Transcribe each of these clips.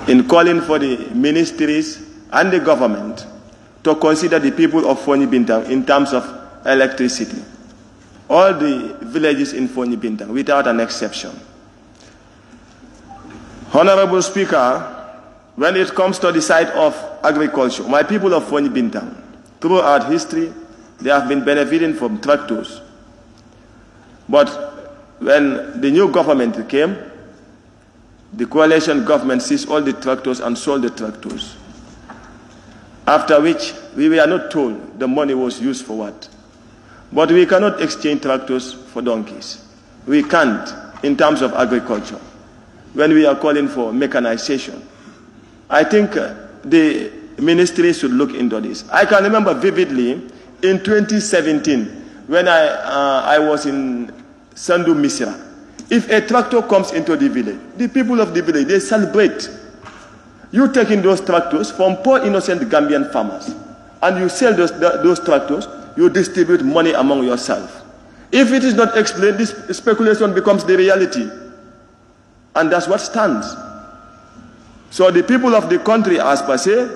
in calling for the ministries and the government to consider the people of Fonyi Bintang in terms of electricity. All the villages in Fonyi Bintang, without an exception. Honorable Speaker, when it comes to the side of agriculture, my people of Fonyi Bintang, throughout history, they have been benefiting from tractors. But when the new government came, the coalition government seized all the tractors and sold the tractors. After which, we were not told the money was used for what. But we cannot exchange tractors for donkeys. We can't in terms of agriculture. When we are calling for mechanization, I think the ministry should look into this. I can remember vividly in 2017 when I was in Sandu Misra. If a tractor comes into the village, the people of the village, they celebrate. You taking those tractors from poor innocent Gambian farmers and you sell those tractors, you distribute money among yourself. If it is not explained, this speculation becomes the reality. And that's what stands. So the people of the country, as per se,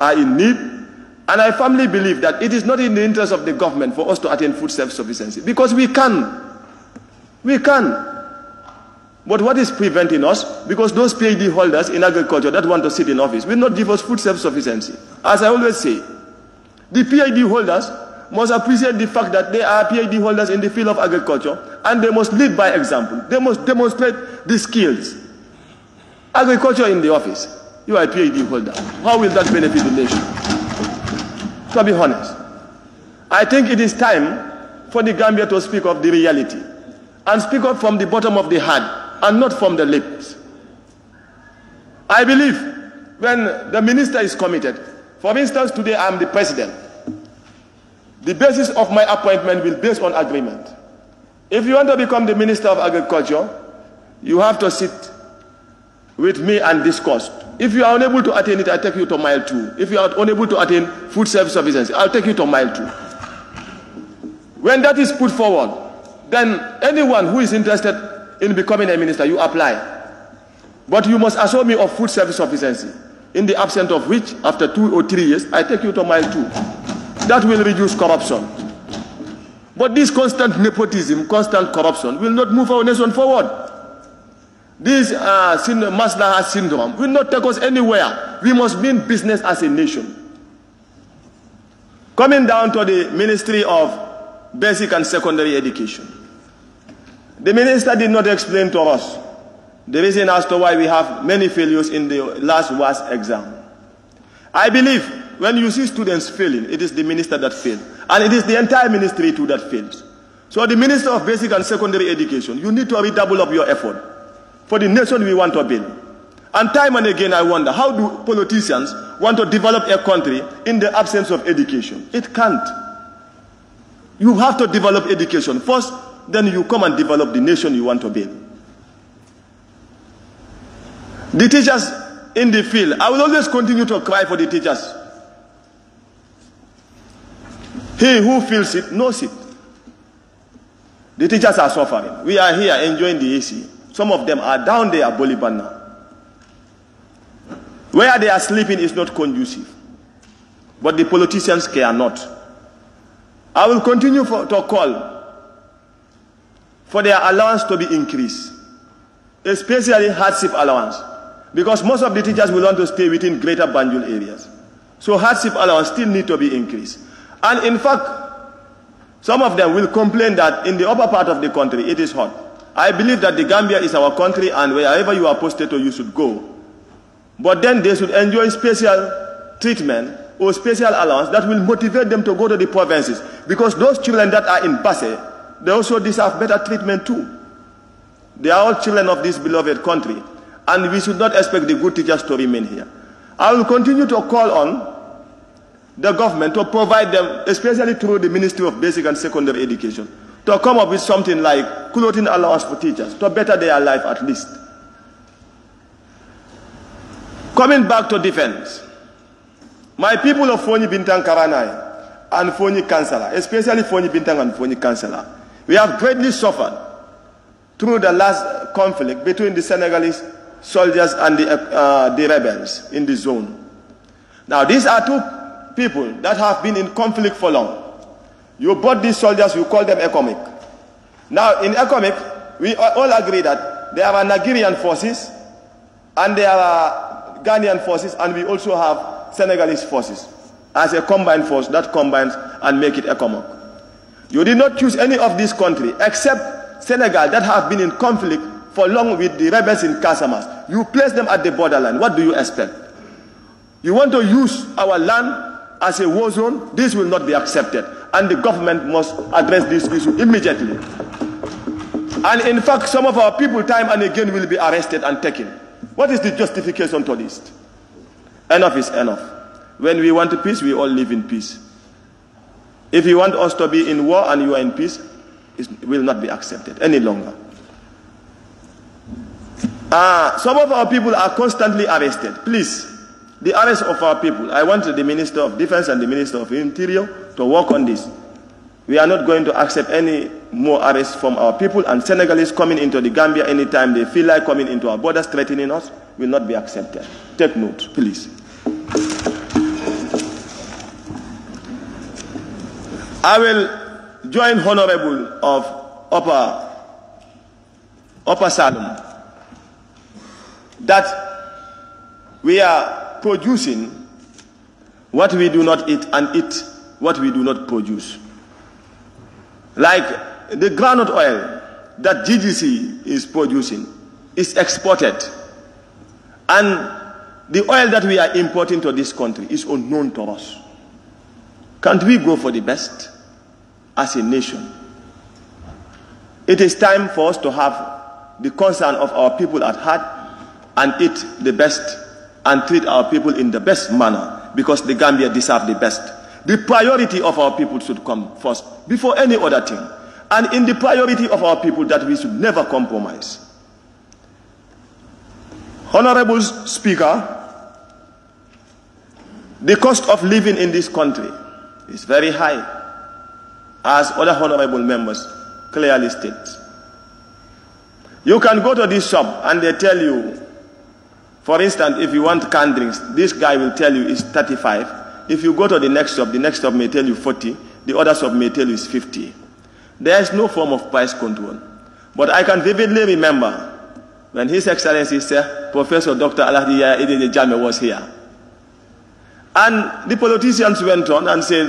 are in need. And I firmly believe that it is not in the interest of the government for us to attain food self-sufficiency. Because we can. We can. But what is preventing us? Because those PhD holders in agriculture that want to sit in office will not give us food self-sufficiency. As I always say, the PhD holders must appreciate the fact that they are PhD holders in the field of agriculture and they must lead by example. They must demonstrate the skills. Agriculture in the office, you are a PhD holder. How will that benefit the nation? To be honest, I think it is time for the Gambia to speak of the reality and speak up from the bottom of the heart and not from the lips. I believe when the minister is committed, for instance, today I am the president. The basis of my appointment will be based on agreement. If you want to become the Minister of Agriculture, you have to sit with me and discuss. If you are unable to attain it, I'll take you to mile 2. If you are unable to attain food self-sufficiency, I'll take you to mile 2. When that is put forward, then anyone who is interested in becoming a minister, you apply. But you must assure me of food self-sufficiency, in the absence of which, after 2 or 3 years, I take you to mile 2. That will reduce corruption. But this constant nepotism, constant corruption will not move our nation forward. This Maslaha syndrome will not take us anywhere. We must be in business as a nation. Coming down to the Ministry of Basic and Secondary Education. The minister did not explain to us the reason as to why we have many failures in the last WAS exam. I believe when you see students failing, it is the minister that failed. And it is the entire ministry too that fails. So the Minister of Basic and Secondary Education, you need to redouble up your effort for the nation we want to build. And time and again I wonder, how do politicians want to develop a country in the absence of education? It can't. You have to develop education first, then you come and develop the nation you want to build. The teachers in the field, I will always continue to cry for the teachers. He who feels it knows it. The teachers are suffering. We are here enjoying the AC. Some of them are down there at Boliban now. Where they are sleeping is not conducive. But the politicians care not. I will continue to call for their allowance to be increased, especially hardship allowance, because most of the teachers will want to stay within greater Banjul areas. So hardship allowance still need to be increased. And in fact, some of them will complain that in the upper part of the country it is hot. I believe that the Gambia is our country and wherever you are posted to, you should go. But then they should enjoy special treatment or special allowance that will motivate them to go to the provinces. Because those children that are in Basse, they also deserve better treatment too. They are all children of this beloved country. And we should not expect the good teachers to remain here. I will continue to call on the government to provide them, especially through the Ministry of Basic and Secondary Education, to come up with something like clothing allowance for teachers, to better their life at least. Coming back to defense, my people of Fonyi Bintang Karanai and Fonyi Kansala, especially Fonyi Bintang and Fonyi Kansala, we have greatly suffered through the last conflict between the Senegalese soldiers and the rebels in the zone. Now, these are two people that have been in conflict for long. You brought these soldiers, you call them 𝒂𝒄𝒄𝒏. Now, in 𝒂𝒄𝒄𝒏, we all agree that there are Nigerian forces and there are Ghanaian forces, and we also have Senegalese forces as a combined force that combines and make it 𝒂𝒄𝒄. You did not choose any of these countries except Senegal that have been in conflict for long with the rebels in Casamance. You place them at the borderline. What do you expect? You want to use our land as a war zone? This will not be accepted. And the government must address this issue immediately. And in fact, some of our people time and again will be arrested and taken. What is the justification to this? Enough is enough. When we want peace, we all live in peace. If you want us to be in war and you are in peace, it will not be accepted any longer. Some of our people are constantly arrested. Please, the arrest of our people, I want the Minister of Defense and the Minister of Interior to work on this. We are not going to accept any more arrests from our people, and Senegalese coming into the Gambia anytime they feel like coming into our borders threatening us will not be accepted. Take note, please. I will join Honorable of Upper Salem that we are producing what we do not eat and eat what we do not produce. Like the groundnut oil that GGC is producing is exported, and the oil that we are importing to this country is unknown to us. Can't we go for the best as a nation? It is time for us to have the concern of our people at heart and eat the best and treat our people in the best manner, because the Gambia deserves the best. The priority of our people should come first before any other thing. And in the priority of our people, that we should never compromise. Honorable Speaker, the cost of living in this country is very high, as other honorable members clearly state. You can go to this shop and they tell you, for instance, if you want canned drinks, this guy will tell you it's 35. If you go to the next shop may tell you 40, the other shop may tell you it's 50. There is no form of price control. But I can vividly remember when His Excellency Sir Professor Dr. 𝒂𝒄𝒄𝒏 was here. And the politicians went on and saying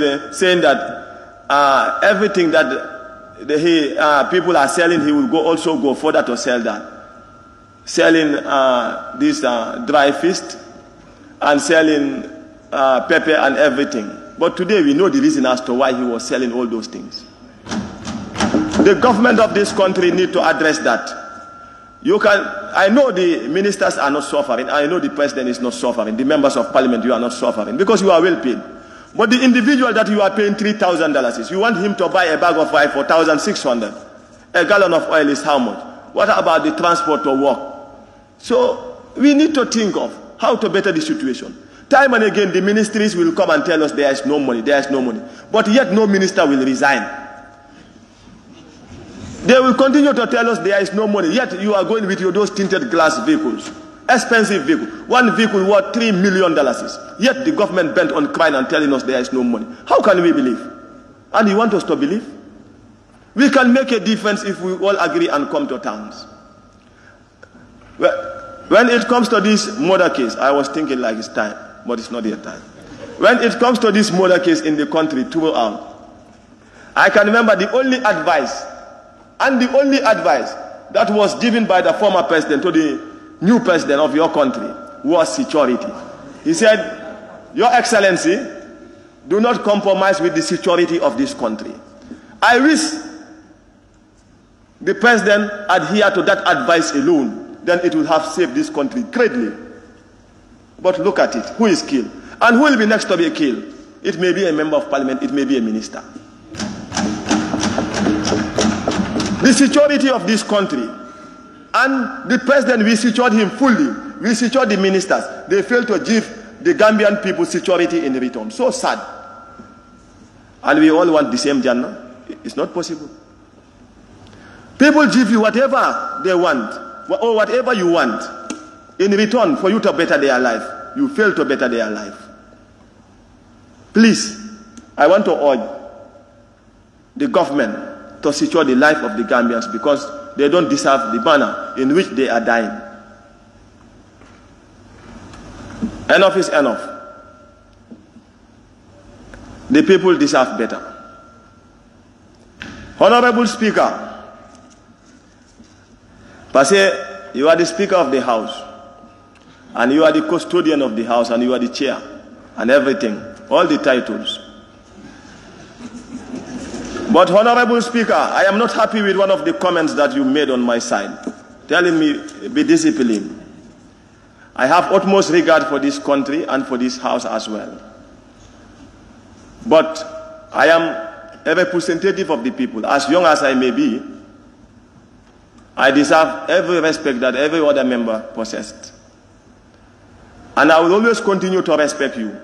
that everything that people are selling, he will also go further to sell that. Selling this dry fish and selling pepper and everything. But today we know the reason as to why he was selling all those things. The government of this country need to address that. I know the ministers are not suffering. I know the president is not suffering. The members of parliament, you are not suffering because you are well paid. But the individual that you are paying $3,000, you want him to buy a bag of rice for $1,600. A gallon of oil is how much? What about the transport to work? So we need to think of how to better the situation. Time and again, the ministries will come and tell us there is no money, there is no money. But yet no minister will resign. They will continue to tell us there is no money, yet you are going with those tinted glass vehicles, expensive vehicle. One vehicle worth $3 million. Yet the government bent on crying and telling us there is no money. How can we believe? And you want us to believe? We can make a difference if we all agree and come to terms. Well, when it comes to this murder case, I was thinking like it's time, but it's not yet time. When it comes to this murder case in the country throughout, I can remember the only advice that was given by the former president to the new president of your country was security. He said, Your Excellency, do not compromise with the security of this country. I wish the president adhered to that advice alone, then it would have saved this country greatly. But look at it. Who is killed? And who will be next to be killed? It may be a member of parliament, it may be a minister. The security of this country, and the president, we secured him fully. We secured the ministers. They failed to give the Gambian people security in return. So sad. And we all want the same Jannah. It's not possible. People give you whatever they want, or whatever you want. in return for you to better their life, you fail to better their life. Please, I want to urge the government to secure the life of the Gambians because they don't deserve the manner in which they are dying. Enough is enough. The people deserve better. Honorable Speaker, Pase, you are the Speaker of the House, and you are the custodian of the House, and you are the chair, and everything, all the titles. But Honorable Speaker, I am not happy with one of the comments that you made on my side, telling me, be disciplined. I have utmost regard for this country and for this House as well. But I am a representative of the people. As young as I may be, I deserve every respect that every other member possessed. And I will always continue to respect you.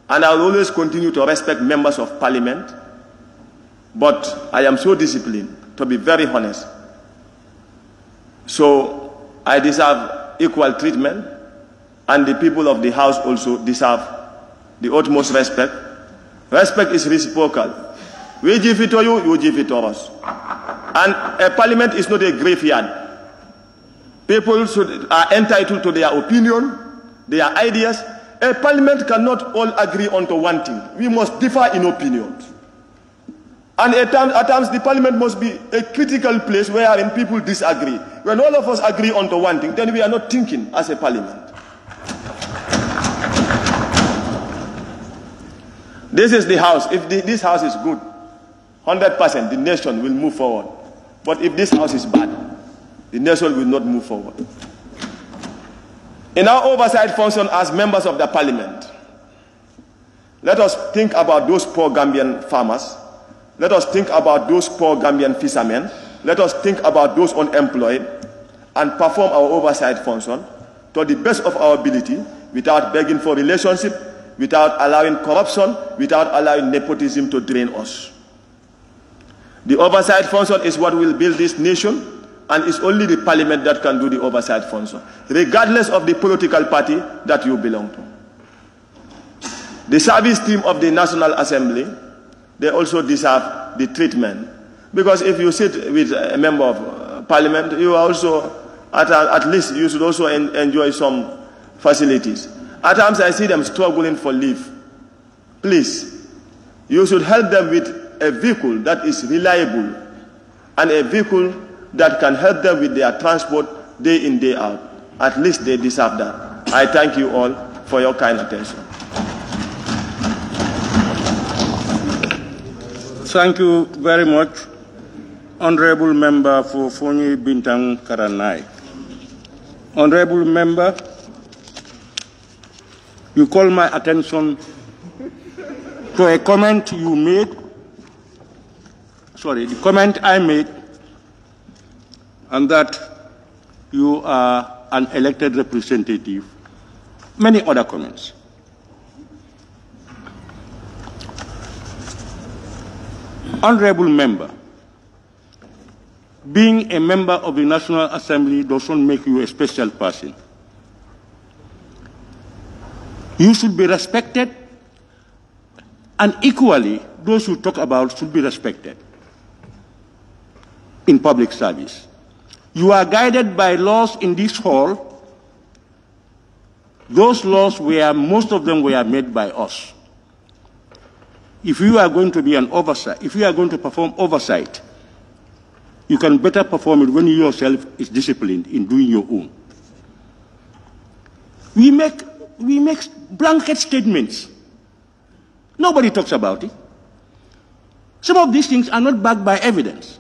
And I will always continue to respect members of parliament. But I am so disciplined, to be very honest. So I deserve equal treatment, and the people of the House also deserve the utmost respect. Respect is reciprocal. We give it to you, you give it to us. And a parliament is not a graveyard. People are entitled to their opinion, their ideas. A parliament cannot all agree onto one thing. We must differ in opinions. And at times the parliament must be a critical place wherein people disagree. When all of us agree onto one thing, then we are not thinking as a parliament. This is the House. If this House is good, 100%, the nation will move forward. But if this House is bad, the nation will not move forward. In our oversight function as members of the parliament, let us think about those poor Gambian farmers. Let us think about those poor Gambian fishermen. Let us think about those unemployed and perform our oversight function to the best of our ability without begging for relationship, without allowing corruption, without allowing nepotism to drain us. The oversight function is what will build this nation, and it's only the parliament that can do the oversight function, regardless of the political party that you belong to. The service team of the National Assembly, they also deserve the treatment. Because if you sit with a member of parliament, you are also, at least you should also enjoy some facilities. At times I see them struggling for leave. Please, you should help them with a vehicle that is reliable and a vehicle that can help them with their transport day in, day out. At least they deserve that. I thank you all for your kind attention. Thank you very much, Honorable Member for 𝒂𝒄𝒄𝒏𝒏𝒆𝒍 Karanai. Honorable Member, you call my attention to a comment you made, the comment I made, and that you are an elected representative. Many other comments. Honorable Member, being a member of the National Assembly doesn't make you a special person. You should be respected, and equally, those who talk about should be respected in public service. You are guided by laws in this hall. Those laws most of them were made by us. If you are going to be an oversight, if you are going to perform oversight, you can better perform it when you yourself is disciplined in doing your own. We make blanket statements. Nobody talks about it. Some of these things are not backed by evidence.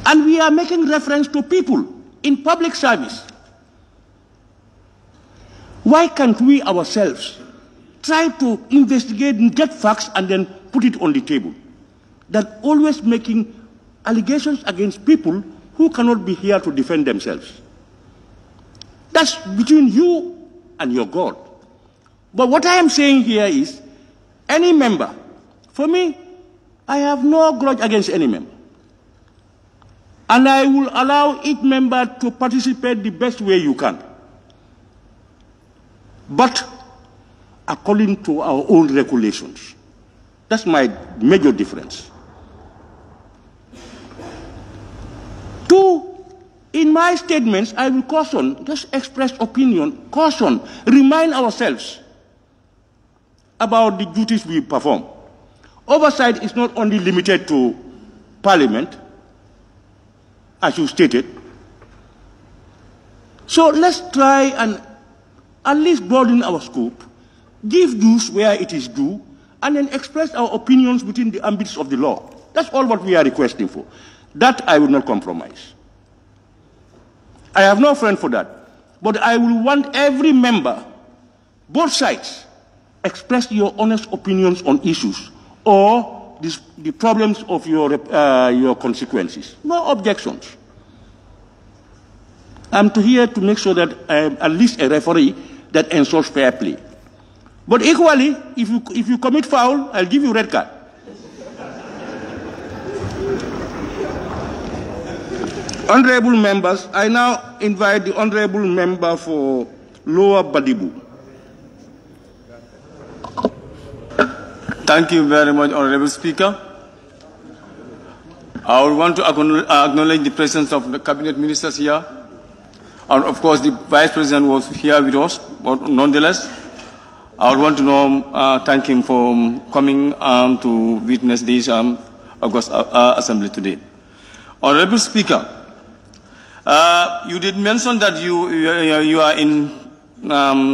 And we are making reference to people in public service. Why can't we ourselves try to investigate and get facts and then put it on the table? That always making allegations against people who cannot be here to defend themselves. That's between you and your God. But what I am saying here is, any member, for me, I have no grudge against any member. And I will allow each member to participate the best way you can. But according to our own regulations. That's my major difference. Two, in my statements, I will caution, just express opinion, caution, remind ourselves about the duties we perform. Oversight is not only limited to Parliament, as you stated. So let's try and at least broaden our scope, give dues where it is due, and then express our opinions within the ambits of the law. That's all what we are requesting for. That I will not compromise. I have no friend for that. But I will want every member, both sides, express your honest opinions on issues or the problems of your consequences. No objections. I'm here to make sure that I am at least a referee that ensures fair play. But equally, if you commit foul, I'll give you red card. Honorable members, I now invite the honorable member for Lower Badibu. Thank you very much, Honorable Speaker. I would want to acknowledge the presence of the cabinet ministers here. And of course, the Vice President was here with us, but nonetheless, I would want to thank him for coming to witness this August Assembly today. Honorable Speaker, you did mention that you are in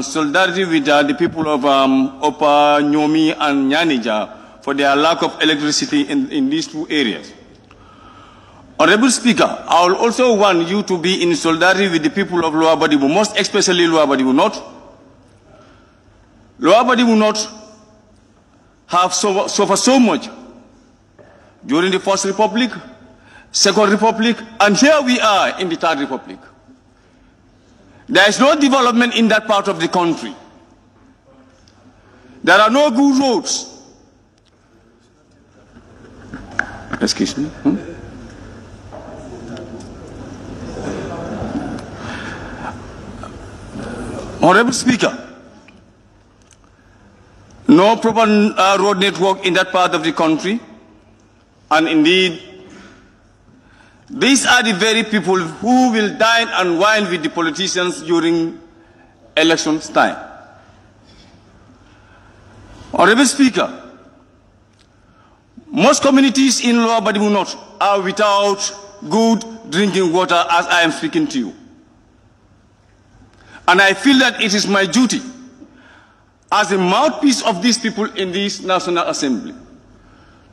solidarity with the people of Upper Nyomi and Nyanija for their lack of electricity in these two areas. Honorable Speaker, I will also want you to be in solidarity with the people of Lower Badibu, most especially Lower Badibu North. Lower Badibu North have suffered so much during the First Republic, Second Republic, and here we are in the Third Republic. There is no development in that part of the country. There are no good roads. Excuse me. Honorable Speaker, no proper road network in that part of the country, and indeed, these are the very people who will dine and wine with the politicians during elections time. Honorable Speaker, most communities in Lower Badibu North are without good drinking water as I am speaking to you. And I feel that it is my duty as a mouthpiece of these people in this National Assembly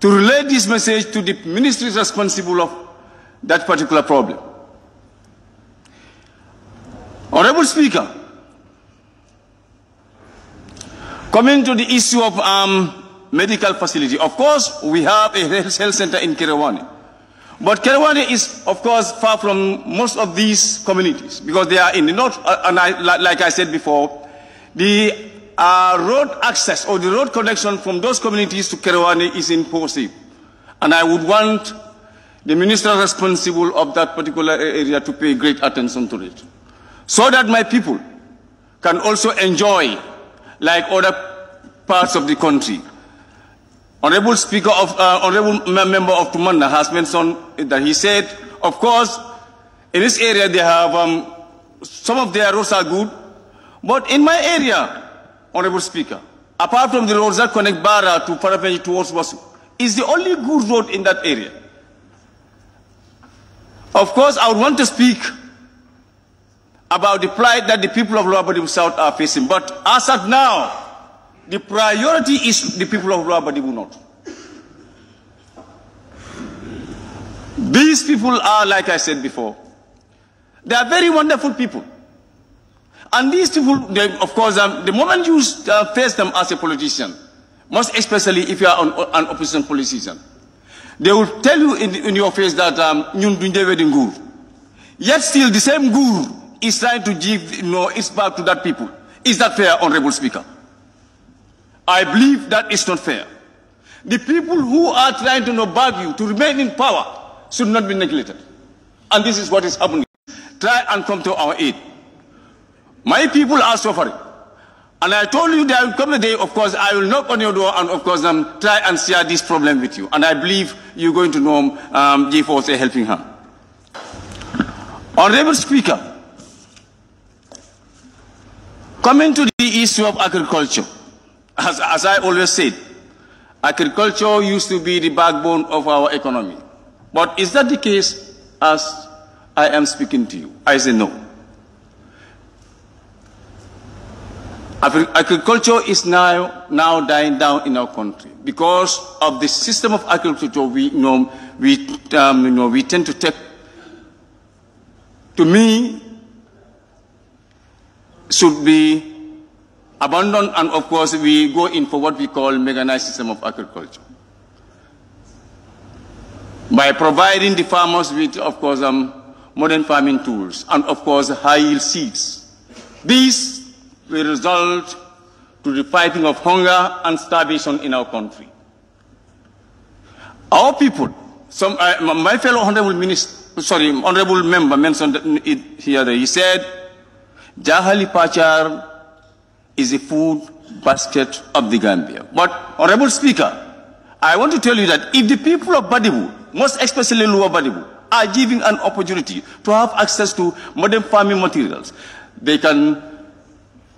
to relay this message to the ministries responsible of that particular problem. Honorable Speaker, coming to the issue of medical facility, of course, we have a health center in Kerewane. But Kerewane is, of course, far from most of these communities because they are in the north, and like I said before, the road access or the road connection from those communities to Kerewane is impossible. And I would want the minister responsible of that particular area to pay great attention to it, so that my people can also enjoy like other parts of the country. Honorable Speaker Honorable Member of Tumanda has mentioned that he said, of course, in this area they have some of their roads are good, but in my area, Honorable Speaker, apart from the roads that connect Bara to Parapenji towards Wasu, is the only good road in that area. Of course, I would want to speak about the plight that the people of Lower Badibu South are facing, but as of now, the priority is the people of Lower Badibu North. These people are, like I said before, they are very wonderful people. And these people, they, of course, the moment you face them as a politician, most especially if you are an opposition politician, they will tell you in your face that yet still the same guru is trying to give its back to that people. Is that fair, Honorable Speaker? I believe that is not fair. The people who are trying to bag you to remain in power should not be neglected. And this is what is happening. Try and come to our aid. My people are suffering. And I told you there will come a day, of course, I will knock on your door and, of course, try and share this problem with you. And I believe you're going to know give us a helping hand. Honorable Speaker, coming to the issue of agriculture, as I always said, agriculture used to be the backbone of our economy. But is that the case as I am speaking to you? I say no. Agriculture is now dying down in our country because of the system of agriculture we tend to take. To me, should be abandoned, and of course we go in for what we call mechanized system of agriculture. By providing the farmers with, of course, modern farming tools and, of course, high-yield seeds. These will result to the fighting of hunger and starvation in our country. Our people, my fellow honorable member mentioned it here. He said, Jahali Pachar is a food basket of the Gambia. But, Honorable Speaker, I want to tell you that if the people of Badibu, most especially Lower Badibu, are given an opportunity to have access to modern farming materials, they can,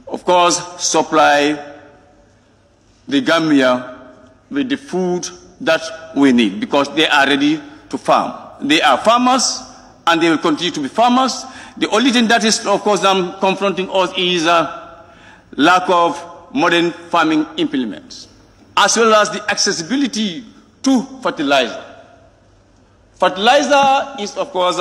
of course, supply the Gambia with the food that we need because they are ready to farm. They are farmers and they will continue to be farmers. The only thing that is, of course, confronting us is lack of modern farming implements, as well as the accessibility to fertilizer. Fertilizer is, of course,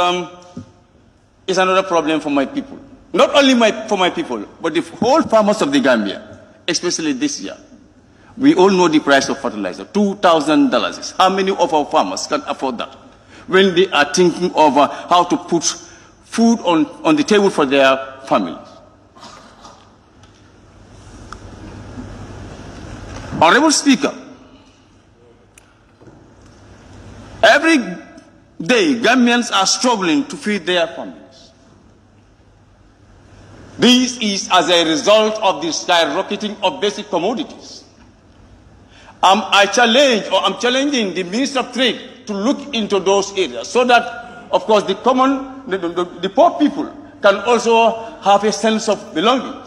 is another problem for my people. Not only for my people, but the whole farmers of the Gambia, especially this year. We all know the price of fertilizer, $2,000. How many of our farmers can afford that when they are thinking of how to put food on the table for their families? Honorable Speaker, every day Gambians are struggling to feed their families. This is as a result of the skyrocketing of basic commodities. I'm challenging the Minister of Trade to look into those areas so that, of course, the poor people can also have a sense of belonging.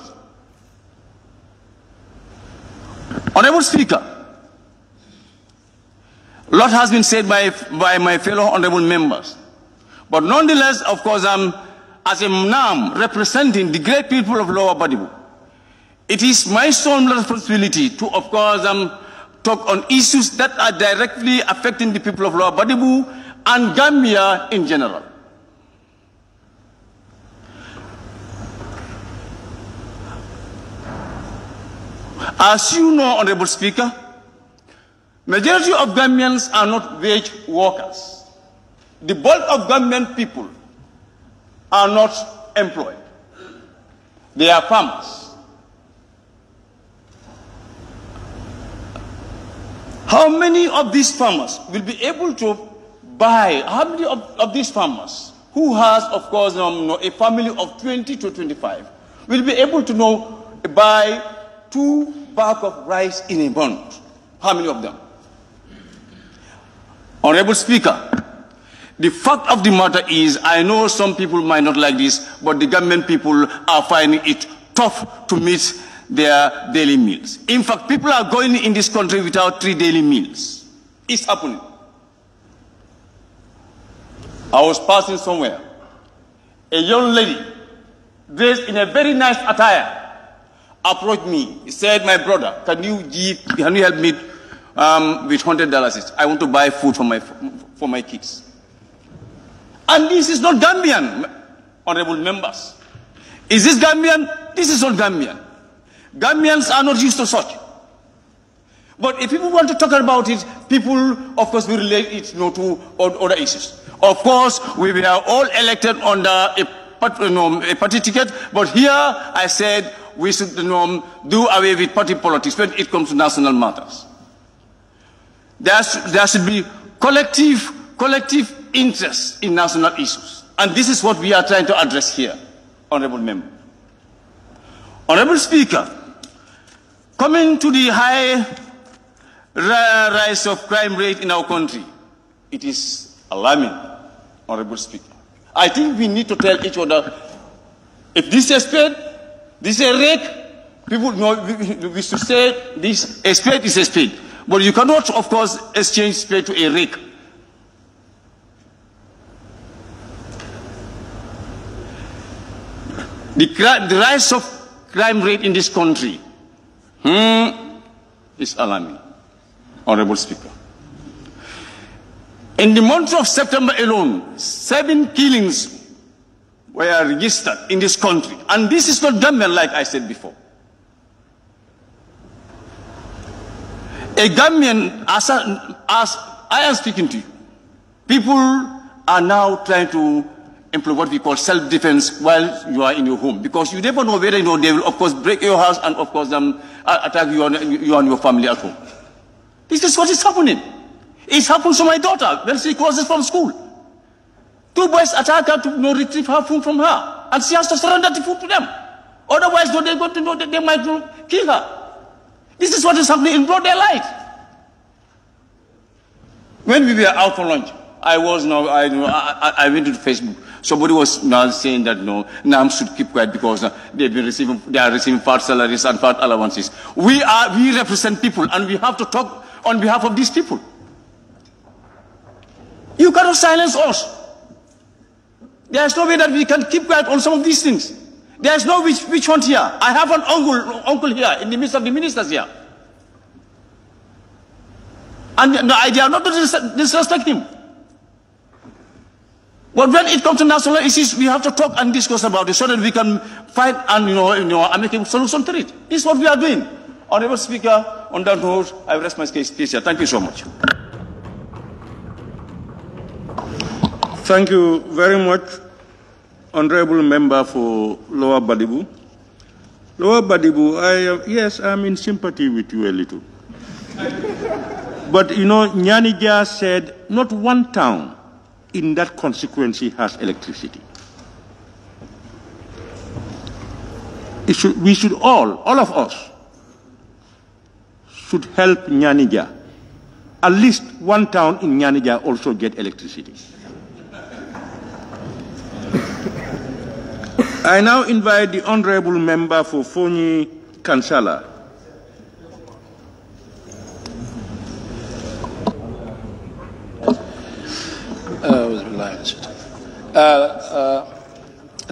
Honorable Speaker, a lot has been said by my fellow honorable members, but nonetheless, of course, as a NAM representing the great people of Lower Badibu, it is my sole responsibility to, of course, talk on issues that are directly affecting the people of Lower Badibu and Gambia in general. As you know, Honorable Speaker, majority of Gambians are not wage workers. The bulk of Gambian people are not employed. They are farmers. How many of these farmers will be able to buy, how many of these farmers who has, of course, a family of 20 to 25 will be able to buy 2 bags of rice in a month? How many of them? Honorable Speaker, the fact of the matter is, I know some people might not like this, but the government people are finding it tough to meet their daily meals. In fact, people are going in this country without 3 daily meals. It's happening. I was passing somewhere. A young lady, dressed in a very nice attire, approached me. He said, "My brother, can you help me with $100? I want to buy food for my kids." And this is not Gambian, honorable members. Is this Gambian? This is not Gambian. Gambians are not used to such. But if people want to talk about it, people, of course, will relate it to other issues. Of course, we were all elected under a party ticket, but here I said we should do away with party politics when it comes to national matters. There should be collective interest in national issues. And this is what we are trying to address here, Honorable Member. Honorable Speaker, coming to the high rise of crime rate in our country, it is alarming, Honorable Speaker. I think we need to tell each other, if this is a spade, this is a rake, people know we should say this a spade is a spade. But you cannot, of course, exchange spade to a rake. The rise of crime rate in this country is alarming, Honorable Speaker. In the month of September alone, 7 killings were registered in this country. And this is not gunmen, like I said before. A gunman, as I am speaking to you, people are now trying to employ what we call self-defense while you are in your home, because you never know whether they will, of course, break your house and, of course, attack you and your family at home. This is what is happening. It happened to my daughter when she crosses from school. 2 boys attack her to retrieve her food from her, and she has to surrender the food to them. Otherwise, they're going to know that they might kill her. This is what is happening in broad daylight. When we were out for lunch, I went to Facebook. Somebody was now saying that NAM should keep quiet because they are receiving fat salaries and fat allowances. We represent people, and we have to talk on behalf of these people. You cannot silence us. There is no way that we can keep quiet on some of these things. There is no witch hunt here. I have an uncle here in the midst of the ministers here. And the idea not to disrespect him. But when it comes to national issues, we have to talk and discuss about it so that we can find and make a solution to it. This is what we are doing. Honorable Speaker, on that note, I will rest my case here. Thank you so much. Thank you very much, Honorable Member for Lower Badibu. Lower Badibu, yes, I'm in sympathy with you a little. But Nyanija said not one town in that constituency has electricity. We should all of us, should help Nyanija. At least one town in Nyanija also get electricity. I now invite the Honorable Member for Fonyi Kansala.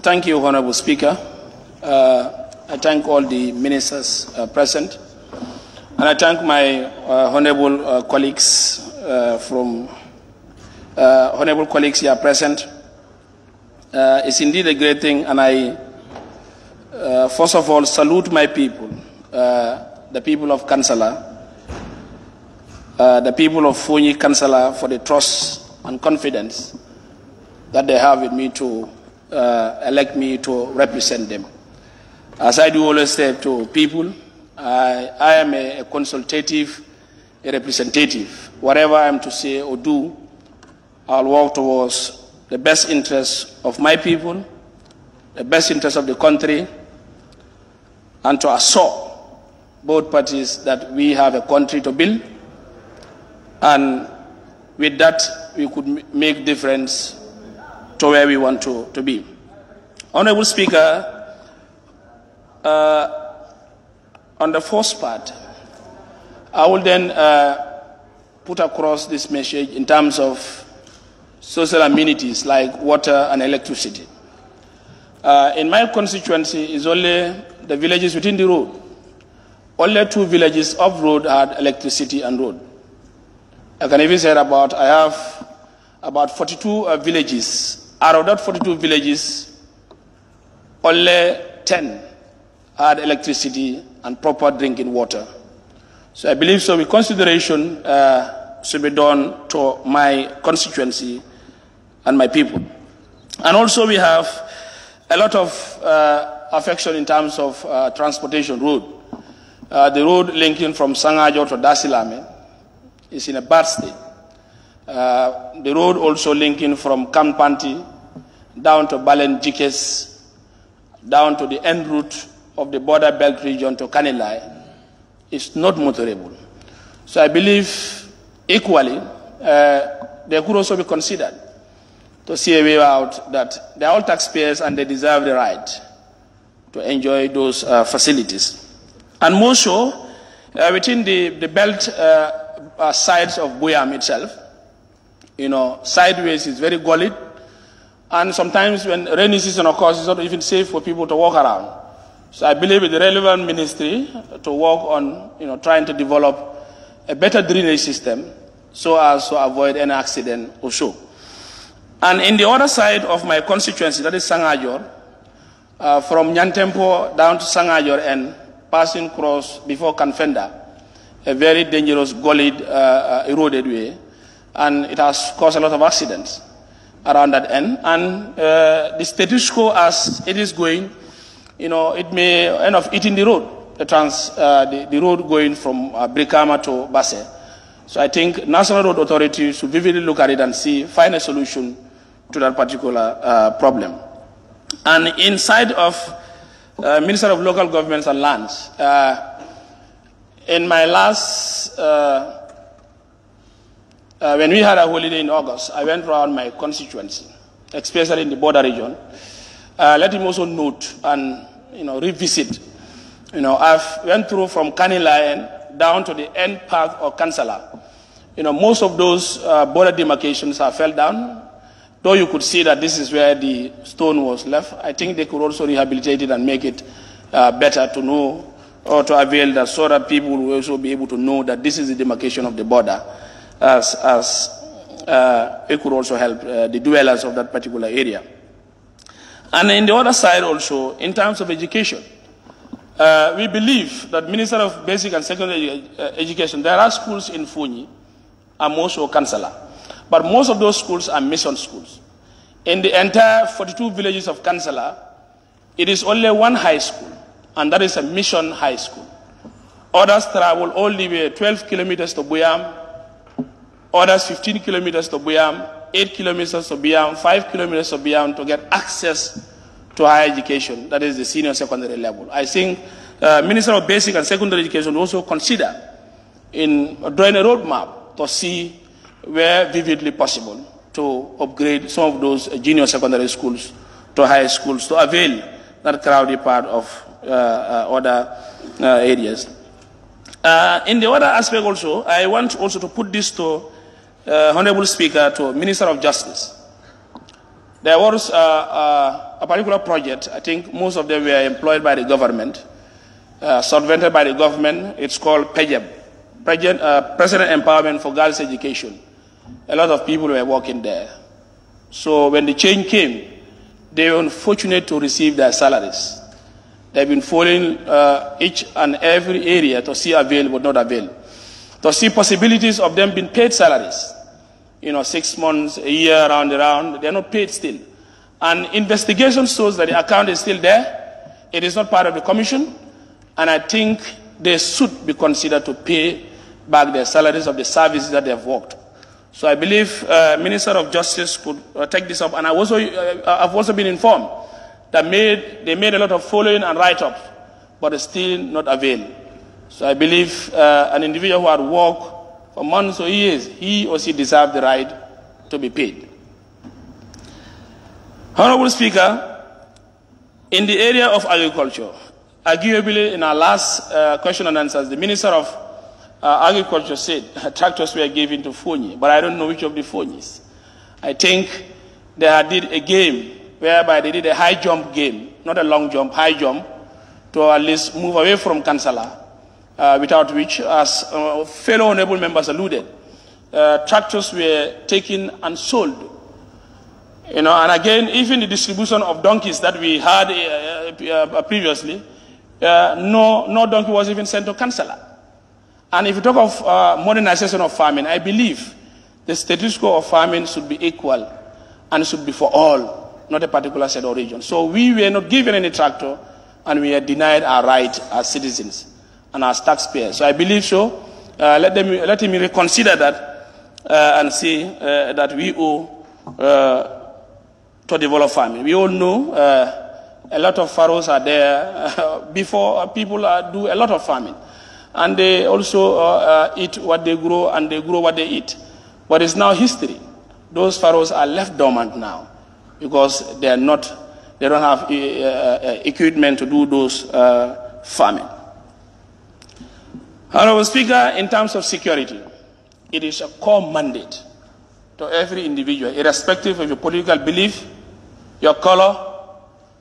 Thank you, Honorable Speaker. I thank all the ministers present, and I thank my honorable colleagues honorable colleagues here present. It's indeed a great thing, and I first of all salute my people, the people of Kansala, the people of Fonyi Kansala, for the trust and confidence that they have in me to elect me to represent them. As I do always say to people, I am a consultative, a representative. Whatever I am to say or do, I'll work towards the best interests of my people, the best interests of the country, and to assure both parties that we have a country to build, and with that we could make difference to where we want to be. Honorable Speaker, on the first part, I will then put across this message in terms of social amenities like water and electricity. In my constituency, is only the villages within the road. Only 2 villages off road had electricity and road. I can even say I have about 42 villages. Out of that 42 villages, only 10 had electricity and proper drinking water. So I believe so with consideration should be done to my constituency and my people. And also we have a lot of affection in terms of transportation road. The road linking from Sangajo to Dasilame is in a bad state. The road also linking from Kampanti down to 𝒂𝒂𝒏𝒏𝒆𝒍, down to the end route of the border belt region to Kanilai, is not motorable. So I believe equally, they could also be considered to see a way out that they are all taxpayers and they deserve the right to enjoy those facilities. And more so, within the belt sides of Buyam itself, sideways is very gully, and sometimes when rainy season occurs, it's not even safe for people to walk around. So I believe with the relevant ministry to work on trying to develop a better drainage system so as to avoid any accident or so. And in the other side of my constituency, that is Sangajor, from Nyantempo down to Sangajor and passing across before Kanfenda, a very dangerous, gullied, eroded way, and it has caused a lot of accidents around that end. And the status quo as it is going, it may end up eating the road, the road going from Brikama to Basse. So I think National Road Authority should vividly look at it and find a solution to that particular problem. And inside of Minister of Local Governments and Lands, in my last, when we had a holiday in August, I went around my constituency, especially in the border region. Let him also note and revisit. I've went through from Kanilai down to the end path of Kansala. Most of those border demarcations have fell down. Though you could see that this is where the stone was left, I think they could also rehabilitate it and make it better to know or to avail that, so that people will also be able to know that this is the demarcation of the border, as it could also help the dwellers of that particular area. And in the other side also, in terms of education, we believe that Minister of Basic and Secondary Education, there are schools in Funyi and also Kansala. But most of those schools are mission schools. In the entire 42 villages of Kansala, it is only one high school, and that is a mission high school. Others travel all the way 12 kilometers to Buyam, others 15 kilometers to Buyam, 8 kilometers to Buyam, 5 kilometers to Buyam to get access to higher education, that is the senior secondary level. I think Minister of Basic and Secondary Education will also consider in drawing a roadmap to see where vividly possible to upgrade some of those junior secondary schools to high schools to avail that crowded part of other areas. In the other aspect also, I want also to put this to Honorable Speaker, to Minister of Justice. There was a particular project, I think most of them were employed by the government, subvented by the government. It's called PEJEB, President Empowerment for Girls' Education. A lot of people were working there. So when the change came, they were unfortunate to receive their salaries. They've been following each and every area to see avail but not avail. To see possibilities of them being paid salaries. 6 months, a year, round and round, they're not paid still. And investigation shows that the account is still there. It is not part of the commission. And I think they should be considered to pay back their salaries of the services that they have worked. So I believe Minister of Justice could take this up. And I've also been informed that they made a lot of following and write-ups, but it's still not avail. So I believe an individual who had worked for months or years, he or she deserves the right to be paid. Honorable Speaker, in the area of agriculture, arguably in our last question and answers, the Minister of Agriculture said tractors were given to Funyi, but I don't know which of the Funyis. I think they had did a game whereby they did a high jump game, not a long jump, high jump, to at least move away from Kansala, without which, as fellow honorable members alluded, tractors were taken and sold. And again, even the distribution of donkeys that we had previously, no donkey was even sent to Kansala. And if you talk of modernization of farming, I believe the status quo of farming should be equal and should be for all, not a particular set of region. So we were not given any tractor and we are denied our right as citizens and as taxpayers. So I believe so. Let him reconsider that and see that we owe to develop farming. We all know a lot of furrows are there before people do a lot of farming. And they also eat what they grow and they grow what they eat. But it's now history. Those furrows are left dormant now because they don't have equipment to do those farming. Honorable Speaker, in terms of security, it is a core mandate to every individual, irrespective of your political belief, your color,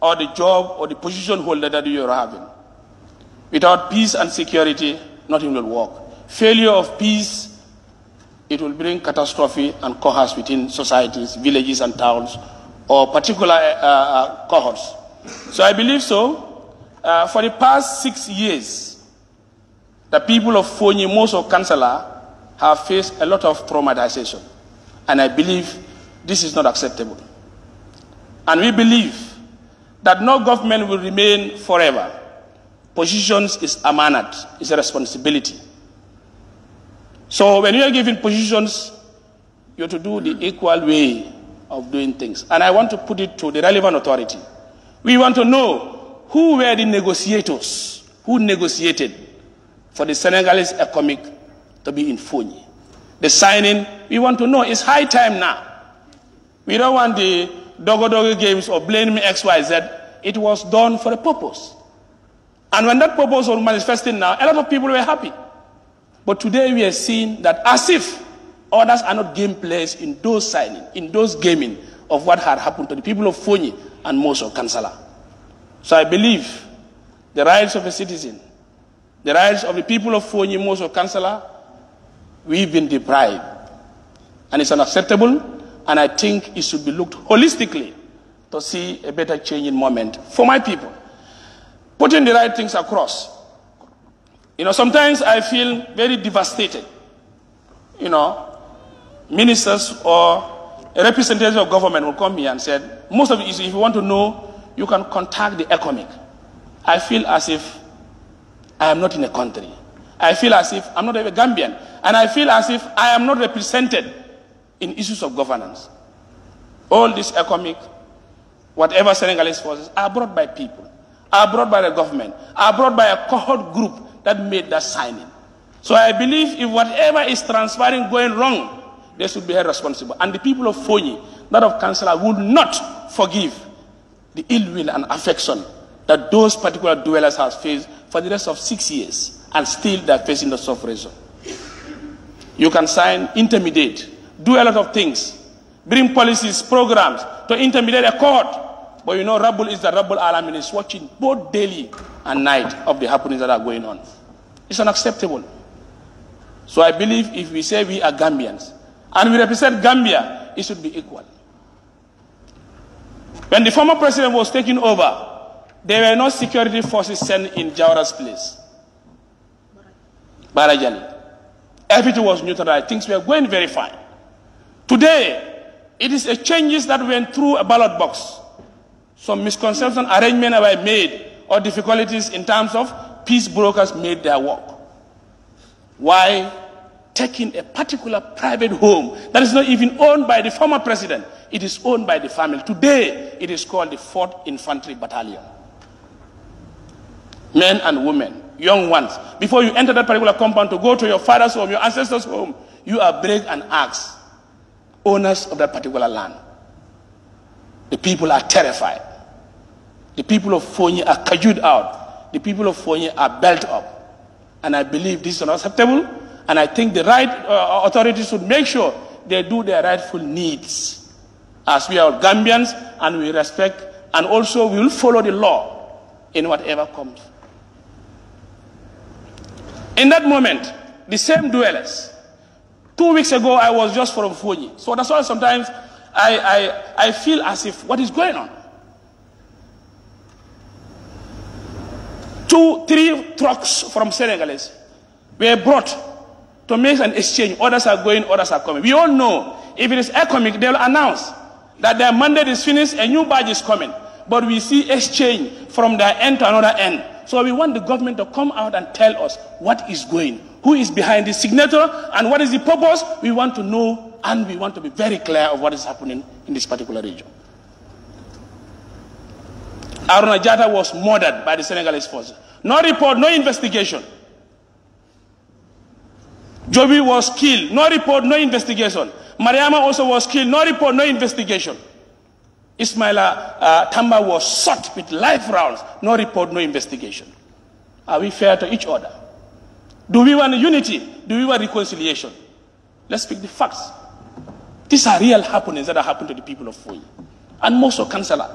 or the job or the position holder that you are having. Without peace and security, nothing will work. Failure of peace, it will bring catastrophe and chaos within societies, villages and towns, or particular cohorts. So I believe so. For the past 6 years, the people of Fonyi, most of 𝒂𝒂𝒏, have faced a lot of traumatization. And I believe this is not acceptable. And we believe that no government will remain forever. Positions is amanat, is a responsibility. So when you are given positions, you have to do the equal way of doing things. And I want to put it to the relevant authority. We want to know who were the negotiators, who negotiated for the Senegalese economic to be in Fonyi. The signing, we want to know. It's high time now. We don't want the dogo-dogo games or blame me XYZ. It was done for a purpose. And when that purpose was manifesting now, a lot of people were happy. But today we are seeing that as if others are not game players in those signing, in those gaming of what had happened to the people of Fonyi and most of 𝒂𝒂𝒏. So I believe the rights of a citizen, the rights of the people of Fonyi, most of 𝒂𝒂𝒏, we've been deprived. And it's unacceptable, and I think it should be looked holistically to see a better changing moment for my people. Putting the right things across. Sometimes I feel very devastated. Ministers or a representative of government will come here and said, most of it is, if you want to know, you can contact the economic. I feel as if I am not in a country. I feel as if I'm not a Gambian. And I feel as if I am not represented in issues of governance. All this economic, whatever Senegalese forces, are brought by people, are brought by the government, are brought by a cohort group that made that signing. So I believe if whatever is transpiring going wrong, they should be held responsible. And the people of Fonyi, not of 𝒂𝒂𝒏, would not forgive the ill will and affection that those particular dwellers have faced for the rest of 6 years, and still they are facing the suffering. You can sign, intimidate, do a lot of things, bring policies, programs to intimidate a court. But Rabbul is the Rabbul Alamin, is watching both daily and night of the happenings that are going on. It's unacceptable. So I believe if we say we are Gambians and we represent Gambia, it should be equal. When the former president was taking over, there were no security forces sent in Jawara's place. Barajali. Everything was neutralized. Things were going very fine. Today, it is a changes that went through a ballot box. Some misconception arrangements were made or difficulties in terms of peace brokers made their work. Why taking a particular private home that is not even owned by the former president? It is owned by the family. Today, it is called the 4th Infantry Battalion. Men and women, young ones, before you enter that particular compound to go to your father's home, your ancestors' home, you are brave and ask owners of that particular land. The people are terrified. The people of Fonyi are cajoled out. The people of Fonyi are built up. And I believe this is unacceptable. And I think the right authorities should make sure they do their rightful needs. As we are Gambians and we respect, and also we will follow the law in whatever comes. In that moment, the same dwellers. 2 weeks ago, I was just from Fonyi. So that's why sometimes I feel as if, what is going on? 2-3 trucks from Senegalese were brought to make an exchange. Others are going, others are coming. We all know, if it is economic, they will announce that their mandate is finished, a new badge is coming. But we see exchange from their end to another end. So we want the government to come out and tell us what is going, who is behind the signature, and what is the purpose. We want to know, and we want to be very clear of what is happening in this particular region. Aruna Jatta was murdered by the Senegalese forces. No report, no investigation. Joby was killed, no report, no investigation. Mariama also was killed, no report, no investigation. Ismaila Tamba was shot with live rounds, no report, no investigation. Are we fair to each other? Do we want unity? Do we want reconciliation? Let's speak the facts. These are real happenings that have happened to the people of Foyi. And most of Councillor.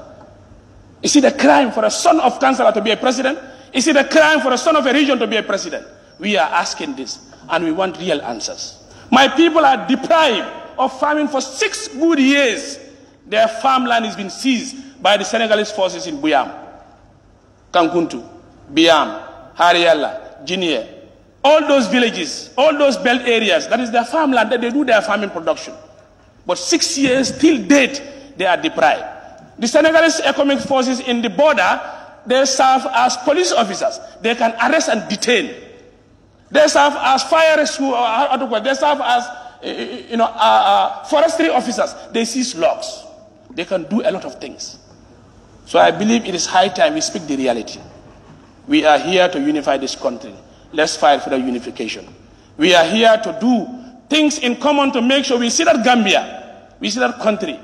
Is it a crime for a son of Councillor to be a president? Is it a crime for a son of a region to be a president? We are asking this, and we want real answers. My people are deprived of farming for 6 good years. Their farmland has been seized by the Senegalese forces in Buyam, Kankuntu, Biam, Hariala, Jinie. All those villages, all those belt areas, that is their farmland, that they do their farming production. But 6 years till date, they are deprived. The Senegalese economic forces in the border, they serve as police officers. They can arrest and detain. They serve as fire rescue, they serve as forestry officers. They seize logs. They can do a lot of things. So I believe it is high time we speak the reality. We are here to unify this country. Let's fight for the unification. We are here to do things in common to make sure we see that Gambia, we see that country,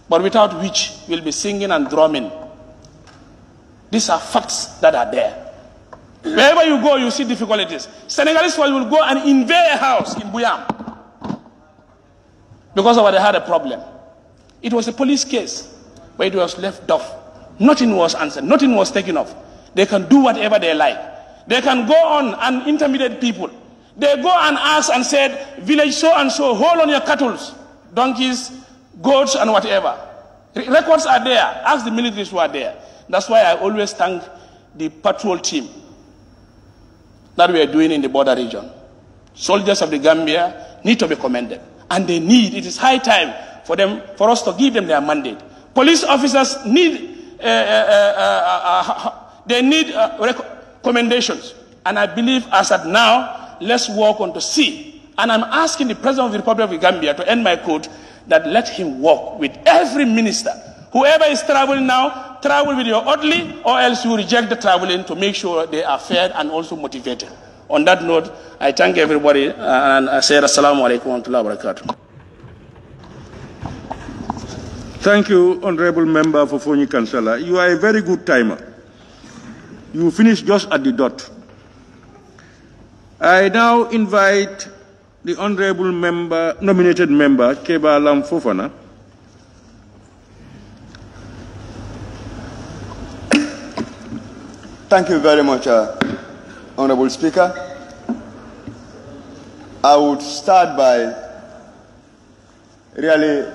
but without which we'll be singing and drumming. These are facts that are there. Wherever you go, you see difficulties. Senegalese will go and invade a house in Buyam because of what they had a problem. It was a police case, but it was left off. Nothing was answered. Nothing was taken off. They can do whatever they like. They can go on and intimidate people. They go and ask and said, village so and so, hold on your cattle, donkeys, goats, and whatever. Records are there. Ask the militaries who are there. That's why I always thank the patrol team that we are doing in the border region. Soldiers of the Gambia need to be commended. And they need, it is high time for us to give them their mandate. Police officers need, they need recommendations. And I believe as at now, let's work on to see. And I'm asking the President of the Republic of Gambia to end my quote, that let him work with every minister. Whoever is traveling now, travel with your orderly, or else you reject the traveling to make sure they are fed and also motivated. On that note, I thank everybody and I say assalamu alaikum wa rahmatullahi wa barakatuh. Thank you, Honorable Member for Fonyi Councillor. You are a very good timer. You finished just at the dot. I now invite the Honorable Member, nominated Member, Keba Lam Fofana. Thank you very much, Honorable Speaker. I would start by really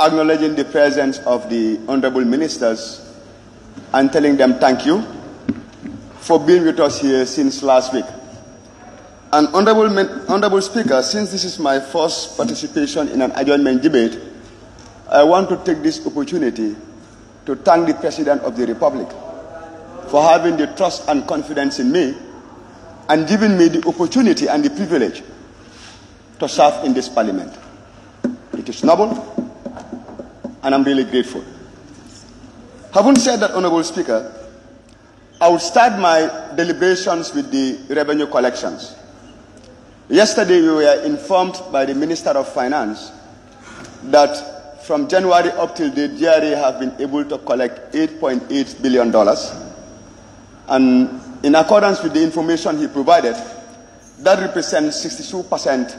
acknowledging the presence of the Honorable Ministers and telling them thank you for being with us here since last week. And Honorable Speaker, since this is my first participation in an adjournment debate, I want to take this opportunity to thank the President of the Republic for having the trust and confidence in me and giving me the opportunity and the privilege to serve in this Parliament. It is noble, and I'm really grateful. Having said that, Honorable Speaker, I will start my deliberations with the revenue collections. Yesterday, we were informed by the Minister of Finance that from January up till date, GRA have been able to collect $8.8 billion. And in accordance with the information he provided, that represents 62%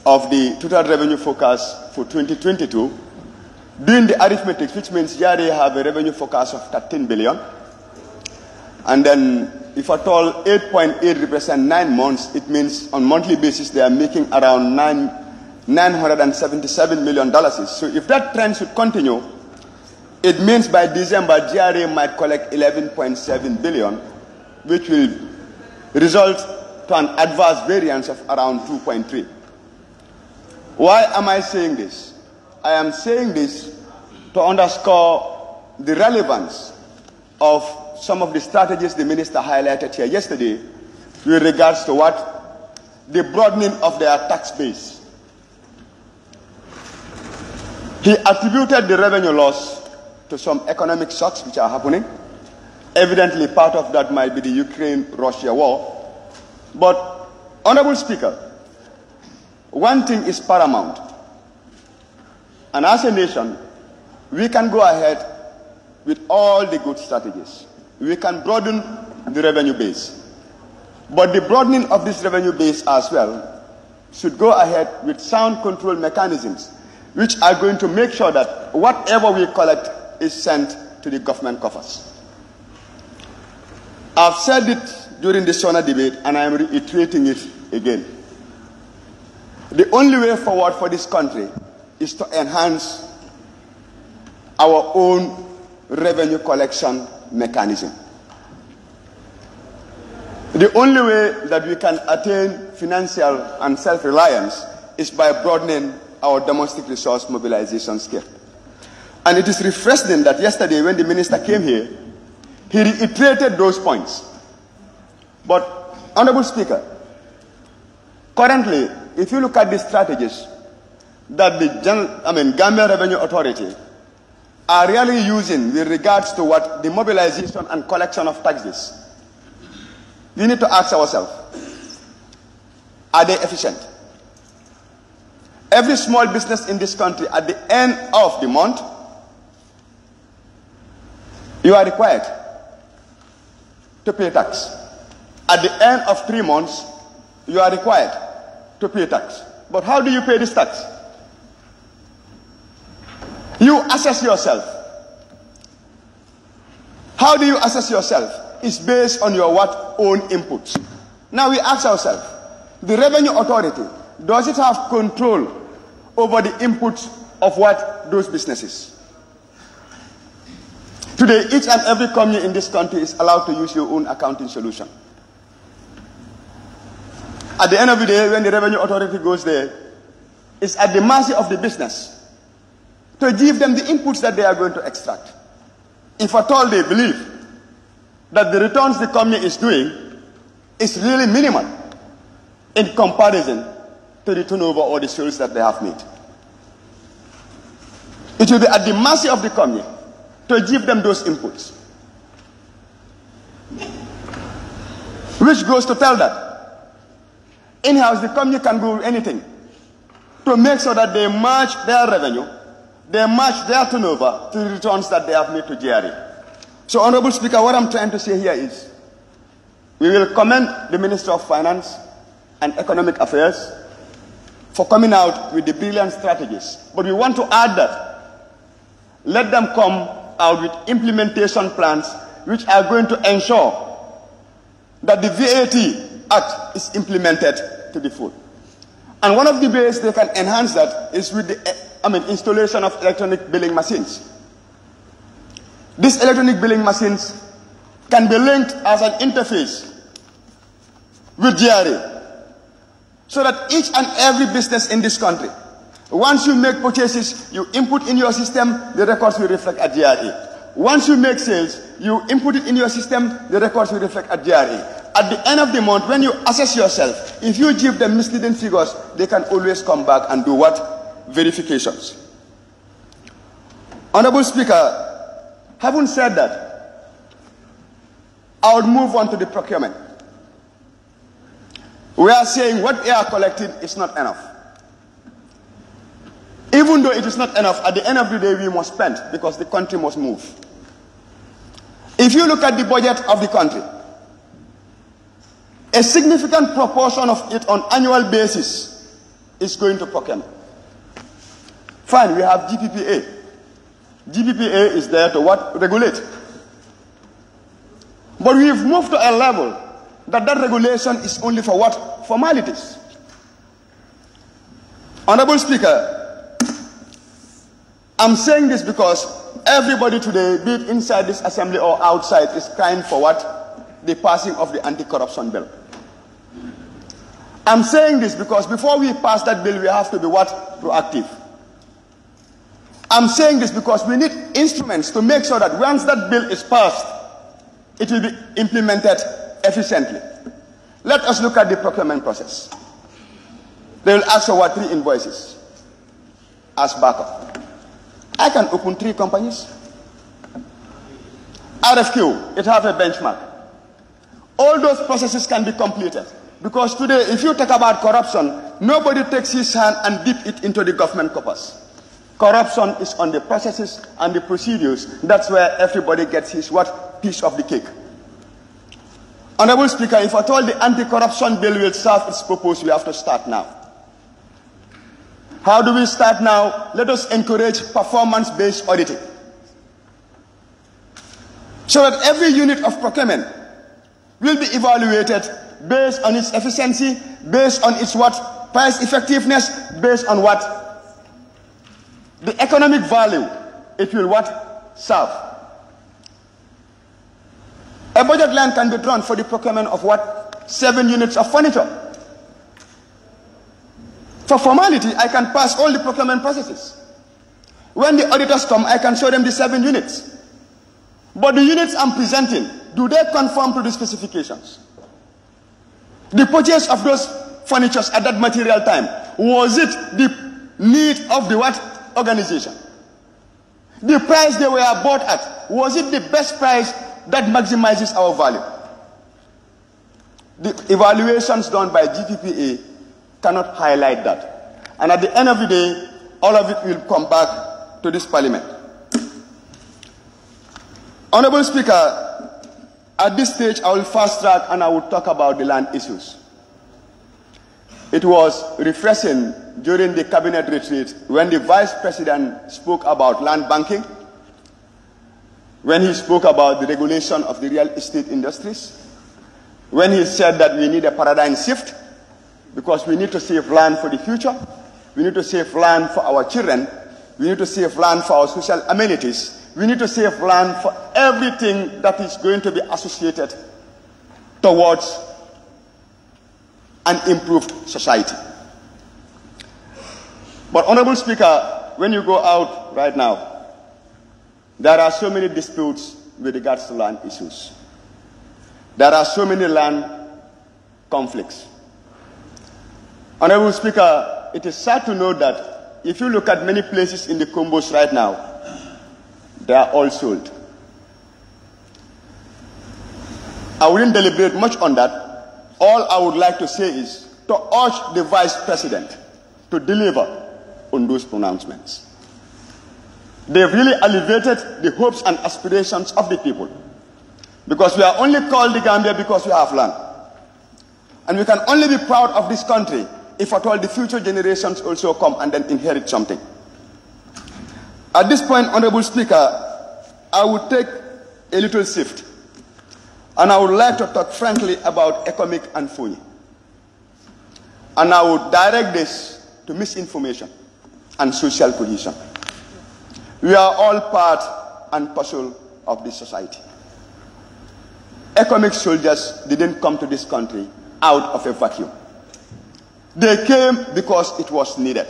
of the total revenue forecast for 2022. Doing the arithmetic, which means GRA have a revenue forecast of 13 billion. And then if at all 8.8 represent 9 months, it means on monthly basis they are making around $977 million. So if that trend should continue, it means by December GRA might collect 11.7 billion, which will result to an adverse variance of around 2.3. Why am I saying this? I am saying this to underscore the relevance of some of the strategies the minister highlighted here yesterday with regards to what? The broadening of their tax base. He attributed the revenue loss to some economic shocks which are happening. Evidently, part of that might be the Ukraine-Russia war. But, Honorable Speaker, one thing is paramount. And as a nation, we can go ahead with all the good strategies. We can broaden the revenue base. But the broadening of this revenue base as well should go ahead with sound control mechanisms, which are going to make sure that whatever we collect is sent to the government coffers. I've said it during the SONA debate, and I am reiterating it again. The only way forward for this country is to enhance our own revenue collection mechanism. The only way that we can attain financial and self-reliance is by broadening our domestic resource mobilization scale. And it is refreshing that yesterday when the minister came here, he reiterated those points. But, Honorable Speaker, currently, if you look at the strategies that the Gambia Revenue Authority are really using with regards to what the mobilization and collection of taxes, we need to ask ourselves, are they efficient? Every small business in this country, at the end of the month, you are required to pay tax. At the end of 3 months, you are required to pay tax. But how do you pay this tax? You assess yourself. How do you assess yourself? It's based on your own inputs. Now we ask ourselves, the revenue authority, does it have control over the inputs of those businesses? Today, each and every company in this country is allowed to use your own accounting solution. At the end of the day, when the revenue authority goes there, it's at the mercy of the business to give them the inputs that they are going to extract. If at all they believe that the returns the company is doing is really minimal in comparison to the turnover or the sales that they have made. It will be at the mercy of the company to give them those inputs. Which goes to tell that in-house the company can do anything to make sure that they match their revenue, they match their turnover to the returns that they have made to GRA. So, Honorable Speaker, what I'm trying to say here is, we will commend the Minister of Finance and Economic Affairs for coming out with the brilliant strategies. But we want to add that, let them come out with implementation plans which are going to ensure that the VAT Act is implemented to the full. And one of the ways they can enhance that is with the installation of electronic billing machines. These electronic billing machines can be linked as an interface with GRA, so that each and every business in this country, once you make purchases, you input in your system, the records will reflect at GRA. Once you make sales, you input it in your system, the records will reflect at GRA. At the end of the month, when you assess yourself, if you give them misleading figures, they can always come back and do verifications. Honorable Speaker, having said that, I would move on to the procurement. We are saying what they are collecting is not enough. Even though it is not enough, at the end of the day we must spend because the country must move. If you look at the budget of the country, a significant proportion of it on annual basis is going to procurement. Fine, we have GPPA. GPPA is there to regulate. But we've moved to a level that regulation is only for formalities. Honorable Speaker, I'm saying this because everybody today, be it inside this assembly or outside, is crying for the passing of the anti-corruption bill. I'm saying this because before we pass that bill, we have to be proactive. I'm saying this because we need instruments to make sure that once that bill is passed, it will be implemented efficiently. Let us look at the procurement process. They will ask for 3 invoices as backup. I can open 3 companies. RFQ, it has a benchmark. All those processes can be completed. Because today, if you talk about corruption, nobody takes his hand and dip it into the government coffers. Corruption is on the processes and the procedures. That's where everybody gets his what? Piece of the cake. Honorable Speaker, if at all the anti-corruption bill will serve its purpose, we have to start now. How do we start now? Let us encourage performance-based auditing. So that every unit of procurement will be evaluated based on its efficiency, based on its what? Price effectiveness, based on what? The economic value it will what? Serve. A budget line can be drawn for the procurement of what? 7 units of furniture. For formality, I can pass all the procurement processes. When the auditors come, I can show them the 7 units. But the units I'm presenting, do they conform to the specifications? The purchase of those furnitures at that material time, was it the need of the what? Organization? The price they were bought at, was it the best price that maximizes our value? The evaluations done by GPPA cannot highlight that. And at the end of the day, all of it will come back to this parliament. Honorable Speaker, at this stage, I will fast track and I will talk about the land issues. It was refreshing during the cabinet retreat when the Vice President spoke about land banking, when he spoke about the regulation of the real estate industries, when he said that we need a paradigm shift because we need to save land for the future, we need to save land for our children, we need to save land for our social amenities, we need to save land for everything that is going to be associated towards an improved society. But Honorable Speaker, when you go out right now, there are so many disputes with regards to land issues. There are so many land conflicts. Honorable Speaker, it is sad to know that if you look at many places in the Combos right now, they are all sold. I wouldn't deliberate much on that. All I would like to say is to urge the Vice President to deliver on those pronouncements. They've really elevated the hopes and aspirations of the people. Because we are only called the Gambia because we have land. And we can only be proud of this country if at all the future generations also come and then inherit something. At this point, Honorable Speaker, I would take a little shift. And I would like to talk frankly about economic and FONI. And I would direct this to misinformation and social cohesion. We are all part and parcel of this society. Economic soldiers didn't come to this country out of a vacuum. They came because it was needed.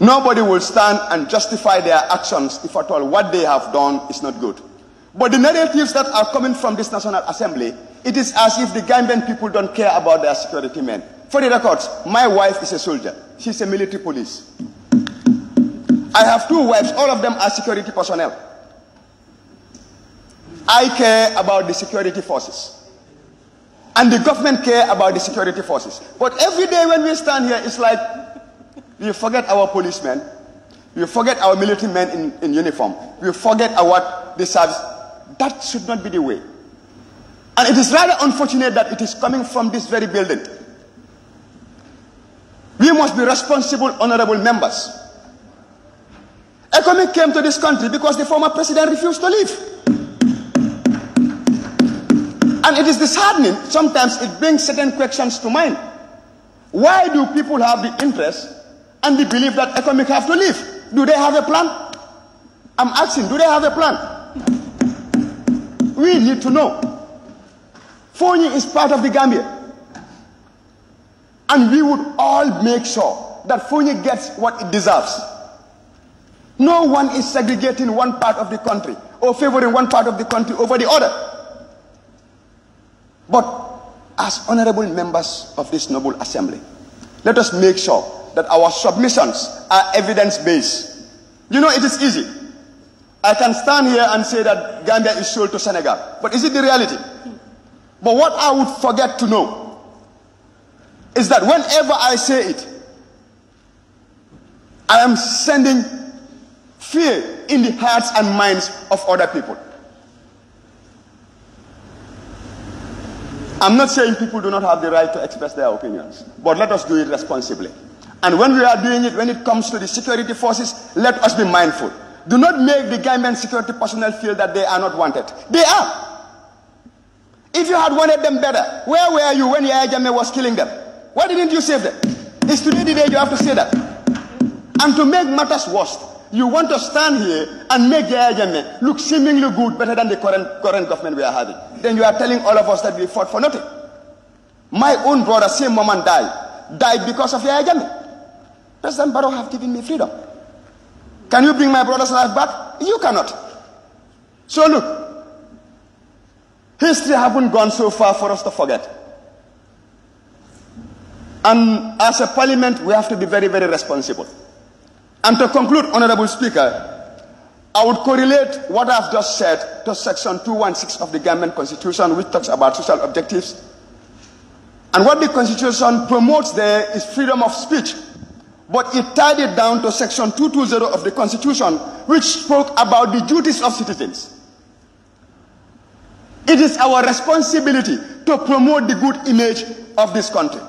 Nobody will stand and justify their actions if at all what they have done is not good. But the narratives that are coming from this National Assembly, it is as if the Gambian people don't care about their security men. For the records, my wife is a soldier. She's a military police. I have 2 wives, all of them are security personnel. I care about the security forces. And the government care about the security forces. But every day when we stand here, it's like we forget our policemen, we forget our military men in uniform, we forget our the service. That should not be the way. And it is rather unfortunate that it is coming from this very building. We must be responsible, honorable members. Economic came to this country because the former president refused to leave. And it is disheartening. Sometimes it brings certain questions to mind. Why do people have the interest and the belief that economic have to leave? Do they have a plan? I'm asking, do they have a plan? We need to know. FONI is part of the Gambia. And we would all make sure that FONI gets what it deserves. No one is segregating one part of the country or favoring one part of the country over the other. But as honorable members of this noble assembly, let us make sure that our submissions are evidence-based. You know, it is easy. I can stand here and say that Gambia is sold to Senegal. But is it the reality? But what I would forget to know is that whenever I say it, I am sending fear in the hearts and minds of other people. I'm not saying people do not have the right to express their opinions, but let us do it responsibly. And when we are doing it, when it comes to the security forces, let us be mindful. Do not make the Gambian security personnel feel that they are not wanted. They are. If you had wanted them better, where were you when Yahya Jammeh was killing them? Why didn't you save them? It's today the day you have to say that. And to make matters worse, you want to stand here and make Yahya Jammeh look seemingly good, better than the current government we are having. Then you are telling all of us that we fought for nothing. My own brother, same moment, died because of Yahya Jammeh. President Barrow have given me freedom. Can you bring my brother's life back? You cannot. So look, history haven't gone so far for us to forget. And as a parliament, we have to be very, very responsible. And to conclude, Honorable Speaker, I would correlate what I've just said to Section 216 of the Gambian Constitution, which talks about social objectives. And what the Constitution promotes there is freedom of speech. But it tied it down to Section 220 of the Constitution, which spoke about the duties of citizens. It is our responsibility to promote the good image of this country.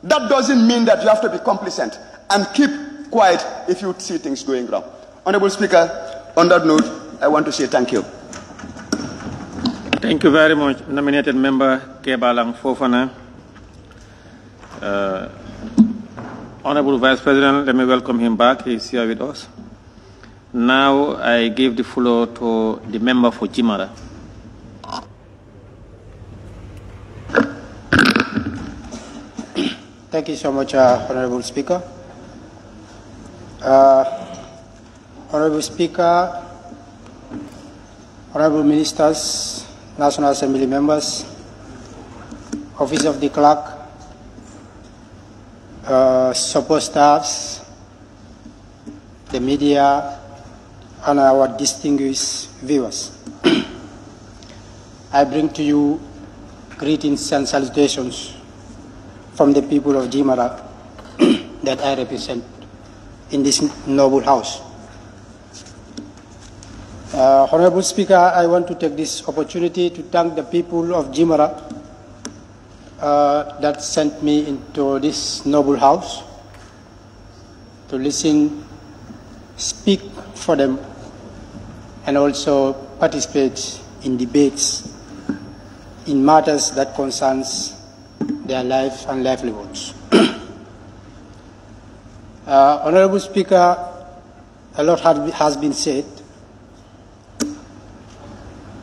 That doesn't mean that you have to be complacent and keep quiet if you see things going wrong. Honorable Speaker, on that note, I want to say thank you. Thank you very much, nominated member Kebalang Fofana. Honorable Vice President, let me welcome him back. He is here with us. Now I give the floor to the member for Jimara. Thank you so much, Honorable Speaker. Honorable Speaker, Honorable Ministers, National Assembly members, Office of the Clerk, support staffs, the media, and our distinguished viewers. I bring to you greetings and salutations from the people of Jimara that I represent in this noble house. Honorable Speaker, I want to take this opportunity to thank the people of Jimara that sent me into this noble house to listen, speak for them, and also participate in debates in matters that concerns their life and livelihoods. Honorable Speaker, a lot has been said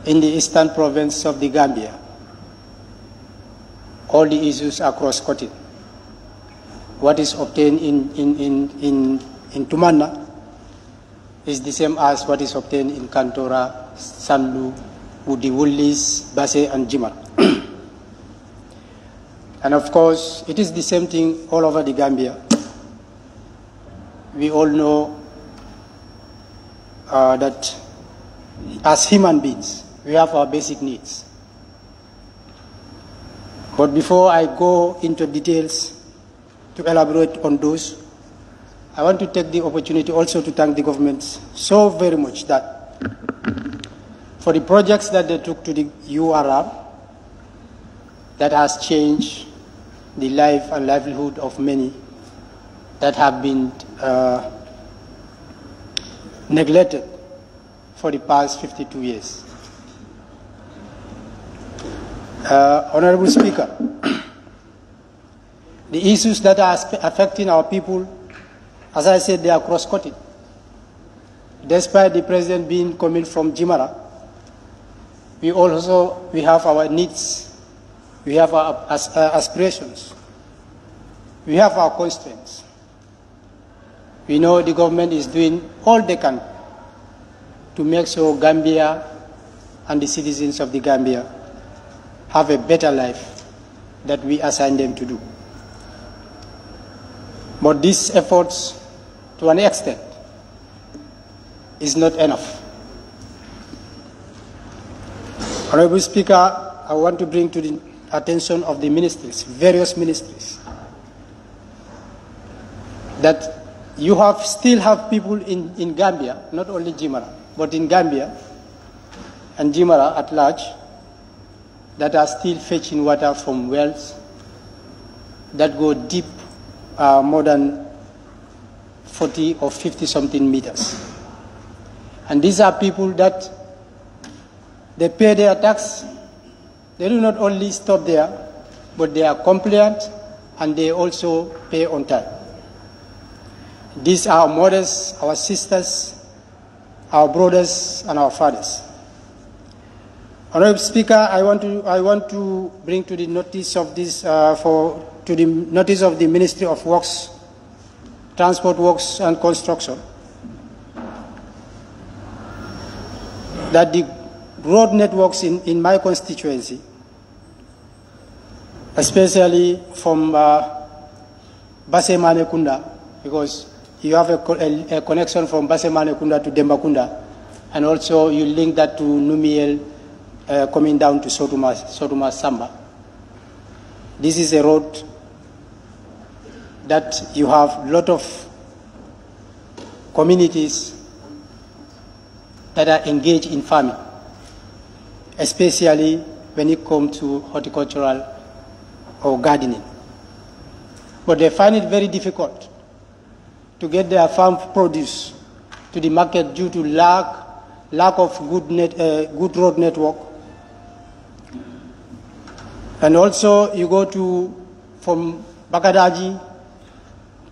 in the eastern province of the Gambia. All the issues are cross-cutting. What is obtained in Tumana is the same as what is obtained in Kantora, Sanlu, Wudi Wullis, Basse, and Jimara. And of course, it is the same thing all over the Gambia. We all know that as human beings, we have our basic needs. But before I go into details to elaborate on those, I want to take the opportunity also to thank the government so very much that for the projects that they took to the URR that has changed the life and livelihood of many that have been neglected for the past 52 years. Honorable Speaker, the issues that are affecting our people, as I said, they are cross-cutting. Despite the President coming from Jimara, we have our needs, we have our aspirations, we have our constraints. We know the government is doing all they can to make sure Gambia and the citizens of the Gambia have a better life that we assign them to do. But these efforts, to an extent, is not enough. Honorable Speaker, I want to bring to the attention of the ministries, various ministries, that you still have people in Gambia, not only Jimara, but in Gambia and Jimara at large, that are still fetching water from wells that go deep, more than 40 or 50 something meters. And these are people that they pay their tax. They do not only stop there, but they are compliant and they also pay on time. These are our mothers, our sisters, our brothers, and our fathers. Honorable Speaker, I want to bring to the notice of this to the notice of the Ministry of Works, Transport Works and Construction that the road networks in my constituency, especially from Basse-Manekunda, because you have a connection from Basse-Manekunda to Dembakunda, and also you link that to Numiel coming down to Sotuma Samba. This is a road that you have a lot of communities that are engaged in farming, especially when it comes to horticultural or gardening. But they find it very difficult to get their farm produce to the market due to lack of good road network. And also you go from Bakadaji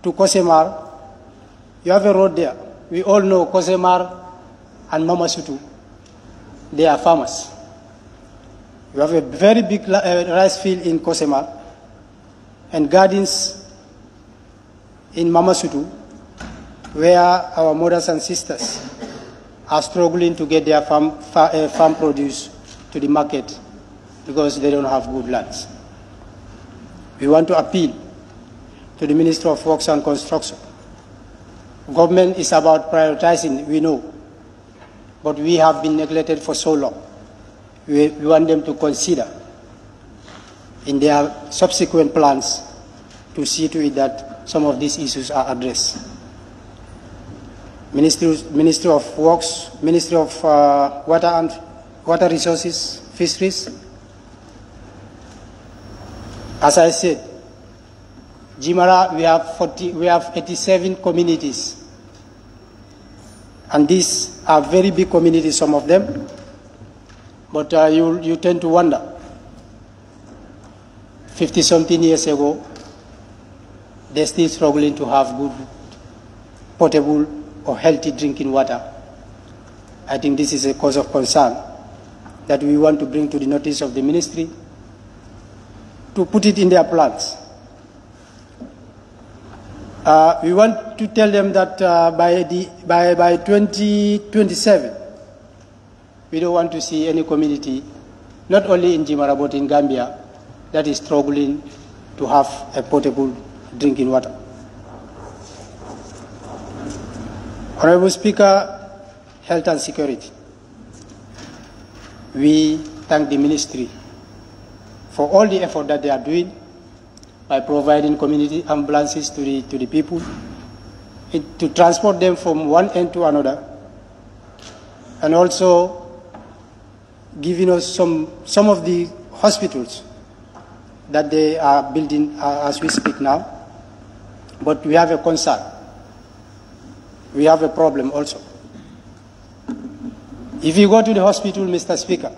to Kosemar, you have a road there. We all know Kosemar and Mamasutu, they are farmers. You have a very big rice field in Kosemar and gardens in Mamasutu, where our mothers and sisters are struggling to get their farm produce to the market because they don't have good lands. We want to appeal to the Ministry of Works and Construction. Government is about prioritizing, we know, but we have been neglected for so long. We want them to consider in their subsequent plans to see to it that some of these issues are addressed. Ministry of Works, Ministry of Water and Water Resources, Fisheries. As I said, Jimara, we have 87 communities, and these are very big communities, some of them. But you tend to wonder, 50-something years ago, they're still struggling to have good, potable, or healthy drinking water. I think this is a cause of concern that we want to bring to the notice of the ministry to put it in their plans. We want to tell them that by 2027, we don't want to see any community, not only in Jimara but in Gambia, that is struggling to have a potable drinking water. Honorable Speaker, Health and Security. We thank the ministry for all the effort that they are doing by providing community ambulances to the people, to transport them from one end to another, and also giving us some of the hospitals that they are building as we speak now. But we have a concern. We have a problem also. If you go to the hospital, Mr. Speaker,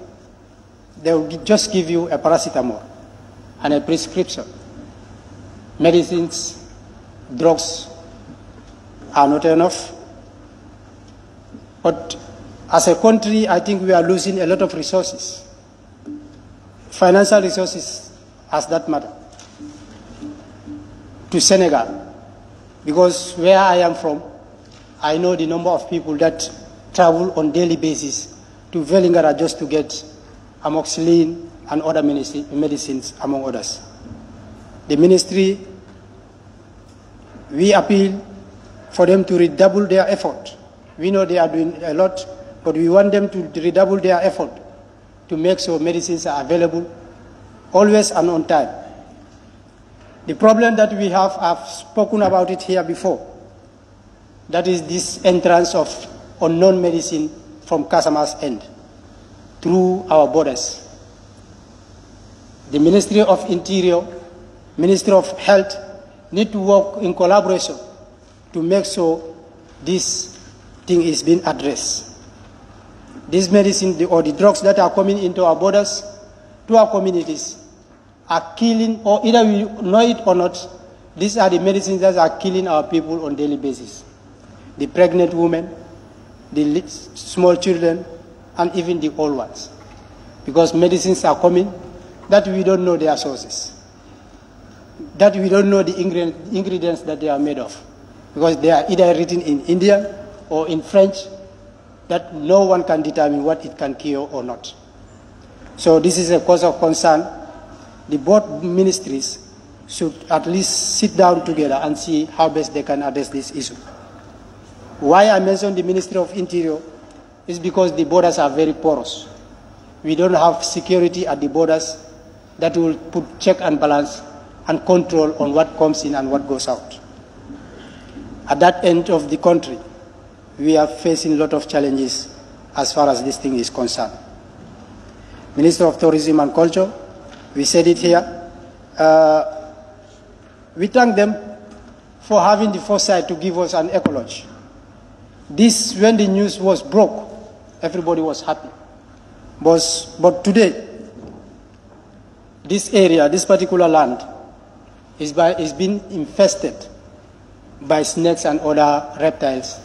they will just give you a paracetamol and a prescription. Medicines, drugs are not enough. But as a country, I think we are losing a lot of resources, financial resources as that matter, to Senegal. Because where I am from, I know the number of people that travel on daily basis to Vélingara just to get amoxicillin and other medicines, among others. The ministry, we appeal for them to redouble their effort. We know they are doing a lot, but we want them to redouble their effort to make sure medicines are available, always and on time. The problem that we have, I've spoken about it here before, that is this entrance of unknown medicine from customers' end through our borders. The Ministry of Interior, Ministry of Health need to work in collaboration to make sure this thing is being addressed. This medicine or the drugs that are coming into our borders, to our communities, are killing, or either we know it or not, these are the medicines that are killing our people on a daily basis. The pregnant women, the small children, and even the old ones. Because medicines are coming that we don't know their sources, that we don't know the ingredients that they are made of, because they are either written in Indian or in French, that no one can determine what it can cure or not. So this is a cause of concern. The both ministries should at least sit down together and see how best they can address this issue. Why I mentioned the Ministry of Interior is because the borders are very porous. We don't have security at the borders that will put check and balance and control on what comes in and what goes out. At that end of the country, we are facing a lot of challenges as far as this thing is concerned. Minister of Tourism and Culture, we said it here. We thank them for having the foresight to give us an ecology. This, when the news was broke, everybody was happy. But today, this area, this particular land, is being infested by snakes and other reptiles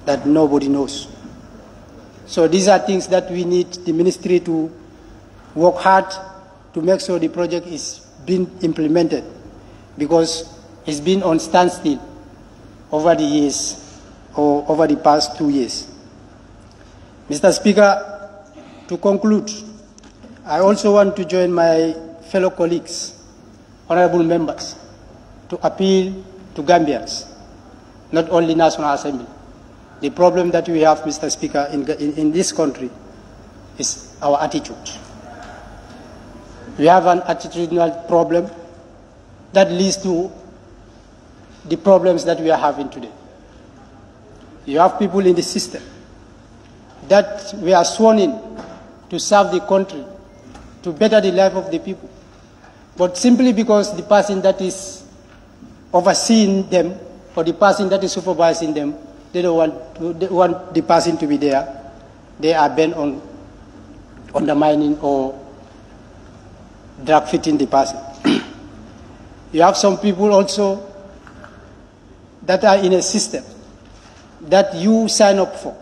that nobody knows. So these are things that we need the ministry to work hard to make sure the project is being implemented, because it's been on standstill over the years, or over the past 2 years. Mr. Speaker, to conclude, I also want to join my fellow colleagues, honorable members, to appeal to Gambians, not only National Assembly. The problem that we have, Mr. Speaker, in this country is our attitude. We have an attitudinal problem that leads to the problems that we are having today. You have people in the system that we are sworn in to serve the country, to better the life of the people. But simply because the person that is overseeing them or the person that is supervising them, they don't want the person to be there, they are bent on undermining or drag-fitting the person. You have some people also that are in a system that you sign up for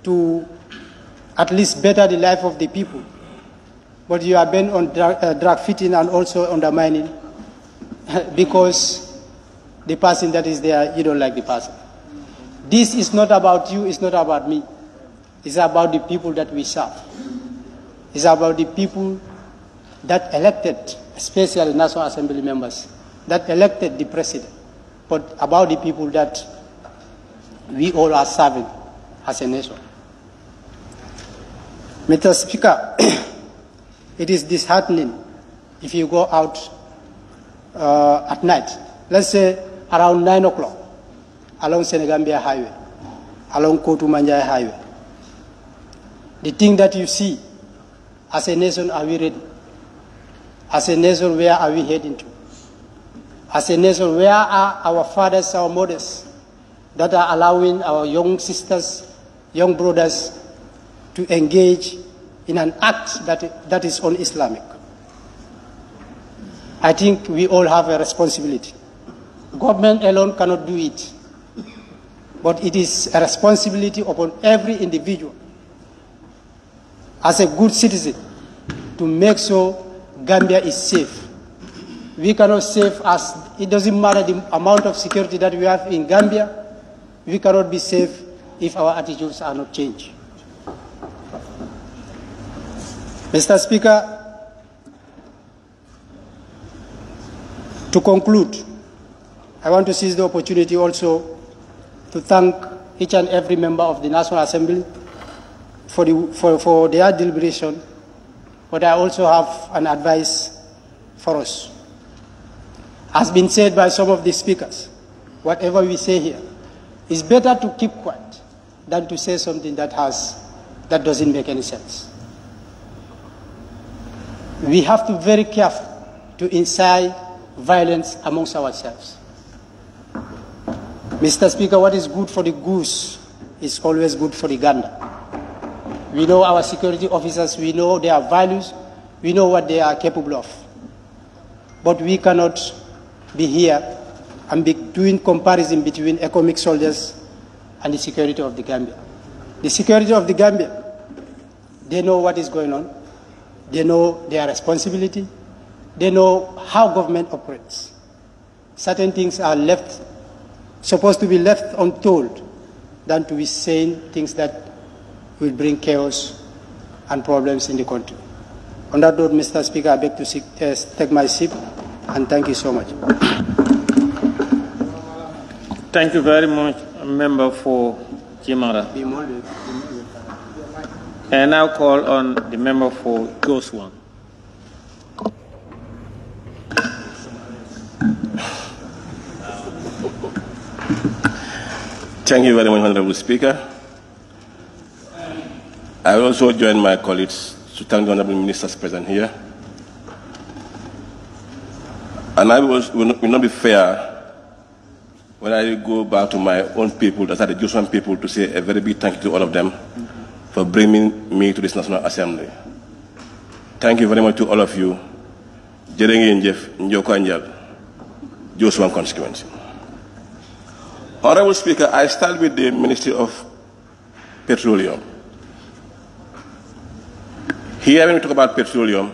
to at least better the life of the people, but you are bent on drag-fitting and also undermining because the person that is there, you don't like the person. This is not about you, it's not about me. It's about the people that we serve. It's about the people that elected, especially National Assembly members, that elected the president, but about the people that we all are serving as a nation. Mr. Speaker, it is disheartening if you go out at night, let's say around 9 o'clock, along Senegambia Highway, along Kotu-Manjai Highway. The thing that you see, as a nation, are we ready? As a nation, where are we heading to? As a nation, where are our fathers, our mothers, that are allowing our young sisters, young brothers to engage in an act that is un-Islamic? I think we all have a responsibility. Government alone cannot do it, but it is a responsibility upon every individual as a good citizen to make sure Gambia is safe. We cannot save us. It doesn't matter the amount of security that we have in Gambia. We cannot be safe if our attitudes are not changed. Mr. Speaker, to conclude, I want to seize the opportunity also to thank each and every member of the National Assembly for their deliberation but I also have an advice for us. As been said by some of the speakers, whatever we say here, it's better to keep quiet than to say something that doesn't make any sense. We have to be very careful to incite violence amongst ourselves. Mr. Speaker, what is good for the goose is always good for the gander. We know our security officers, we know their values, we know what they are capable of. But we cannot be here and be doing comparison between economic soldiers and the security of the Gambia. The security of the Gambia, they know what is going on, they know their responsibility, they know how government operates. Certain things are supposed to be left untold than to be saying things that will bring chaos and problems in the country. On that note, Mr. Speaker, I beg to take my seat and thank you so much. Thank you very much, Member for Jimara. I now call on the member for Goswan. Thank you very much, Honorable Speaker. I will also join my colleagues to thank the Honorable Ministers present here. And I will not be fair when I go back to my own people, that are the Joshua people, to say a very big thank you to all of them for bringing me to this National Assembly. Thank you very much to all of you. Jërë Jeff Njoko Anjal, Joshua constituency. Honorable Speaker, I start with the Ministry of Petroleum. Here, when we talk about petroleum,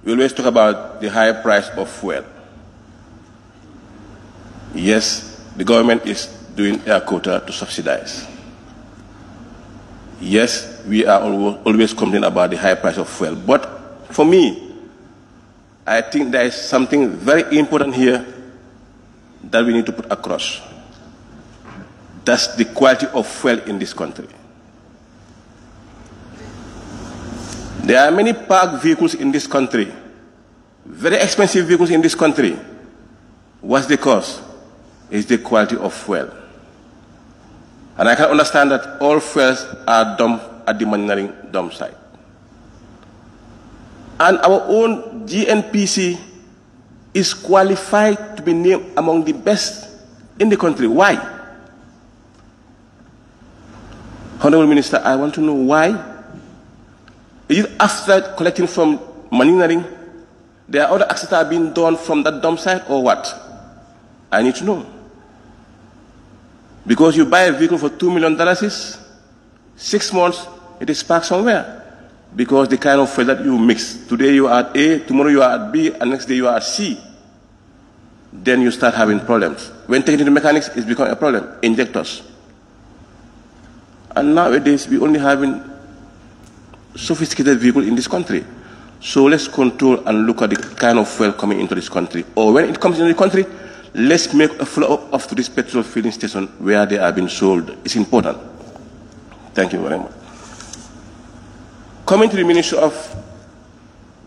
we always talk about the high price of fuel. Yes, the government is doing air quota to subsidize. Yes, we are always complaining about the high price of fuel. But for me, I think there is something very important here that we need to put across. That's the quality of fuel in this country. There are many parked vehicles in this country, very expensive vehicles in this country. What's the cause? It's the quality of fuel. And I can understand that all fuels are dumped at the machinery dump site. And our own GNPC is qualified to be named among the best in the country. Why? Honorable Minister, I want to know why. Is it after collecting from machinery, there are other acts that are being done from that dump site, or what? I need to know. Because you buy a vehicle for $2 million, 6 months, it is parked somewhere. Because the kind of fuel that you mix, today you are at A, tomorrow you are at B, and next day you are at C. Then you start having problems. When taken to the mechanics, it's become a problem. Injectors. And nowadays, we only having sophisticated vehicles in this country. So let's control and look at the kind of fuel coming into this country. Or when it comes into the country, let's make a follow-up of to this petrol filling station where they are being sold. It's important. Thank you very much. Coming to the Ministry of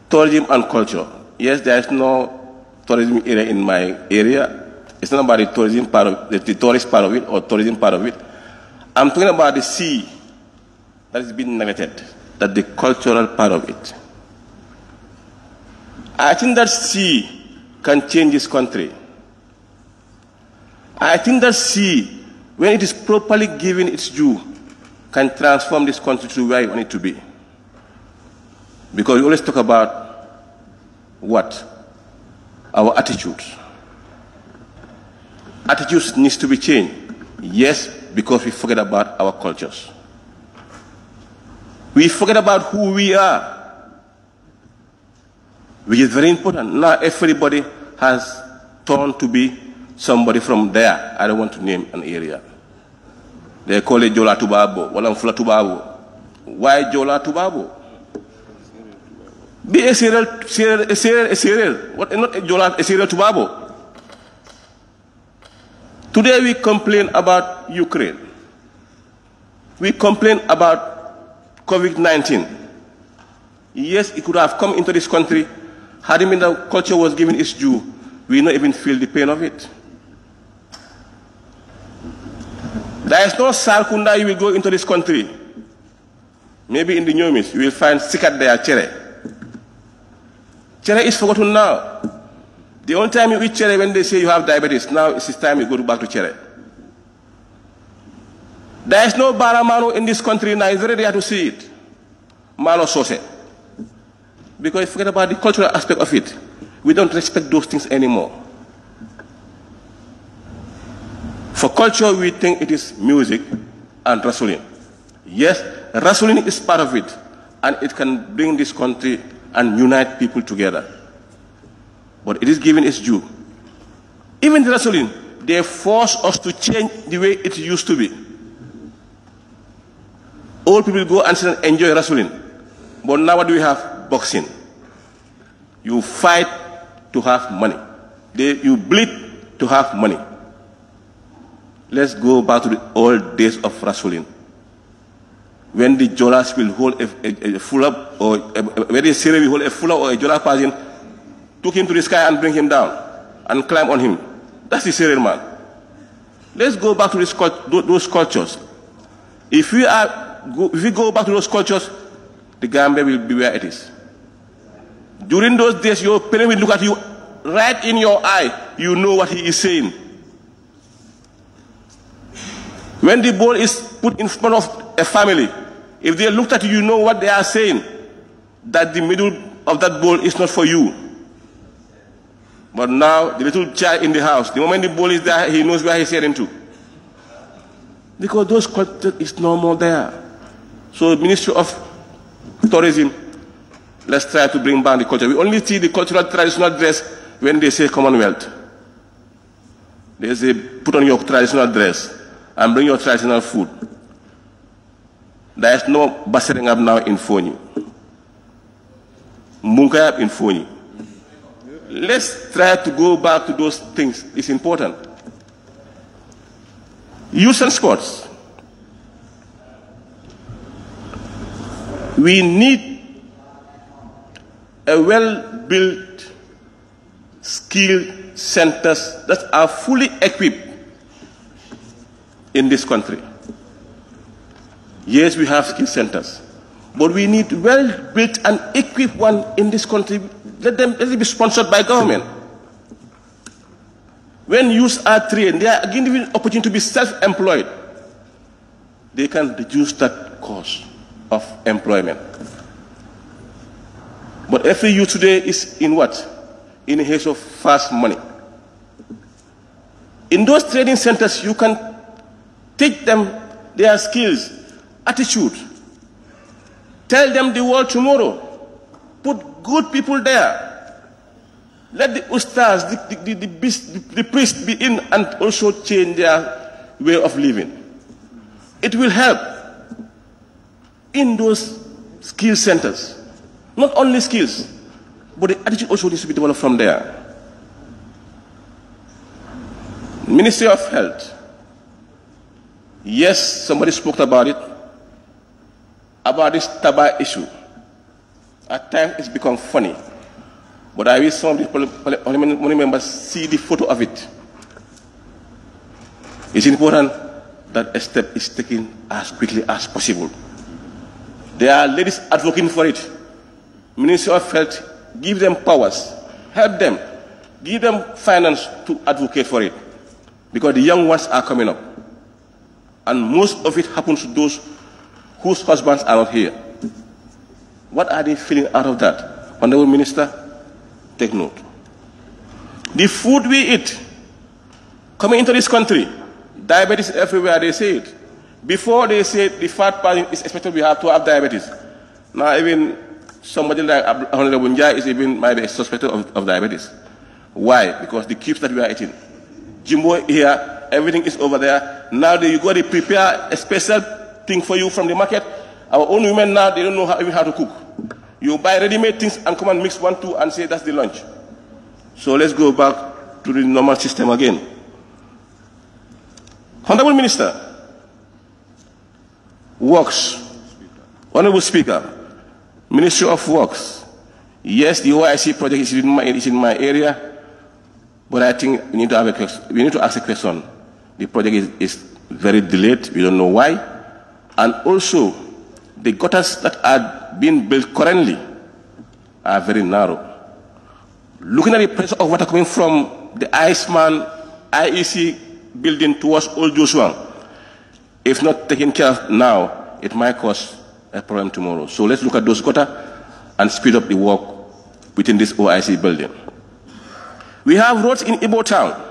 Tourism and Culture. Yes, there is no tourism area in my area. It's not about the tourism part of the tourist part of it or tourism part of it. I'm talking about the sea that is being neglected, that the cultural part of it. I think that sea can change this country. I think that sea, when it is properly given its due, can transform this country to where you want it to be. Because we always talk about what? Our attitudes. Attitudes needs to be changed. Yes, because we forget about our cultures. We forget about who we are, which is very important. Now everybody has turned to be somebody from there. I don't want to name an area. They call it Jola Tubabo, Walamfula Tubabo. Why Jola Tubabo? Be a serial. What, not a Jola, a serial Tubabo. Today we complain about Ukraine. We complain about COVID-19. Yes, it could have come into this country. Had it been that culture was given its due, we not even feel the pain of it. There is no Sarkunda you will go into this country. Maybe in the Nyomis, you will find Sikat there, Chere. Chere is forgotten now. The only time you eat Chere when they say you have diabetes, now it's time you go back to Chere. There is no Baramano in this country now, it's very rare to see it. Malo Sose. Because forget about the cultural aspect of it. We don't respect those things anymore. For culture, we think it is music and wrestling. Yes, wrestling is part of it, and it can bring this country and unite people together. But it is given its due. Even the wrestling, they force us to change the way it used to be. Old people go and enjoy wrestling. But now what do we have? Boxing. You fight to have money. You bleed to have money. Let's go back to the old days of wrestling. When the Jolas will hold a full-up, or when the Sere will hold a full-up or a Jola person, took him to the sky and bring him down and climb on him. That's the Sere man. Let's go back to those cultures. If we go back to those cultures, the Gambia will be where it is. During those days, your parent will look at you right in your eye. You know what he is saying. When the ball is put in front of a family, if they looked at you, you know what they are saying. That the middle of that ball is not for you. But now, the little child in the house, the moment the ball is there, he knows where he's heading to. Because those culture is no more there. So, Ministry of Tourism, let's try to bring back the culture. We only see the cultural traditional dress when they say Commonwealth. They say, put on your traditional dress and bring your traditional food. There is no basering up now in Foni. Munkayab in Foni. Let's try to go back to those things. It's important. Youth and sports. We need a well-built, skilled centers that are fully equipped in this country. Yes, we have skill centers, but we need well-built and equipped one in this country. Let it be sponsored by government. When youths are trained, they are given the opportunity to be self-employed. They can reduce that cost of employment. But every youth today is in what? In a haste of fast money. In those training centers, you can teach them their skills, attitude. Tell them the world tomorrow. Put good people there. Let the ustaz, the priests be in and also change their way of living. It will help in those skill centers. Not only skills, but the attitude also needs to be developed from there. Ministry of Health. Yes, somebody spoke about it, about this tobacco issue. At times it's become funny, but I wish some of the parliament members see the photo of it. It's important that a step is taken as quickly as possible. There are ladies advocating for it. Ministry of Health, give them powers, help them, give them finance to advocate for it. Because the young ones are coming up. And most of it happens to those whose husbands are not here. What are they feeling out of that? Honorable Minister, take note. The food we eat, coming into this country, diabetes everywhere, they say it. Before they said the fat person is expected to have diabetes. Now even somebody like Honorable Njai is even might be suspected of diabetes. Why? Because the cubes that we are eating. Jimbo here, everything is over there. Now you got to prepare a special thing for you from the market. Our own women now, they don't know even how to cook. You buy ready-made things and come and mix 1, 2 and say that's the lunch. So let's go back to the normal system again. Honorable Minister, works. Honorable Speaker, Ministry of Works. Yes, the OIC project is in my area, but I think we need to ask a question. The project is very delayed. We don't know why. And also, the gutters that are being built currently are very narrow. Looking at the pressure of water coming from the Iceman IEC building towards Old Joshua, if not taken care of now, it might cause a problem tomorrow. So let's look at those gutters and speed up the work within this OIC building. We have roads in Igbo Town.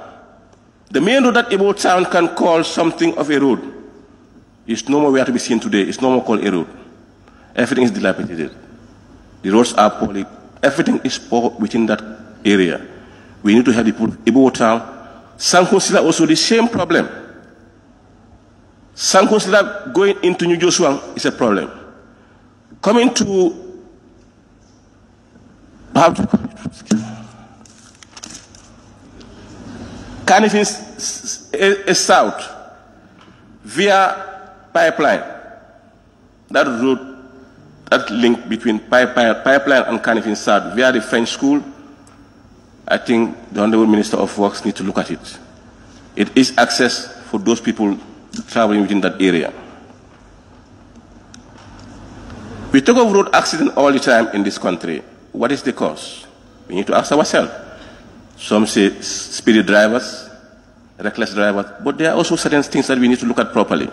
The main road that Igbo Town can call something of a road is no more where to be seen today. It's no more called a road. Everything is dilapidated. The roads are poorly. Everything is poor within that area. We need to help the people of Igbo Town. 𝒖𝒊𝒏 also the same problem. 𝒖𝒊𝒏 going into New Joshua is a problem. Coming to Kanifing is south via pipeline. That road, that link between pipeline and Kanifing south via the French school, I think the Honorable Minister of Works needs to look at it. It is access for those people traveling within that area. We talk of road accident all the time in this country. What is the cause? We need to ask ourselves. Some say speedy drivers, reckless drivers, but there are also certain things that we need to look at properly.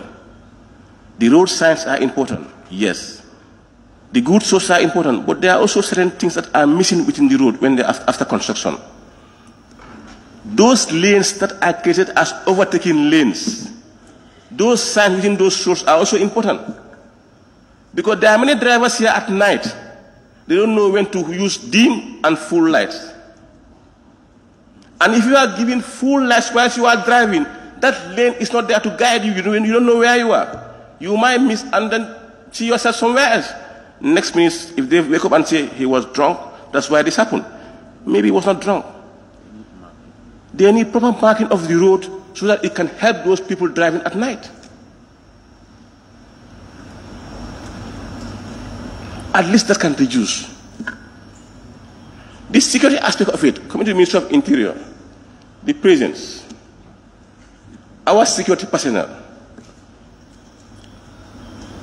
The road signs are important, yes. The good sources are important, but there are also certain things that are missing within the road when they're after construction. Those lanes that are created as overtaking lanes, those signs within those roads are also important. Because there are many drivers here at night, they don't know when to use dim and full lights. And if you are giving full lights while you are driving, that lane is not there to guide you. You don't know where you are. You might miss and then see yourself somewhere else. Next minute, if they wake up and say he was drunk, that's why this happened. Maybe he was not drunk. They need proper marking of the road so that it can help those people driving at night. At least that can reduce. The security aspect of it, coming to the Ministry of Interior, the prisons, our security personnel,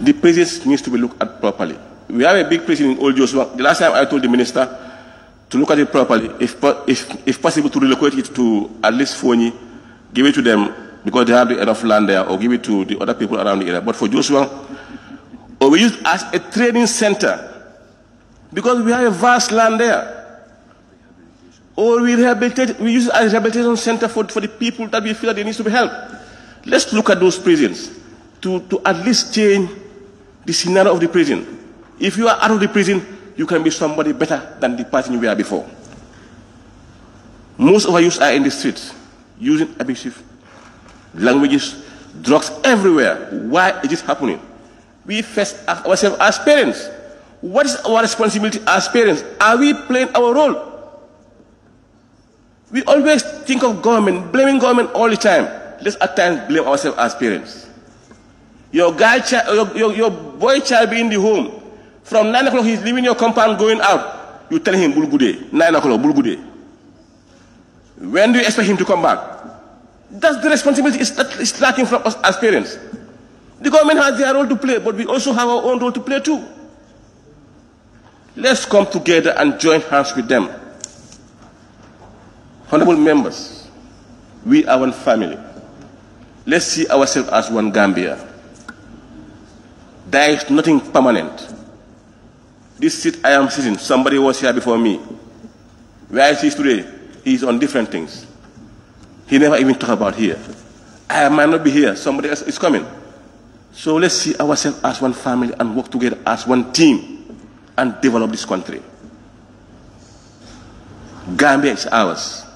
the prisons needs to be looked at properly. We have a big prison in Old Joshua. The last time I told the minister to look at it properly, if possible to relocate it to at least Fonyi, give it to them because they have enough land there, or give it to the other people around the area. But for Joshua, or we use it as a training center because we have a vast land there. Or we use it as a rehabilitation center for the people that we feel that they need to be helped. Let's look at those prisons to at least change the scenario of the prison. If you are out of the prison, you can be somebody better than the person you were before. Most of our youth are in the streets, using abusive languages, drugs everywhere. Why is this happening? We first ask ourselves as parents, what is our responsibility as parents? Are we playing our role? We always think of government, blaming government all the time. Let's at times blame ourselves as parents. Your boy child be in the home. From 9 o'clock, he's leaving your compound, going out. You tell him, Bulgude, 9 o'clock, Bulgude. When do you expect him to come back? That's the responsibility is lacking from us as parents. The government has their role to play, but we also have our own role to play too. Let's come together and join hands with them. Honorable members, we are one family. Let's see ourselves as one Gambia. There is nothing permanent. This seat I am sitting, somebody was here before me. Where he is today, he is on different things. He never even talked about here. I might not be here, somebody else is coming. So let's see ourselves as one family and work together as one team and develop this country. Gambia is ours.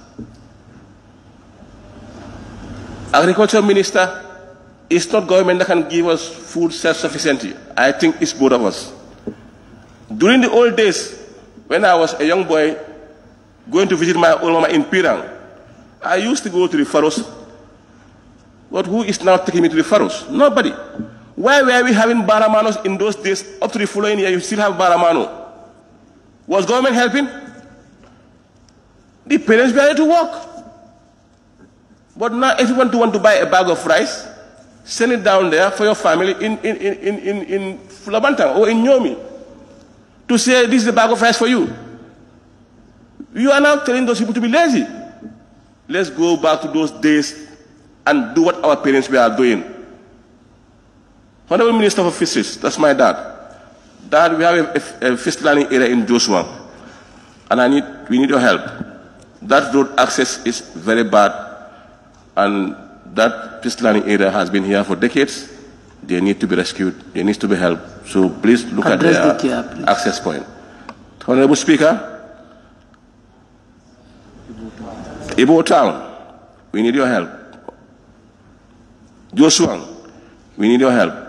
Agriculture Minister, it's not government that can give us food self-sufficiency. I think it's both of us. During the old days, when I was a young boy going to visit my old mama in Pirang, I used to go to the furrows. But who is now taking me to the furrows? Nobody. Why were we having baramanos in those days? Up to the following year, you still have baramano. Was government helping? The parents were able to work. But now everyone want to buy a bag of rice, send it down there for your family in Fulabantang or in Nyomi to say this is a bag of rice for you. You are now telling those people to be lazy. Let's go back to those days and do what our parents were doing. Honorable Minister for Fisheries, that's my dad. Dad, we have a fish landing area in Joshua, and we need your help. That road access is very bad, and that fish landing area has been here for decades. They need to be rescued. They need to be helped. So please look at their access point. Honorable Speaker, Ibo Town, we need your help. Joshua, we need your help.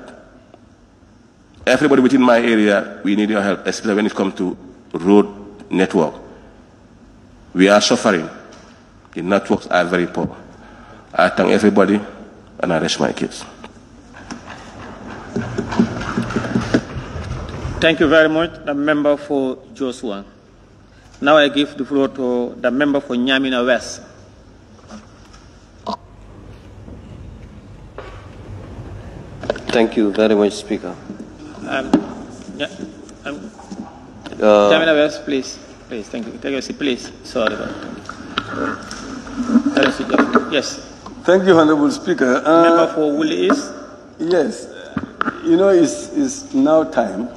Everybody within my area, we need your help, especially when it comes to road network. We are suffering. The networks are very poor. I thank everybody, and I rest my case. Thank you very much, the member for Joshua. Now I give the floor to the member for Nyamina West. Thank you very much, Speaker. Nyamina West, please. Please, thank you. Take your seat, please. Sorry about that. Yes. Thank you, Honorable Speaker. Member for Woolly East. Yes. You know, it's now time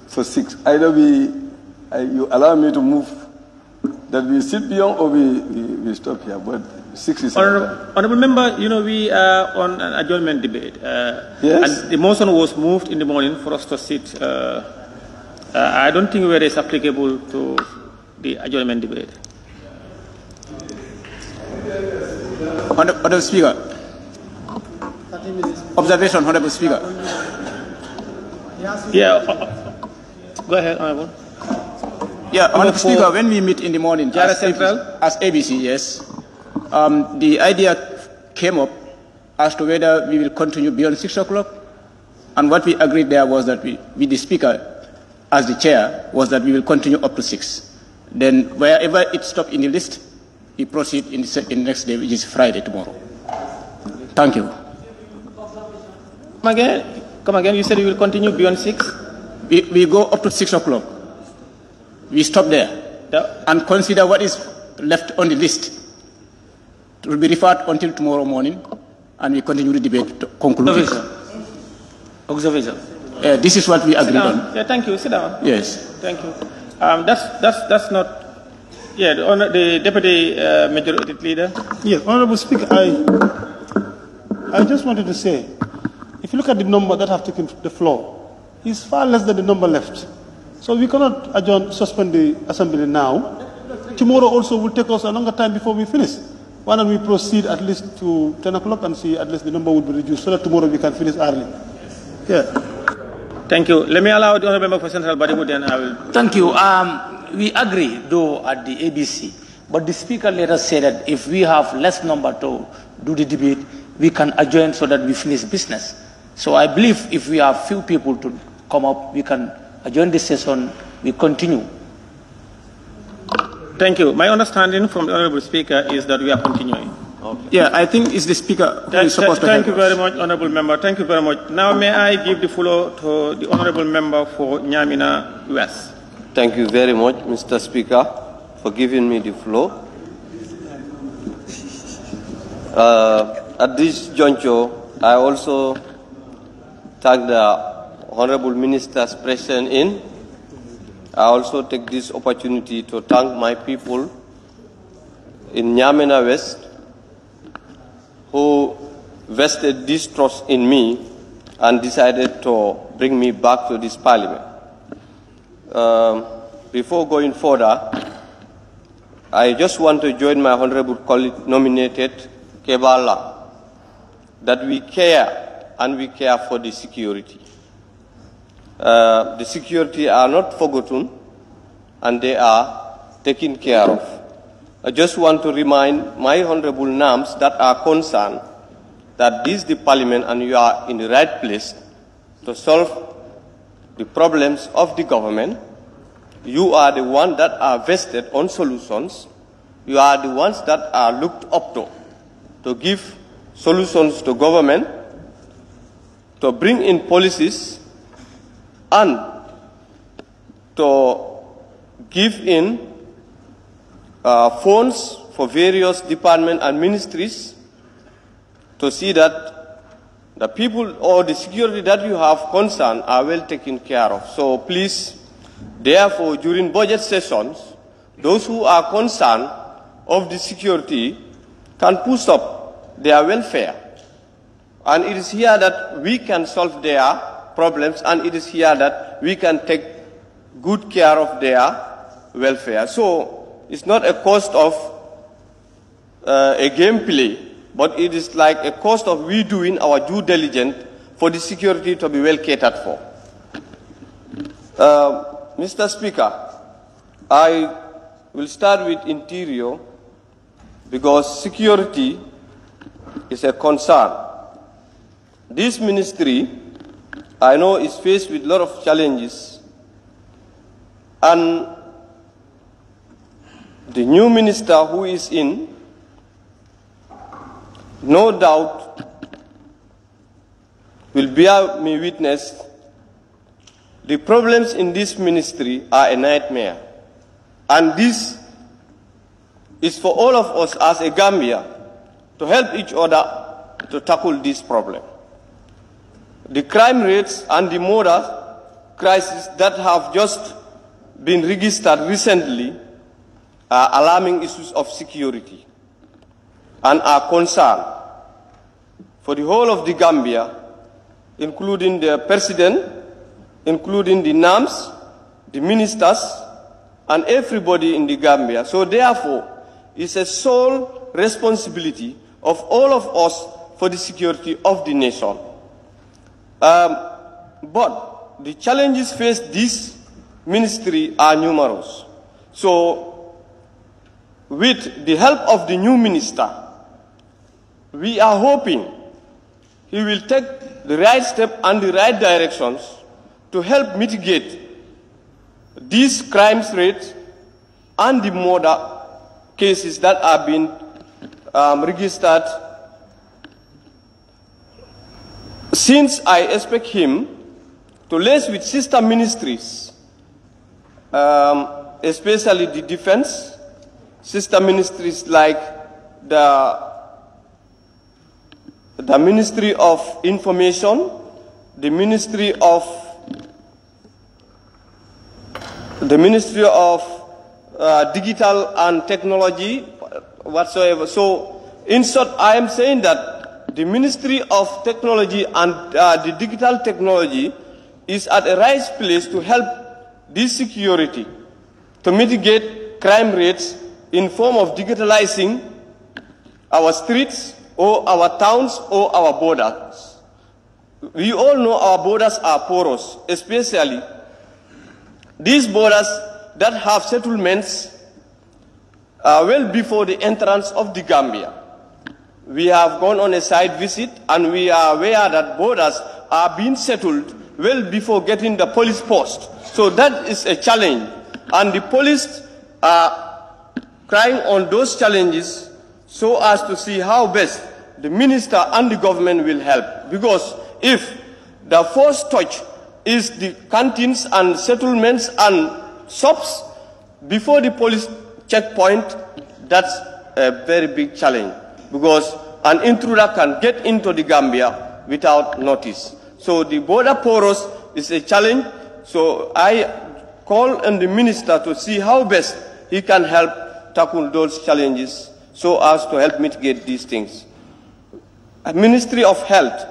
for 6. Either you allow me to move, that we sit beyond, or we stop here. But 6 is... Honorable Member, you know, we are on an adjournment debate. Yes. And the motion was moved in the morning for us to sit. I don't think whether it's applicable to the adjournment debate. Honorable Speaker. Observation, Honorable Speaker. Yeah. Go ahead, Honorable. Yeah, Honorable Speaker, when we meet in the morning Jara Central? as ABC, yes, the idea came up as to whether we will continue beyond 6 o'clock. And what we agreed there was that we, with the Speaker as the chair, was that we will continue up to 6. Then wherever it stopped in the list, we proceed in the next day, which is Friday tomorrow. Thank you. Come again. You said you will continue beyond 6? We go up to 6 o'clock. We stop there and consider what is left on the list. It will be referred until tomorrow morning, and we continue the debate to conclude. Observation. This is what we agreed on. Yeah, thank you. Sit down. Yes. Thank you. That's not. Yeah, the Deputy Majority Leader. Yes, Honorable Speaker, I just wanted to say, if you look at the number that have taken the floor, it's far less than the number left. So we cannot suspend the assembly now. Tomorrow also will take us a longer time before we finish. Why don't we proceed at least to 10 o'clock and see at least the number would be reduced so that tomorrow we can finish early. Yeah. Thank you. Let me allow the Honourable Member for Central Badibu, then I will. Thank you. We agree, though, at the ABC, but the Speaker let us say that if we have less number to do the debate, we can adjourn so that we finish business. So I believe if we have few people to come up, we can adjourn this session, we continue. Thank you. My understanding from the Honourable Speaker is that we are continuing. Okay. Yeah, I think it's the Speaker who is supposed to help us. Thank you very much, Honourable Member. Thank you very much. Now may I give the floor to the Honourable Member for Nyamina West. Thank you very much, Mr. Speaker, for giving me the floor. At this juncture, I also thank the Honourable Ministers present in. I also take this opportunity to thank my people in Nyamina West who vested this trust in me and decided to bring me back to this parliament. Before going further, I just want to join my honorable colleague nominated Kebala that we care and we care for the security. The security are not forgotten and they are taken care of. I just want to remind my honorable NAMs that are concerned that this is the parliament and you are in the right place to solve the problems of the government. You are the ones that are vested on solutions. You are the ones that are looked up to give solutions to government, to bring in policies, and to give in funds for various departments and ministries to see that the people or the security that you have concern are well taken care of. So please, therefore, during budget sessions, those who are concerned of the security can push up their welfare. And it is here that we can solve their problems, and it is here that we can take good care of their welfare. So it's not a cost of a gameplay, but it is like a cost of we doing our due diligence for the security to be well catered for. Mr. Speaker, I will start with interior because security is a concern. This ministry, I know, is faced with a lot of challenges, and the new minister who is in, no doubt, will bear me witness. The problems in this ministry are a nightmare. And this is for all of us as a Gambia to help each other to tackle this problem. The crime rates and the murder crisis that have just been registered recently are alarming issues of security and are concerned for the whole of the Gambia, including the president, including the NAMs, the ministers, and everybody in the Gambia. So therefore, it's a sole responsibility of all of us for the security of the nation. But the challenges faced this ministry are numerous. So with the help of the new minister, we are hoping he will take the right step and the right directions to help mitigate these crime rates and the murder cases that are being registered. Since I expect him to liaise with sister ministries, especially the defense, sister ministries like the Ministry of Information, the Ministry of Digital and Technology, whatsoever. So, in short, I am saying that the Ministry of Technology and the Digital Technology is at a right place to help this security, to mitigate crime rates in form of digitalizing our streets or our towns or our borders. We all know our borders are porous, especially these borders that have settlements well before the entrance of the Gambia. We have gone on a site visit and we are aware that borders are being settled well before getting the police post. So that is a challenge, and the police are crying on those challenges so as to see how best the minister and the government will help. Because if the first touch is the canteens and settlements and shops before the police checkpoint, that's a very big challenge, because an intruder can get into the Gambia without notice. So the border porous is a challenge. So I call on the minister to see how best he can help tackle those challenges so as to help mitigate these things. A Ministry of Health.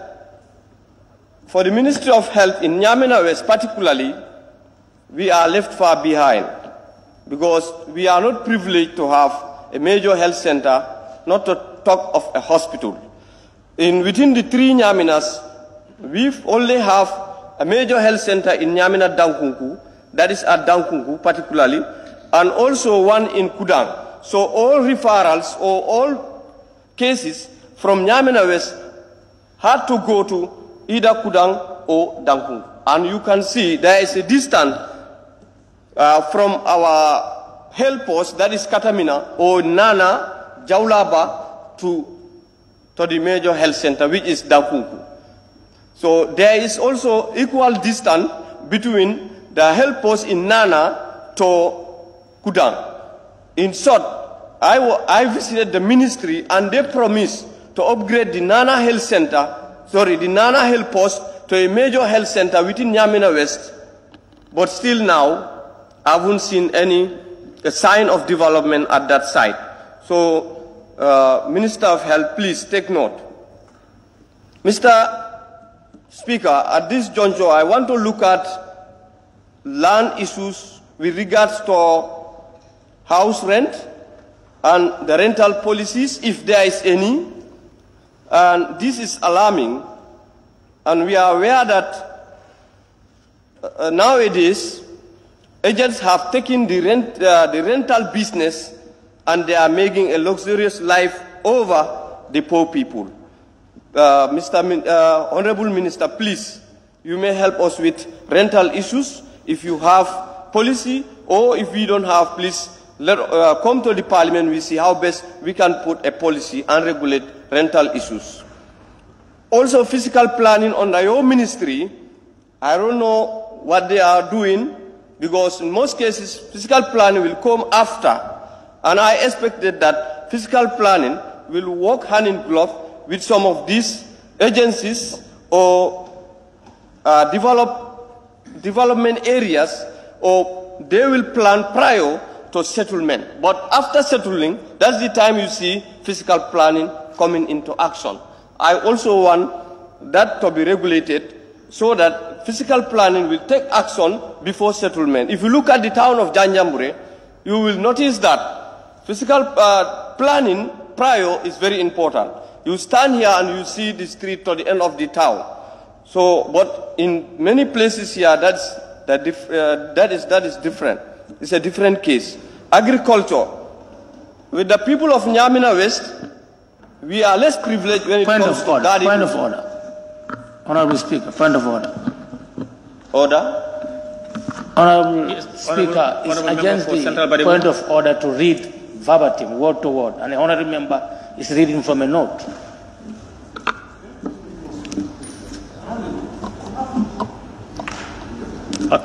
For the Ministry of Health in Nyamena West particularly, we are left far behind because we are not privileged to have a major health center, not to talk of a hospital. Within the three Nyamenas, we only have a major health center in Nyamena Dankunku, that is at Dankunku particularly, and also one in Kudang. So all referrals or all cases from Nyamena West had to go to either Kudang or Dankung. And you can see there is a distance from our health post, that is Katamina or Nana, Jaulaba, to the major health center, which is Dankung. So there is also equal distance between the health post in Nana to Kudang. In short, I visited the ministry and they promised to upgrade the Nana Health Center, the Nana Health Post to a major health center within Nyamena West. But still now, I haven't seen any sign of development at that site. So, Minister of Health, please take note. Mr. Speaker, at this juncture, I want to look at land issues with regards to house rent and the rental policies, if there is any. And this is alarming. And we are aware that nowadays, agents have taken the rental business and they are making a luxurious life over the poor people. Honorable Minister, please, you may help us with rental issues. If you have policy, or if we don't have, please come to the Parliament. We see how best we can put a policy and regulate rental issues. Also, physical planning under your ministry, I don't know what they are doing, because in most cases, physical planning will come after. And I expected that physical planning will work hand in glove with some of these agencies or development areas, or they will plan prior to settlement. But after settling, that's the time you see physical planning coming into action. I also want that to be regulated so that physical planning will take action before settlement. If you look at the town of Janjambure, you will notice that physical planning prior is very important. You stand here and you see the street to the end of the town. So, but in many places here, that is different. It's a different case. Agriculture. With the people of Nyamena West, we are less privileged when it comes to gardening. Point of order. Honorable Speaker, point of order. Order? Honorable Speaker, it's against the point of order to read verbatim, word to word, and the honorable member is reading from a note.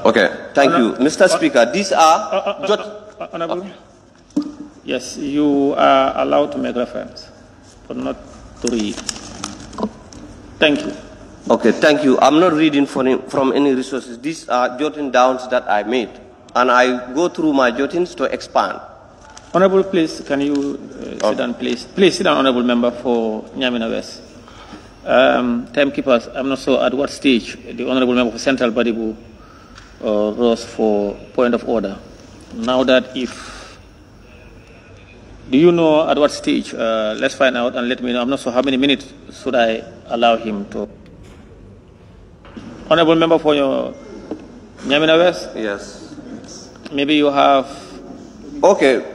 Okay, thank you. Mr. Speaker, these are... Honorable? Yes, you are allowed to make reference, but not to read. Thank you. Okay, thank you. I'm not reading from any resources. These are jotting downs that I made, and I go through my jottings to expand. Honorable, please, can you sit down, please? Please sit down, Honorable Member for Nyamena West. Timekeepers, I'm not sure at what stage the Honorable Member for Central Badibu rose for point of order. Now that do you know at what stage? Let's find out and let me know. I'm not sure how many minutes should I allow him to. Honorable Member for your Nyamena West? Yes. Maybe you have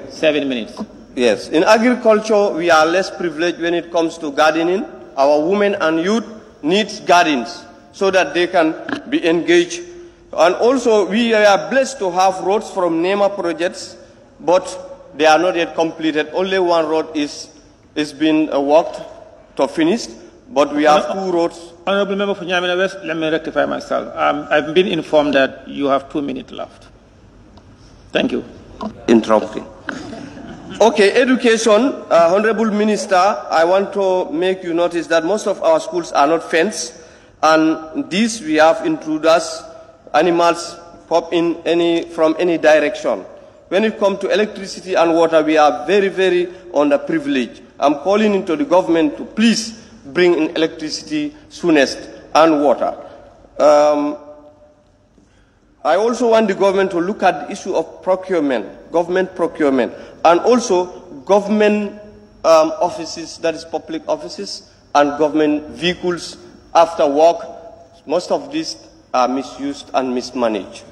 7 minutes. Yes. In agriculture, we are less privileged when it comes to gardening. Our women and youth need gardens so that they can be engaged. And also, we are blessed to have roads from NEMA projects, but they are not yet completed. Only one road is being worked to finish, but we have 2 roads. Honorable Member for Nyamena West, let me rectify myself. I've been informed that you have 2 minutes left. Thank you. Interrupting. Okay, education, Honorable Minister, I want to make you notice that most of our schools are not fenced, and this we have intruders, animals pop in from any direction. When it comes to electricity and water, we are very, very underprivileged. I'm calling into the government to please bring in electricity soonest and water. I also want the government to look at the issue of procurement, government procurement, and also government offices, that is public offices, and government vehicles after work. Most of these are misused and mismanaged.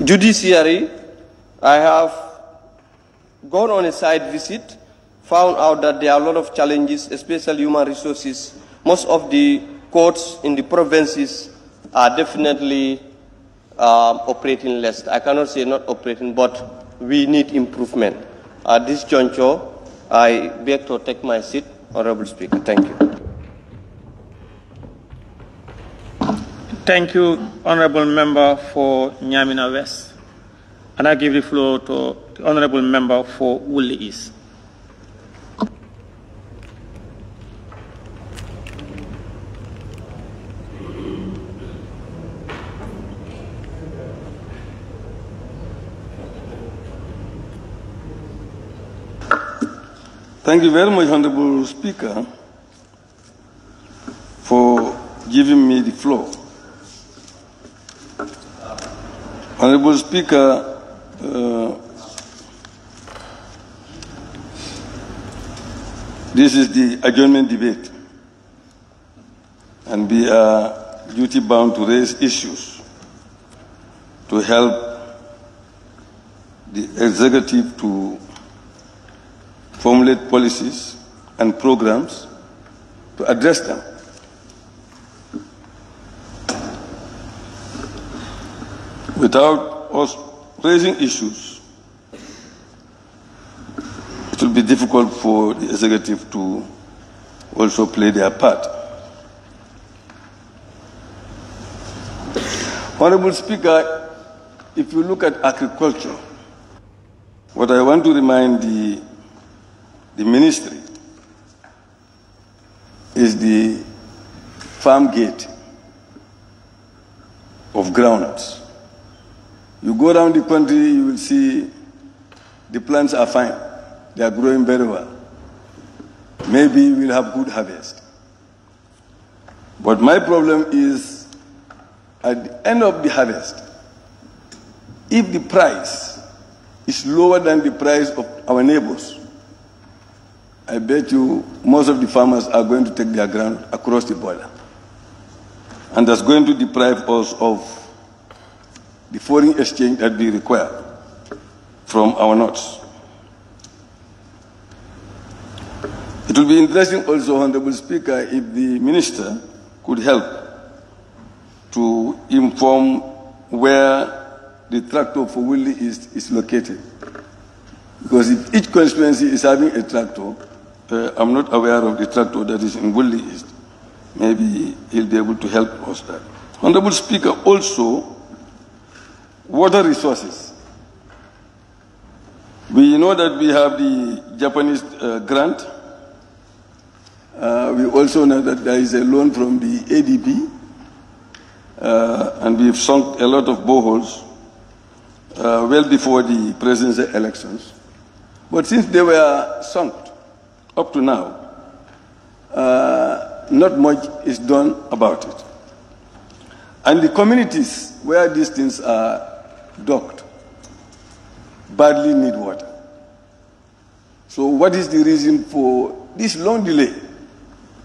Judiciary, I have gone on a site visit, found out that there are a lot of challenges, especially human resources. Most of the courts in the provinces are definitely operating less. I cannot say not operating, but we need improvement. At this juncture, I beg to take my seat, Honorable Speaker. Thank you. Thank you, Honorable Member for Nyamina West. And I give the floor to the Honorable Member for Woolly East. Thank you very much, Honorable Speaker, for giving me the floor. Honorable Speaker, this is the adjournment debate, and we are duty-bound to raise issues to help the executive to formulate policies and programs to address them. Without us raising issues, it will be difficult for the executive to also play their part. Honorable Speaker, if you look at agriculture, what I want to remind the ministry is the farm gate of groundnuts. You go around the country, you will see the plants are fine. They are growing very well. Maybe we'll have good harvest. But my problem is, at the end of the harvest, if the price is lower than the price of our neighbors, I bet you most of the farmers are going to take their ground across the border. And that's going to deprive us of the foreign exchange that we require from our north. It will be interesting also, Honorable Speaker, if the minister could help to inform where the tractor for Woolly East is located. Because if each constituency is having a tractor, I'm not aware of the tractor that is in Woolly East. Maybe he'll be able to help us that. Honorable Speaker, also, water resources. We know that we have the Japanese grant. We also know that there is a loan from the ADB, and we've sunk a lot of boreholes well before the presidential elections. But since they were sunk up to now, not much is done about it. And the communities where these things are docked badly need water. So what is the reason for this long delay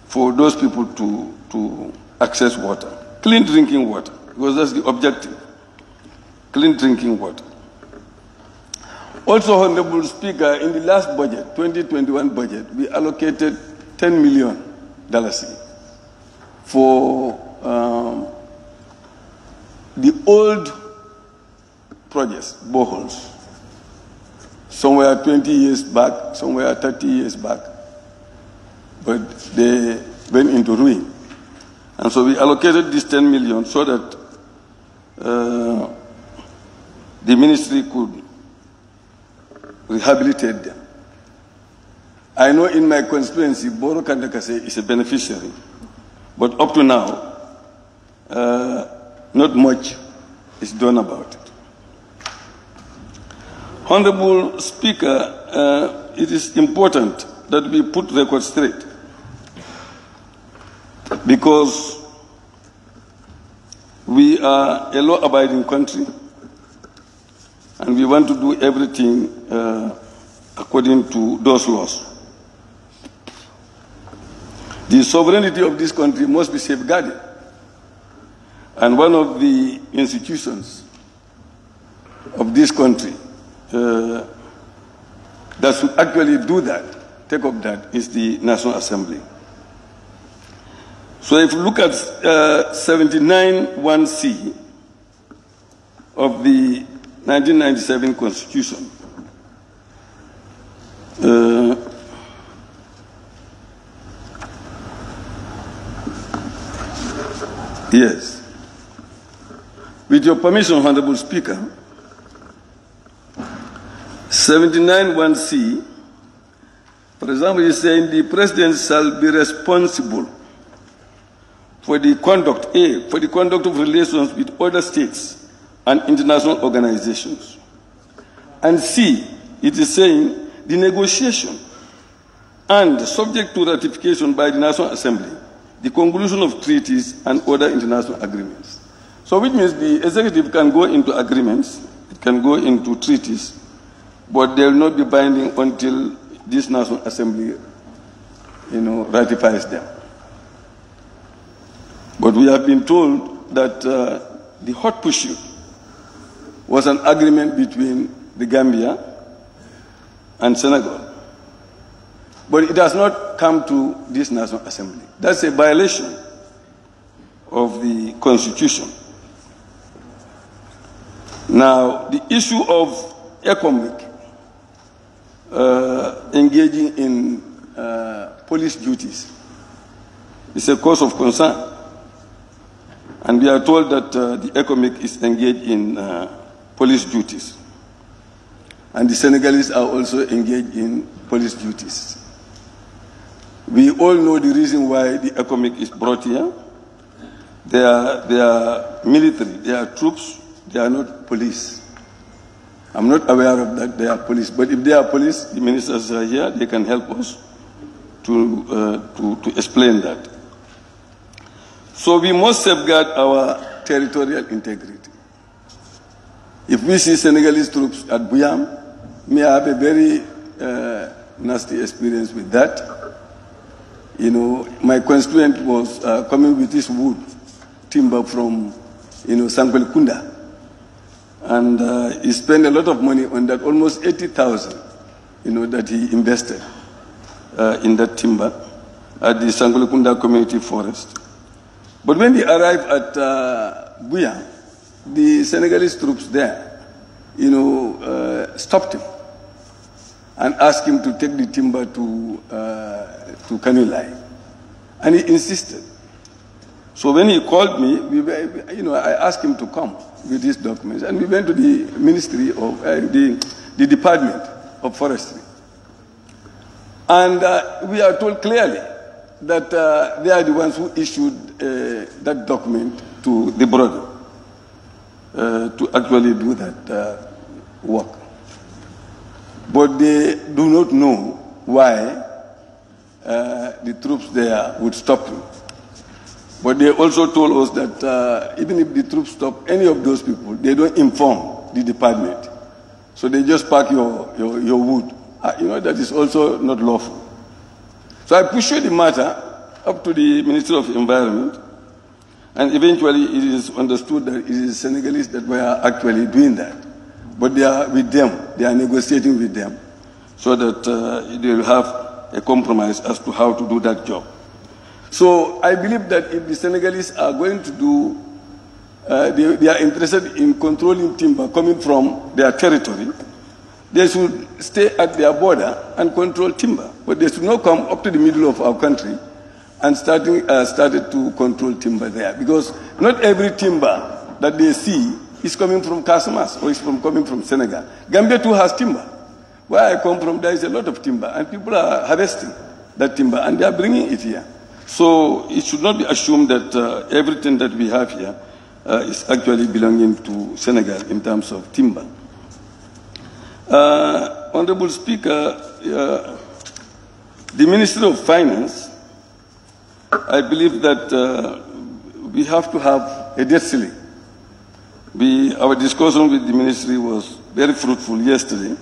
for those people to access water? Clean drinking water, because that's the objective. Clean drinking water. Also, Honorable Speaker, in the last budget, 2021 budget, we allocated $10 million for the old projects, boreholes. Somewhere 20 years back, somewhere 30 years back, but they went into ruin. And so we allocated this 10 million so that the ministry could rehabilitate them. I know in my constituency, Boro Kandakase is a beneficiary, but up to now, not much is done about it. Honorable Speaker, it is important that we put records straight, because we are a law-abiding country, and we want to do everything according to those laws. The sovereignty of this country must be safeguarded. And one of the institutions of this country that should actually do that, take up that, is the National Assembly. So if you look at 79(1)(c) of the 1997 Constitution, yes. With your permission, Honorable Speaker, 79(1)(c), for example, is saying the President shall be responsible for the conduct, A, for the conduct of relations with other states and international organizations. And C, it is saying the negotiation and subject to ratification by the National Assembly, the conclusion of treaties and other international agreements. So which means the executive can go into agreements, it can go into treaties, but they will not be binding until this National Assembly, ratifies them. But we have been told that the hot pursuit was an agreement between the Gambia and Senegal. But it has not come to this National Assembly. That's a violation of the Constitution. Now, the issue of economic engaging in police duties is a cause of concern. And we are told that the ECOMIC is engaged in police duties. And the Senegalese are also engaged in police duties. We all know the reason why the ECOMIC is brought here. They are military, they are troops, they are not police. I'm not aware of that they are police, but if they are police, the ministers are here, they can help us to explain that. So we must safeguard our territorial integrity. If we see Senegalese troops at Buyam, I have a very nasty experience with that. My constituent was coming with his wood, timber from, Sankwel-Kunda. And he spent a lot of money on that, almost 80,000, that he invested in that timber at the Sankwel-Kunda Community Forest. But when he arrived at Buya, the Senegalese troops there, stopped him and asked him to take the timber to Kanilai. And he insisted. So when he called me, I asked him to come with his documents, and we went to the Ministry of the Department of Forestry. And we are told clearly that they are the ones who issued that document to the brother to actually do that work. But they do not know why the troops there would stop him. But they also told us that even if the troops stop any of those people, they don't inform the department. So they just pack your wood. That is also not lawful. So I pursued the matter up to the Ministry of Environment, and eventually it is understood that it is Senegalese that were actually doing that. But they are with them, they are negotiating with them, so that they will have a compromise as to how to do that job. So I believe that if the Senegalese are going to do, they are interested in controlling timber coming from their territory, they should stay at their border and control timber. But they should not come up to the middle of our country and started to control timber there. Because not every timber that they see is coming from Casamance or is coming from Senegal. Gambia too has timber. Where I come from, there is a lot of timber, and people are harvesting that timber, and they are bringing it here. So it should not be assumed that everything that we have here is actually belonging to Senegal in terms of timber. Honorable Speaker, the Ministry of Finance, I believe that we have to have a debt ceiling. Our discussion with the ministry was very fruitful yesterday,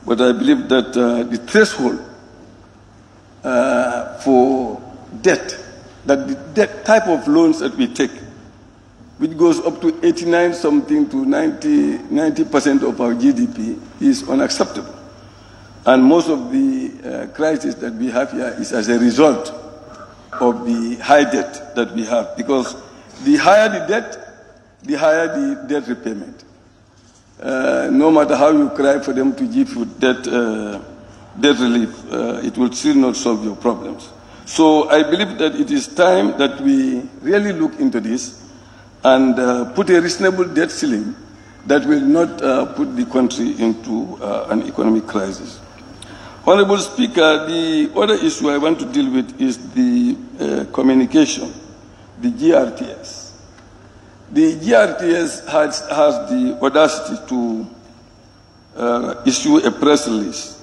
but I believe that the threshold for debt, that the debt type of loans that we take, which goes up to 89-something to 90% of our GDP, is unacceptable. And most of the crisis that we have here is as a result of the high debt that we have, because the higher the debt, the higher the debt repayment. No matter how you cry for them to give you debt relief, it will still not solve your problems. So I believe that it is time that we really look into this and put a reasonable debt ceiling that will not put the country into an economic crisis. Honorable Speaker, the other issue I want to deal with is the communication, the GRTS. The GRTS has the audacity to issue a press release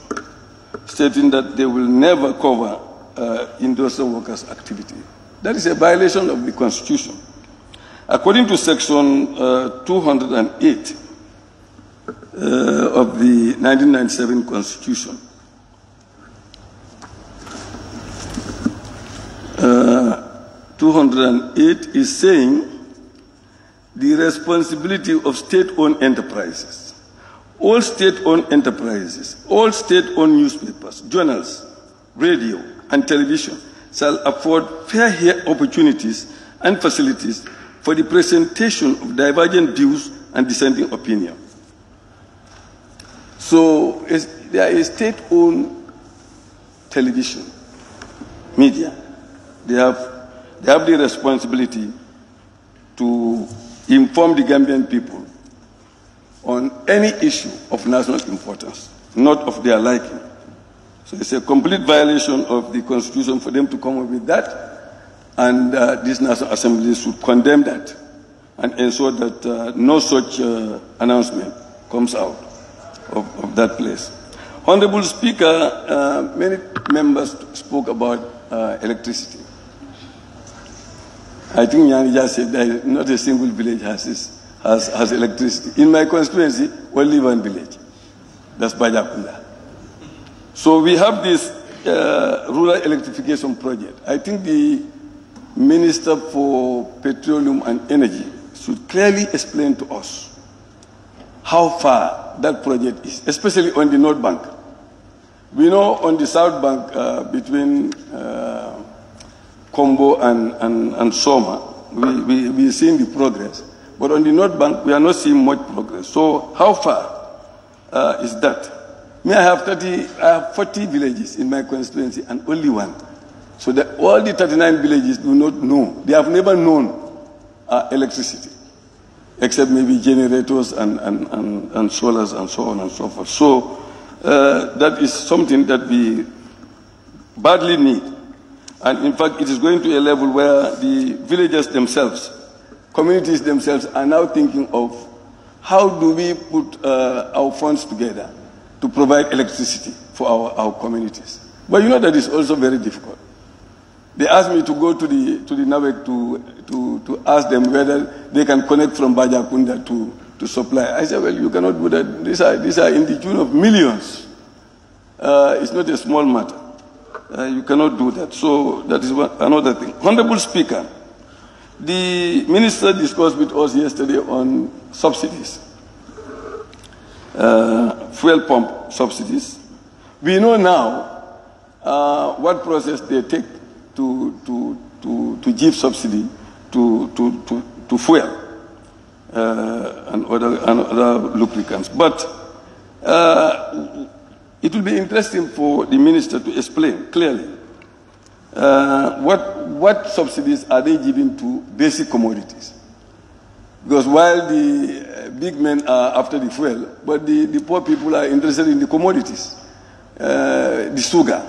stating that they will never cover industrial workers' activity. That is a violation of the Constitution. According to Section 208 of the 1997 Constitution, 208 is saying the responsibility of state-owned enterprises. All state-owned enterprises, all state-owned newspapers, journals, radio, and television shall afford fair opportunities and facilities for the presentation of divergent views and dissenting opinion. So there is state-owned television, media. They have the responsibility to inform the Gambian people on any issue of national importance, not of their liking. So it's a complete violation of the Constitution for them to come up with that, and this National Assembly should condemn that and ensure that no such announcement comes out of that place. Honorable Speaker, many members spoke about electricity. I think Yang just said that not a single village has electricity. In my constituency, only one village. That's Bajakunda. So we have this rural electrification project. I think the Minister for Petroleum and Energy should clearly explain to us how far that project is, especially on the North Bank. We know on the South Bank between Combo and Soma, we're seeing the progress. But on the North Bank, we are not seeing much progress. So how far is that? Me, I have 40 villages in my constituency and only one. So that all the 39 villages do not know. They have never known electricity, except maybe generators and solars and so on and so forth. So that is something that we badly need. And in fact, it is going to a level where the villagers themselves, communities themselves are now thinking of how do we put our funds together to provide electricity for our communities. But you know that is also very difficult. They asked me to go to the NAWEC to ask them whether they can connect from Bajakunda to supply. I said, well, you cannot do that. These are in the tune of millions. It's not a small matter. You cannot do that. So that is another thing. Honorable Speaker, the minister discussed with us yesterday on subsidies, fuel pump subsidies. We know now what process they take to give subsidy to fuel and other lubricants. But it will be interesting for the minister to explain clearly what subsidies are they giving to basic commodities. Because while the big men are after the fuel, but the poor people are interested in the commodities, the sugar,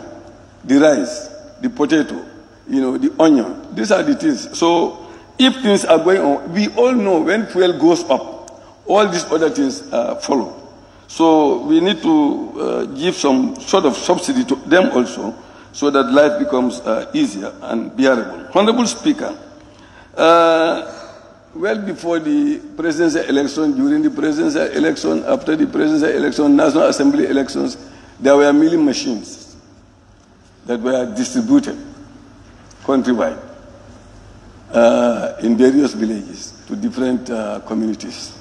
the rice, the potato, the onion. These are the things. So if things are going on, we all know when fuel goes up, all these other things follow. So we need to give some sort of subsidy to them also, so that life becomes easier and bearable. Honorable Speaker, well before the presidential election, during the presidential election, after the presidential election, National Assembly elections, there were milling machines that were distributed countrywide in various villages to different communities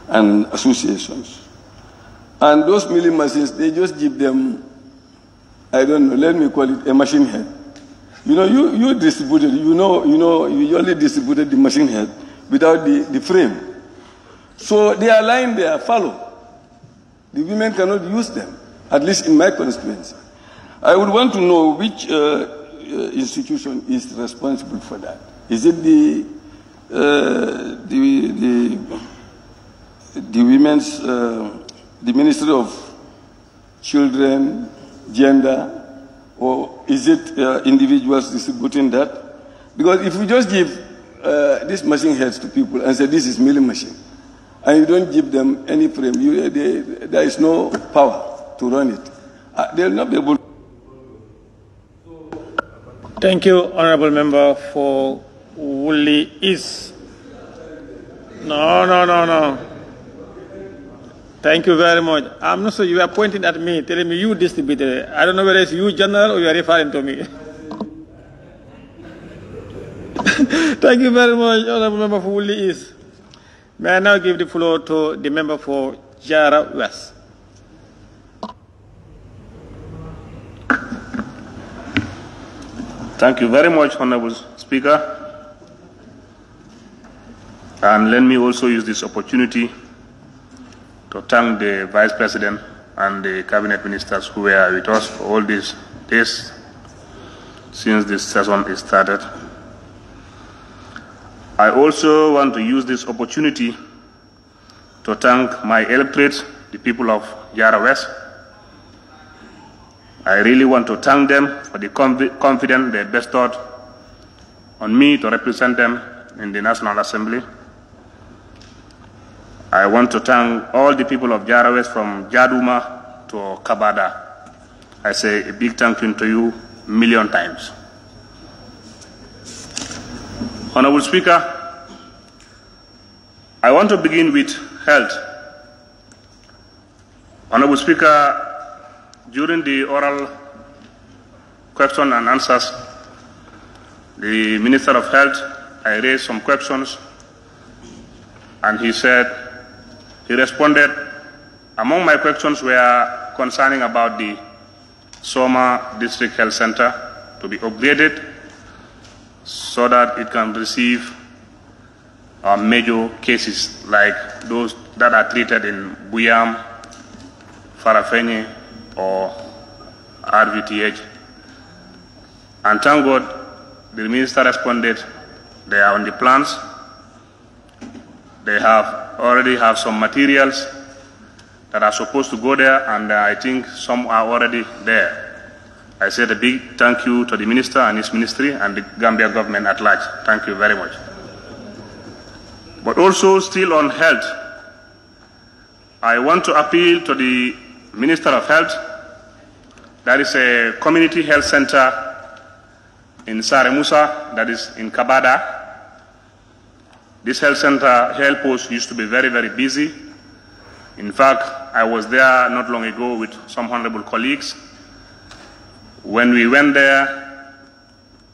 and associations. And those milling machines, they just give them I don't know, let me call it a machine head. You know, you distributed, you only distributed the machine head without the frame. So they are lying there, fallow. The women cannot use them, at least in my constituency. I would want to know which institution is responsible for that. Is it the women's, the Ministry of Children, Gender, or is it individuals distributing that? Because if we just give these machine heads to people and say this is milling machine, and you don't give them any frame, there is no power to run it. They will not be able to. Thank you, Honorable Member for Woolly East. No. Thank you very much. I'm not sure you are pointing at me, telling me you distributed it. I don't know whether it's you, General, or you are referring to me. Thank you very much, Honorable Member for Woolly East. May I now give the floor to the member for Jara West. Thank you very much, Honorable Speaker. And let me also use this opportunity to thank the Vice President and the Cabinet Ministers who were with us for all these days since this session is started. I also want to use this opportunity to thank my electorate, the people of Jara West. I really want to thank them for the confidence they bestowed on me to represent them in the National Assembly. I want to thank all the people of Jara West from Jaduma to Kabada. I say a big thank you to you a million times. Honorable Speaker, I want to begin with health. Honorable Speaker, during the oral question and answers, the Minister of Health, I raised some questions, and he responded. Among my questions were concerning about the Soma District Health Center to be upgraded so that it can receive major cases like those that are treated in Buyam, Farafenye, or 𝒕𝒉𝒕𝒔. And thank God, the Minister responded, they are on the plans. They already have some materials that are supposed to go there, and I think some are already there. I said a big thank you to the Minister and his ministry and the Gambia government at large. Thank you very much. But also still on health, I want to appeal to the Minister of Health. There is a community health center in Saremusa, that is in Kabada. This health center, health post, used to be very, very busy. In fact, I was there not long ago with some honorable colleagues. When we went there,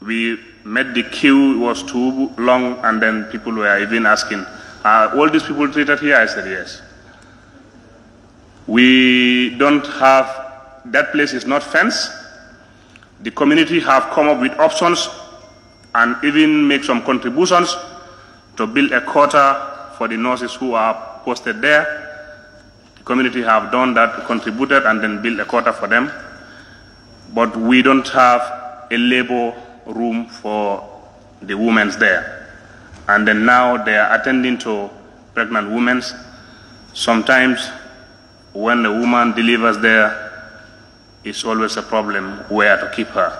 we met the queue, it was too long, and then people were even asking, are all these people treated here? I said, yes. We don't have, that place is not fenced. The community have come up with options and even make some contributions to build a quarter for the nurses who are posted there. The community have done that, contributed, and then built a quarter for them. But we don't have a labor room for the women there. And then now they are attending to pregnant women. Sometimes when the woman delivers there, it's always a problem where to keep her.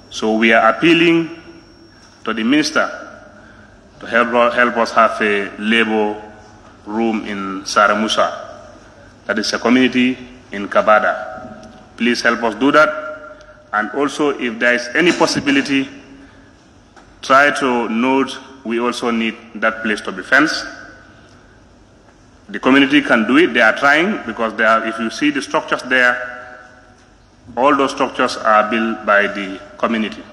So we are appealing to the Minister to help us have a labor room in Saremusa. That is a community in Kabada. Please help us do that. And also, if there is any possibility, try to note we also need that place to be fenced. The community can do it. They are trying, because they are, if you see the structures there, all those structures are built by the community.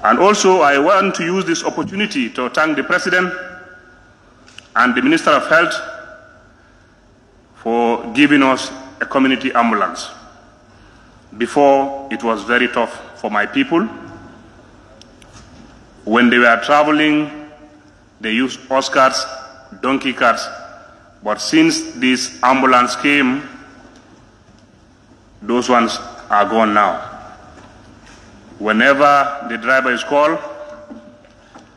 And also, I want to use this opportunity to thank the President and the Minister of Health for giving us a community ambulance. Before, it was very tough for my people. When they were traveling, they used horse carts, donkey carts. But since this ambulance came, those ones are gone now. Whenever the driver is called,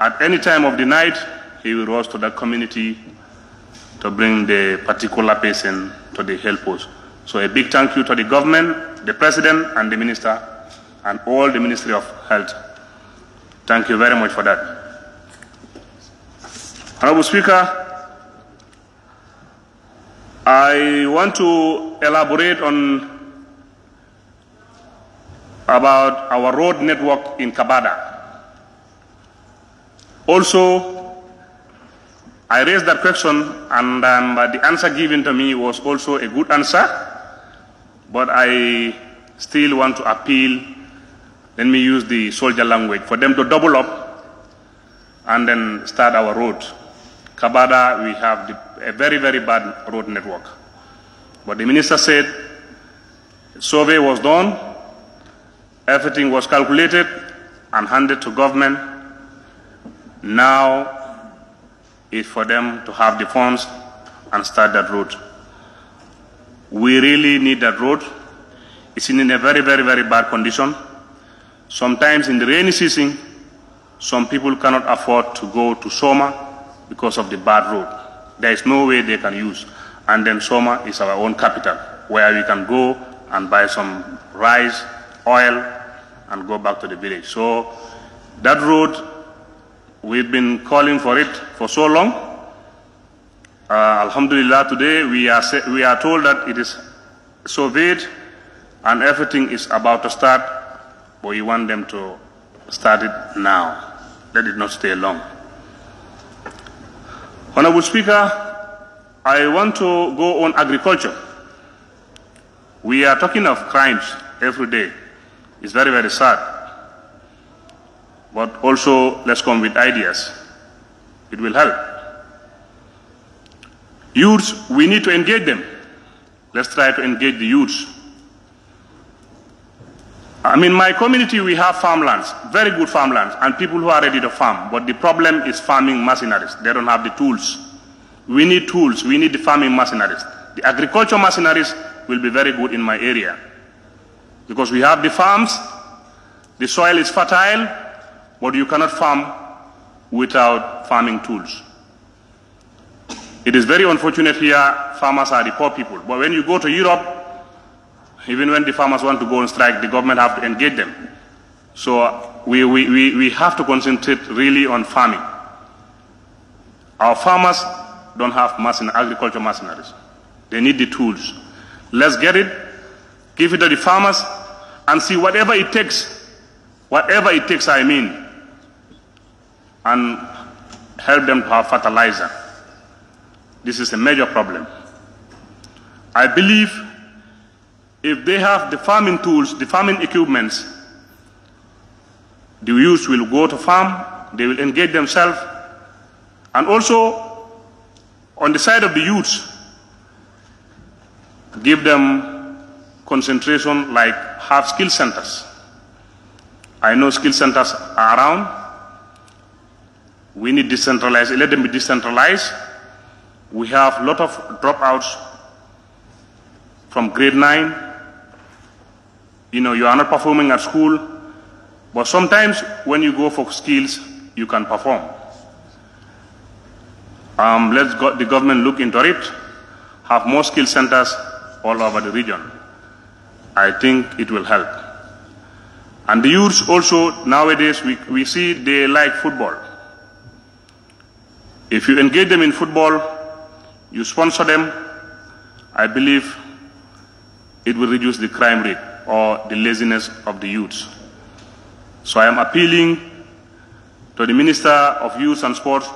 at any time of the night, he will rush to the community to bring the particular patient to the health post. So a big thank you to the government, the president and the minister, and all the Ministry of Health. Thank you very much for that. Honorable Speaker, I want to elaborate on about our road network in Kabada. Also, I raised that question, and the answer given to me was also a good answer, but I still want to appeal, let me use the soldier language, for them to double up and then start our road. Kabada, we have a very, very bad road network. But the minister said survey was done, everything was calculated and handed to government. Now it's for them to have the funds and start that road. We really need that road. It's in a very, very, very bad condition. Sometimes in the rainy season, some people cannot afford to go to Soma because of the bad road. There is no way they can use. And then Soma is our own capital, where we can go and buy some rice, oil, and go back to the village. So that road, we've been calling for it for so long. Alhamdulillah, today we are told that it is surveyed and everything is about to start, but we want them to start it now. Let it not stay long. Honorable Speaker, I want to go on agriculture. We are talking of crimes every day. It's very, very sad. But also, let's come with ideas. It will help. Youths, we need to engage them. Let's try to engage the youths. In my community, we have farmlands, very good farmlands, and people who are ready to farm. But the problem is farming machineries. They don't have the tools. We need tools. We need the farming machineries. The agriculture machineries will be very good in my area. Because we have the farms, the soil is fertile, but you cannot farm without farming tools. It is very unfortunate here, farmers are the poor people. But when you go to Europe, even when the farmers want to go on strike, the government have to engage them. So we have to concentrate really on farming. Our farmers don't have agriculture machineries. They need the tools. Let's get it, give it to the farmers, and see whatever it takes, and help them to have fertilizer. This is a major problem. I believe if they have the farming tools, the farming equipments, the youth will go to farm, they will engage themselves, and also on the side of the youths, give them concentration, like have skill centers. I know skill centers are around. We need decentralized, let them be decentralized. We have a lot of dropouts from grade 9. You are not performing at school, but sometimes when you go for skills, you can perform. Let's the government look into it, have more skill centers all over the region. I think it will help. And the youths also, nowadays, we see they like football. If you engage them in football, you sponsor them, I believe it will reduce the crime rate or the laziness of the youths. So I am appealing to the Minister of Youth and Sports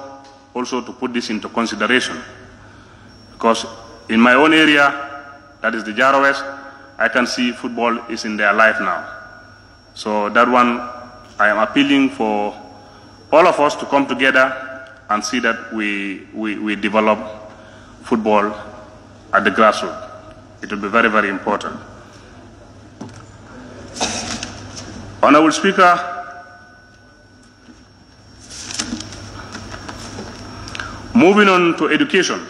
also to put this into consideration. Because in my own area, that is the Jaro West, I can see football is in their life now. So that one, I am appealing for all of us to come together and see that we develop football at the grassroots. It will be very, very important. Honorable Speaker, moving on to education,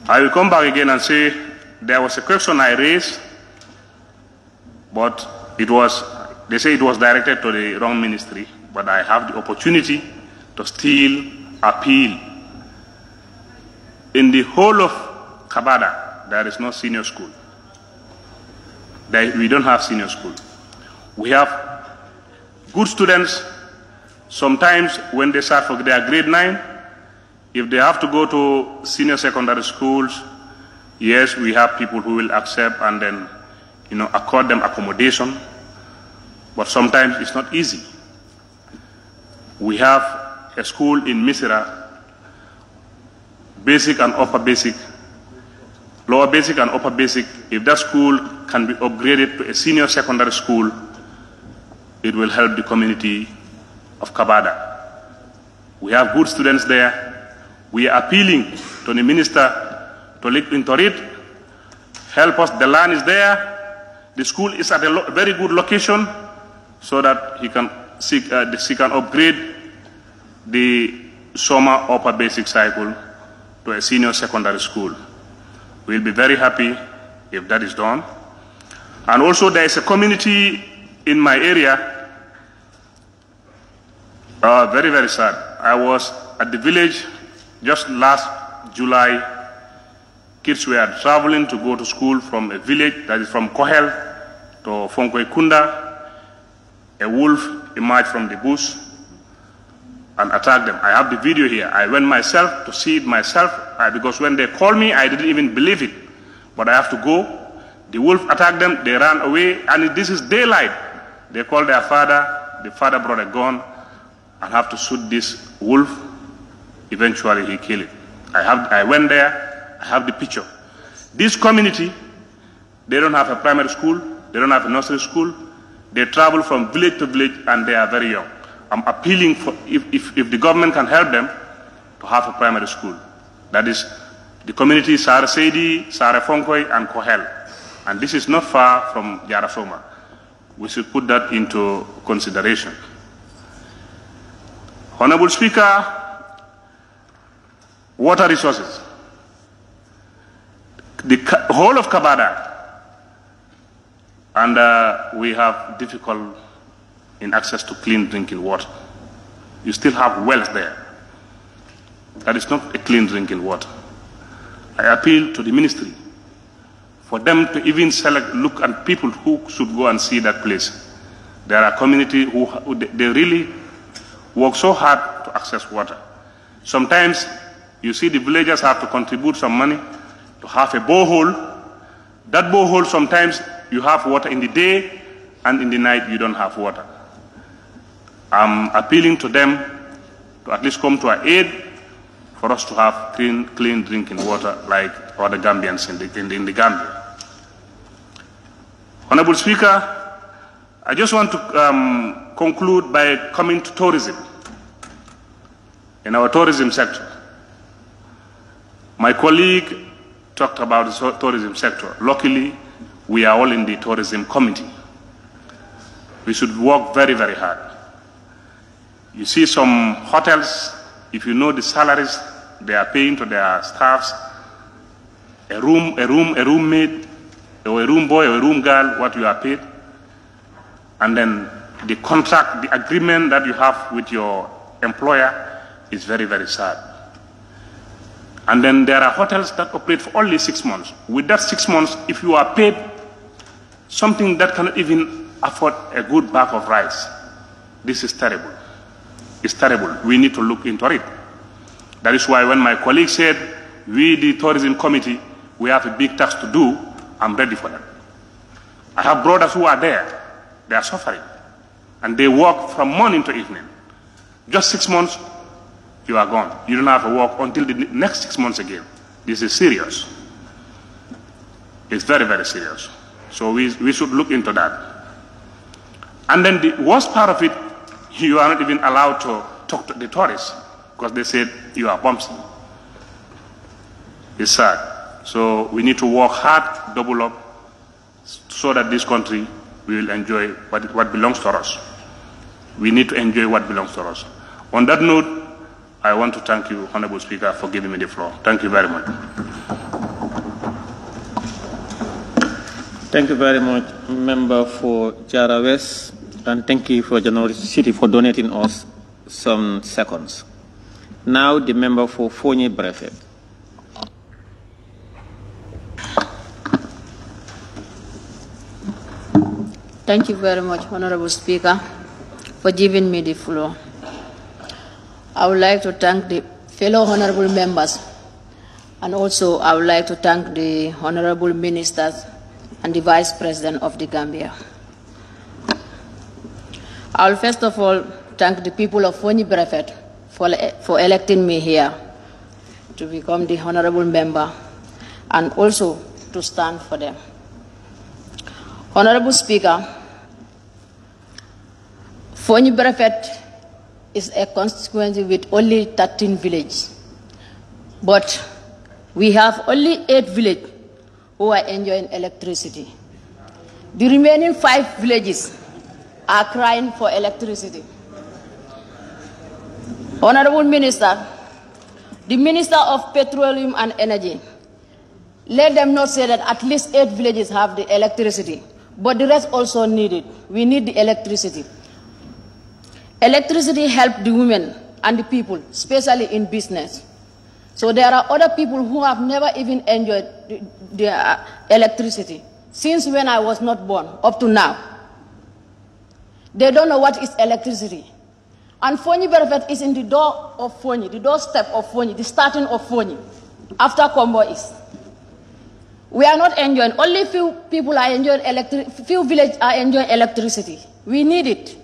I will come back again and say there was a question I raised, but they say it was directed to the wrong ministry, but I have the opportunity to still appeal. In the whole of Kabada, there is no senior school. We don't have senior school. We have good students. Sometimes when they start for their grade 9, if they have to go to senior secondary schools, yes, we have people who will accept and then, accord them accommodation. But sometimes it's not easy. We have a school in Misira, basic and upper basic, lower basic and upper basic. If that school can be upgraded to a senior secondary school, it will help the community of Kabada. We have good students there. We are appealing to the minister to look into it, help us. The land is there. The school is at a very good location so that he can upgrade the summer upper basic cycle to a senior secondary school. We'll be very happy if that is done. And also there is a community in my area, very, very sad. I was at the village just last July. Kids were traveling to go to school from a village that is from Kohel to Fonkoikunda. A wolf emerged from the bush and attacked them. I have the video here. I went myself to see it myself because when they called me, I didn't even believe it. But I have to go. The wolf attacked them. They ran away. And this is daylight. They called their father. The father brought a gun and have to shoot this wolf. Eventually, he killed it. I went there. I have the picture. This community, they don't have a primary school. They don't have a nursery school. They travel from village to village, and they are very young. I'm appealing for if the government can help them to have a primary school. That is the community Sara Seidi, Sara Fonkoi, and Kohel. And this is not far from Jarasoma. We should put that into consideration. Honorable Speaker, water resources. The whole of Kabada, and we have difficult in access to clean drinking water. You still have wells there. That is not a clean drinking water. I appeal to the ministry for them to even look at people who should go and see that place. There are communities who they really work so hard to access water. Sometimes you see the villagers have to contribute some money to have a borehole. That borehole, sometimes you have water in the day, and in the night you don't have water. I'm appealing to them to at least come to our aid for us to have clean drinking water like other Gambians in the Gambia. Honorable Speaker, I just want to conclude by coming to tourism. In our tourism sector, my colleague talked about the tourism sector. Luckily, we are all in the tourism committee. We should work very, very hard. You see some hotels, if you know the salaries they are paying to their staffs, a roommate, or a room boy or a room girl, what you are paid, and then the contract, the agreement that you have with your employer is very, very sad. And then there are hotels that operate for only 6 months. With that 6 months, if you are paid something that cannot even afford a good bag of rice, this is terrible. It's terrible. We need to look into it. That is why when my colleague said, we, the tourism committee, we have a big task to do, I'm ready for that. I have brothers who are there. They are suffering. And they work from morning to evening. Just 6 months, you are gone. You don't have to work until the next 6 months again. This is serious. It's very, very serious. So we should look into that. And then the worst part of it, you are not even allowed to talk to the tourists because they said you are bumpsy. It's sad. So we need to work hard, double up, so that this country we will enjoy what belongs to us. We need to enjoy what belongs to us. On that note, I want to thank you, Honorable Speaker, for giving me the floor. Thank you very much. Thank you very much, Member for Jara West, and thank you for generosity for donating us some seconds. Now, the member for 𝒂𝒄𝒄𝒏𝒆𝒍. Thank you very much, Honorable Speaker, for giving me the floor. I would like to thank the fellow honorable members, and also I would like to thank the honorable ministers and the Vice President of the Gambia. I will first of all thank the people of 𝒂𝒄𝒄𝒏𝒆𝒍 for electing me here to become the honorable member and also to stand for them. Honorable Speaker, 𝒂𝒄𝒄𝒏𝒆𝒍 is a constituency with only 13 villages, but we have only 8 villages who are enjoying electricity. The remaining 5 villages are crying for electricity. Honorable Minister, the Minister of Petroleum and Energy, let them not say that at least 8 villages have the electricity, but the rest also need it. We need the electricity. Electricity helps the women and the people, especially in business. So there are other people who have never even enjoyed the electricity since when I was not born up to now. They don't know what is electricity. And 𝒂𝒄𝒄𝒏𝒆𝒍 is in the door of 𝒂𝒄𝒄𝒏, the doorstep of 𝒂𝒄𝒏, the starting of 𝒂𝒄𝒏, after Kombo East. We are not enjoying, only few people are enjoying few villages are enjoying electricity. We need it.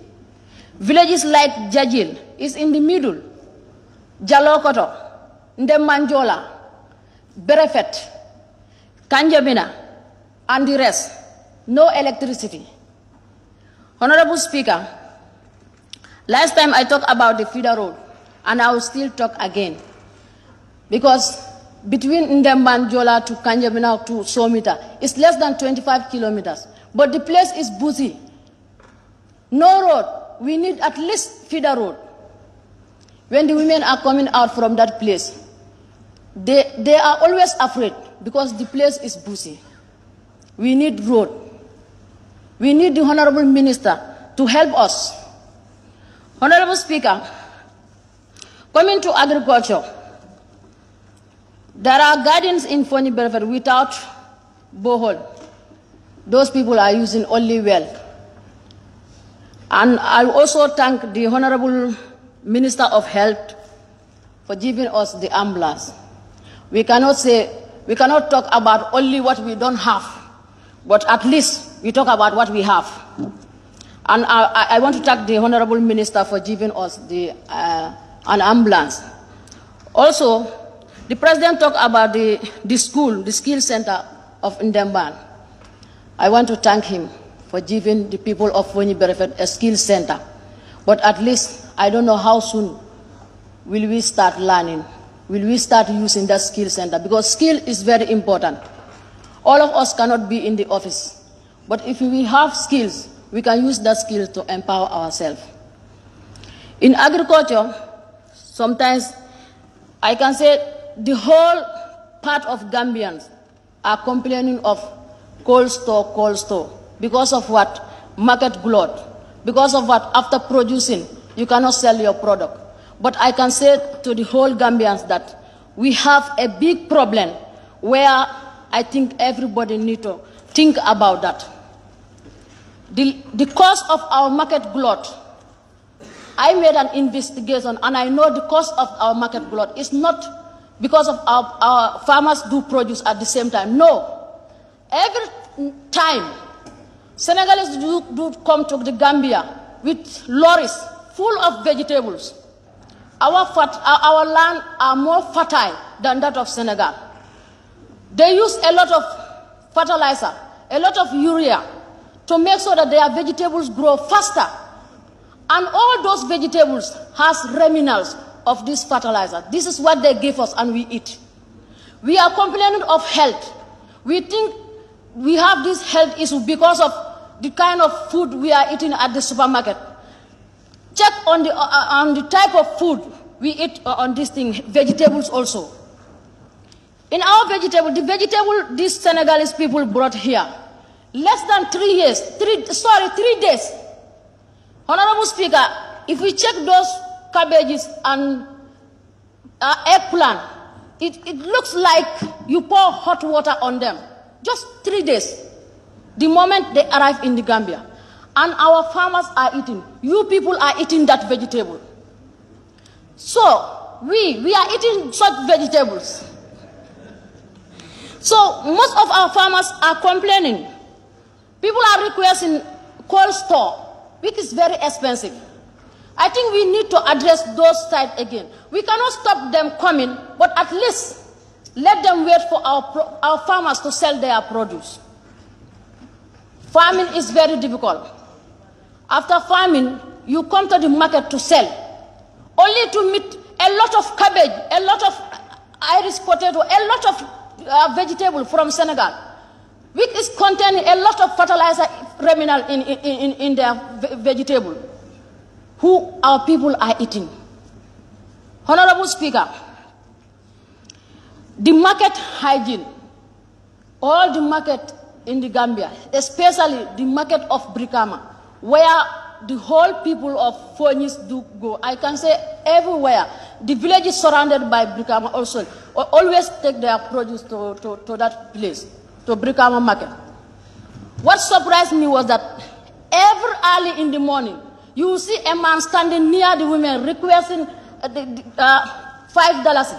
Villages like Jajil is in the middle, Jalokoto, Ndemanjola, Berefet, Kanjamina, and the rest, no electricity. Honorable Speaker, last time I talked about the feeder road, and I will still talk again, because between Ndemanjola to Kanjamina to Somita, it's less than 25 kilometers, but the place is busy. No road. We need at least feeder road. When the women are coming out from that place, they are always afraid because the place is busy. We need road. We need the Honorable Minister to help us. Honorable Speaker, coming to agriculture, there are gardens in 𝒂𝒄𝒄𝒏𝒆𝒍 without borehole. Those people are using only well. And I also thank the Honorable Minister of Health for giving us the ambulance. We cannot talk about only what we don't have, but at least we talk about what we have. And I want to thank the Honorable Minister for giving us an ambulance. Also, the President talked about the school, the skill center of Ndemban. I want to thank him for giving the people of 𝒂𝒄𝒏𝒆𝒍 a skill center. But at least, I don't know how soon will we start learning, will we start using that skill center, because skill is very important. All of us cannot be in the office, but if we have skills, we can use that skill to empower ourselves. In agriculture, sometimes I can say the whole part of Gambians are complaining of cold store. Because of what? Market glut. Because of what? After producing, you cannot sell your product. But I can say to the whole Gambians that we have a big problem where I think everybody needs to think about that. The cause of our market glut, I made an investigation and I know the cause of our market glut is not because of our farmers do produce at the same time. No. Every time Senegalese do come to the Gambia with lorries full of vegetables. Our land are more fertile than that of Senegal. They use a lot of fertilizer, a lot of urea to make sure that their vegetables grow faster. And all those vegetables has remnants of this fertilizer. This is what they give us and we eat. We are complaining of health. We think we have this health issue because of the kind of food we are eating at the supermarket. Check on the type of food we eat on this thing, vegetables also. In our vegetable, the vegetable these Senegalese people brought here, less than 3 days. Honorable Speaker, if we check those cabbages and eggplant, it looks like you pour hot water on them. Just 3 days, the moment they arrive in the Gambia. And our farmers are eating. You people are eating that vegetable. So, we are eating such vegetables. So, most of our farmers are complaining. People are requesting cold store, which is very expensive. I think we need to address those sides again. We cannot stop them coming, but at least let them wait for our farmers to sell their produce. Farming is very difficult. After farming, you come to the market to sell, only to meet a lot of cabbage, a lot of Irish potato, a lot of vegetable from Senegal, which is containing a lot of fertilizer remnant in their vegetable, who our people are eating. Honorable Speaker, the market hygiene, all the market in the Gambia, especially the market of Brikama, where the whole people of Phoenix do go. I can say everywhere. The village is surrounded by Brikama also. Always take their produce to that place, to Brikama market. What surprised me was that every early in the morning, you will see a man standing near the women requesting $5.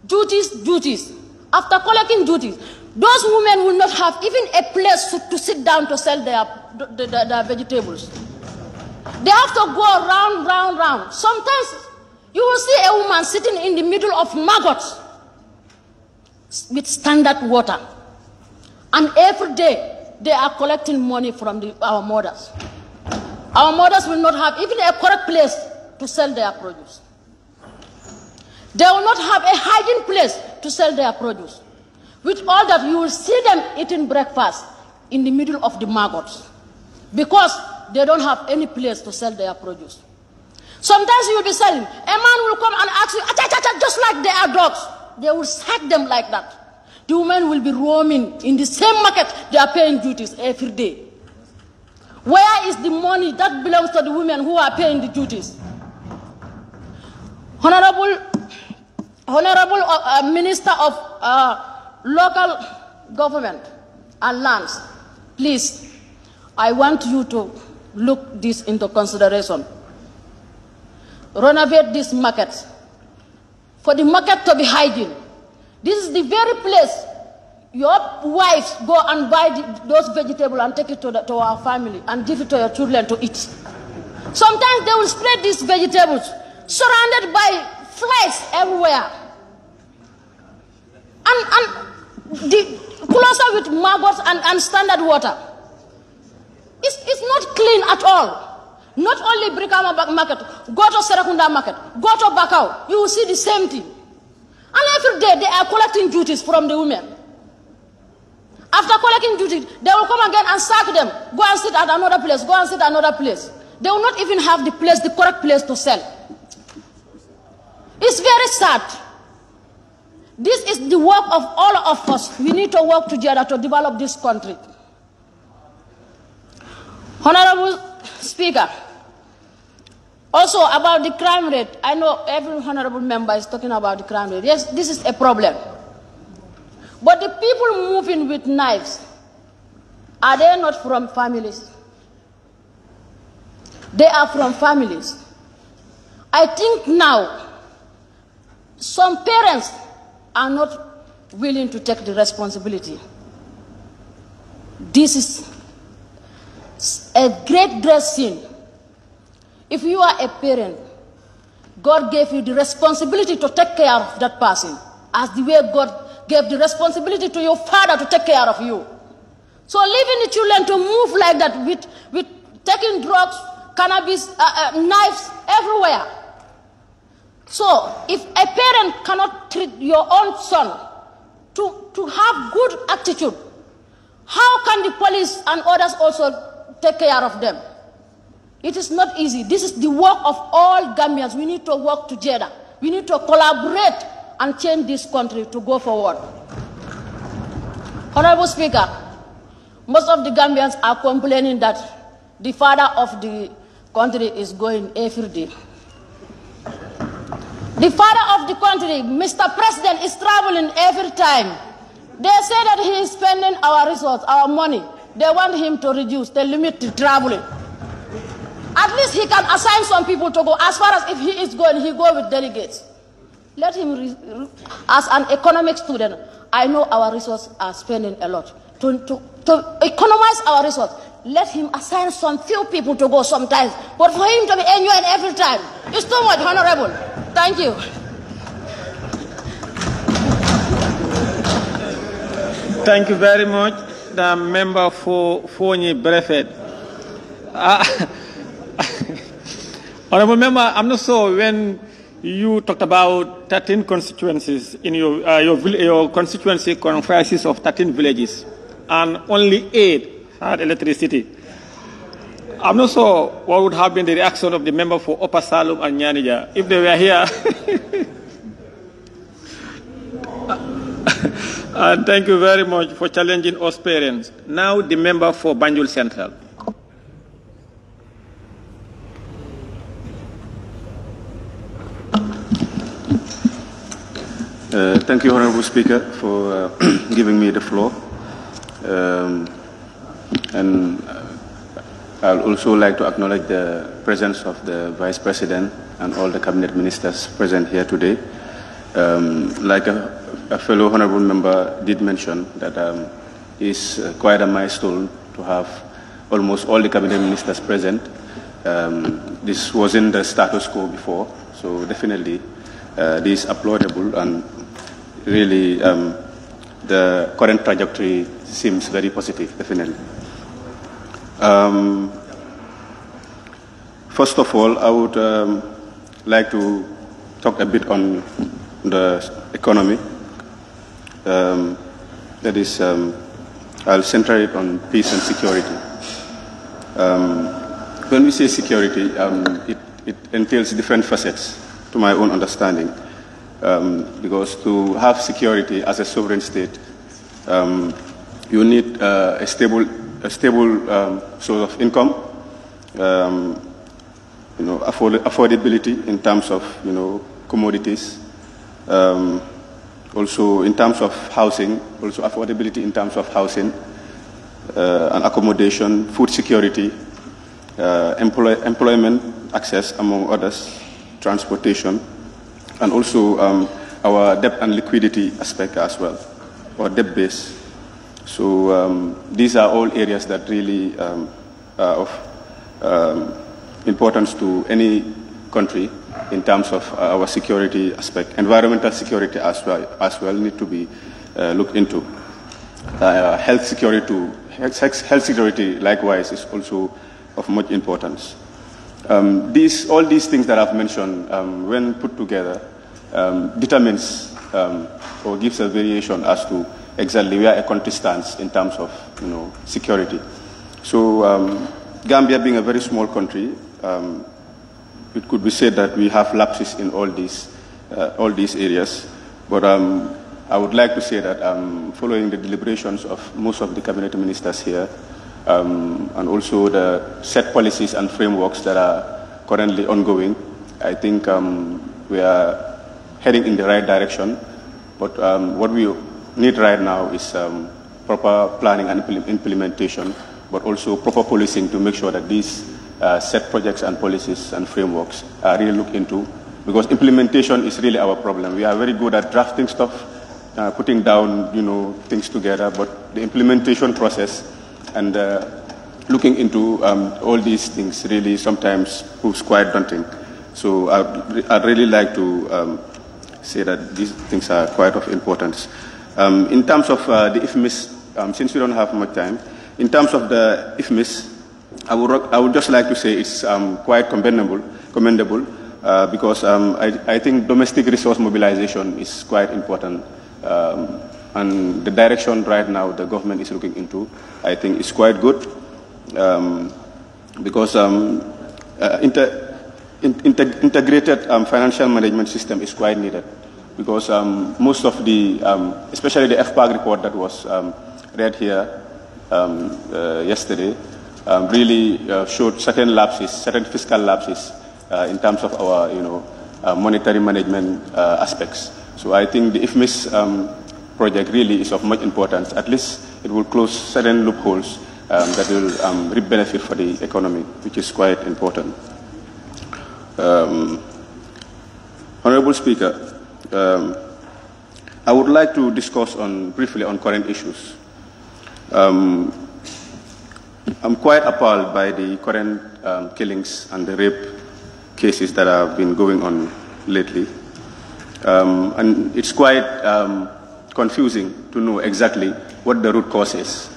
Duties. After collecting duties, those women will not have even a place to sit down to sell their vegetables. They have to go round. Sometimes you will see a woman sitting in the middle of maggots with standard water. And every day they are collecting money from our mothers. Our mothers will not have even a correct place to sell their produce. They will not have a hygiene place to sell their produce. With all that, you will see them eating breakfast in the middle of the maggots because they don't have any place to sell their produce. Sometimes you will be selling. A man will come and ask you, just like they are dogs. They will sack them like that. The women will be roaming in the same market. They are paying duties every day. Where is the money that belongs to the women who are paying the duties? Honorable Minister of Local Government and Lands, please, I want you to look this into consideration. Renovate this market. For the market to be hygiene. This is the very place your wives go and buy those vegetables and take it to our family and give it to your children to eat. Sometimes they will spread these vegetables surrounded by flies everywhere. And closer with maggots and standard water. It's not clean at all. Not only Brikama market, go to Serakunda market, go to Bakau, you will see the same thing. And every day they are collecting duties from the women. After collecting duties, they will come again and sack them. Go and sit at another place, go and sit at another place. They will not even have the correct place to sell. It's very sad. This is the work of all of us. We need to work together to develop this country. Honorable Speaker, also about the crime rate, I know every honorable member is talking about the crime rate. Yes, this is a problem. But the people moving with knives, are they not from families? They are from families. I think now some parents are not willing to take the responsibility. This is a great sin. If you are a parent, God gave you the responsibility to take care of that person, as the way God gave the responsibility to your father to take care of you. So leaving the children to move like that with taking drugs, cannabis, knives everywhere. So if a parent cannot treat your own son to have good attitude, how can the police and others also take care of them. It is not easy. This is the work of all Gambians. We need to work together. We need to collaborate and change this country to go forward. Honorable Speaker, most of the Gambians are complaining that the father of the country is going every day. The father of the country, Mr. President, is traveling every time. They say that he is spending our resources, our money. They want him to reduce the limit to traveling. At least he can assign some people to go. As far as if he is going, he go with delegates. Let him, as an economic student, I know our resources are spending a lot. To economize our resources, let him assign some few people to go sometimes. But for him to be enjoying every time, it's too much, Honorable. Thank you. Thank you very much, the member for 𝒂𝒄𝒄𝒏. Honorable member, I'm not sure when you talked about 13 constituencies in your constituency comprises of 13 villages, and only 8 had electricity. I'm not sure what would have been the reaction of the member for Upper Salum and Nyanija if they were here. Thank you very much for challenging us parents. Now the member for Banjul Central. Thank you, Honorable Speaker, for giving me the floor. And I'd also like to acknowledge the presence of the Vice President and all the Cabinet Ministers present here today. Like a fellow Honorable Member did mention, that it's quite a milestone to have almost all the Cabinet Ministers present. This wasn't the status quo before, so definitely this is applaudable, and really the current trajectory seems very positive, definitely. First of all, I would like to talk a bit on the economy. That is, I'll center it on peace and security. When we say security, it entails different facets, to my own understanding. Because to have security as a sovereign state, you need a stable source of income, affordability in terms of commodities, also in terms of housing, also affordability in terms of housing and accommodation, food security, employment access, among others, transportation, and also our debt and liquidity aspect as well, or debt base. So these are all areas that really are of importance to any country in terms of our security aspect. Environmental security as well need to be looked into. Health security likewise is also of much importance. All these things that I've mentioned, when put together, determines or gives a variation as to exactly where a country stands in terms of security. So Gambia being a very small country, it could be said that we have lapses in all these areas. But I would like to say that following the deliberations of most of the cabinet ministers here, and also the set policies and frameworks that are currently ongoing, I think we are heading in the right direction. But what we need right now is proper planning and implementation, but also proper policing to make sure that these set projects and policies and frameworks are really looked into, because implementation is really our problem. We are very good at drafting stuff, putting down things together, but the implementation process and looking into all these things really sometimes proves quite daunting. So I'd really like to say that these things are quite of importance. In terms of the IFMIS, since we don't have much time, in terms of the IFMIS, I would just like to say it's quite commendable because I think domestic resource mobilization is quite important. And the direction right now the government is looking into, I think, is quite good. because integrated financial management system is quite needed, because most of the, especially the FPAG report that was read here yesterday, really showed certain lapses, certain fiscal lapses in terms of our, monetary management aspects. So I think the IFMIS project really is of much importance. At least it will close certain loopholes that will reap benefit for the economy, which is quite important. Honorable Speaker, I would like to discuss briefly on current issues. I'm quite appalled by the current killings and the rape cases that have been going on lately. And it's quite confusing to know exactly what the root cause is.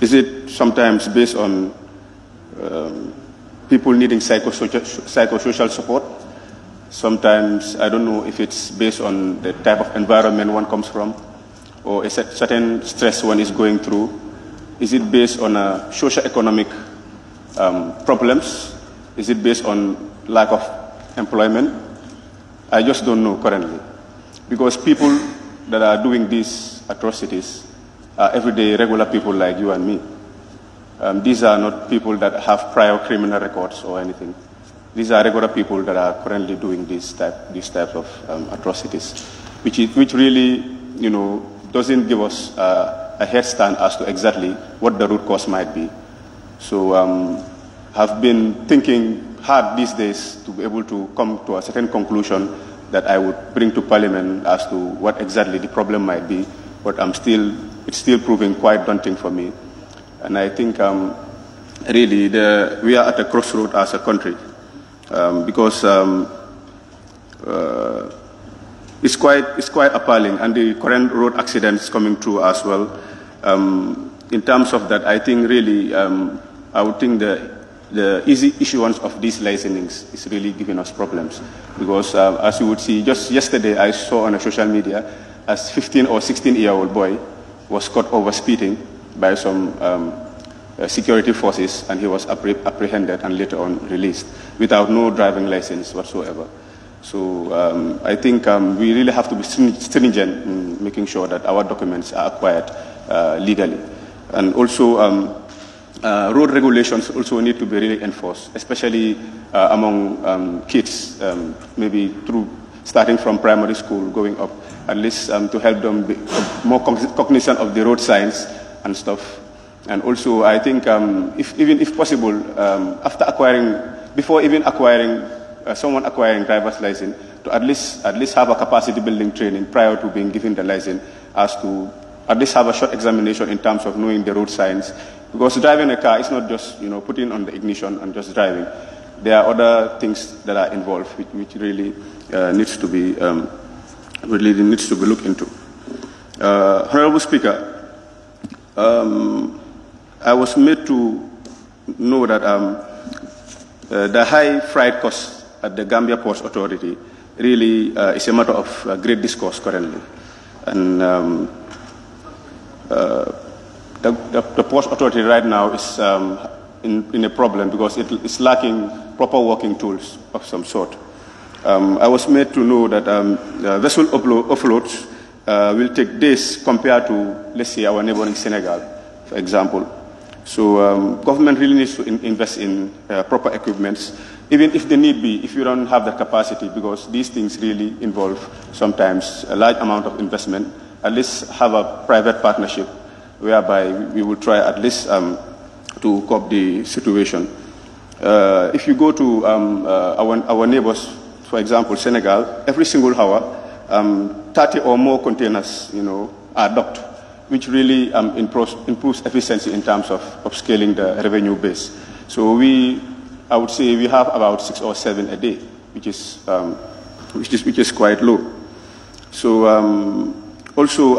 Is it sometimes based on people needing psychosocial support? Sometimes, I don't know if it's based on the type of environment one comes from, or a certain stress one is going through. Is it based on socio-economic problems? Is it based on lack of employment? I just don't know currently. Because people that are doing these atrocities are everyday regular people like you and me. These are not people that have prior criminal records or anything. These are regular people that are currently doing these types of atrocities, which really, doesn't give us a headstand as to exactly what the root cause might be. So I've been thinking hard these days to be able to come to a certain conclusion that I would bring to Parliament as to what exactly the problem might be, but it's still proving quite daunting for me. And I think really we are at a crossroad as a country, because it's quite appalling, and the current road accidents coming through as well. In terms of that, I think really I would think the easy issuance of these licensings is really giving us problems, because as you would see, just yesterday I saw on social media a 15 or 16-year-old boy was caught over speeding by some security forces, and he was apprehended and later on released without no driving license whatsoever. So I think we really have to be stringent in making sure that our documents are acquired legally. And also road regulations also need to be really enforced, especially among kids, maybe starting from primary school going up, at least to help them be more cognizant of the road signs and stuff. And also, I think even if possible, before even someone acquiring driver's license, to at least have a capacity building training prior to being given the license, as to at least have a short examination in terms of knowing the road signs. Because driving a car is not just putting on the ignition and just driving. There are other things that are involved which really needs to be looked into. Honorable Speaker, I was made to know that the high freight costs at the Gambia Ports Authority really is a matter of great discourse currently. And the Ports Authority right now is in a problem because it is lacking proper working tools of some sort. I was made to know that vessel offloads will take days compared to, let's say, our neighboring Senegal, for example. So government really needs to invest in proper equipments, even if the need be, if you don't have the capacity, because these things really involve sometimes a large amount of investment. At least have a private partnership whereby we will try at least to cope the situation. If you go to our neighbors, for example, Senegal, every single hour, 30 or more containers, are docked, which really improves efficiency in terms of scaling the revenue base. So I would say we have about 6 or 7 a day, which is quite low. So also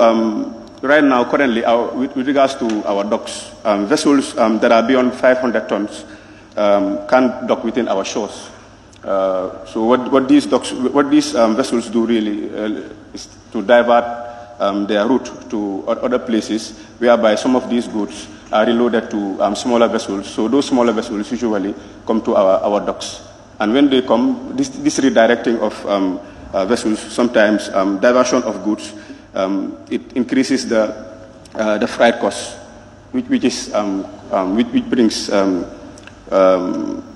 right now, currently, with regards to our docks, vessels that are beyond 500 tons can't dock within our shores. So what these vessels do really is to divert their route to other places, whereby some of these goods are reloaded to smaller vessels. So those smaller vessels usually come to our docks. And when they come, this redirecting of vessels, sometimes diversion of goods, it increases the freight cost, which brings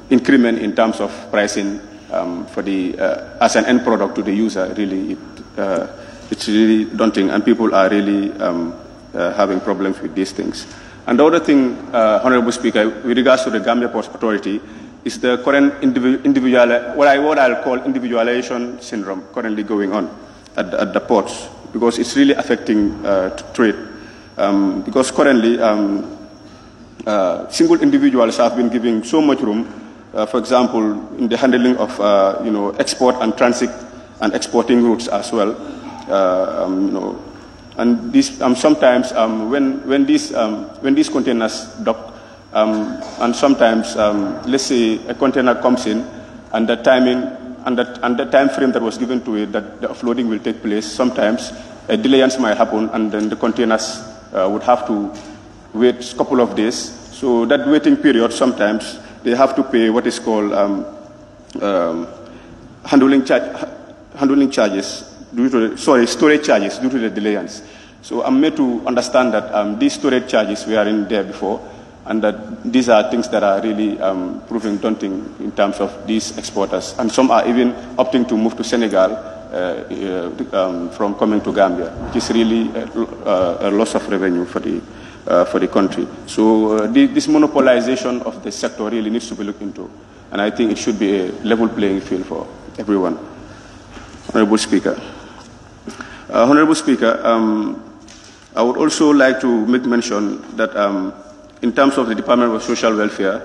increment in terms of pricing for the as an end product to the user. Really, it's really daunting, and people are really having problems with these things. And the other thing, Honorable Speaker, with regards to the Gambia Ports Authority, is the current what I'll call individualization syndrome currently going on at the ports, because it's really affecting trade. Because currently, single individuals have been giving so much room, for example, in the handling of export and transit and exporting routes as well. And this sometimes when these containers dock, and sometimes let's say a container comes in, and the timing and the time frame that was given to it that the offloading will take place, sometimes a delayance might happen, and then the containers would have to wait a couple of days. So that waiting period, sometimes they have to pay what is called handling charges due to storage charges due to the delayance. So I'm made to understand that these storage charges were in there before, and that these are things that are really proving daunting in terms of these exporters. And some are even opting to move to Senegal from coming to Gambia, which is really a loss of revenue for the country. So this monopolization of the sector really needs to be looked into, and I think it should be a level playing field for everyone. Honorable Speaker. Honorable Speaker, I would also like to make mention that in terms of the Department of Social Welfare,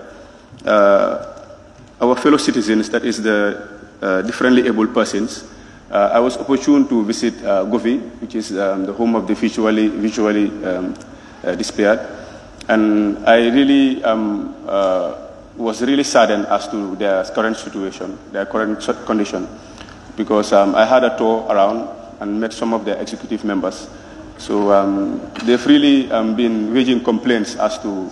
our fellow citizens, that is the differently able persons, I was opportune to visit Govi, which is the home of the visually despaired, and I really was really saddened as to their current situation, their current condition, because I had a tour around and met some of their executive members. So they've really been raising complaints as to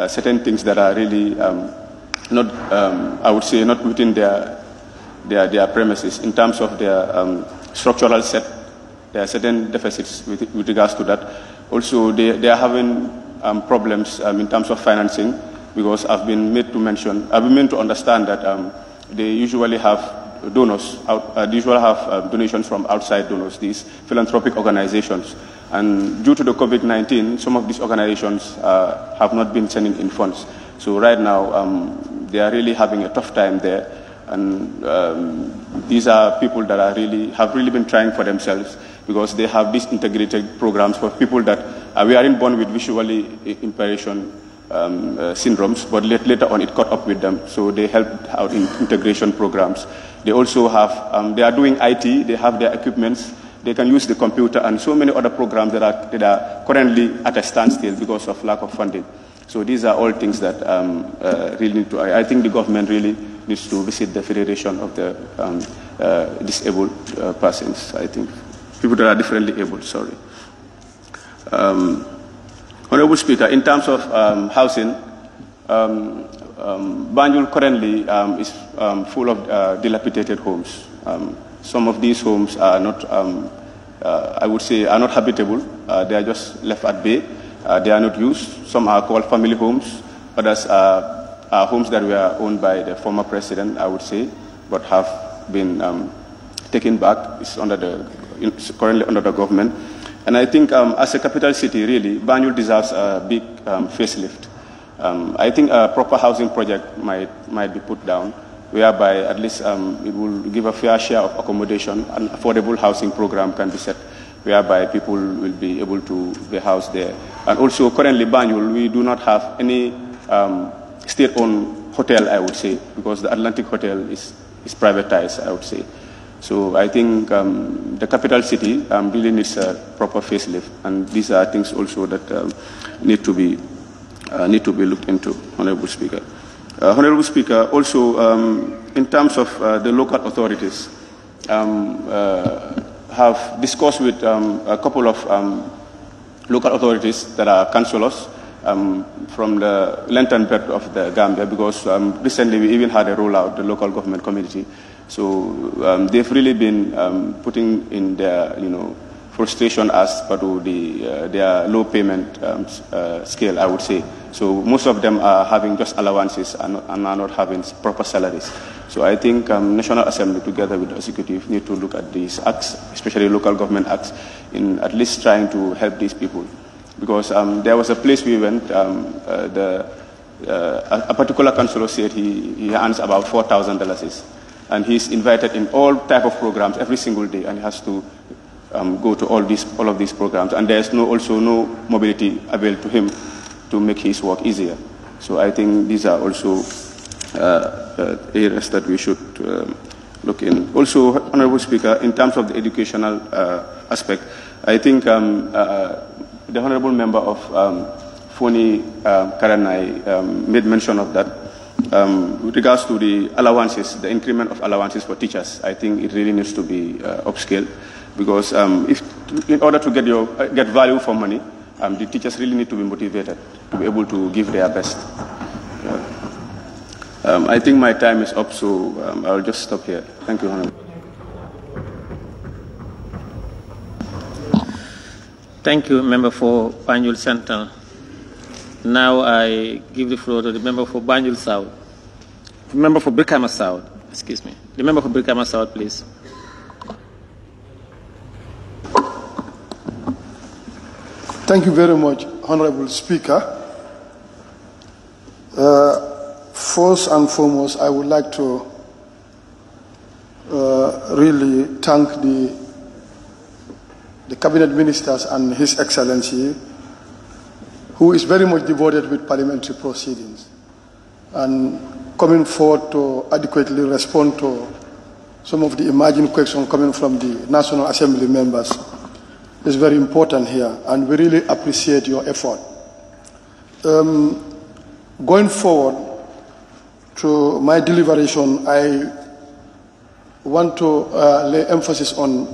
certain things that are really not, I would say, not within their premises in terms of their structural set. There are certain deficits with regards to that. Also, they are having problems in terms of financing, because I've been made to understand that they usually have donors, they usually have donations from outside donors, these philanthropic organizations. And due to the COVID-19, some of these organizations have not been sending in funds. So right now, they are really having a tough time there. And these are people that are have really been trying for themselves, because they have these integrated programs for people that we aren't born with visually impairment syndromes, but later on it caught up with them. So they help out in integration programs. They also have, they are doing IT, they have their equipments, they can use the computer, and so many other programs that are currently at a standstill because of lack of funding. So these are all things that really need to, I think the government really needs to visit the Federation of the Disabled Persons, I think. People that are differently able, sorry. Honorable Speaker, in terms of housing, Banjul currently is full of dilapidated homes. Some of these homes are not, I would say, are not habitable. They are just left at bay. They are not used. Some are called family homes. Others are homes that were owned by the former president, I would say, but have been taken back. It's currently under the government. And I think as a capital city, really, Banjul deserves a big facelift. I think a proper housing project might be put down, whereby at least it will give a fair share of accommodation. An affordable housing program can be set, whereby people will be able to be housed there. And also, currently, Banjul, we do not have any state-owned hotel, I would say, because the Atlantic Hotel is privatized, I would say. So I think the capital city really needs a proper facelift, and these are things also that need to be looked into, Honorable Speaker. Honorable Speaker, also in terms of the local authorities, have discussed with a couple of local authorities that are councillors from the length and breadth of the Gambia, because recently we even had a rollout, the local government community. So they've really been putting in their, frustration as per to their low payment scale, I would say. So most of them are having just allowances and are not having proper salaries. So I think National Assembly, together with the executive, need to look at these acts, especially local government acts, in at least trying to help these people. Because there was a place we went, a particular councillor said he earns about $4,000, and he's invited in all type of programs every single day, and he has to go to all of these programs, and there's also no mobility available to him to make his work easier. So I think these are also areas that we should look in. Also, Honourable Speaker, in terms of the educational aspect, I think the Honourable Member of 𝒂𝒄𝒄𝒏 made mention of that. With regards to the allowances, the increment of allowances for teachers, I think it really needs to be upscaled, because in order to get value for money, the teachers really need to be motivated to be able to give their best. I think my time is up, so I'll just stop here. Thank you, Honourable. Thank you, Member for Banjul Central. Now I give the floor to the member for Banjul South. The member for Brikama South, excuse me. The member for Brikama South, please. Thank you very much, Honourable Speaker. First and foremost, I would like to really thank the Cabinet Ministers and His Excellency, who is very much devoted with parliamentary proceedings and coming forward to adequately respond to some of the emerging questions coming from the National Assembly members is very important here, and we really appreciate your effort. Going forward to my deliberation, I want to lay emphasis on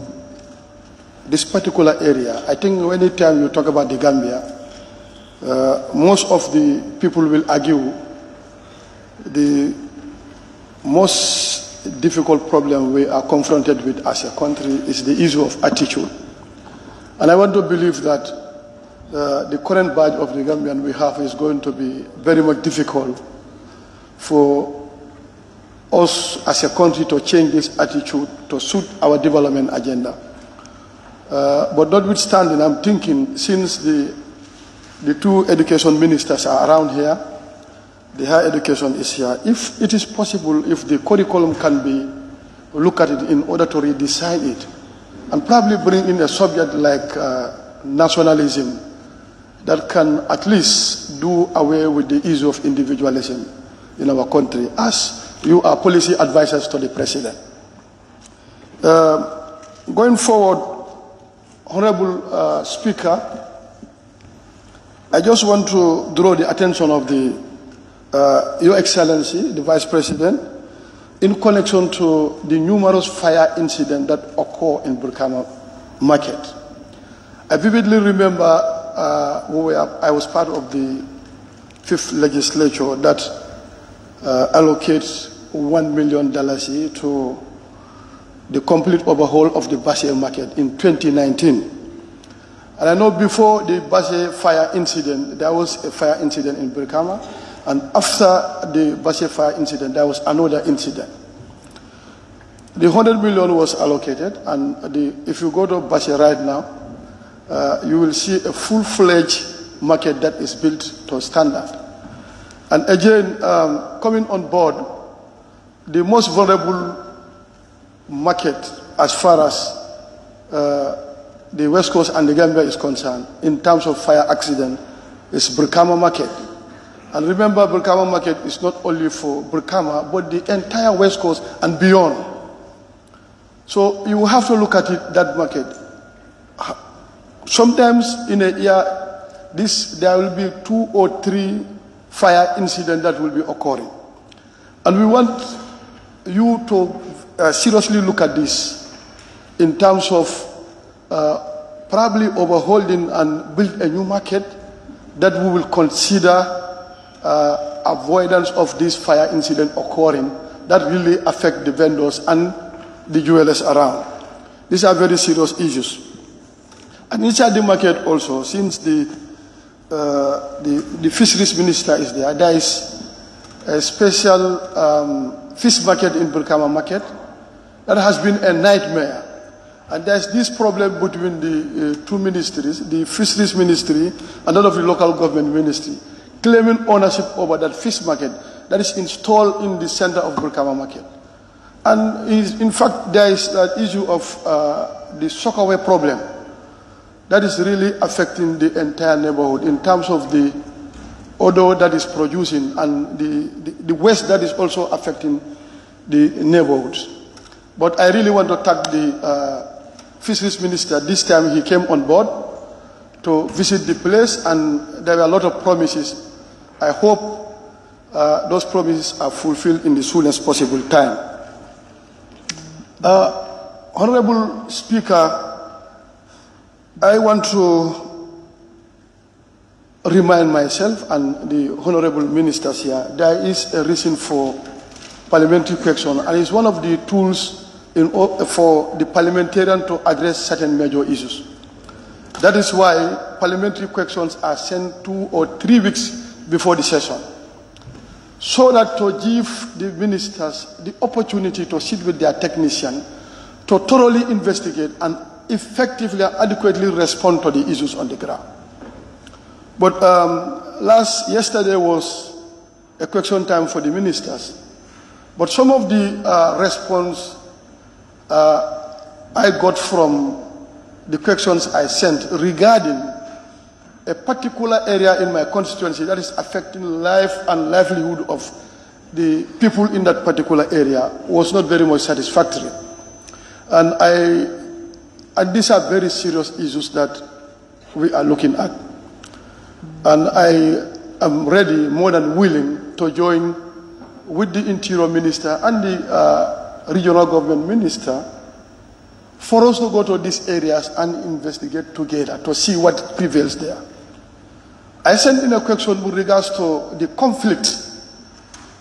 this particular area. I think anytime you talk about the Gambia, most of the people will argue the most difficult problem we are confronted with as a country is the issue of attitude. And I want to believe that the current badge of the Gambian we have is going to be very much difficult for us as a country to change this attitude to suit our development agenda. But notwithstanding, I'm thinking, since the two education ministers are around here, the higher education is here, if it is possible, if the curriculum can be looked at it in order to redesign it, and probably bring in a subject like nationalism that can at least do away with the issue of individualism in our country, as you are policy advisors to the President. Going forward, Honourable Speaker, I just want to draw the attention of Your Excellency, the Vice President, in connection to the numerous fire incidents that occur in Brikama Market. I vividly remember I was part of the 5th legislature that allocates $1 million to the complete overhaul of the Basel Market in 2019. And I know before the Basel fire incident, there was a fire incident in Brikama, and after the Basel fire incident, there was another incident. The $100 million was allocated, and if you go to Basel right now, you will see a full-fledged market that is built to standard. And again, coming on board, the most vulnerable market as far as the West Coast and the Gambia is concerned in terms of fire accident is Brikama Market. And remember, Brikama Market is not only for Brikama, but the entire West Coast and beyond. So you have to look at it, that market. Sometimes in a year, there will be 2 or 3 fire incidents that will be occurring. And we want you to seriously look at this in terms of probably overholding and build a new market that we will consider avoidance of this fire incident occurring that really affect the vendors and the jewelers around. These are very serious issues. And inside the market also, since the fisheries minister is there, there is a special fish market in Brikama market that has been a nightmare. And there's this problem between the two ministries, the fisheries ministry and that of the local government ministry, claiming ownership over that fish market that is installed in the center of Brikama market. And in fact, there is that issue of the 𝒂𝒄𝒄𝒏 problem that is really affecting the entire neighborhood in terms of the odor that is producing and the waste that is also affecting the neighborhoods. But I really want to thank the fisheries minister. This time he came on board to visit the place, and there were a lot of promises. I hope those promises are fulfilled in the soonest possible time. Honorable Speaker, I want to remind myself and the honorable ministers here, there is a reason for parliamentary question, and it's one of the tools for the parliamentarian to address certain major issues. That is why parliamentary questions are sent 2 or 3 weeks before the session, so that to give the ministers the opportunity to sit with their technician to thoroughly investigate and effectively and adequately respond to the issues on the ground. But yesterday was a question time for the ministers, but some of the response I got from the questions I sent regarding a particular area in my constituency that is affecting life and livelihood of the people in that particular area was not very much satisfactory. And these are very serious issues that we are looking at. And I am ready, more than willing, to join with the Interior Minister and the Regional Government Minister for us to go to these areas and investigate together to see what prevails there. I sent in a question with regards to the conflict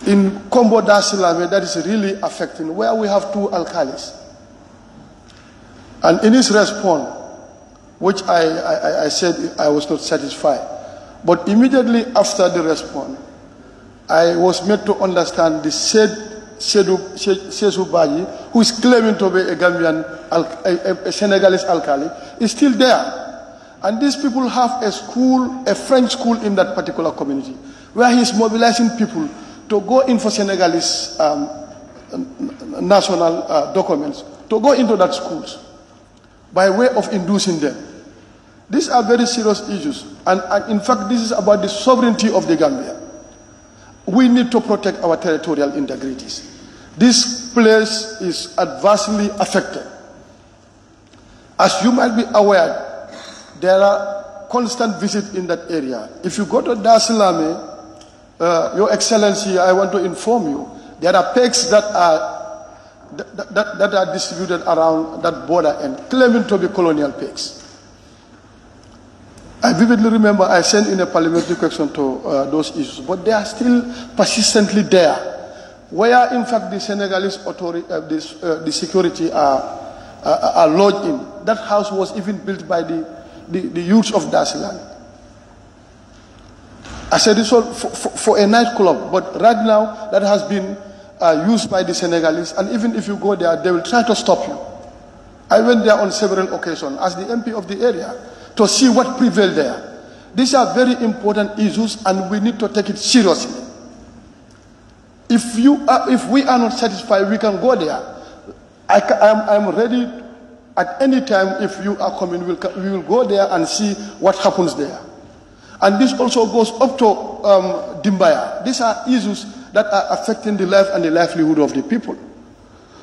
in Kombo Dasilame that is really affecting, where we have 2 alkalis. And in his response, which I said I was not satisfied, but immediately after the response, I was made to understand the 𝒂𝒄𝒄𝒏, who is claiming to be a Gambian, a Senegalese alkali, is still there. And these people have a school, a French school in that particular community, where he is mobilizing people to go in for Senegalese national documents, to go into that schools, by way of inducing them. These are very serious issues. And in fact, this is about the sovereignty of the Gambia. We need to protect our territorial integrities. This place is adversely affected. As you might be aware, there are constant visits in that area. If you go to Dasilame, Your Excellency, I want to inform you, there are pegs that are distributed around that border and claiming to be colonial pegs. I vividly remember I sent in a parliamentary question to those issues, but they are still persistently there, where in fact the Senegalese authority, the security are lodged in. That house was even built by the youths of Dasilame. I said this for a nightclub, but right now that has been used by the Senegalese, and even if you go there, they will try to stop you. I went there on several occasions as the MP of the area to see what prevailed there. These are very important issues, and we need to take it seriously. If we are not satisfied, we can go there. I'm ready at any time. If you are coming, we will go there and see what happens there. And this also goes up to Dimbaya. These are issues that are affecting the life and the livelihood of the people.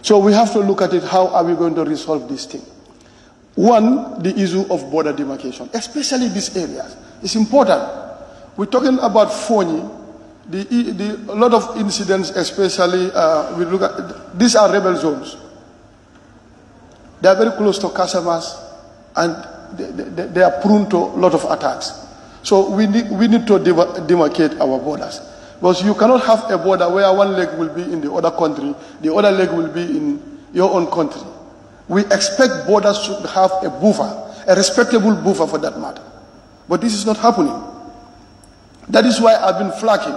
So we have to look at it, how are we going to resolve this thing? One, the issue of border demarcation, especially these areas. It's important. We're talking about Foni, a lot of incidents, especially, we look at, these are rebel zones. They are very close to Casamas, and they are prone to a lot of attacks. So we need to demarcate our borders. Because you cannot have a border where one leg will be in the other country, the other leg will be in your own country. We expect borders to have a buffer, a respectable buffer for that matter. But this is not happening. That is why I've been flagging,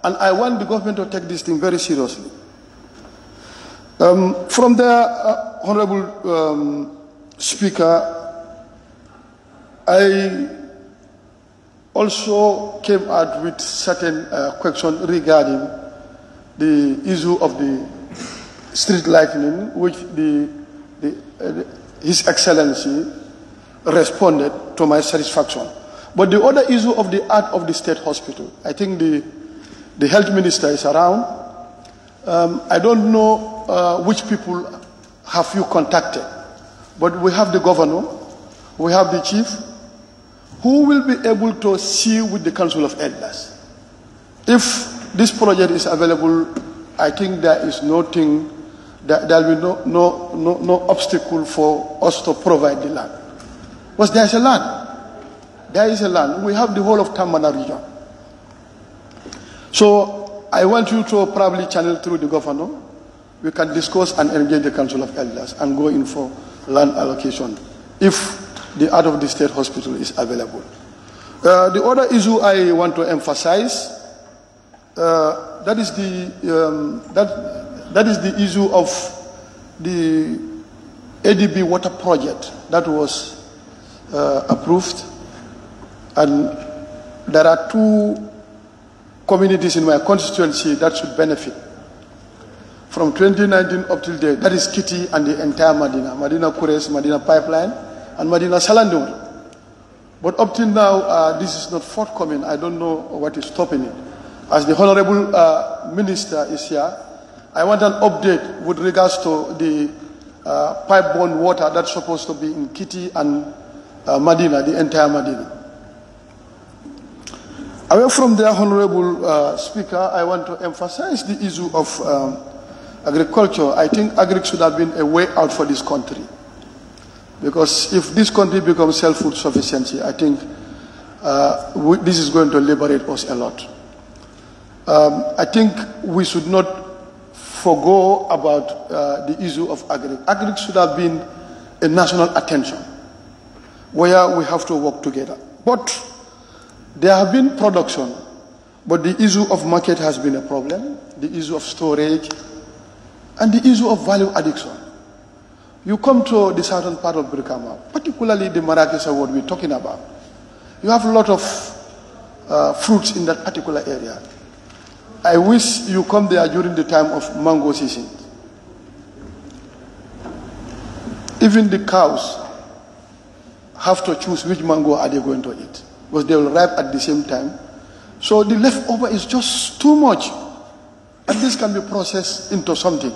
and I want the government to take this thing very seriously. From the Honorable Speaker, I also came out with certain questions regarding the issue of the street lighting, which His Excellency responded to my satisfaction. But the other issue of the art of the state hospital, I think the health minister is around. I don't know which people have you contacted, but we have the governor, we have the chief, who will be able to see with the Council of Elders. If this project is available, I think there is nothing, there will be no obstacle for us to provide the land. Because there is a land. There is a land. We have the whole of Tambana region. So I want you to probably channel through the governor. We can discuss and engage the Council of Elders and go in for land allocation if the art of the state hospital is available. The other issue I want to emphasize, that is the issue of the ADB water project that was approved, and there are 2 communities in my constituency that should benefit from 2019 up till date. That is Kitty and the entire Medina Kures, Medina Pipeline, and Medina Salandum. But up till now, this is not forthcoming. I don't know what is stopping it. As the Honorable Minister is here, I want an update with regards to the pipe-borne water that's supposed to be in Kitty and Medina, the entire Medina. Away from there, Honorable Speaker, I want to emphasize the issue of agriculture. I think agriculture should have been a way out for this country. Because if this country becomes self-food sufficiency, I think this is going to liberate us a lot. I think we should not forgo about the issue of agriculture. Agriculture should have been a national attention where we have to work together. But there have been production, but the issue of market has been a problem, the issue of storage, and the issue of value addiction. You come to the southern part of Brikama, particularly the Marrakesh award we're talking about. You have a lot of fruits in that particular area. I wish you come there during the time of mango season. Even the cows have to choose which mango are they going to eat, because they will ripe at the same time. So the leftover is just too much, and this can be processed into something.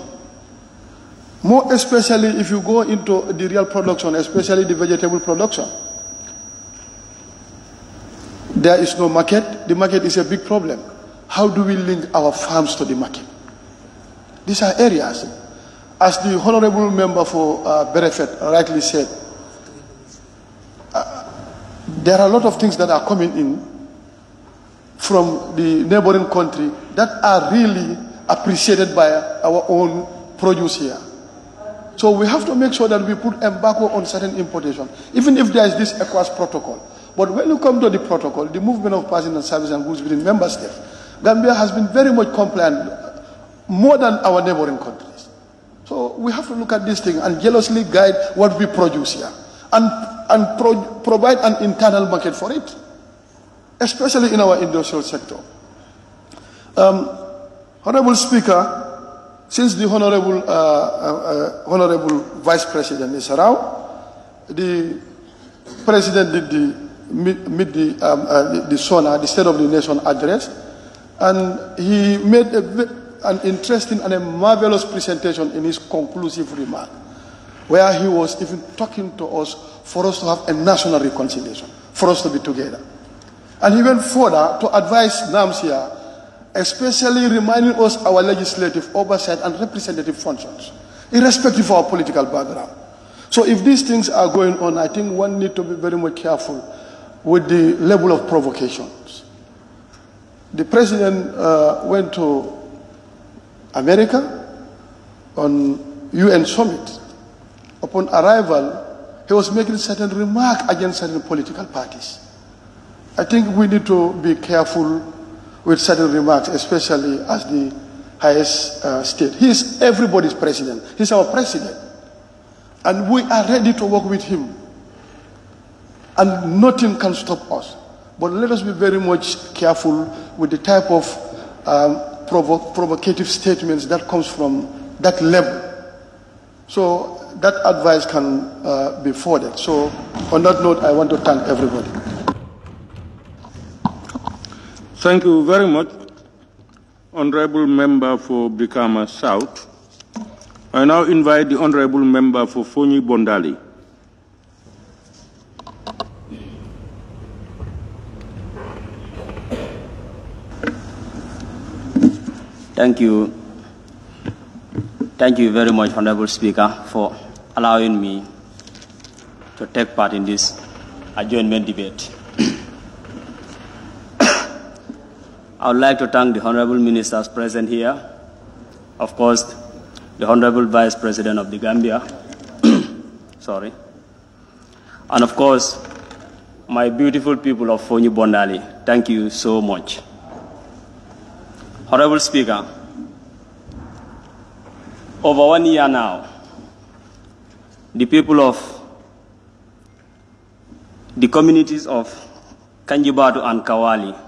More especially if you go into the real production, especially the vegetable production. There is no market. The market is a big problem. How do we link our farms to the market? These are areas. As the Honorable Member for Berefet rightly said, there are a lot of things that are coming in from the neighboring country that are really appreciated by our own produce here. So we have to make sure that we put embargo on certain importation, even if there is this ECOWAS protocol. But when you come to the protocol, the movement of persons and services and goods within member states, Gambia has been very much compliant, more than our neighboring countries. So we have to look at this thing and jealously guide what we produce here, and provide an internal market for it, especially in our industrial sector. Honorable Speaker, since the Honorable Vice President is around, the President did the SONA, the State of the Nation address, and he made an interesting and a marvelous presentation in his conclusive remark, where he was even talking to us for us to have a national reconciliation, for us to be together. And he went further to advise NAMS here, especially reminding us our legislative oversight and representative functions, irrespective of our political background. So if these things are going on, I think one needs to be very much careful with the level of provocations. The president went to America on UN summit. Upon arrival, he was making certain remarks against certain political parties. I think we need to be careful with certain remarks, especially as the highest state. He is everybody's president. He's our president. And we are ready to work with him. And nothing can stop us. But let us be very much careful with the type of provocative statements that comes from that level. So that advice can be forwarded. So on that note, I want to thank everybody. Thank you very much, Honorable Member for Brikama South. I now invite the Honorable Member for Fonyi Bondali. Thank you. Thank you very much, Honorable Speaker, for allowing me to take part in this adjournment debate. I would like to thank the Honorable Ministers present here, of course, the Honorable Vice President of the Gambia, sorry, and of course, my beautiful people of Fonyi Bondali. Thank you so much. Honorable Speaker, over 1 year now, the people of the communities of Kanjibatu and Kawali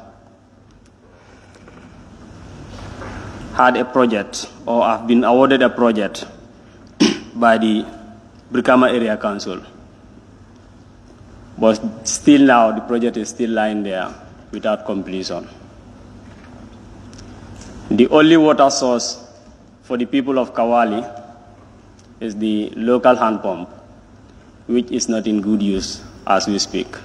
had a project, or have been awarded a project by the Brikama Area Council. But still now, the project is still lying there without completion. The only water source for the people of Kawali is the local hand pump, which is not in good use as we speak.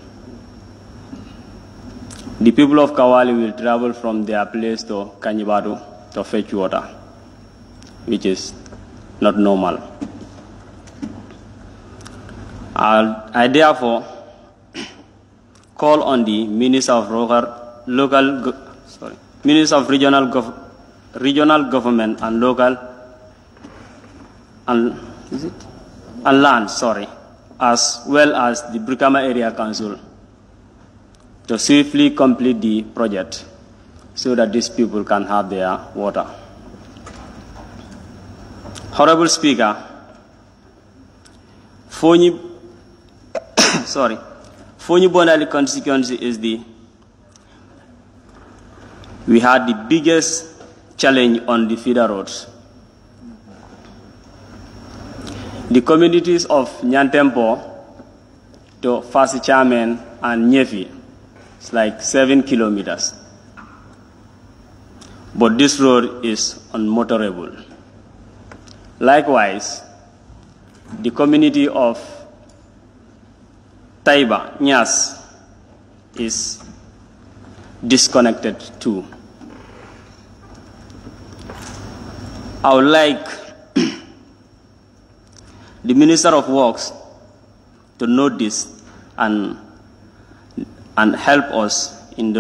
The people of Kawali will travel from their place to Kanjibatu to fetch water, which is not normal. I therefore call on the Minister of Regional Government and Local and Land, as well as the Brikama Area Council to swiftly complete the project so that these people can have their water. Honorable Speaker, Fonyi Bondali constituency is we had the biggest challenge on the feeder roads. The communities of Nyantempo to Fasichamen and Nyefi, it's like 7 kilometers. But this road is unmotorable. Likewise, the community of Taiba, Nyas, is disconnected too. I would like the Minister of Works to note this and help us in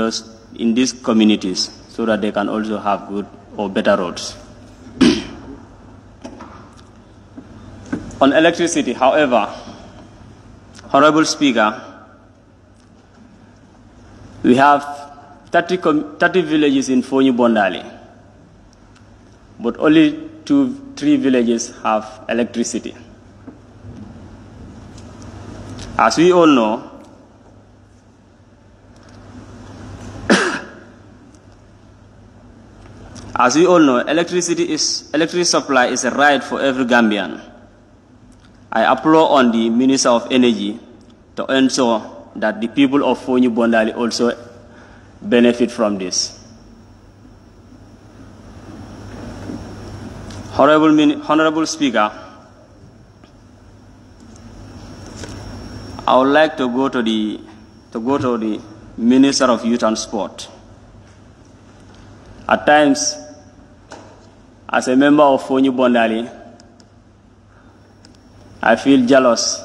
these communities so that they can also have good or better roads. On electricity, however, Honorable Speaker, we have 30 villages in Fonyi Bondali, but only 3 villages have electricity. As we all know, electricity supply is a right for every Gambian. I applaud on the Minister of Energy to ensure that the people of Fonyi Bondali also benefit from this. Honorable Speaker, I would like to go to the Minister of Youth and Sport. At times, as a member of Fonyi Bondali, I feel jealous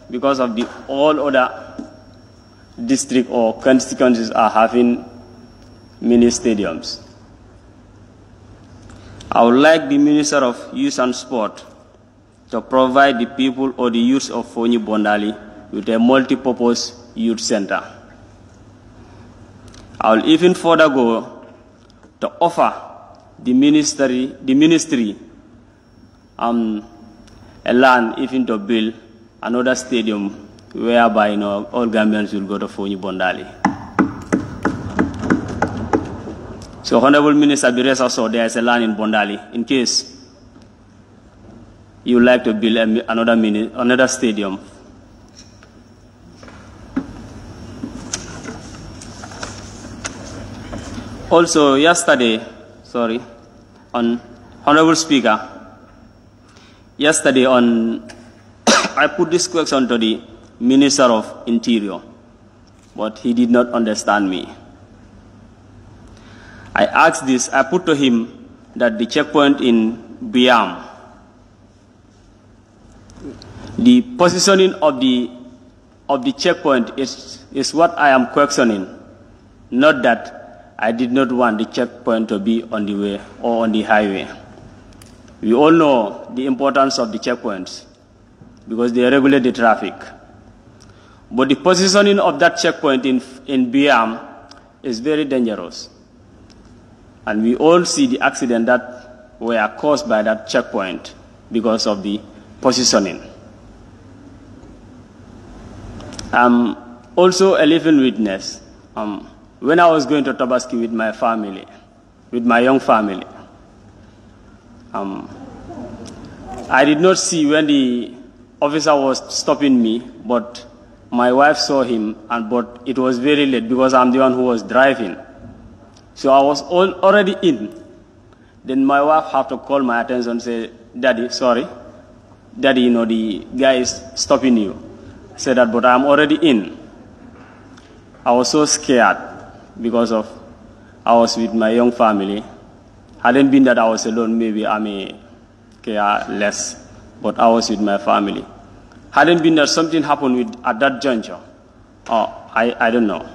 because of the all other district or constituencies are having mini stadiums. I would like the Minister of Youth and Sport to provide the people or the youth of Fonyi Bondali with a multi-purpose youth center. I will even further go to offer the ministry a land even to build another stadium whereby all Gambians will go to Fonyi Bondali. So Honorable Minister Bires also, there is a land in Bondali in case you would like to build another stadium. Also yesterday, Honorable Speaker, yesterday I put this question to the Minister of Interior, but he did not understand me. I asked this, I put to him that the checkpoint in Biam, the positioning of the checkpoint is what I am questioning, not that I did not want the checkpoint to be on the way or on the highway. We all know the importance of the checkpoints because they regulate the traffic. But the positioning of that checkpoint in Biam is very dangerous. And we all see the accidents that were caused by that checkpoint because of the positioning. I'm also a living witness. When I was going to Tabasco with my family, with my young family, I did not see when the officer was stopping me, but my wife saw him, but it was very late because I'm the one who was driving. So I was already in. Then my wife had to call my attention and say, Daddy, sorry. Daddy, the guy is stopping you. I said that, but I'm already in. I was so scared because I was with my young family. Hadn't been that I was alone, maybe I may care less, but I was with my family. Hadn't been that something happened at that juncture. I don't know.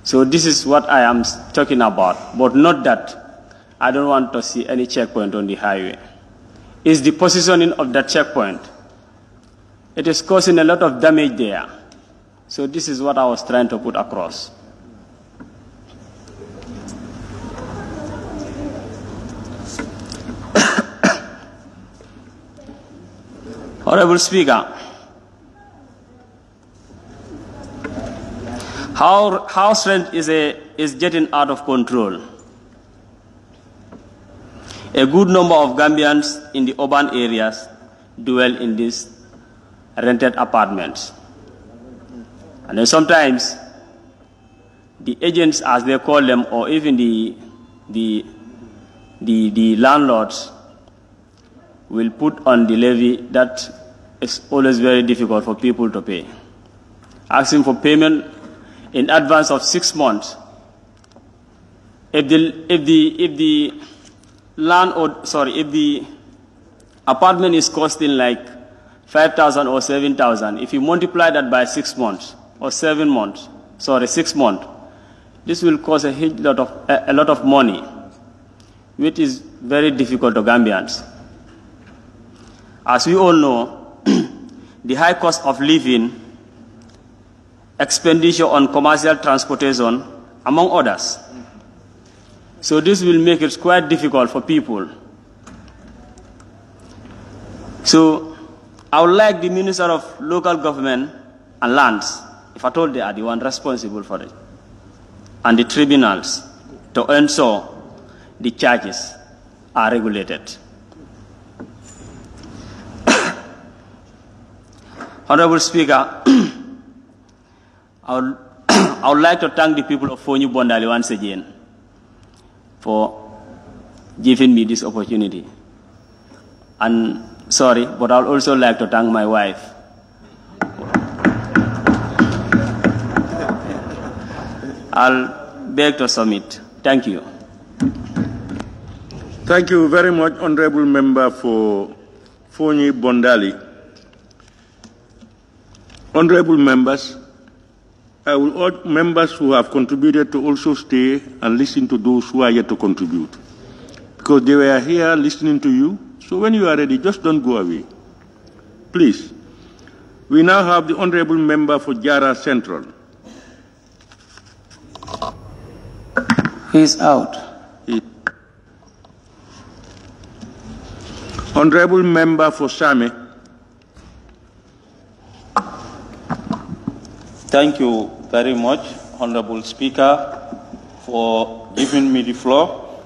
So this is what I am talking about, but not that I don't want to see any checkpoint on the highway. It's the positioning of that checkpoint. It is causing a lot of damage there. So this is what I was trying to put across. Honorable Speaker, house rent is getting out of control. A good number of Gambians in the urban areas dwell in these rented apartments. And then sometimes the agents, as they call them, or even the landlords will put on the levy that is always very difficult for people to pay. Asking for payment in advance of 6 months. If the apartment is costing like 5,000 or 7,000, if you multiply that by 6 months or 6 months, this will cost a lot of money, which is very difficult to Gambians. As we all know, the high cost of living, expenditure on commercial transportation, among others. So this will make it quite difficult for people. So I would like the Minister of Local Government and Lands, if at all they are the one responsible for it, and the tribunals to ensure the charges are regulated. Honorable Speaker, I would like to thank the people of Fonyi Bondali once again for giving me this opportunity. And sorry, but I would also like to thank my wife. I'll beg to submit. Thank you. Thank you very much, Honorable Member for Fonyi Bondali. Honorable members, I will urge members who have contributed to also stay and listen to those who are yet to contribute, because they were here listening to you. So when you are ready, just don't go away. Please. We now have the Honorable Member for Jara Central. He's out. Honorable Member for Same. Thank you very much, Honorable Speaker, for giving me the floor.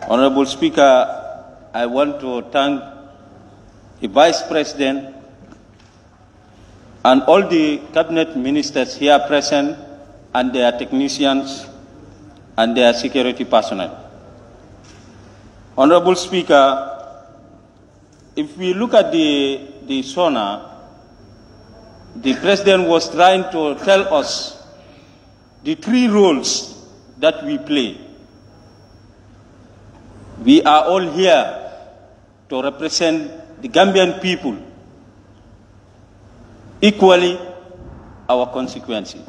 Honorable Speaker, I want to thank the Vice President and all the cabinet ministers here present and their technicians and their security personnel. Honorable Speaker, if we look at the SONA, the President was trying to tell us the three roles that we play. We are all here to represent the Gambian people, equally our constituency.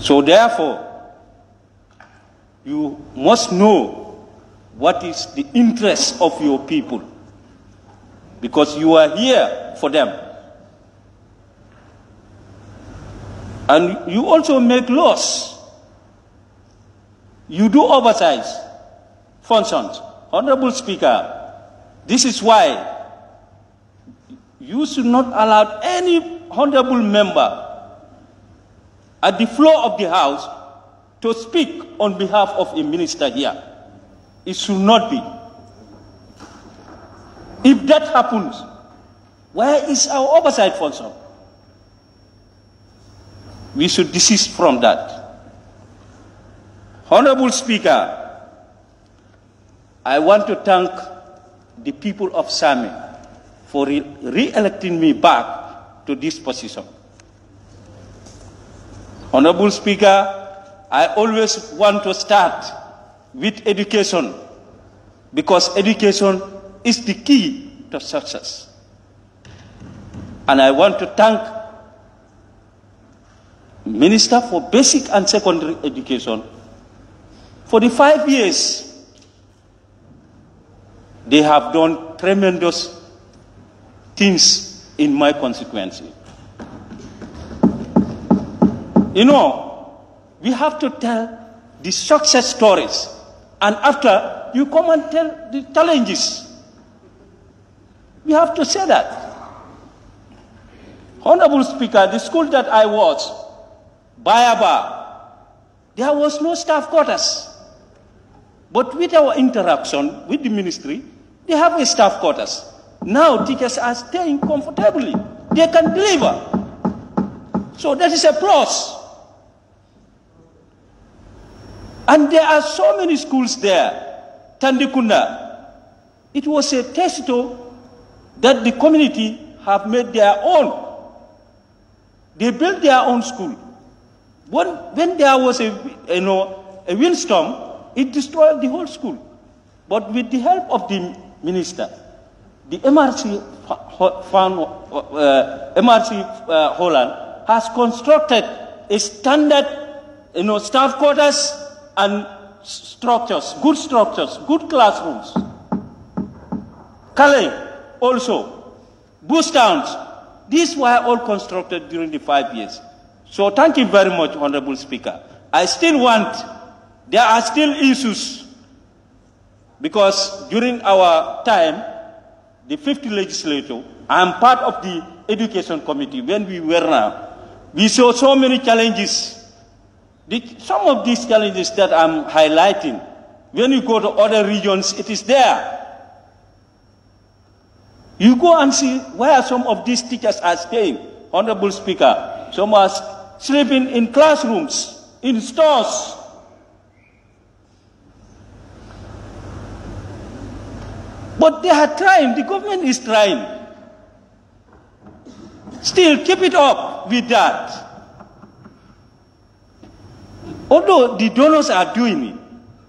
So therefore, you must know what is the interest of your people, because you are here for them. And you also make laws. You do oversight functions. Honorable Speaker, this is why you should not allow any honorable member at the floor of the House to speak on behalf of a minister here. It should not be. If that happens, where is our oversight function? We should desist from that. Honorable Speaker, I want to thank the people of Same for re-electing me back to this position. Honorable Speaker, I always want to start with education, because education is the key to success. And I want to thank Minister for Basic and Secondary Education for the 5 years. They have done tremendous things in my constituency. You know, we have to tell the success stories, and after you come and tell the challenges. We have to say that. Honorable Speaker, the school that I was, Bayaba, there was no staff quarters. But with our interaction with the ministry, they have a staff quarters. Now teachers are staying comfortably. They can deliver. So that is a plus. And there are so many schools there. Tandikunda, it was a test that the community have made their own. They built their own school. When there was a windstorm, it destroyed the whole school. But with the help of the minister, the MRC Holland has constructed a standard, staff quarters and structures, good classrooms. Calais also, Bush Towns, these were all constructed during the 5 years. So thank you very much, Honorable Speaker. I still want, there are still issues, because during our time, the 5th legislature, I am part of the Education Committee when we were now. We saw so many challenges. Some of these challenges that I'm highlighting, when you go to other regions, it is there. You go and see where some of these teachers are staying, Honorable Speaker. Some are sleeping in classrooms, in stores. But they are trying, the government is trying. Still, keep it up with that. Although the donors are doing it,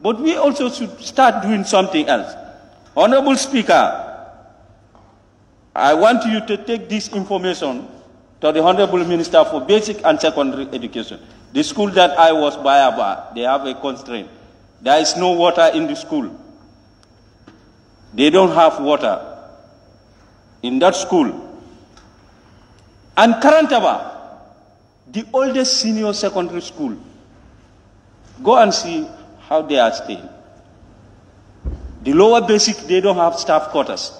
But we also should start doing something else. Honorable Speaker, I want you to take this information to the Honorable Minister for Basic and Secondary Education. The school that I was by, they have a constraint. There is no water in the school. They don't have water in that school. And Karantaba, the oldest senior secondary school, go and see how they are staying. The lower basic, they don't have staff quarters.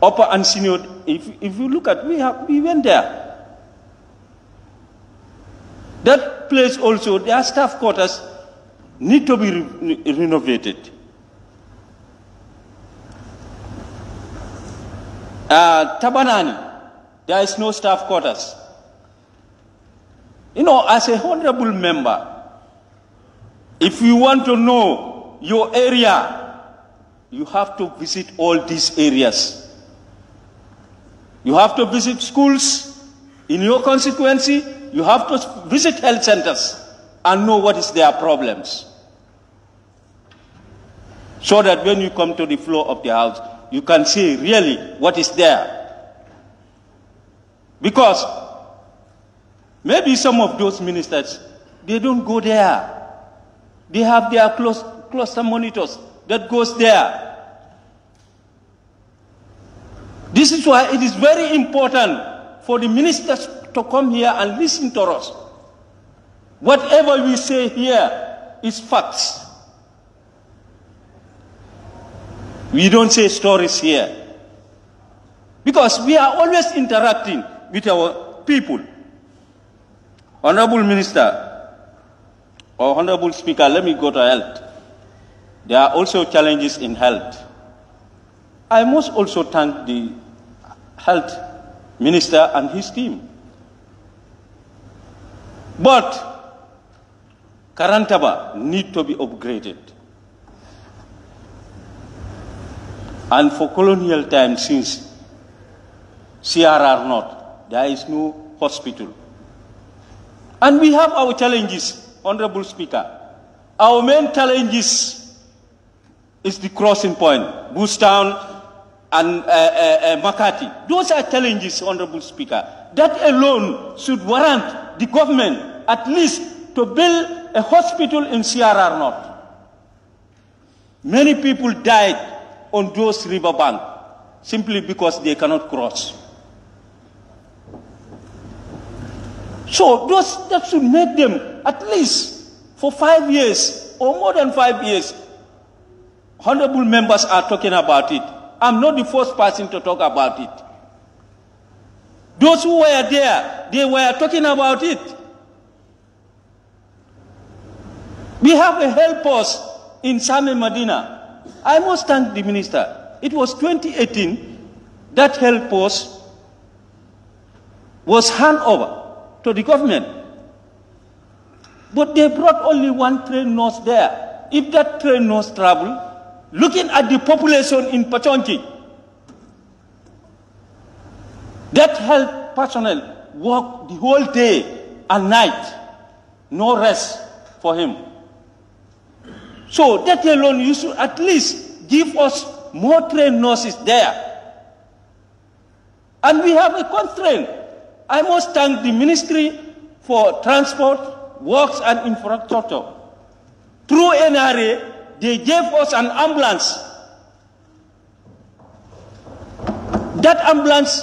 Upper and senior, if you look at, we went there. That place also, their staff quarters need to be renovated. Tabanani, there is no staff quarters. You know, as a honorable member, if you want to know your area, you have to visit all these areas. You have to visit schools in your constituency. You have to visit health centers and know what is their problems. So that when you come to the floor of the house, you can see really what is there. Because maybe some of those ministers, they don't go there. They have their cluster monitors that goes there. This is why it is very important for the ministers to come here and listen to us. Whatever we say here is facts. We don't say stories here. Because we are always interacting with our people. Honorable Minister, or Honorable Speaker, let me go to health. There are also challenges in health. I must also thank the health minister and his team. But Karantaba need to be upgraded. And for colonial times, since CRR not, there is no hospital. And we have our challenges, Honorable Speaker. Our main challenges is the crossing point, Bustown and Makati. Those are challenges, Honorable Speaker. That alone should warrant the government at least to build a hospital in CRR North. Many people died on those riverbanks simply because they cannot cross. So that should make them at least for 5 years or more than 5 years. Honorable members are talking about it. I'm not the first person to talk about it. Those who were there, they were talking about it. We have a health post in Same Medina. I must thank the minister. It was 2018 that health post was handed over to the government. But they brought only one trained nurse there. If that trained nurse traveled, looking at the population in Pachonki, that health personnel worked the whole day and night, no rest for him. So that alone, you should at least give us more trained nurses there. And we have a constraint. I must thank the Ministry for Transport, Works and Infrastructure. Through NRA, they gave us an ambulance. That ambulance,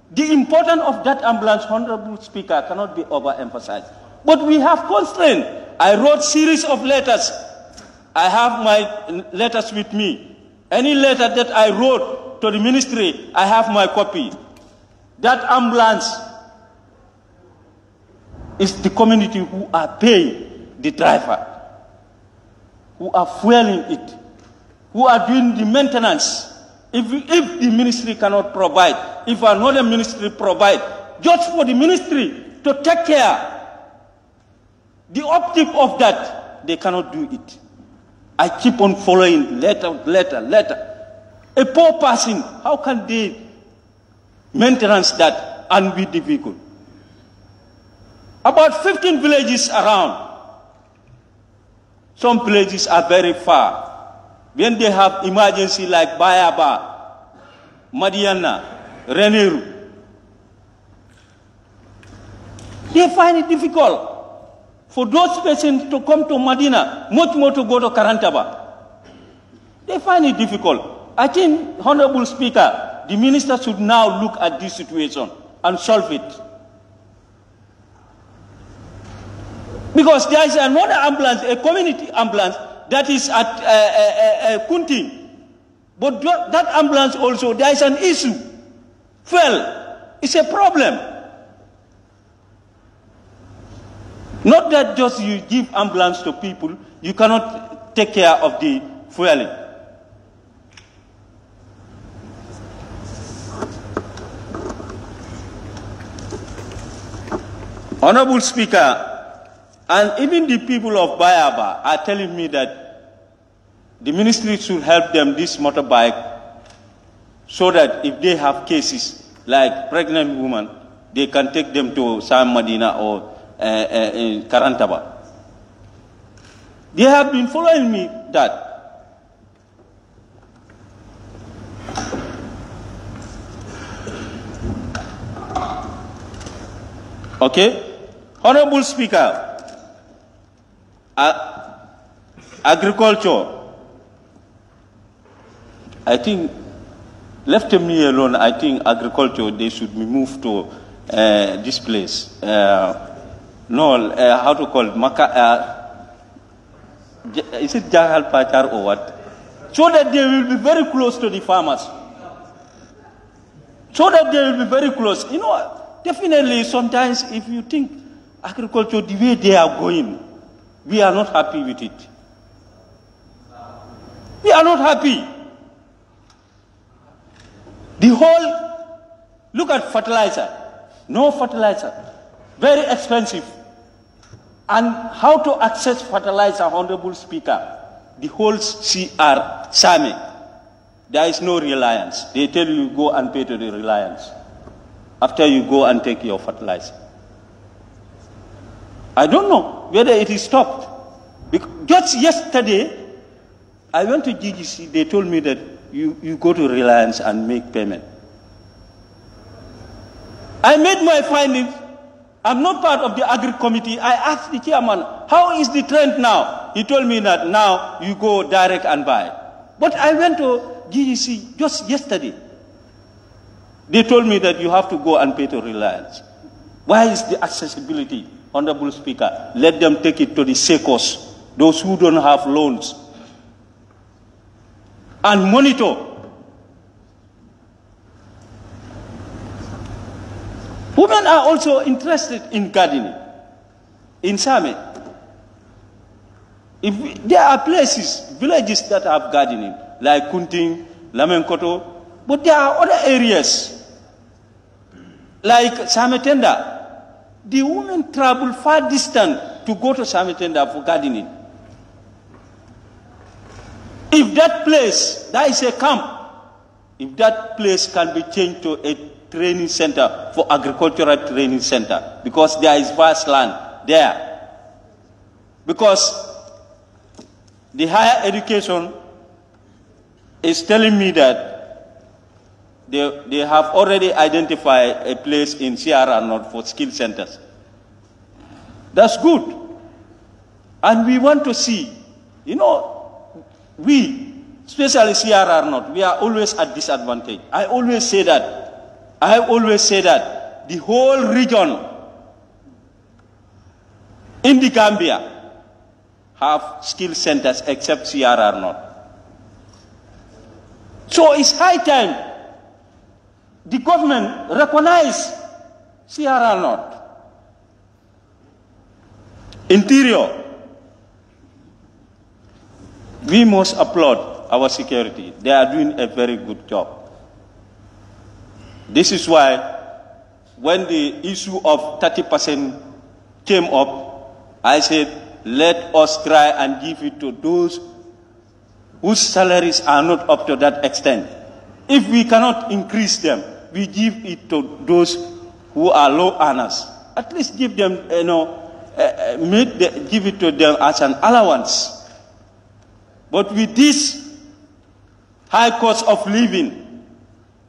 the importance of that ambulance, Honorable Speaker, cannot be overemphasized. But we have constraint. I wrote series of letters. I have my letters with me. Any letter that I wrote to the ministry, I have my copy. That ambulance is the community who are paying the driver, who are fueling it, who are doing the maintenance. If the ministry cannot provide, if another ministry provide, just for the ministry to take care, the objective of that, they cannot do it. I keep on following letter. A poor person, how can they maintenance that and be difficult? About 15 villages around, Some places are very far. When they have emergency like Bayaba, Madiana, Reneru, they find it difficult for those patients to come to Medina, much more to go to Karantaba. They find it difficult. I think, Honorable Speaker, the minister should now look at this situation and solve it. Because there is another ambulance, a community ambulance, that is at Kunting. But that ambulance also, there is an issue. Well, it's a problem. Not that just you give ambulance to people, you cannot take care of the fueling. Honorable Speaker, and even the people of Bayaba are telling me that the ministry should help them this motorbike so that if they have cases like pregnant women, they can take them to Sam Medina or Karantaba. They have been following me that. Okay? Honorable Speaker, agriculture, I think, left me alone, I think agriculture, they should be moved to this place. How to call it? Is it Jahal Pachar or what? So that they will be very close to the farmers. So that they will be very close. You know, definitely sometimes if you think agriculture, the way they are going, we are not happy with it. We are not happy. The whole, look at fertilizer. No fertilizer. Very expensive. And how to access fertilizer, Honorable Speaker? The whole CR, SAME, there is no reliance. They tell you go and pay to the reliance after you go and take your fertilizer. I don't know whether it is stopped. Because just yesterday, I went to GGC, they told me that you go to Reliance and make payment. I made my findings. I'm not part of the Agri Committee. I asked the chairman, how is the trend now? He told me that now you go direct and buy. But I went to GGC just yesterday. They told me that you have to go and pay to Reliance. Why is the accessibility, Honorable Speaker? Let them take it to the SECOS, those who don't have loans, and monitor. Women are also interested in gardening, in Same. There are places, villages that have gardening, like Kunting, Lamenkoto, but there are other areas, like Sametenda. The women travel far distance to go to Sametenda for gardening. If that place, that is a camp, if that place can be changed to a training center for agricultural training center, because there is vast land there. Because the higher education is telling me that they have already identified a place in Sierra North for skill centers. That's good. And we want to see, you know, we, especially Sierra North, we are always at disadvantage. I always say that. The whole region in the Gambia have skill centers except Sierra North. So it's high time the government recognize Sierra North. Interior, we must applaud our security. They are doing a very good job. This is why when the issue of 30% came up, I said, let us try and give it to those whose salaries are not up to that extent. If we cannot increase them, we give it to those who are low earners. At least give them, give it to them as an allowance. But with this high cost of living,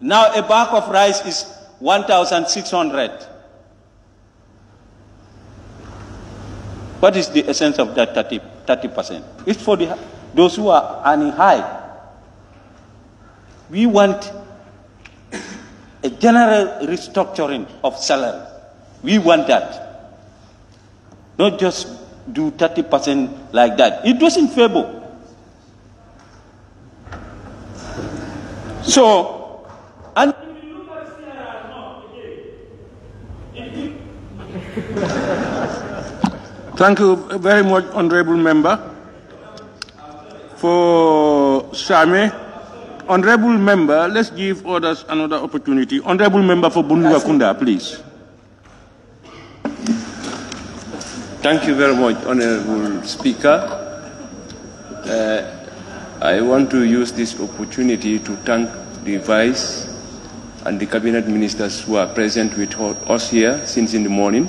now a bag of rice is 1,600. What is the essence of that 30%? It's for those who are earning high. We want a general restructuring of salary. We want that. Not just do 30% like that. It doesn't favor. So, and thank you very much, Honorable Member, for Same. Honorable Member, let's give others another opportunity. Honorable Member for Bunduwakunda, please. Thank you very much, Honorable Speaker. I want to use this opportunity to thank the Vice and the Cabinet Ministers who are present with us here since in the morning.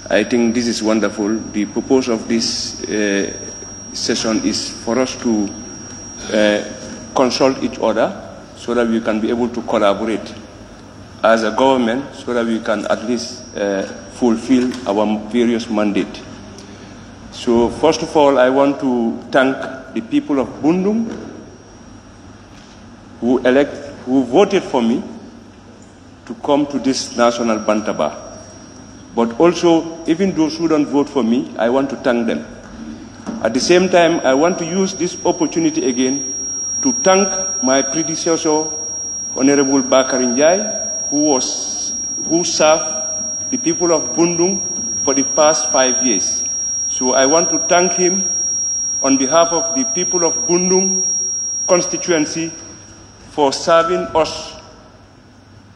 I think this is wonderful. The purpose of this session is for us to consult each other so that we can be able to collaborate as a government so that we can at least fulfill our various mandates. So first of all, I want to thank the people of Bundung who voted for me to come to this national Bantaba. But also, even those who don't vote for me, I want to thank them. At the same time, I want to use this opportunity again to thank my predecessor, Honorable 𝒂𝒄𝒄𝒏, who served the people of Bundung for the past 5 years. So I want to thank him on behalf of the people of Bundung constituency for serving us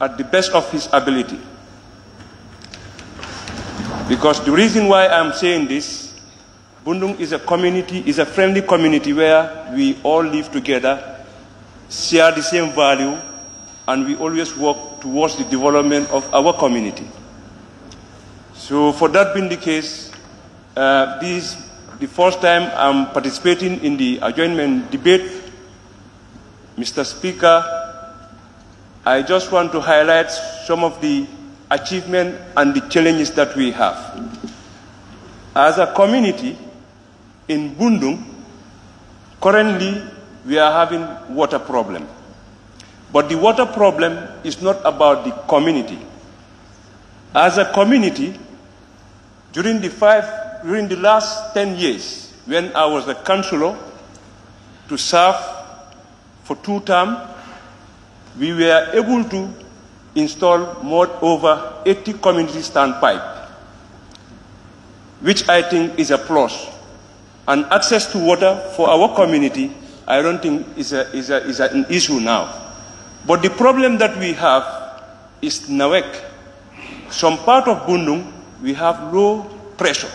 at the best of his ability. Because the reason why I'm saying this, Bundung is a community, is a friendly community where we all live together, share the same value, and we always work towards the development of our community. So for that being the case, this is the first time I'm participating in the adjournment debate. Mr. Speaker, I just want to highlight some of the achievements and the challenges that we have. As a community in Bundung, currently we are having water problem. But the water problem is not about the community. As a community, during the last 10 years, when I was the councillor to serve for 2 terms, we were able to install over 80 community standpipe, which I think is a plus. And access to water for our community, I don't think is an issue now. But the problem that we have is 𝒂𝒃. Some part of Bundung, we have low pressure,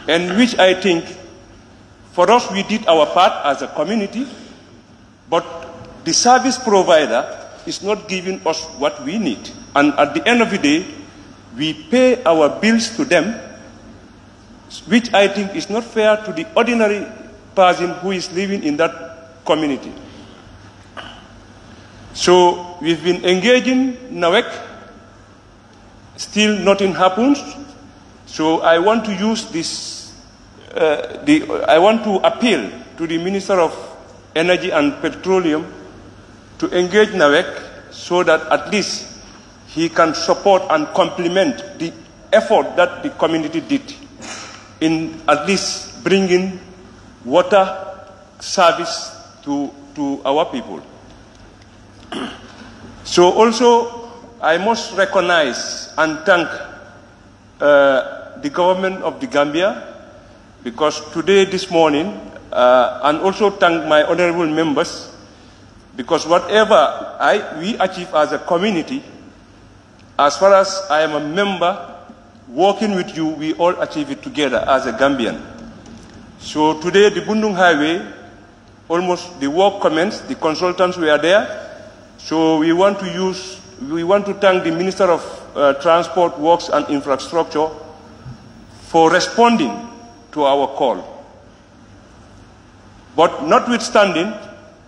and which I think, for us, we did our part as a community, but the service provider is not giving us what we need. And at the end of the day, we pay our bills to them, which I think is not fair to the ordinary person who is living in that community. So we've been engaging 𝒂𝒃, still nothing happens. So I want to use this, I want to appeal to the Minister of Energy and Petroleum to engage 𝒂𝒃 so that at least he can support and complement the effort that the community did in at least bringing water service to our people. So also, I must recognize and thank the government of the Gambia, because today, this morning, and also thank my honorable members, because whatever we achieve as a community, as far as I am a member, working with you, we all achieve it together as a Gambian. So today, the Bundung Highway, almost the work commenced, the consultants were there. So we want to thank the Minister of Transport, Works and Infrastructure for responding to our call. But notwithstanding,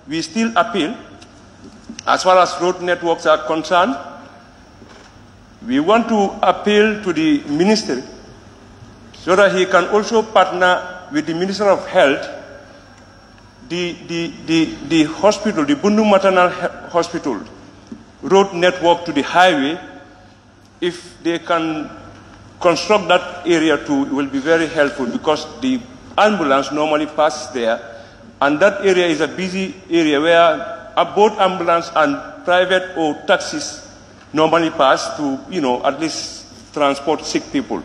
we still appeal, as far as road networks are concerned, we want to appeal to the ministry so that he can also partner with the Minister of Health, the hospital, the Bundung Maternal Hospital, road network to the highway. If they can construct that area too, it will be very helpful, because the ambulance normally passes there, and that area is a busy area where both ambulance and private or taxis normally pass to, at least transport sick people.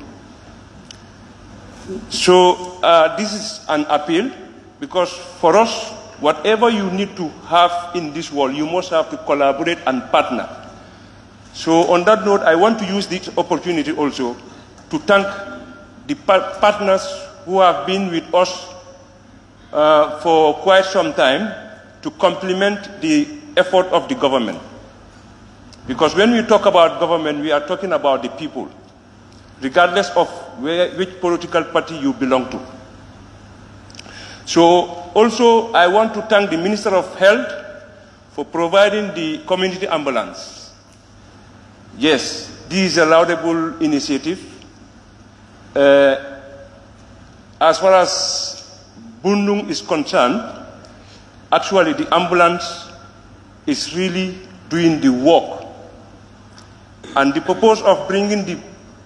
So this is an appeal, because for us, whatever you need to have in this world, you must have to collaborate and partner. So on that note, I want to use this opportunity also to thank the partners who have been with us for quite some time to complement the effort of the government. Because when we talk about government, we are talking about the people, regardless of which political party you belong to. So also, I want to thank the Minister of Health for providing the community ambulance. Yes, this is a laudable initiative. As far as Bundung is concerned, actually the ambulance is really doing the work. And the purpose of bringing the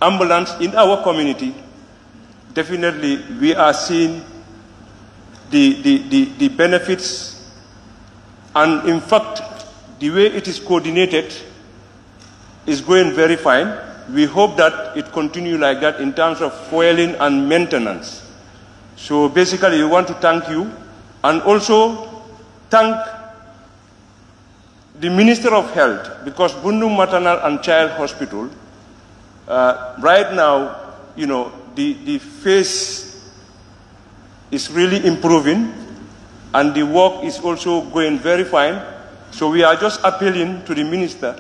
ambulance in our community, definitely we are seeing the benefits, and in fact, the way it is coordinated is going very fine. We hope that it continues like that in terms of fueling and maintenance. So basically, we want to thank you, and also thank the Minister of Health, because Bundung Maternal and Child Hospital, right now, the face is really improving, and the work is also going very fine. So we are just appealing to the Minister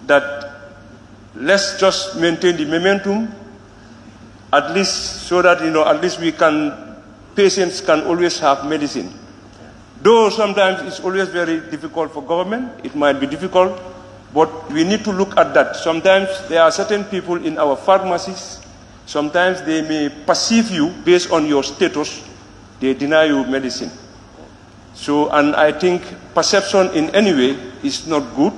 that let's just maintain the momentum, at least so that, at least patients can always have medicine. Though sometimes it's always very difficult for government, it might be difficult, but we need to look at that. Sometimes there are certain people in our pharmacies, sometimes they may perceive you based on your status, they deny you medicine. So, and I think perception in any way is not good.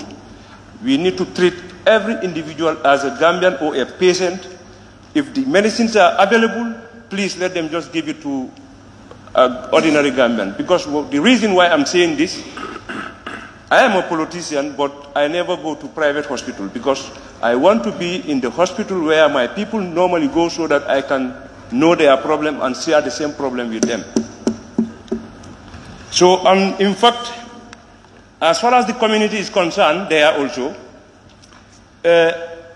We need to treat every individual as a Gambian or a patient. If the medicines are available, please let them just give it to ordinary Gambian. Because the reason why I'm saying this, I am a politician, but I never go to private hospital, because I want to be in the hospital where my people normally go, so that I can know their problem and share the same problem with them. So, in fact, as far as the community is concerned, they are also,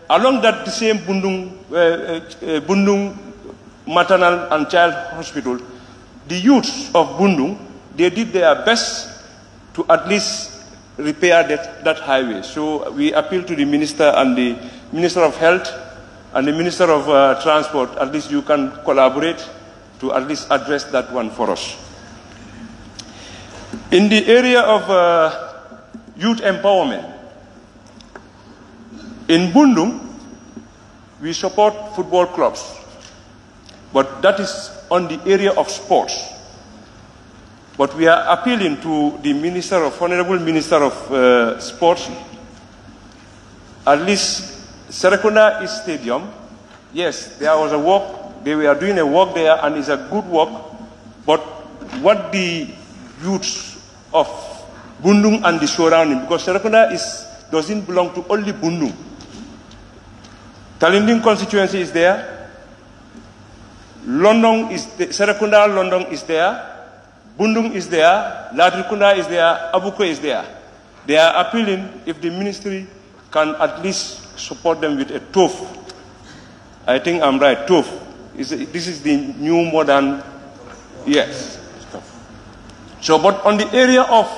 along that the same Bundung Maternal and Child Hospital, the youths of Bundung, they did their best to at least repair that highway. So we appeal to the Minister and the Minister of Health and the Minister of Transport, at least you can collaborate to at least address that one for us. In the area of youth empowerment, in Bundung, we support football clubs, but that is on the area of sports. But we are appealing to the Honorable Minister of Sports, at least Serekunda is stadium. Yes, there was a work, they were doing a work there, and it's a good work, but what the youths of Bundung and the surrounding, because Serekunda doesn't belong to only Bundung. Talinding constituency is there, Serekunda, London is there, Bundung is there, Ladrikunda is there, Abuko is there. They are appealing if the ministry can at least support them with a TOF. I think I'm right, TOF. This is the new modern, yes. So, but on the area of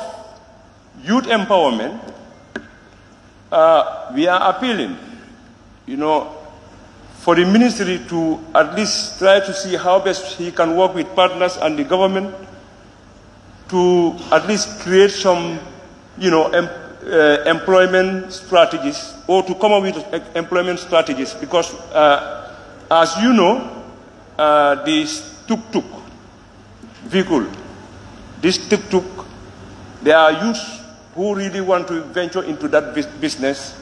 youth empowerment, we are appealing, for the ministry to at least try to see how best he can work with partners and the government to at least create some, employment strategies, or to come up with employment strategies, because as you know, this tuk-tuk vehicle, this tuk-tuk, there are youths who really want to venture into that business,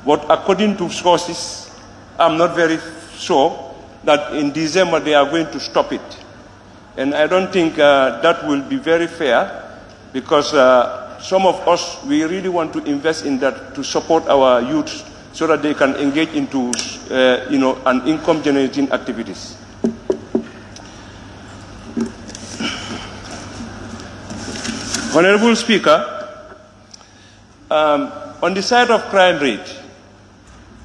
but according to sources, I'm not very sure that in December they are going to stop it. And I don't think that will be very fair, because some of us, we really want to invest in that to support our youth so that they can engage into, an income-generating activities. Honorable Speaker, on the side of crime rate,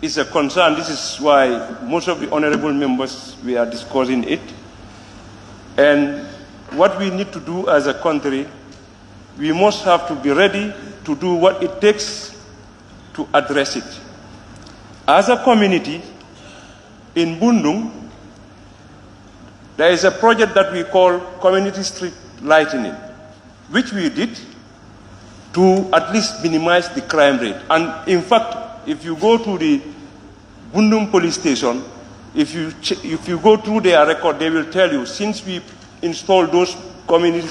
is a concern. This is why most of the honorable members, we are discussing it. And what we need to do as a country, we must have to be ready to do what it takes to address it. As a community, in Bundung, there is a project that we call Community Street Lighting, which we did to at least minimize the crime rate. And in fact, if you go to the Bundung police station, if you go through their record, they will tell you, since we installed those community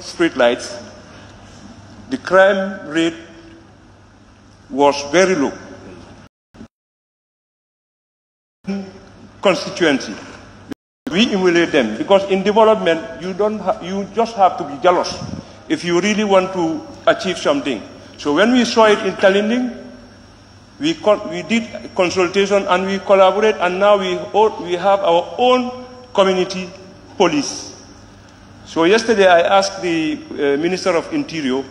street lights, the crime rate was very low. Constituency, we emulate them, because in development you just have to be jealous if you really want to achieve something. So when we saw it in Talinding, we did consultation and we collaborate, and now we have our own community police. So yesterday I asked the Minister of Interior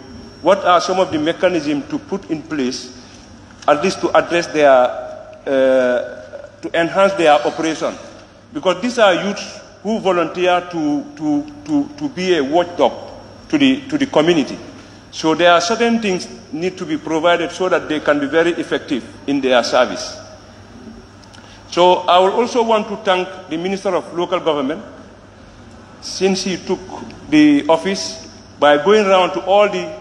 what are some of the mechanisms to put in place, at least to address their, to enhance their operation. Because these are youths who volunteer to be a watchdog to the community. So there are certain things need to be provided so that they can be very effective in their service. So I will also want to thank the Minister of Local Government, since he took the office, by going around to all the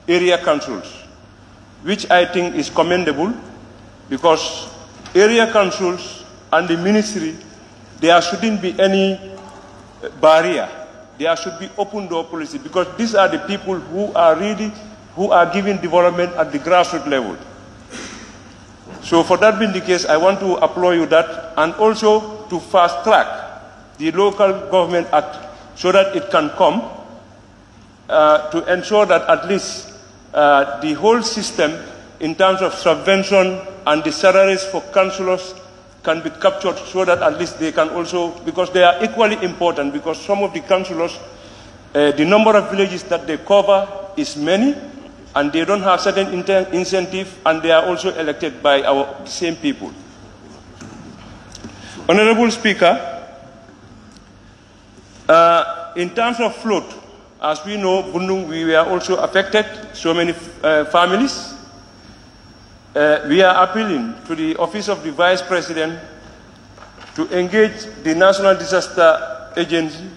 area councils, which I think is commendable, because area councils and the ministry, there shouldn't be any barrier. There should be open door policy, because these are the people who are giving development at the grassroots level. So for that being the case, I want to applaud you that, and also to fast track the Local Government Act so that it can come to ensure that at least the whole system in terms of subvention and the salaries for councillors can be captured, so that at least they can also, because they are equally important, because some of the councillors, the number of villages that they cover is many, and they don't have certain incentive, and they are also elected by our same people. Honorable Speaker, in terms of flood, as we know, Bundung, we were also affected, so many families. We are appealing to the Office of the Vice President to engage the National Disaster Agency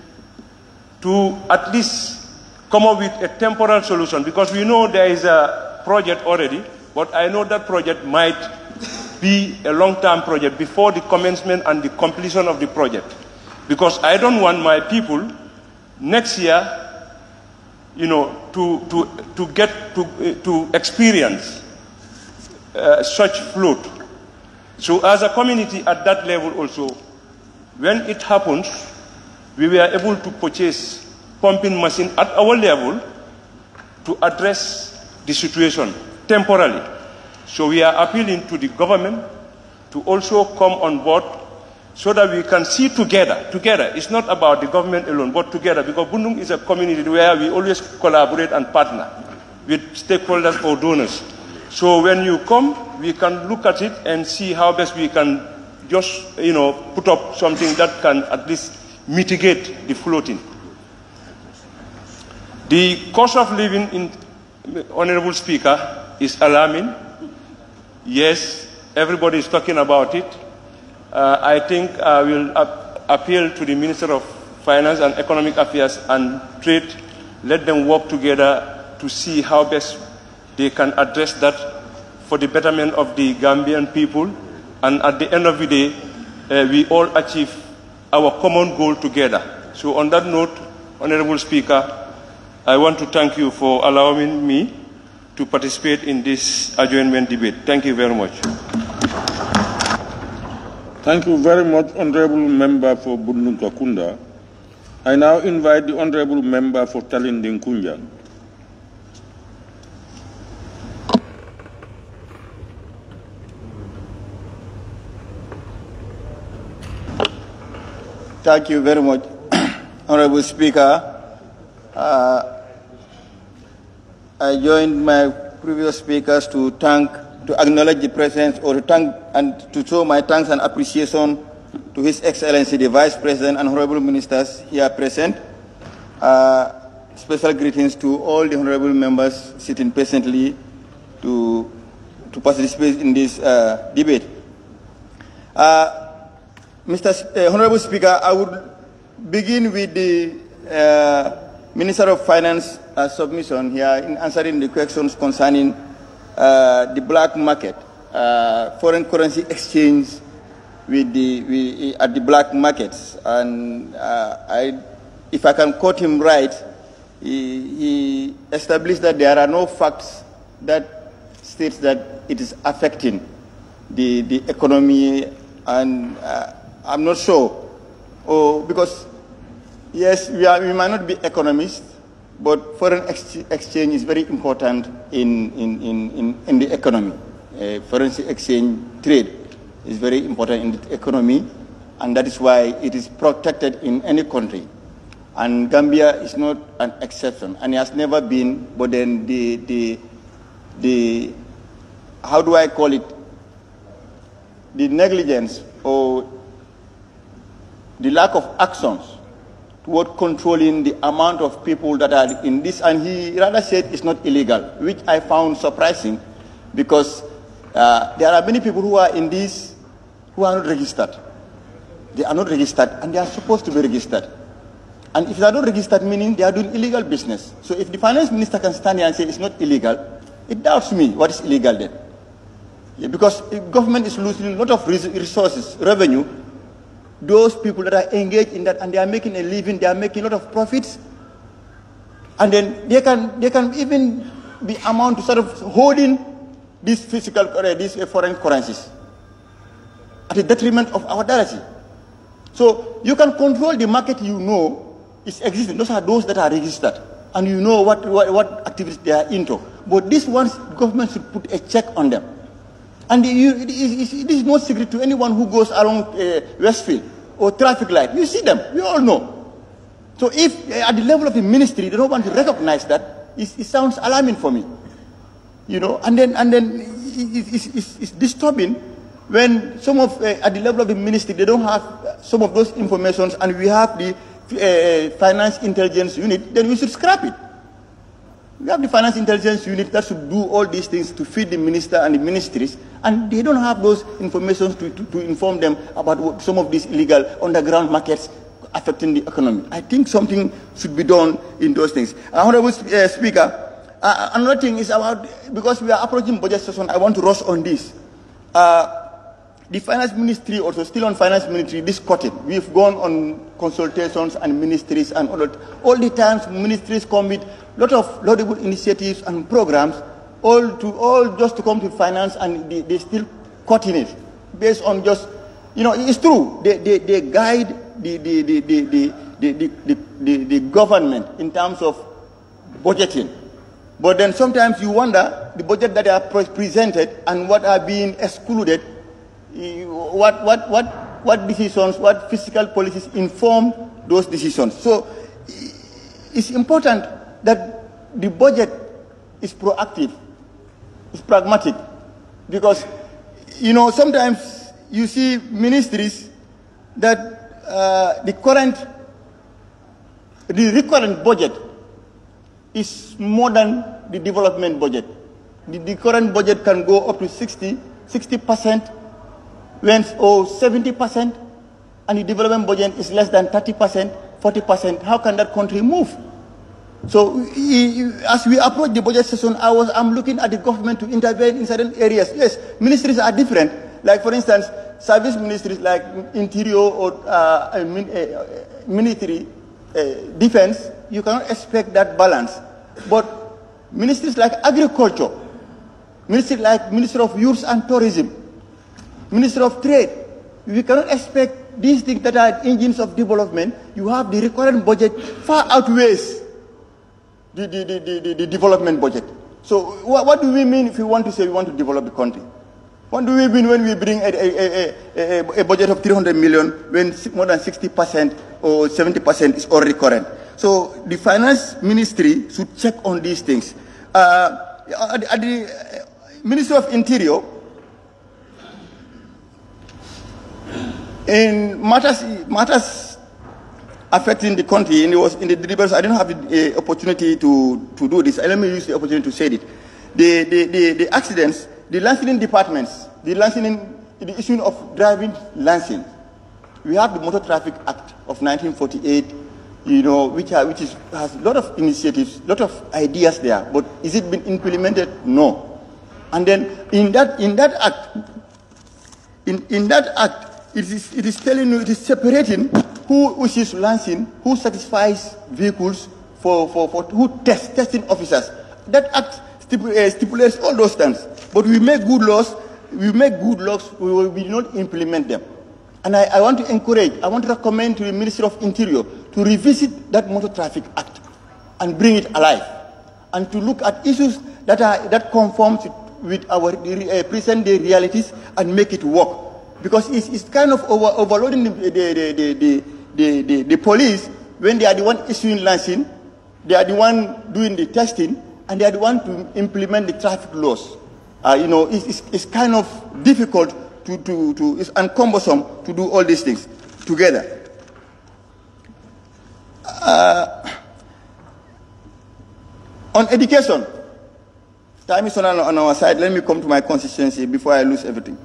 to at least come up with a temporal solution, because we know there is a project already, but I know that project might be a long-term project before the commencement and the completion of the project. Because I don't want my people next year, to experience such flood. So as a community at that level also, when it happens, we were able to purchase pumping machine at our level to address the situation temporarily. So we are appealing to the government to also come on board so that we can see together. It's not about the government alone, but together, because Bundung is a community where we always collaborate and partner with stakeholders or donors. So when you come, we can look at it and see how best we can just, put up something that can at least mitigate the flooding. The cost of living, Honorable Speaker, is alarming. Yes, everybody is talking about it. I think I will appeal to the Minister of Finance and Economic Affairs and Trade, let them work together to see how best they can address that for the betterment of the Gambian people. And at the end of the day, we all achieve our common goal together. So on that note, Honorable Speaker, I want to thank you for allowing me to participate in this adjournment debate. Thank you very much. Thank you very much, Honorable Member for Bundung-Kakunda. I now invite the Honorable Member for Talinding-Kunjang. Thank you very much, Honorable Speaker. I joined my previous speakers to acknowledge the presence or to thank and to show my thanks and appreciation to His Excellency the Vice President and Honorable Ministers here present. Special greetings to all the honorable members sitting patiently to participate in this debate. Honorable Speaker, I would begin with the Minister of Finance submission here in answering the questions concerning the black market, foreign currency exchange at the black markets. And if I can quote him right, he established that there are no facts that states that it is affecting the economy, and I'm not sure. Because yes, we might not be economists, but foreign exchange is very important in the economy. Foreign exchange trade is very important in the economy, and that is why it is protected in any country. And Gambia is not an exception, and it has never been. But then the how do I call it? The negligence or the lack of actions toward controlling the amount of people that are in this, and he rather said it's not illegal, which I found surprising, because there are many people who are in this who are not registered. They are not registered, and they are supposed to be registered. And if they are not registered, meaning they are doing illegal business. So if the finance minister can stand here and say it's not illegal, it doubts me what is illegal then. Yeah, because if government is losing a lot of resources, revenue, those people that are engaged in that and they are making a living, they are making a lot of profits, and then they can even be amount to sort of holding these these foreign currencies at the detriment of our currency. So you can control the market, you know is existing. Those are those that are registered, and you know what activities they are into. But these ones, government should put a check on them. And it is no secret to anyone who goes around Westfield or traffic light. You see them, we all know. So if at the level of the ministry they don't want to recognize that, it sounds alarming for me. You know, and then it's disturbing when some of at the level of the ministry they don't have some of those informations, and we have the finance intelligence unit. Then we should scrap it. We have the finance intelligence unit that should do all these things to feed the minister and the ministries, and they don't have those information to inform them about some of these illegal underground markets affecting the economy. I think something should be done in those things. Honorable Speaker, another thing is about, because we are approaching budget session, I want to rush on this. The finance ministry also, still on finance ministry, this quarter, we've gone on consultations and ministries and all the times ministries come with a lot of laudable initiatives and programs, all just to come to finance, and they still cutting it based on just, you know, it's true, they guide the government in terms of budgeting. But then sometimes you wonder the budget that are presented and what are being excluded, what decisions, what fiscal policies inform those decisions. So it's important that the budget is proactive, it's pragmatic, because, you know, sometimes you see ministries that the recurrent budget is more than the development budget. The current budget can go up to 60%, or 70%, and the development budget is less than 30%, 40%, how can that country move? So as we approach the budget session, I'm looking at the government to intervene in certain areas. Yes, ministries are different. Like for instance, service ministries like Interior or military, defense, you cannot expect that balance. But ministries like agriculture, ministry like Ministry of Youth and Tourism, Ministry of Trade, we cannot expect these things that are engines of development. You have the recurrent budget far outweighs the development budget. So what do we mean if we want to say we want to develop the country? What do we mean when we bring a budget of 300 million when more than 60% or 70% is all recurrent? So the finance ministry should check on these things. At the Ministry of Interior, in matters affecting the country, and it was in the debates, I didn't have the opportunity to do this. Let me use the opportunity to say it. The accidents, the licensing departments, the issue of driving license. We have the Motor Traffic Act of 1948, which has a lot of initiatives, a lot of ideas there. But is it been implemented? No. And then in that act, it is telling you, it is separating who issues license, who satisfies vehicles for who testing officers. That act stipulates all those things. But we make good laws, we do not implement them. And I want to recommend to the Ministry of Interior to revisit that Motor Traffic Act and bring it alive, and to look at issues that conform with our present day realities and make it work. Because it's kind of overloading the police when they are the one issuing license, they are the one doing the testing, and they are the one to implement the traffic laws. It's kind of difficult it's cumbersome to do all these things together. On education, time is on our side. Let me come to my constituency before I lose everything.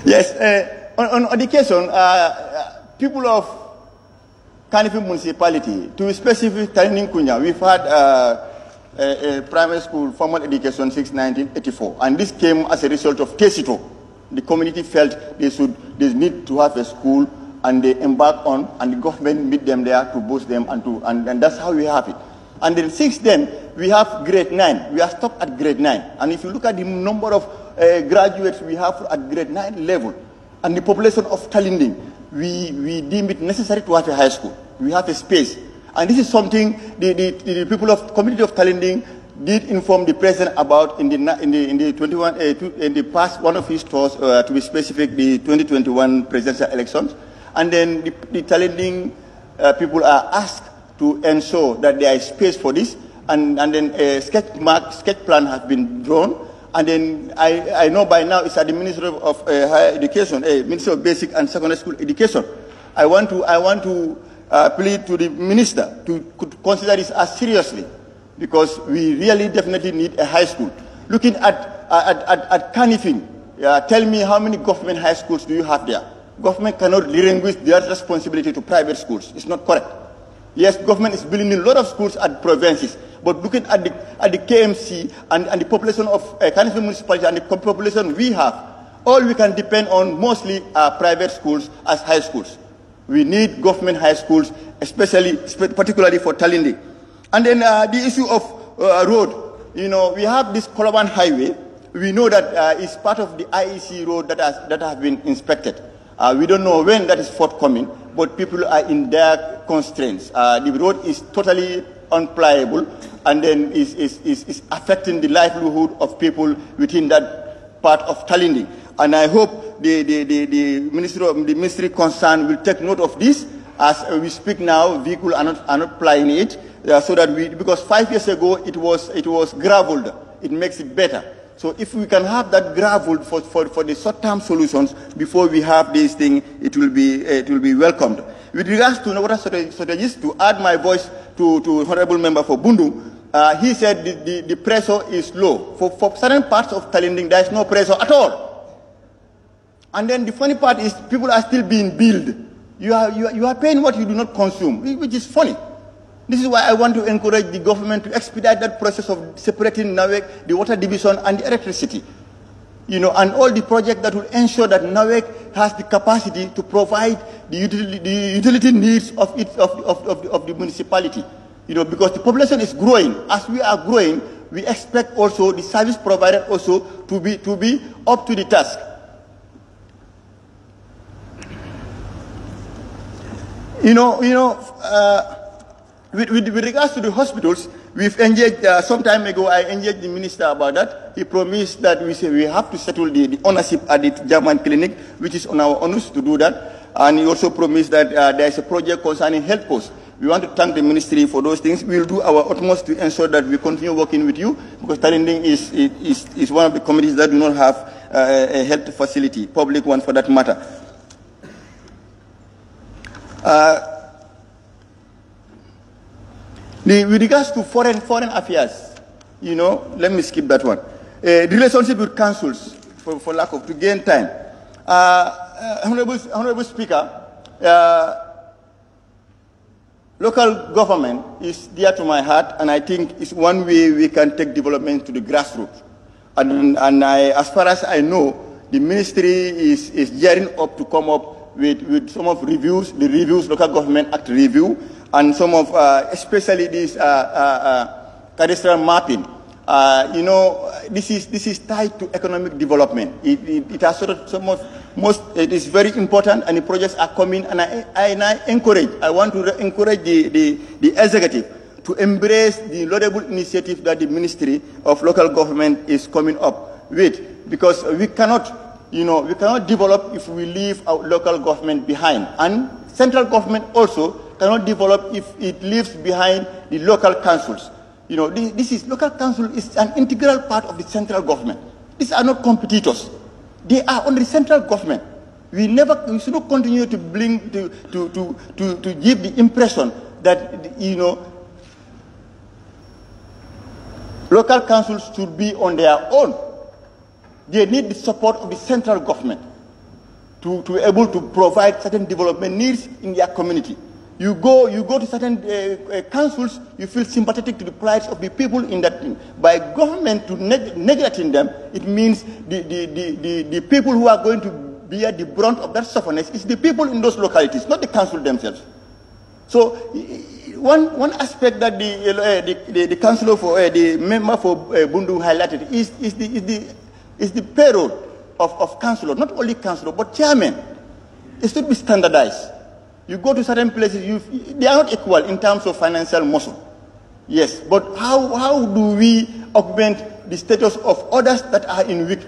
Yes, on education, people of Kanifing municipality, to be specific, Taninkunya, we've had a primary school formal education since 1984, and this came as a result of Tesito. The community felt they need to have a school, and they embarked on, and the government meet them there to boost them, and that's how we have it. And then since then, we have grade 9. We are stopped at grade 9. And if you look at the number of graduates we have at grade 9 level, and the population of Talinding, we deem it necessary to have a high school. We have a space. And this is something the people of community of Talinding did inform the president about in the past one of his tours, to be specific, the 2021 presidential elections. And then the Talinding people are asked to ensure that there is space for this, and then a sketch plan has been drawn. And then I know by now it's at the Ministry of Higher Education, Ministry of Basic and Secondary School Education. I want to plead to the minister to consider this as seriously, because we really definitely need a high school. Looking at Kanifing, tell me how many government high schools do you have there? Government cannot relinquish their responsibility to private schools. It's not correct. Yes, government is building a lot of schools at provinces, but looking at the KMC and the population of Kanifing municipality and the population we have, all we can depend on mostly are private schools as high schools. We need government high schools, particularly for Talinding. And then the issue of road, we have this Koloban Highway. We know that it's part of the IEC road that has been inspected. We don't know when that is forthcoming, but people are in their constraints. The road is totally unpliable, and then is affecting the livelihood of people within that part of Talinding. And I hope the ministry concerned will take note of this. As we speak now, vehicles are not plying it, so that because 5 years ago it was gravelled. It makes it better. So if we can have that gravel for the short-term solutions before we have this thing, it will be welcomed. With regards to water strategies, to add my voice to Honorable Member for Bundu, he said the pressure is low. For certain parts of Talinding, there is no pressure at all. And then the funny part is people are still being billed. You are paying what you do not consume, which is funny. This is why I want to encourage the government to expedite that process of separating NAWEC, the water division, and the electricity. And all the projects that will ensure that NAWEC has the capacity to provide the utility needs of the municipality. Because the population is growing. As we are growing, we expect also the service provider also to be up to the task. With regards to the hospitals, we've engaged, some time ago, I engaged the minister about that. He promised that we have to settle the ownership at the German clinic, which is on our onus to do that. And he also promised that there is a project concerning health posts. We want to thank the ministry for those things. We'll do our utmost to ensure that we continue working with you, because Tarinding is one of the communities that do not have a health facility, public one for that matter. With regards to foreign affairs, let me skip that one. The relationship with councils, for lack of, to gain time. Honorable Speaker, local government is dear to my heart, and I think it's one way we can take development to the grassroots. And as far as I know, the ministry is gearing up to come up with some of the reviews, Local Government Act review, and some of, especially this cadastral mapping. This is tied to economic development. It has it is very important, and the projects are coming, and I want to encourage the executive to embrace the laudable initiative that the Ministry of Local Government is coming up with, because we cannot develop if we leave our local government behind, and central government also cannot develop if it leaves behind the local councils. Local council is an integral part of the central government. These are not competitors. They are on the central government. We should not continue to give the impression that, local councils should be on their own. They need the support of the central government to be able to provide certain development needs in their community. You go to certain councils, you feel sympathetic to the plights of the people in that thing. By government to neglecting them, it means the people who are going to bear the brunt of that sufferness is the people in those localities, not the council themselves. So one aspect that the councillor the member for Bundu highlighted is the payroll of councillor, not only councillor but chairman. It should be standardized. You go to certain places, they are not equal in terms of financial muscle. Yes, but how do we augment the status of others that are in weak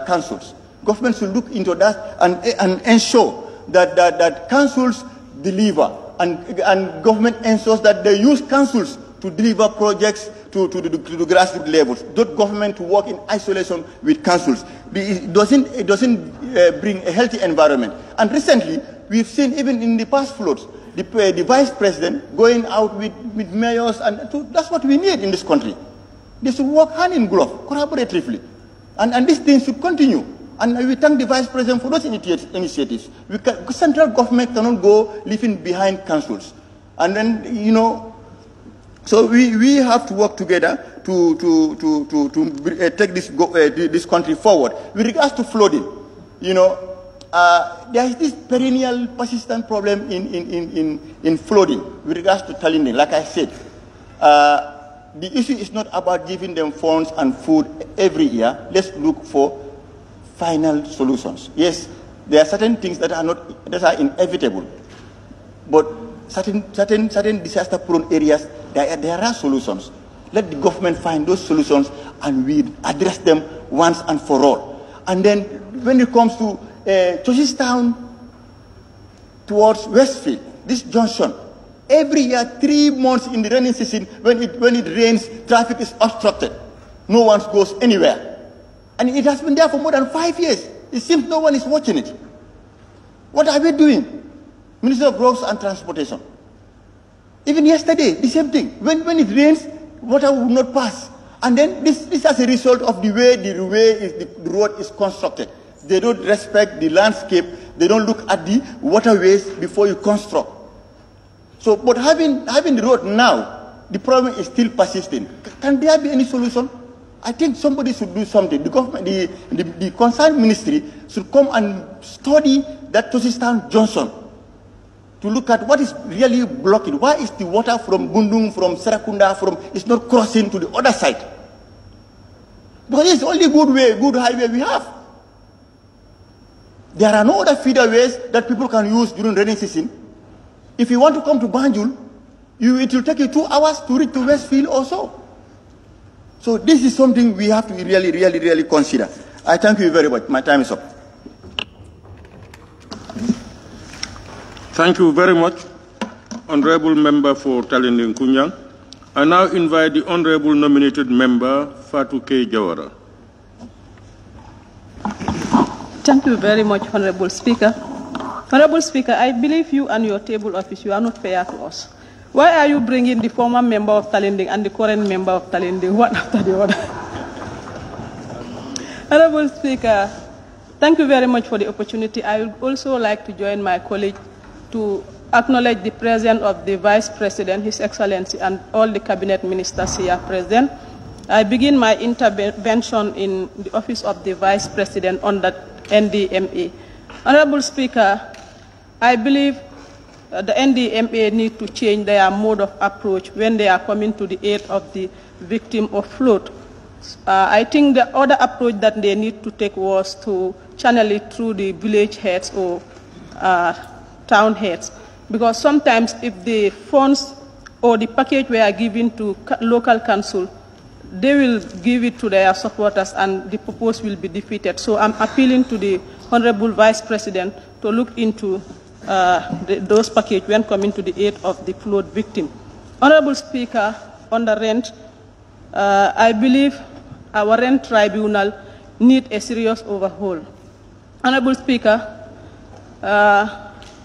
councils? Government should look into that and ensure that councils deliver, and government ensures that they use councils to deliver projects to the grassroots levels. Not government to work in isolation with councils. It doesn't bring a healthy environment. And recently, we've seen even in the past floods, the vice president going out with mayors, and that's what we need in this country. They should work hand in glove, collaboratively. And these things should continue. And we thank the vice president for those initiatives. Central government cannot go leaving behind councils. And then, so we have to work together to take this country forward. With regards to flooding, there is this perennial, persistent problem in flooding with regards to Talinding. Like I said, the issue is not about giving them funds and food every year. Let's look for final solutions. Yes, there are certain things that are inevitable, but certain disaster-prone areas, there are solutions. Let the government find those solutions, and we address them once and for all. And then, when it comes to Town towards Westfield, this junction, every year, 3 months in the rainy season, when it rains, traffic is obstructed. No one goes anywhere. And it has been there for more than 5 years. It seems no one is watching it. What are we doing? Minister of Roads and Transportation. Even yesterday, the same thing. When it rains, water will not pass. And then this as a result of the way the road is constructed. They don't respect the landscape. They don't look at the waterways before you construct. So, but having the road now, the problem is still persisting. Can there be any solution? I think somebody should do something. The government, the concerned ministry should come and study that Tosistan Johnson to look at what is really blocking. Why is the water from Bundung, from Serakunda, it's not crossing to the other side? Because it's the only good highway we have. There are no other feederways that people can use during rainy season. If you want to come to Banjul, it will take you 2 hours to reach to Westfield also. So this is something we have to really consider. I thank you very much. My time is up. Thank you very much, Honorable Member for Talinding Kunyang. I now invite the Honorable Nominated Member, 𝒕𝒉𝒂𝒏𝒏𝒆𝒍. Thank you very much, Honorable Speaker. Honorable Speaker, I believe you and your table office, you are not fair to us. Why are you bringing the former member of Talinding and the current member of Talinding one after the other? Honorable Speaker, thank you very much for the opportunity. I would also like to join my colleague to acknowledge the presence of the Vice President, His Excellency, and all the Cabinet Ministers here present. I begin my intervention in the office of the Vice President under NDMA. Honorable Speaker, I believe the NDMA need to change their mode of approach when they are coming to the aid of the victim of flood. I think the other approach that they need to take was to channel it through the village heads or town heads. Because sometimes if the funds or the package were given to local council, they will give it to their supporters and the purpose will be defeated. So I'm appealing to the Honorable Vice President to look into those packages when coming to the aid of the flood victim. Honorable Speaker, on the rent, I believe our rent tribunal need a serious overhaul. Honorable Speaker,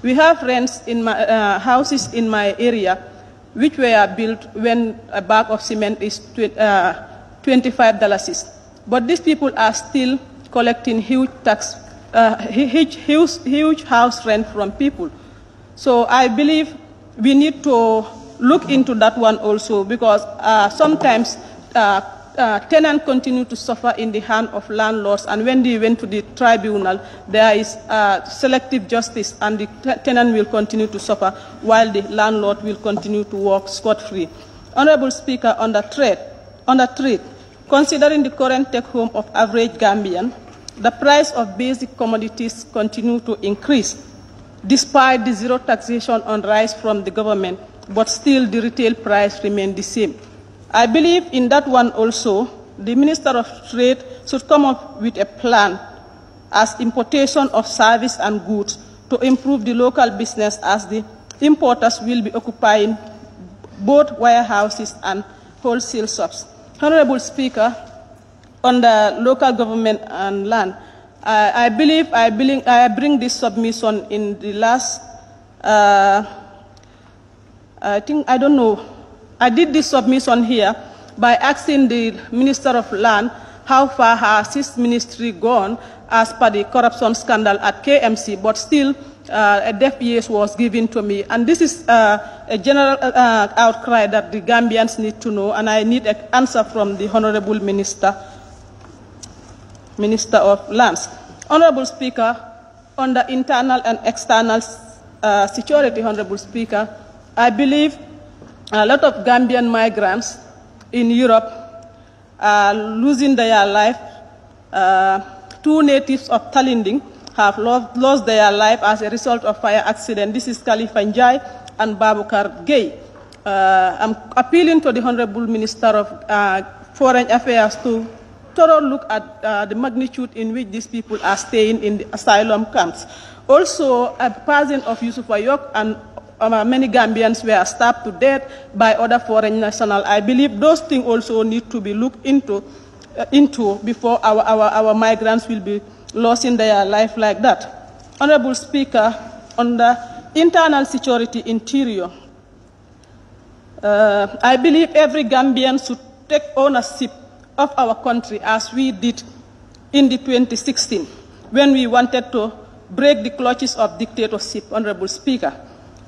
we have rents in my houses in my area which were built when a bag of cement is $25. But these people are still collecting huge tax, huge house rent from people. So I believe we need to look into that one also, because sometimes tenants continue to suffer in the hand of landlords, and when they went to the tribunal, there is selective justice, and the tenant will continue to suffer while the landlord will continue to work scot-free. Honorable Speaker, on the trade, considering the current take-home of average Gambian, the price of basic commodities continue to increase, despite the zero taxation on rice from the government, but still the retail price remains the same. I believe in that one also, the Minister of Trade should come up with a plan as importation of service and goods to improve the local business, as the importers will be occupying both warehouses and wholesale shops. Honorable Speaker, on the local government and land, I bring this submission in the last, I did this submission here by asking the Minister of Land how far has his ministry gone as per the corruption scandal at KMC, but still a deaf ears was given to me. And this is a general outcry that the Gambians need to know, and I need an answer from the Honorable Minister of Lands. Honorable Speaker, on the internal and external security, Honorable Speaker, I believe a lot of Gambian migrants in Europe are losing their life. 2 natives of Talinding have lost their life as a result of fire accident. This is 𝒂𝒄𝒄𝒏𝒏𝒆𝒍 and 𝒂𝒂𝒂𝒏𝒏𝒆𝒍. I'm appealing to the Honorable Minister of Foreign Affairs to thoroughly look at the magnitude in which these people are staying in the asylum camps. Also, a person of 𝒂𝒄𝒄𝒏 and many Gambians were stabbed to death by other foreign nationals. I believe those things also need to be looked into before our migrants will be losing their life like that. Honorable Speaker, on the internal security interior, I believe every Gambian should take ownership of our country as we did in the 2016 when we wanted to break the clutches of dictatorship, Honorable Speaker.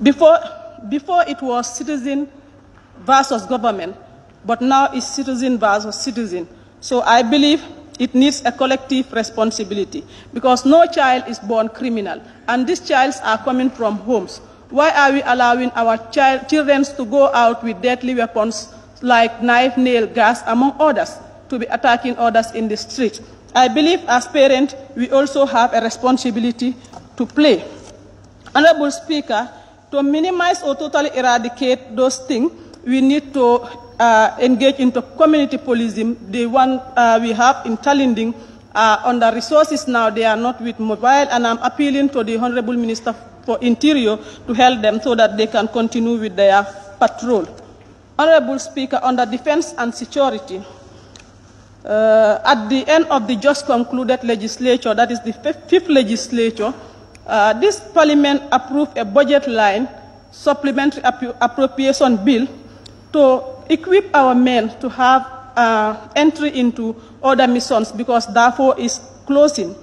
Before it was citizen versus government, but now it's citizen versus citizen. So I believe it needs a collective responsibility, because no child is born criminal, and these children are coming from homes. Why are we allowing our children to go out with deadly weapons like knife, nail, gas, among others, to be attacking others in the street? I believe as parents, we also have a responsibility to play. Honorable Speaker, to minimize or totally eradicate those things, we need to engage into community policing. The one we have in Talinding on the resources now, they are not with mobile, and I'm appealing to the Honorable Minister for Interior to help them so that they can continue with their patrol. Honorable Speaker, on the defense and security, at the end of the just concluded legislature, that is the fifth legislature, this Parliament approved a budget line supplementary appropriation bill to equip our men to have entry into other missions, because Darfur is closing.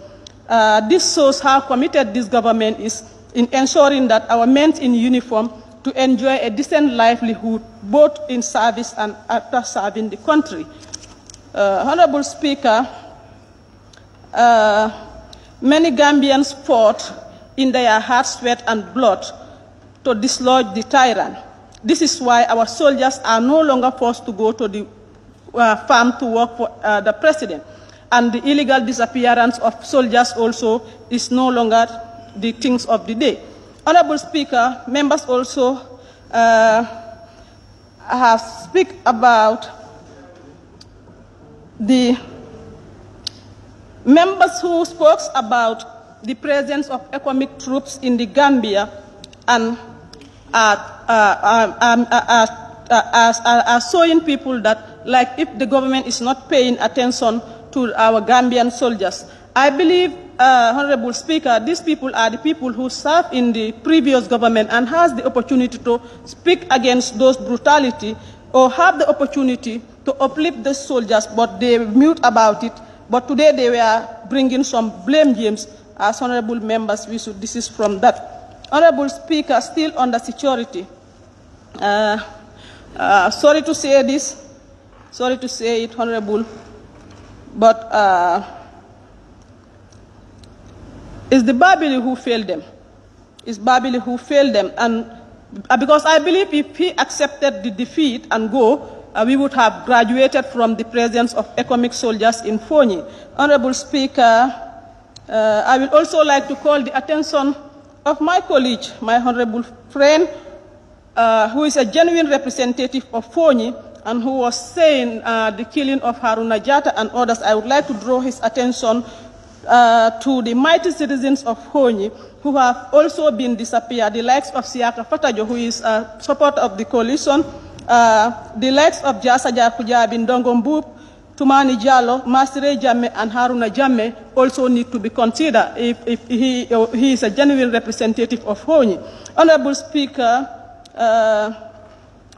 This shows how committed this government is in ensuring that our men in uniform to enjoy a decent livelihood, both in service and after serving the country. Honorable Speaker, many Gambians fought in their heart, sweat, and blood to dislodge the tyrant. This is why our soldiers are no longer forced to go to the farm to work for the president. And the illegal disappearance of soldiers also is no longer the things of the day. Honorable Speaker, members also have speak about the members who spoke about the presence of economic troops in the Gambia and are showing people that, like, if the government is not paying attention to our Gambian soldiers. I believe, Honorable Speaker, these people are the people who served in the previous government and has the opportunity to speak against those brutality or have the opportunity to uplift the soldiers, but they mute about it. But today they were bringing some blame games. As honorable members, we should desist from that. Honorable Speaker, still on the security. Sorry to say this, sorry to say it, Honorable, but it's the Babili who failed them. It's Babili who failed them, and because I believe if he accepted the defeat and go, we would have graduated from the presence of economic soldiers in Fonyi. Honorable Speaker, I would also like to call the attention of my colleague, my honorable friend, who is a genuine representative of Fonyi and who was saying the killing of Haruna Jatta and others. I would like to draw his attention to the mighty citizens of Fonyi who have also been disappeared, the likes of 𝒂𝒄𝒄𝒏𝒆𝒍, who is a supporter of the coalition, the likes of 𝒕𝒉𝒊𝒔, Ndongo Mbub, Tumani Jallo, Masire Jammeh, and Haruna Jammeh also need to be considered if he is a genuine representative of Fonyi. Honorable Speaker,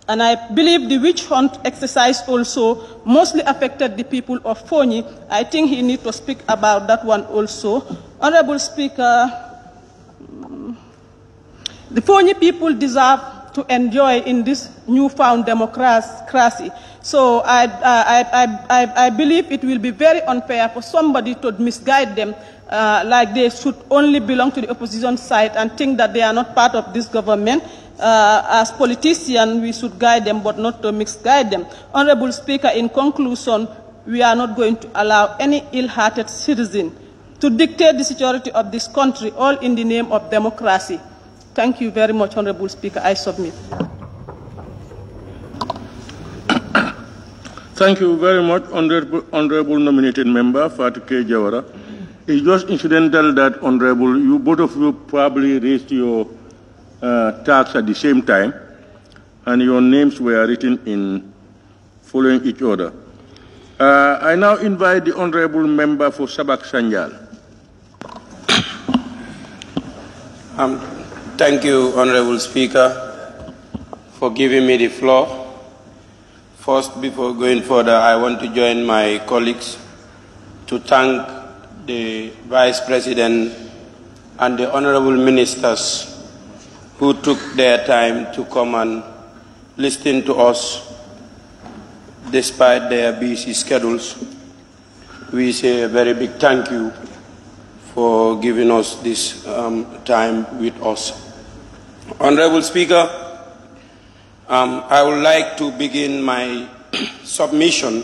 and I believe the witch hunt exercise also mostly affected the people of Fonyi. I think he needs to speak about that one also. Honorable Speaker, the Fonyi people deserve to enjoy in this newfound democracy. So I believe it will be very unfair for somebody to misguide them like they should only belong to the opposition side and think that they are not part of this government. As politicians, we should guide them, but not to misguide them. Honorable Speaker, in conclusion, we are not going to allow any ill-hearted citizen to dictate the security of this country, all in the name of democracy. Thank you very much, Honorable Speaker. I submit. Thank you very much, Honorable Nominated Member 𝒕𝒉𝒂𝒏𝒏. It's just incidental that, Honorable, you both of you probably raised your tax at the same time, and your names were written in following each other. I now invite the Honorable Member for Sabak-Sanjal. Thank you, Honorable Speaker, for giving me the floor. First, before going further, I want to join my colleagues to thank the Vice President, and the honorable ministers who took their time to come and listen to us despite their busy schedules. We say a very big thank you for giving us this time with us. Honorable Speaker, I would like to begin my submission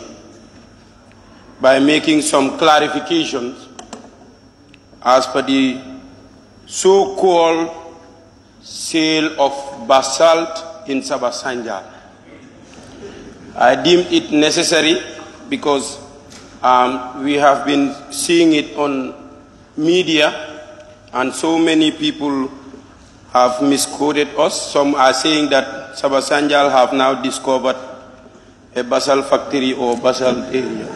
by making some clarifications as per the so-called sale of basalt in 𝒂𝒊𝒔. I deemed it necessary because we have been seeing it on media and so many people have misquoted us. Some are saying that 𝒂𝒊𝒔 have now discovered a basalt factory or basalt area,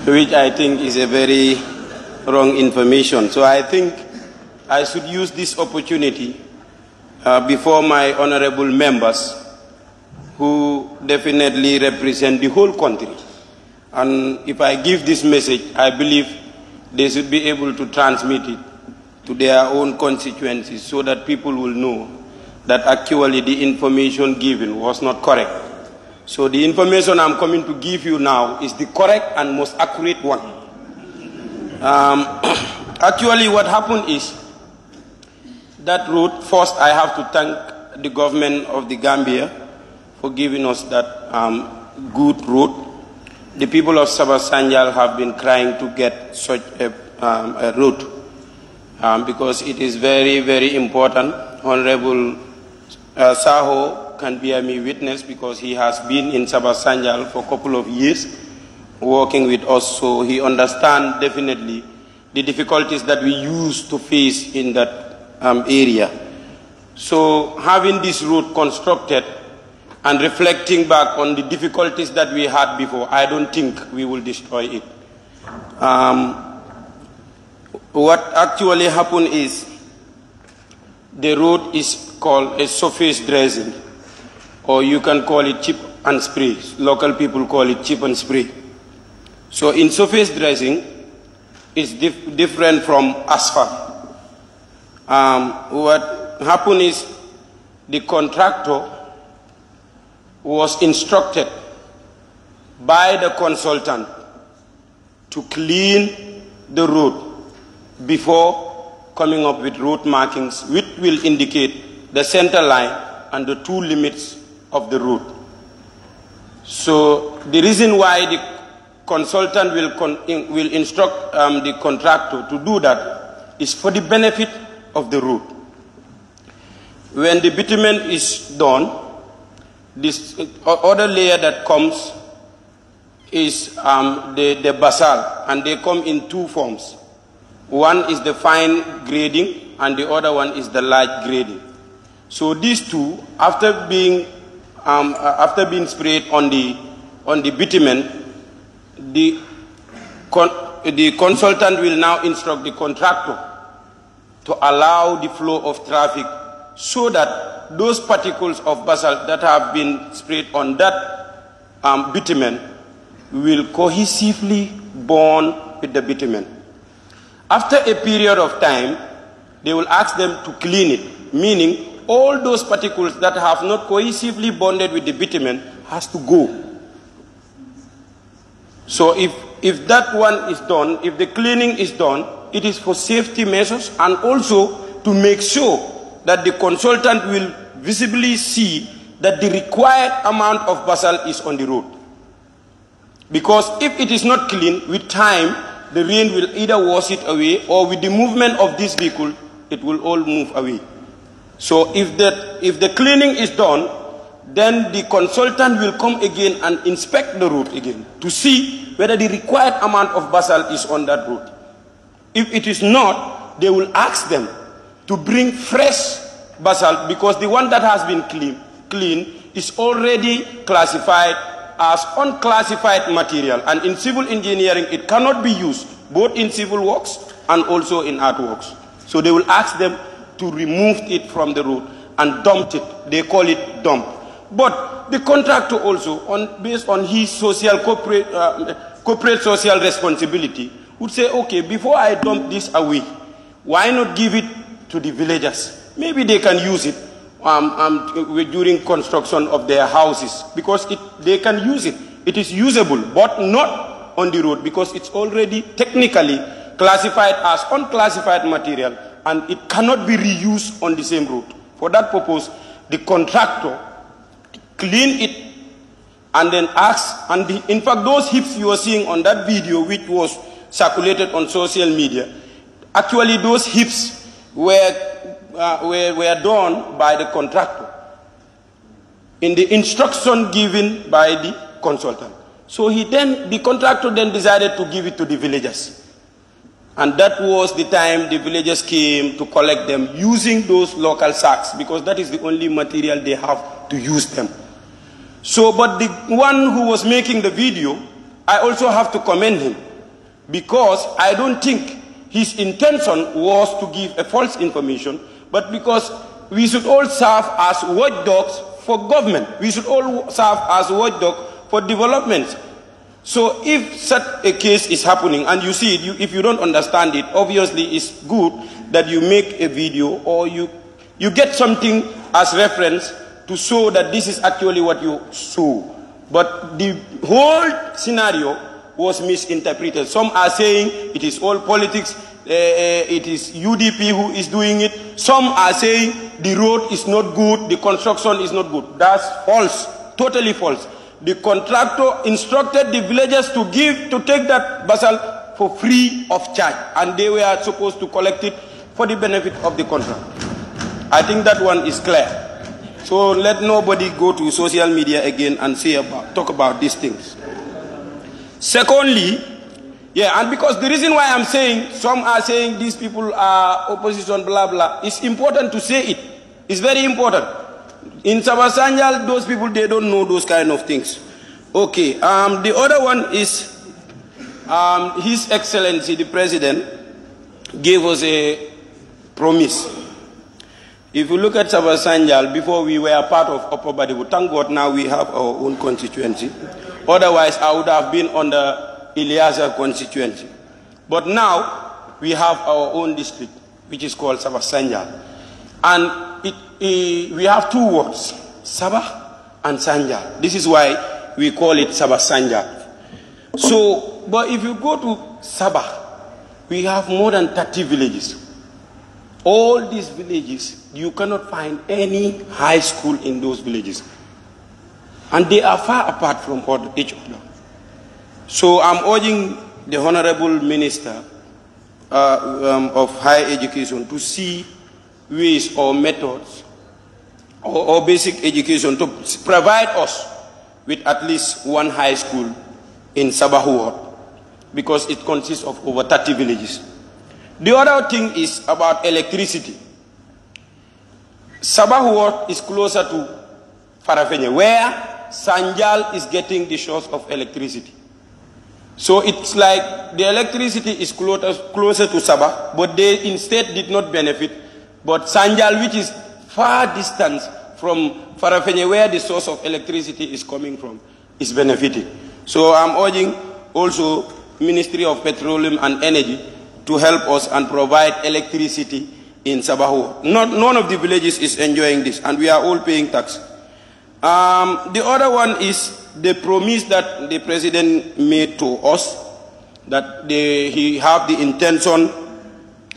which I think is a very wrong information. So I think I should use this opportunity before my honorable members who definitely represent the whole country. And if I give this message, I believe they should be able to transmit it to their own constituencies so that people will know that actually the information given was not correct. So the information I'm coming to give you now is the correct and most accurate one. Actually what happened is that road, first I have to thank the government of the Gambia for giving us that good road. The people of 𝒂𝒊𝒔 have been crying to get such a road because it is very, very important. Honorable Saho can bear me witness because he has been in 𝒂𝒊𝒔 for a couple of years working with us, so he understands definitely the difficulties that we used to face in that area. So having this road constructed and reflecting back on the difficulties that we had before, I don't think we will destroy it. What actually happened is the road is called a surface dressing, or you can call it chip and spray. Local people call it chip and spray. So in surface dressing, it's different from asphalt. What happened is the contractor was instructed by the consultant to clean the road before coming up with road markings which will indicate the center line and the two limits of the road. So the reason why the consultant will instruct the contractor to do that is for the benefit of the road. When the bitumen is done, this other layer that comes is the basalt, and they come in two forms. One is the fine grading and the other one is the large grading. So these two, after being sprayed on the bitumen, the consultant will now instruct the contractor to allow the flow of traffic so that those particles of basalt that have been sprayed on that bitumen will cohesively bond with the bitumen. After a period of time, they will ask them to clean it, meaning all those particles that have not cohesively bonded with the bitumen has to go. So if that one is done, if the cleaning is done, it is for safety measures and also to make sure that the consultant will visibly see that the required amount of basalt is on the road. Because if it is not clean, with time, the rain will either wash it away, or with the movement of this vehicle, it will all move away. So if the cleaning is done, then the consultant will come again and inspect the road again to see whether the required amount of basalt is on that road. If it is not, they will ask them to bring fresh basalt, because the one that has been cleaned is already classified as unclassified material, and in civil engineering it cannot be used both in civil works and also in earthworks. So they will ask them to remove it from the road and dump it. They call it dump. But the contractor also, based on his social corporate corporate social responsibility would say, okay, before I dump this away, why not give it to the villagers? Maybe they can use it during construction of their houses, because they can use it. It is usable, but not on the road, because it's already technically classified as unclassified material, and it cannot be reused on the same road. For that purpose, the contractor clean it and then ask, and in fact those heaps you are seeing on that video which was circulated on social media, actually those heaps were done by the contractor in the instruction given by the consultant. So the contractor then decided to give it to the villagers. And that was the time the villagers came to collect them using those local sacks, because that is the only material they have to use them. So, but the one who was making the video, I also have to commend him, because I don't think his intention was to give a false information, but because we should all serve as watchdogs for government. We should all serve as watchdogs for development. So if such a case is happening and you see it, if you don't understand it, obviously it's good that you make a video or you get something as reference to show that this is actually what you saw. But the whole scenario was misinterpreted. Some are saying it is all politics, it is UDP who is doing it. Some are saying the road is not good, the construction is not good. That's false, totally false. The contractor instructed the villagers to take that basalt for free of charge, and they were supposed to collect it for the benefit of the contract. I think that one is clear. So let nobody go to social media again and talk about these things. Secondly, and because the reason why I'm saying, some are saying these people are opposition, blah, blah, it's important to say it. It's very important. In Țăvășanjal, those people, they don't know those kind of things. Okay, the other one is His Excellency, the President, gave us a promise. If you look at Țăvășanjal, before we were part of Upper Badibu, thank God now we have our own constituency. Otherwise, I would have been on the Eliasa constituency. But now, we have our own district, which is called Țăvășanjal. And we have two words, Sabah and Sanjal. This is why we call it Țăvășanjal. So, but if you go to Sabah, we have more than 30 villages. All these villages, you cannot find any high school in those villages. And they are far apart from each other. So I'm urging the Honorable Minister of Higher Education to see ways or methods or basic education to provide us with at least one high school in Sabah Ward, because it consists of over 30 villages. The other thing is about electricity. Sabah Ward is closer to Farafenye, where Sanjal is getting the source of electricity. So it's like the electricity is closer to Sabah, but they instead did not benefit. But Sanjal, which is far distance from Farafenye, where the source of electricity is coming from, is benefiting. So I'm urging also Ministry of Petroleum and Energy to help us and provide electricity in Sabah. None of the villages is enjoying this, and we are all paying tax. The other one is the promise that the President made to us, that he have the intention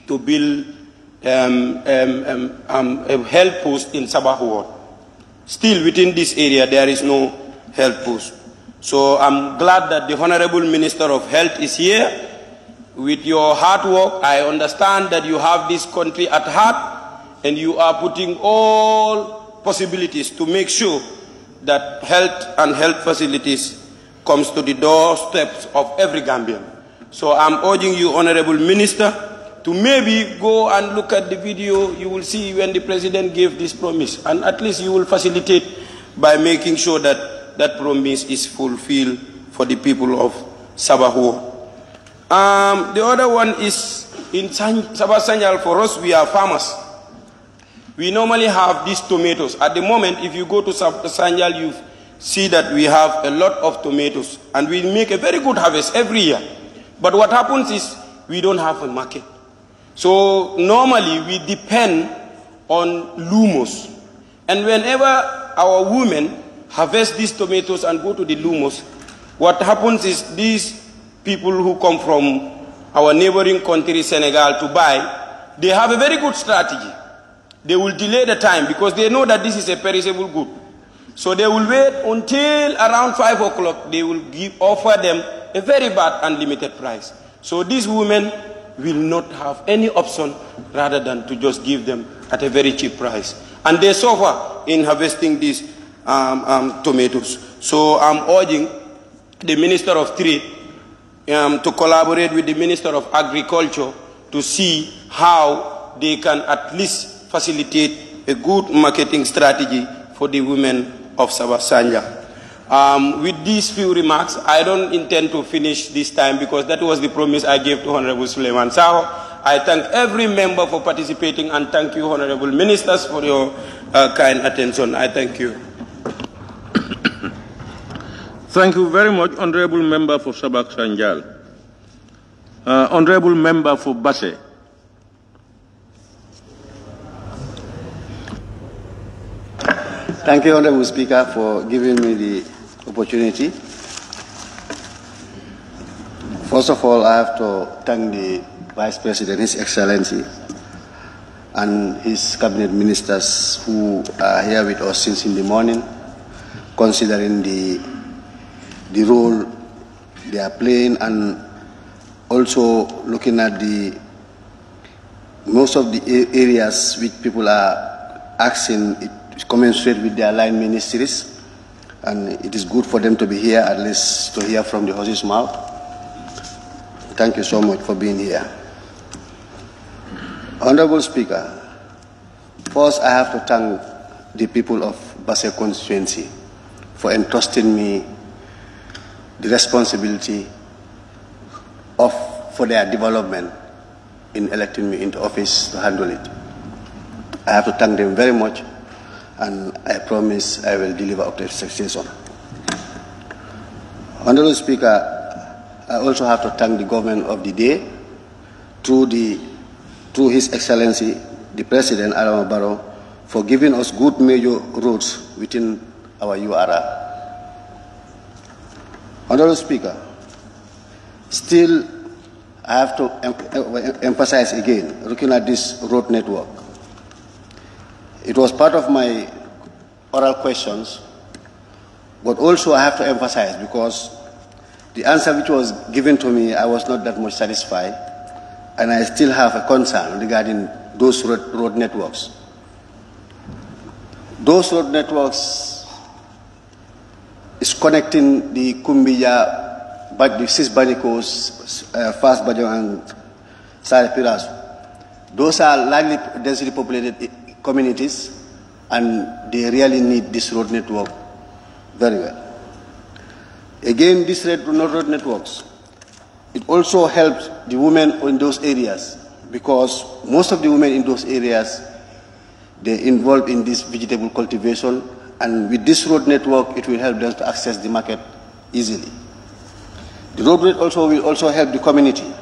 to build a health post in Sabah Ward. Still within this area there is no health post. So I'm glad that the Honorable Minister of Health is here. With your hard work, I understand that you have this country at heart, and you are putting all possibilities to make sure that health and health facilities comes to the doorsteps of every Gambian. So I'm urging you, Honorable Minister, to maybe go and look at the video. You will see when the President gave this promise, and at least you will facilitate by making sure that that promise is fulfilled for the people of Sabah Ward. The other one is in Țăvășanjal. For us, we are farmers. We normally have these tomatoes. At the moment, if you go to Țăvășanjal, you see that we have a lot of tomatoes and we make a very good harvest every year. But what happens is we don't have a market. So normally we depend on lumos. And whenever our women harvest these tomatoes and go to the lumos, what happens is these people who come from our neighboring country, Senegal, to buy, they have a very good strategy. They will delay the time because they know that this is a perishable good. So they will wait until around 5 o'clock. They will offer them a very bad and limited price. So these women will not have any option rather than to just give them at a very cheap price. And they suffer in harvesting these tomatoes. So I'm urging the Minister of Trade to collaborate with the Minister of Agriculture to see how they can at least facilitate a good marketing strategy for the women of 𝒂𝒊𝒏. With these few remarks, I don't intend to finish this time because that was the promise I gave to Honorable Suleiman Saho. I thank every member for participating and thank you, Honorable Ministers, for your kind attention. I thank you. Thank you very much, Honorable Member for 𝒂𝒏𝒔. Honorable Member for Basse. Thank you, Honorable Speaker, for giving me the opportunity. First of all, I have to thank the Vice President, His Excellency, and his cabinet ministers who are here with us since in the morning, considering the role they are playing and also looking at most of the areas which people are asking it commensurate with their line ministries, and it is good for them to be here, at least to hear from the horse's mouth. Thank you so much for being here. Honorable Speaker, first I have to thank the people of Basse constituency for entrusting me the responsibility for their development in electing me into office to handle it. I have to thank them very much, and I promise I will deliver up to successor. Honorable Speaker, I also have to thank the government of the day through His Excellency, the President, Adama Barrow, for giving us good major roads within our URR. Honorable Speaker, still I have to emphasize again, looking at this road network. It was part of my oral questions, but also I have to emphasize because the answer which was given to me, I was not that much satisfied, and I still have a concern regarding those road networks. Those road networks is connecting the Kumbija, the 6 Banikos, Fast Bajo and Sare Piras. Those are largely densely populated communities, and they really need this road network very well. Again, these road networks, it also helps the women in those areas because most of the women in those areas, they're involved in this vegetable cultivation, and with this road network, it will help them to access the market easily. The road will also help the community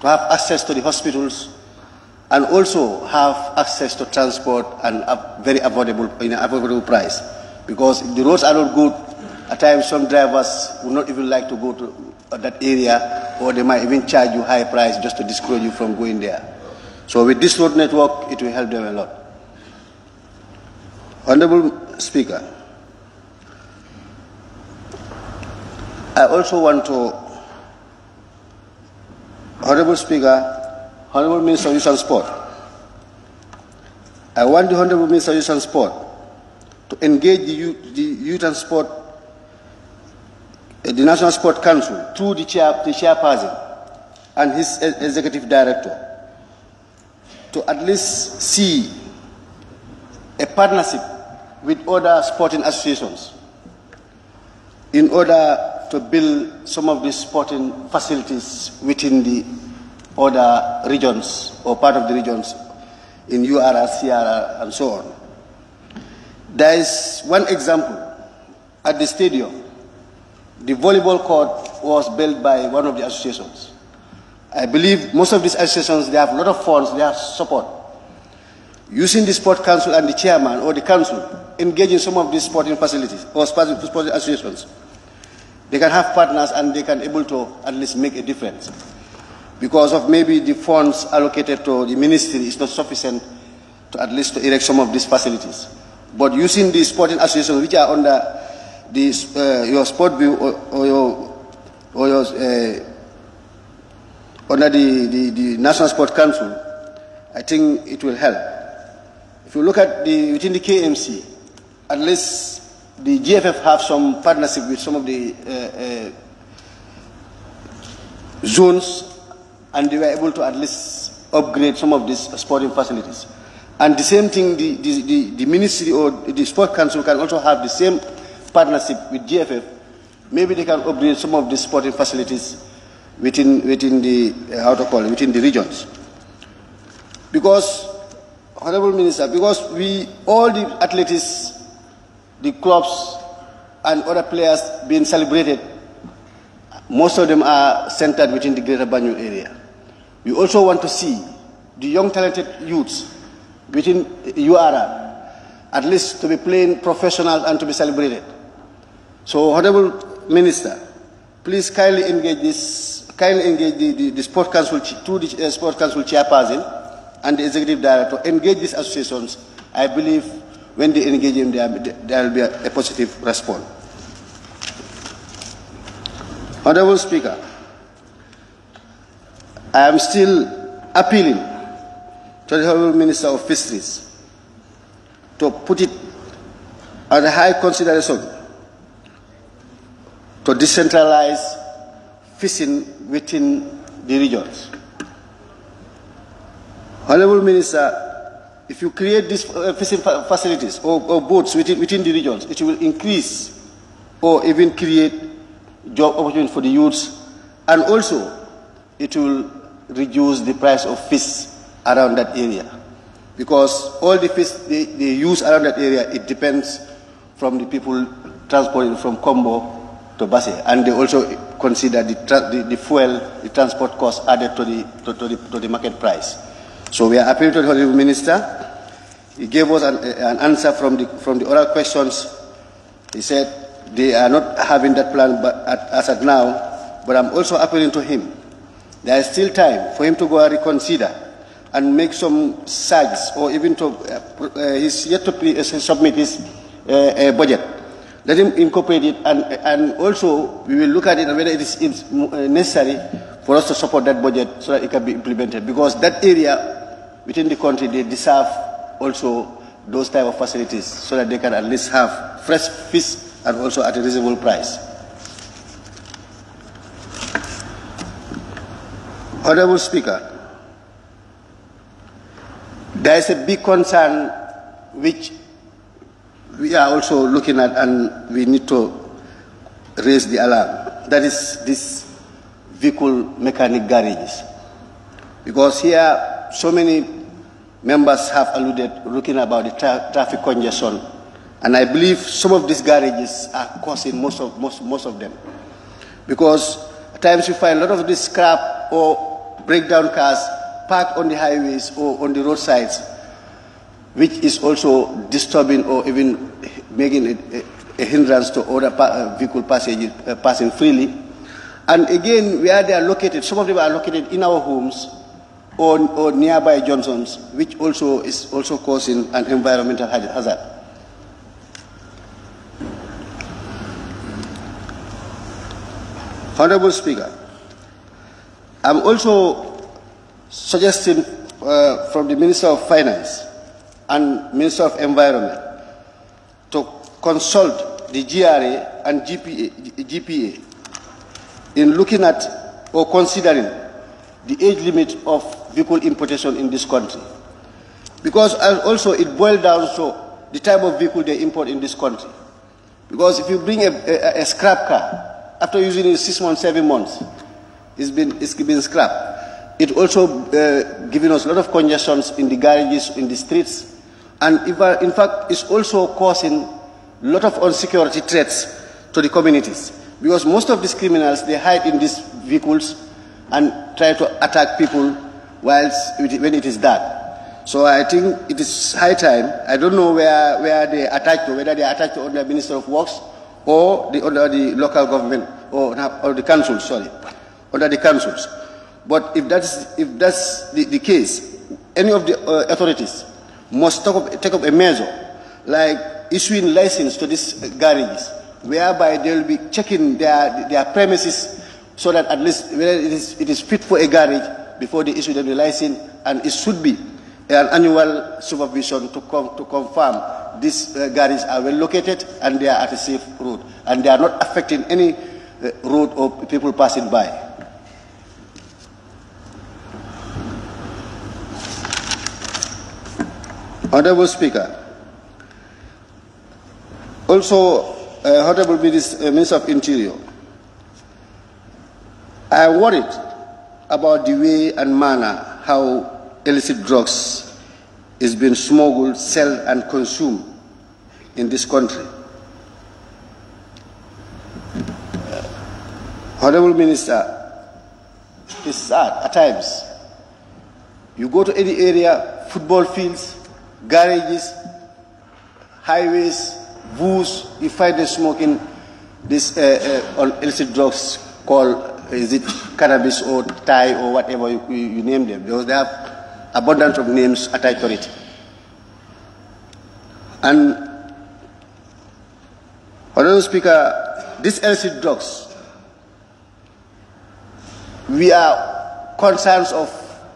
to have access to the hospitals and also have access to transport and a very affordable price. Because if the roads are not good, at times some drivers would not even like to go to that area, or they might even charge you high price just to discourage you from going there. So with this road network, it will help them a lot. Honorable Speaker, I also want to, Honorable Speaker, Honorable Minister of Youth and Sport, I want the Honorable Minister of Youth and Sport to engage the Youth and Sport, the National Sport Council, through the chairperson and his executive director, to at least see a partnership with other sporting associations in order to build some of these sporting facilities within the other regions or part of the regions in URR, CRR, and so on. There is one example at the stadium, the volleyball court was built by one of the associations. I believe most of these associations, they have a lot of funds, they have support. Using the sport council and the chairman or the council, engage in some of these sporting facilities or sporting associations, they can have partners and they can able to at least make a difference. Because of maybe the funds allocated to the ministry is not sufficient to at least to erect some of these facilities. But using the sporting associations which are under the, your sport view under the National Sport Council, I think it will help. If you look at within the KMC, at least the GFF have some partnership with some of the zones, and they were able to at least upgrade some of these sporting facilities. And the same thing, the ministry or the sport council can also have the same partnership with GFF. Maybe they can upgrade some of these sporting facilities within the within the regions. Because, Honorable Minister, because all the athletes, the clubs, and other players being celebrated, most of them are centered within the Greater Banjul area. We also want to see the young talented youths within URR, at least to be playing professional and to be celebrated. So, Honorable Minister, please kindly engage the Sport Council through the Sport Council chairperson and the Executive Director, engage these associations. I believe when they engage them, there will be a positive response. Honorable Speaker, I am still appealing to the Honorable Minister of Fisheries to put it under high consideration to decentralize fishing within the regions. Honorable Minister, if you create these fishing facilities or boats within the regions, it will increase or even create job opportunities for the youths, and also it will reduce the price of fish around that area. Because all the fish they use around that area, it depends from the people transporting from Combo to Basse, and they also consider the fuel, the transport cost added to the market price. So we are appealing to the Honorable Minister. He gave us an answer from the oral questions. He said they are not having that plan as at now, but I'm also appealing to him. There is still time for him to go and reconsider and make some surges, or even to, he's yet to submit his budget. Let him incorporate it, and also we will look at it and whether it is necessary for us to support that budget so that it can be implemented. Because that area within the country, they deserve also those type of facilities so that they can at least have fresh fish and also at a reasonable price. Honorable Speaker, there is a big concern which we are also looking at, and we need to raise the alarm. That is this vehicle mechanic garages. Because here, so many members have alluded, looking about the traffic congestion, and I believe some of these garages are causing most of them. Because at times you find a lot of this scrap or breakdown cars parked on the highways or on the roadsides, which is also disturbing or even making a hindrance to other vehicle passengers passing freely. And again, where they are located, some of them are located in our homes or nearby Johnsons, which also is also causing an environmental hazard. Honorable Speaker, I'm also suggesting from the Minister of Finance and Minister of Environment to consult the GRA and GPA in looking at or considering the age limit of vehicle importation in this country. Because also it boils down to the type of vehicle they import in this country. Because if you bring a scrap car, after using it 6 months, 7 months, it's been scrapped. It also giving us a lot of congestions in the garages, in the streets, and in fact, it's also causing lot of insecurity threats to the communities. Because most of these criminals, they hide in these vehicles and try to attack people when it is dark. So I think it is high time. I don't know where they attach to, whether they attach to under Minister of Works or under the local government or the council, sorry, under the councils. But if that's the case, any of the authorities must take up a measure, like issuing license to these garages, whereby they will be checking their premises so that at least whether it is fit for a garage before they issue them the license, and it should be an annual supervision to confirm these garages are well located and they are at a safe road and they are not affecting any road or people passing by. Honorable Speaker, also Honorable Minister of Interior, I am worried about the way and manner how illicit drugs is being smuggled, sold and consumed in this country. Honorable Minister, it's sad at times. You go to any area, football fields, garages, highways, booths, you find them smoking this illicit drugs called, is it cannabis or Thai or whatever you name them, because they have abundance of names attached to it. And, Honorable Speaker, these illicit drugs, we are concerned of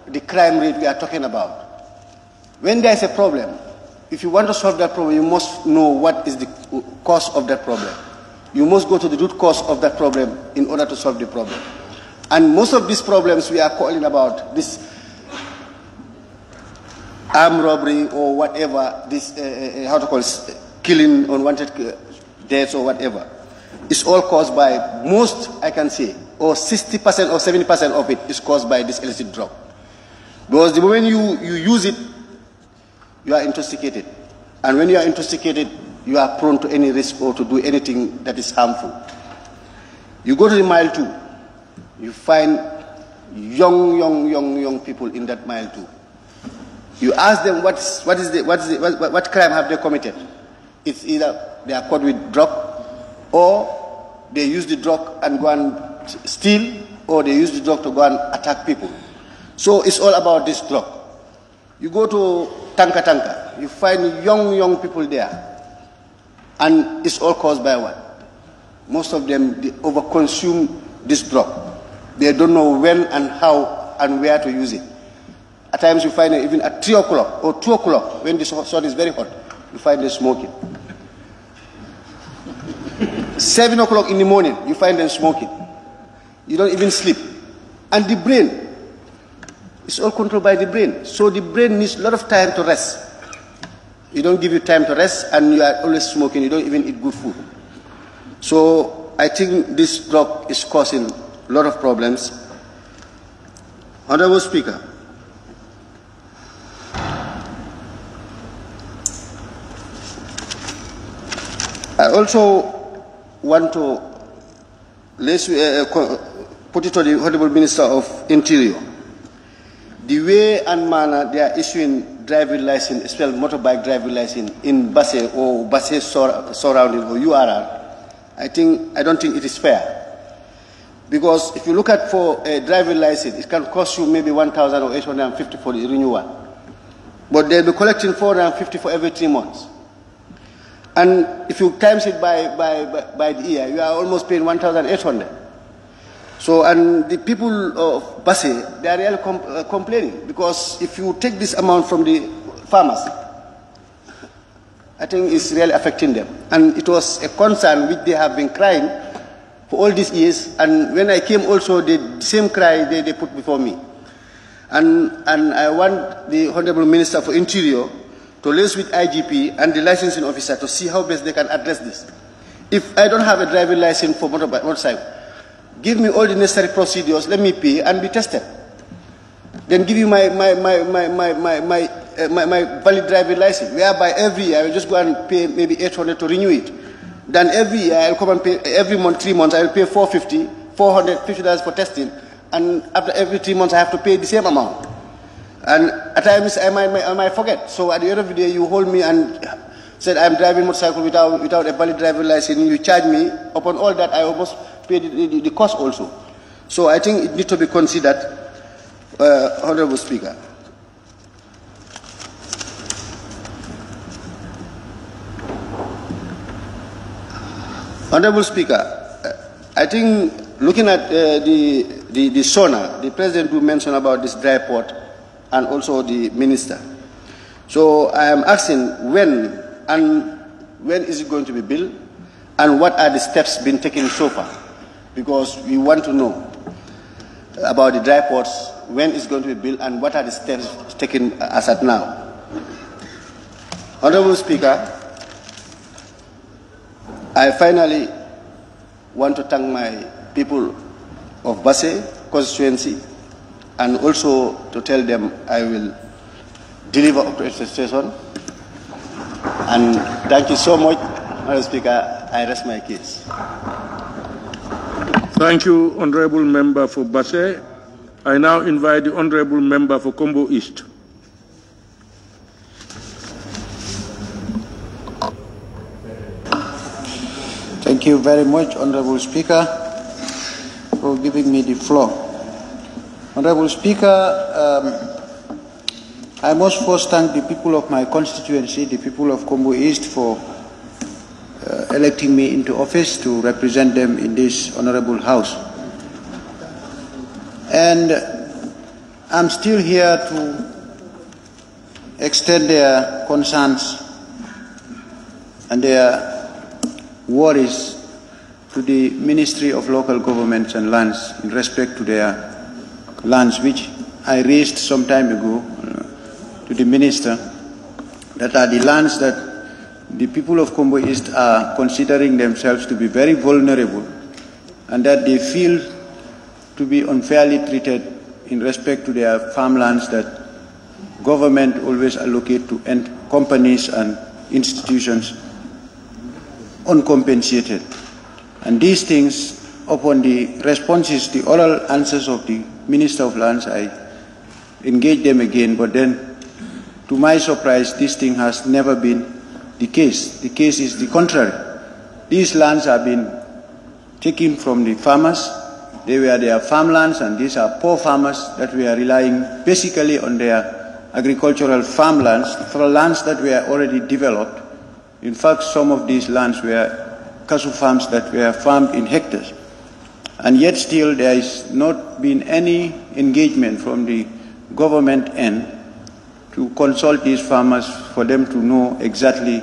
the crime rate we are talking about. When there is a problem, if you want to solve that problem, you must know what is the cause of that problem. You must go to the root cause of that problem in order to solve the problem. And most of these problems we are calling about, this armed robbery or whatever, this, how to call it, killing, unwanted deaths or whatever, is all caused by, most I can say, or 60% or 70% of it is caused by this illicit drug. Because the moment you use it, you are intoxicated. And when you are intoxicated, you are prone to any risk or to do anything that is harmful. You go to the mile 2, you find young people in that mile 2. You ask them what crime have they committed. It's either they are caught with drug, or they use the drug and go and steal, or they use the drug to go and attack people. So it's all about this drug. You go to Tanka, you find young people there. And it's all caused by what? Most of them, they overconsume this drug. They don't know when and how and where to use it. At times you find it even at 3 o'clock or 2 o'clock, when the sun is very hot, you find them smoking. 7 o'clock in the morning, you find them smoking. You don't even sleep. And the brain, it's all controlled by the brain. So the brain needs a lot of time to rest. You don't give you time to rest, and you are always smoking. You don't even eat good food. So I think this drug is causing a lot of problems. Honorable Speaker, I also want to put it to the Honorable Minister of Interior. The way and manner they are issuing driving license, especially motorbike driving license in Basse or Basse surrounding or URR, I don't think it is fair. Because if you look at for a driving license, it can cost you maybe 1,000 or 850 for the renewal. But they'll be collecting 450 for every 3 months. And if you times it by the year, you are almost paying 1,800. So, and the people of Basse, they are really complaining, because if you take this amount from the farmers, I think it's really affecting them. And it was a concern which they have been crying for all these years. And when I came also, the same cry they put before me. And I want the Honorable Minister for Interior to liaise with IGP and the licensing officer to see how best they can address this. If I don't have a driving license for motorcycle, give me all the necessary procedures, let me pay and be tested. Then give you my valid driving license, whereby every year I will just go and pay maybe 800 to renew it. then every year I'll come and pay, every month, 3 months, I will pay $450 for testing, and after every 3 months I have to pay the same amount. And at times I might forget. So at the end of the day, you hold me and said I'm driving motorcycle without a valid driver license. You charge me. Upon all that, I almost pay the cost also. So I think it needs to be considered, Honorable Speaker. Honorable Speaker, I think looking at the SONA, the President who mentioned about this dry port, and also the Minister. So I am asking when is it going to be built, and what are the steps being taken so far? Because we want to know about the dry ports, when it's going to be built, and what are the steps taken as at now. Honorable Speaker, I finally want to thank my people of 𝒂𝒂 constituency, and also to tell them I will deliver up to expectation. And thank you so much, Honorable Speaker. I rest my case. Thank you, Honorable Member for 𝒂𝒂. I now invite the Honorable Member for Kombo East. Thank you very much, Honorable Speaker, for giving me the floor. Honorable Speaker, I must first thank the people of my constituency, the people of Kombo East, for electing me into office to represent them in this honorable house. And I'm still here to extend their concerns and their worries to the Ministry of Local Governments and Lands in respect to their lands, which I raised some time ago to the Minister, that are the lands that the people of Kombo East are considering themselves to be very vulnerable, and that they feel to be unfairly treated in respect to their farmlands that government always allocate to companies and institutions uncompensated. And these things, upon the responses, the oral answers of the Minister of Lands, I engaged them again, but then, to my surprise, this thing has never been the case. The case is the contrary. These lands have been taken from the farmers. They were their farmlands, and these are poor farmers that were relying basically on their agricultural farmlands for lands that were already developed. In fact, some of these lands were cashew farms that were farmed in hectares. And yet still there has not been any engagement from the government end to consult these farmers for them to know exactly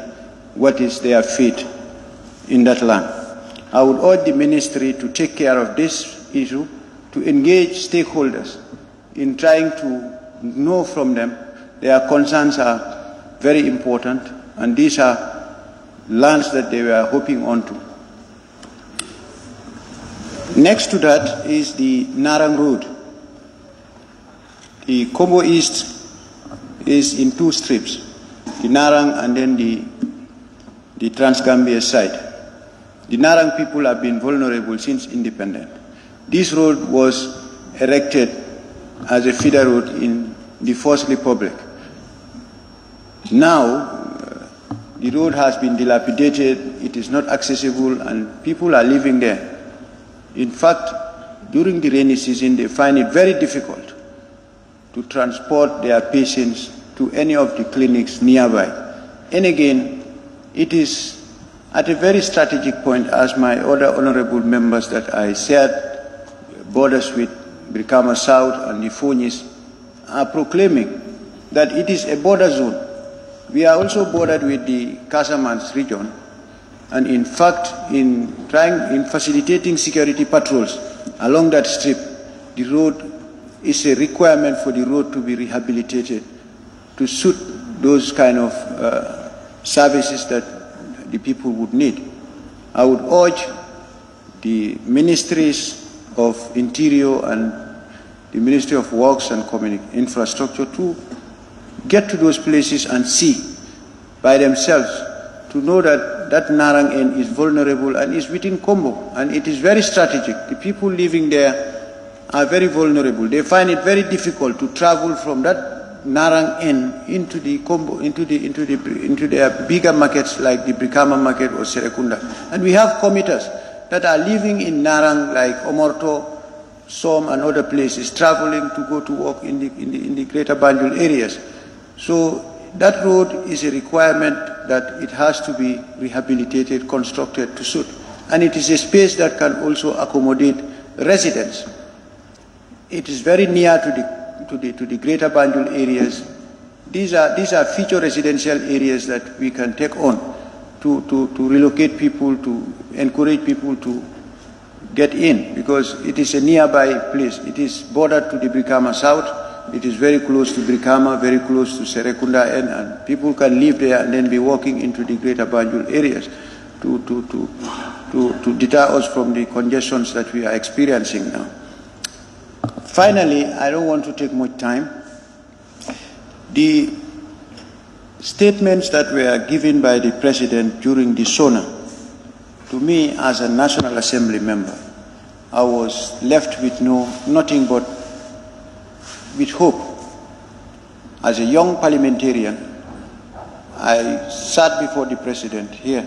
what is their fate in that land. I would urge the ministry to take care of this issue, to engage stakeholders in trying to know from them. Their concerns are very important, and these are lands that they were hoping onto. Next to that is the Narang Road. The Kombo East is in two strips, the Narang and then the Trans-Gambia side. The Narang people have been vulnerable since independence. This road was erected as a feeder road in the First Republic. Now, the road has been dilapidated, it is not accessible, and people are living there. In fact, during the rainy season, they find it very difficult to transport their patients to any of the clinics nearby. And again, it is at a very strategic point, as my other honorable members that I shared borders with, Brikama South and the Fonyis, are proclaiming that it is a border zone. We are also bordered with the Casamance region, and in fact, in facilitating security patrols along that strip, the road is a requirement for the road to be rehabilitated to suit those kind of services that the people would need. I would urge the ministries of Interior and the Ministry of Works and Infrastructure to get to those places and see by themselves, to know that that Narang end is vulnerable and is within Kombo, and it is very strategic. The people living there are very vulnerable. They find it very difficult to travel from that Narang end into the Kombo, into their bigger markets like the Brikama market or Serekunda. And we have commuters that are living in Narang like Omorto, Som and other places, traveling to go to work in the greater Banjul areas. So that road is a requirement that it has to be rehabilitated, constructed to suit. And it is a space that can also accommodate residents. It is very near to the greater Banjul areas. These are future residential areas that we can take on to relocate people, to encourage people to get in, because it is a nearby place. It is bordered to the Brikama South. It is very close to Brikama, very close to Serekunda, and people can live there and then be walking into the greater Banjul areas to deter us from the congestions that we are experiencing now. Finally, I don't want to take much time. The statements that were given by the President during the SONA, to me as a National Assembly member, I was left with nothing but with hope. As a young parliamentarian, I sat before the President here,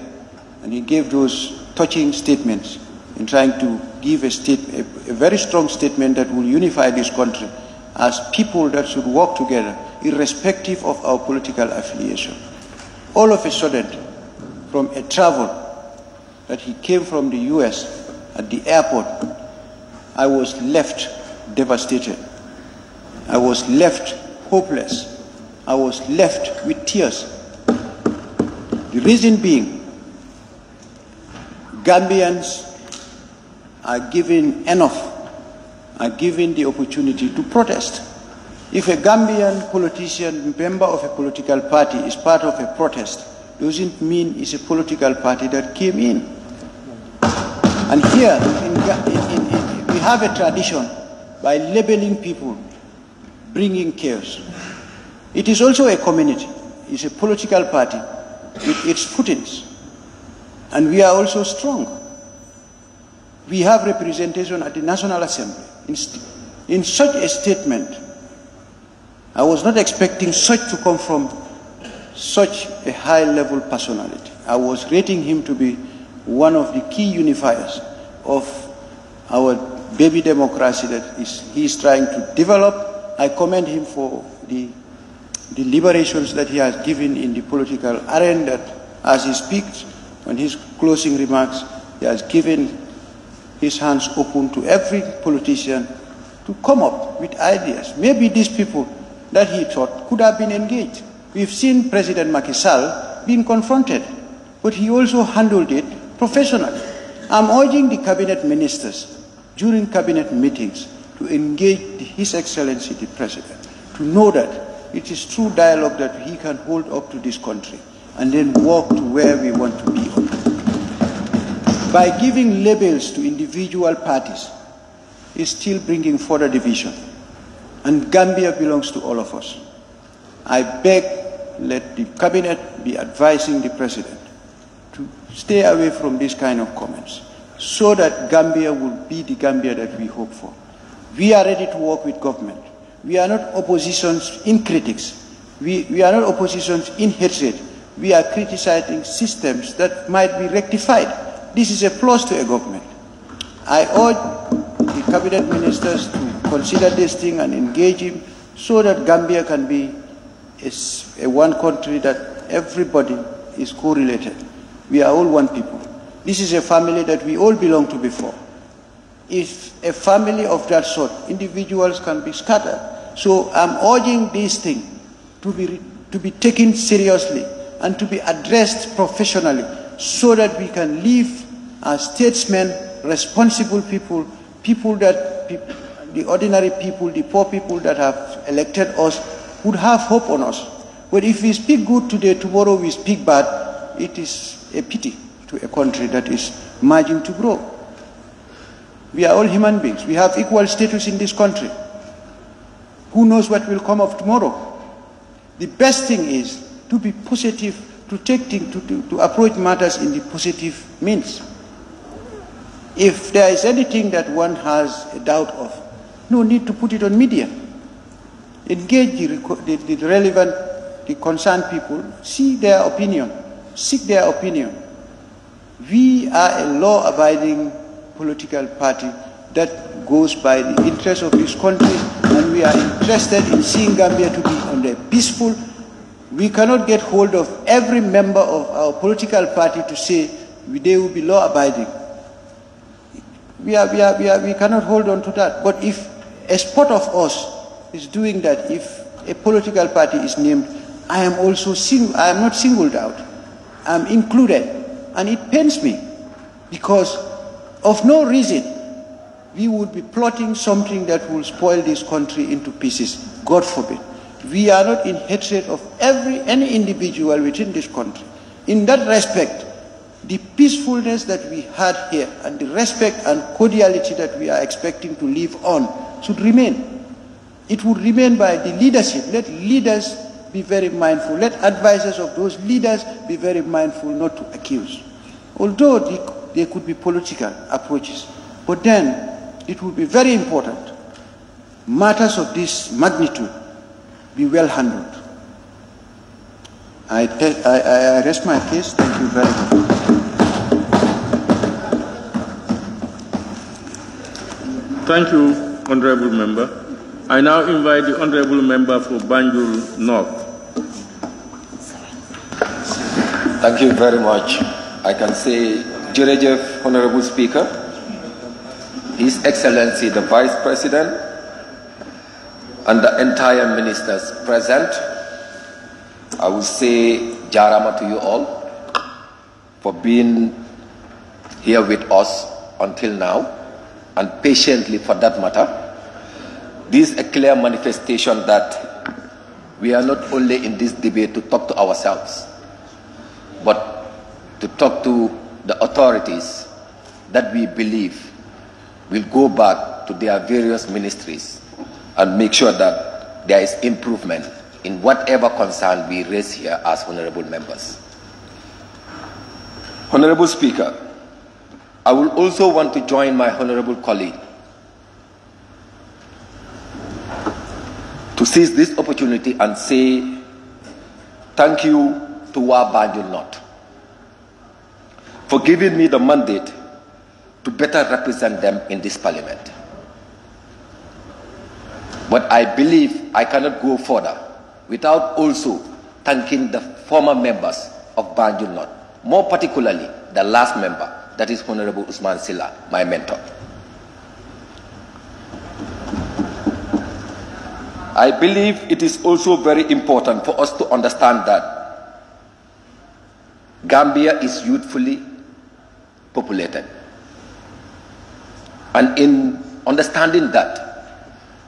and he gave those touching statements in trying to give a very strong statement that will unify this country as people that should work together, irrespective of our political affiliation. All of a sudden, from a travel that he came from the US at the airport, I was left devastated. I was left hopeless. I was left with tears. The reason being, Gambians are given the opportunity to protest. If a Gambian politician, member of a political party, is part of a protest, doesn't mean it's a political party that came in. And here, we have a tradition by labeling people, bringing chaos. It is also a community. It's a political party with its footings. And we are also strong. We have representation at the National Assembly. In such a statement, I was not expecting such to come from such a high-level personality. I was rating him to be one of the key unifiers of our baby democracy that he is trying to develop. I commend him for the liberations that he has given in the political arena, that as he speaks, on his closing remarks, he has given his hands open to every politician to come up with ideas. Maybe these people that he thought could have been engaged. We've seen President Macky Sall being confronted, but he also handled it professionally. I'm urging the cabinet ministers during cabinet meetings to engage His Excellency the President, to know that it is through dialogue that he can hold up to this country and then walk to where we want to be. By giving labels to individual parties, is still bringing further division. And Gambia belongs to all of us. I beg, let the cabinet be advising the President to stay away from this kind of comments, so that Gambia will be the Gambia that we hope for. We are ready to work with government. We are not oppositions in critics. We are not oppositions in hatred. We are criticizing systems that might be rectified. This is a plus to a government. I urge the cabinet ministers to consider this thing and engage him, so that Gambia can be a one country that everybody is correlated. We are all one people. This is a family that we all belong to before. If a family of that sort, individuals can be scattered. So I'm urging this thing to be taken seriously and to be addressed professionally, so that we can live as statesmen, responsible people, the ordinary people, the poor people that have elected us, would have hope on us. But if we speak good today, tomorrow we speak bad, it is a pity to a country that is marching to grow. We are all human beings. We have equal status in this country. Who knows what will come of tomorrow? The best thing is to be positive, to approach matters in the positive means. If there is anything that one has a doubt of, no need to put it on media. Engage the relevant, the concerned people, see their opinion, seek their opinion. We are a law-abiding political party that goes by the interests of this country, and we are interested in seeing Gambia to be on a peaceful. We cannot get hold of every member of our political party to say they will be law-abiding. We cannot hold on to that. But if a spot of us is doing that, if a political party is named, I am not singled out. I am included. And it pains me because of no reason we would be plotting something that will spoil this country into pieces. God forbid. We are not in hatred of any individual within this country. In that respect, the peacefulness that we had here and the respect and cordiality that we are expecting to live on should remain. It would remain by the leadership. Let leaders be very mindful. Let advisors of those leaders be very mindful not to accuse. Although there could be political approaches, but then it would be very important matters of this magnitude be well handled. I rest my case. Thank you very much. Thank you, Honorable Member. I now invite the Honorable Member for Banjul North. Thank you very much. I can say, Jerejef, Honorable Speaker, His Excellency the Vice President, and the entire ministers present, I will say Jarama to you all for being here with us until now, and patiently for that matter. This is a clear manifestation that we are not only in this debate to talk to ourselves, but to talk to the authorities that we believe will go back to their various ministries and make sure that there is improvement in whatever concern we raise here as honorable members. Honorable Speaker, I will also want to join my honorable colleague to seize this opportunity and say thank you to Banjul North for giving me the mandate to better represent them in this parliament. But I believe I cannot go further without also thanking the former members of Banjul North, more particularly the last member, that is Honorable 𝒂𝒂𝒏, my mentor. I believe it is also very important for us to understand that Gambia is youthfully populated. And in understanding that,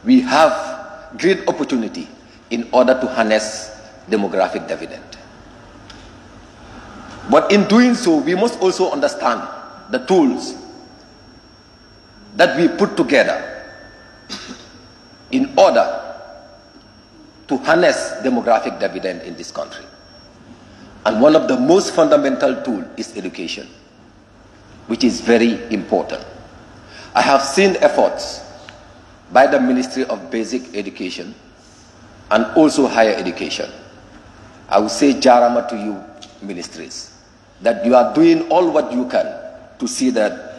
we have great opportunity in order to harness demographic dividend. But in doing so, we must also understand the tools that we put together in order to harness demographic dividend in this country. And one of the most fundamental tools is education, which is very important. I have seen efforts by the Ministry of Basic Education and also higher education. I will say Jarama to you, ministries, that you are doing all what you can to see that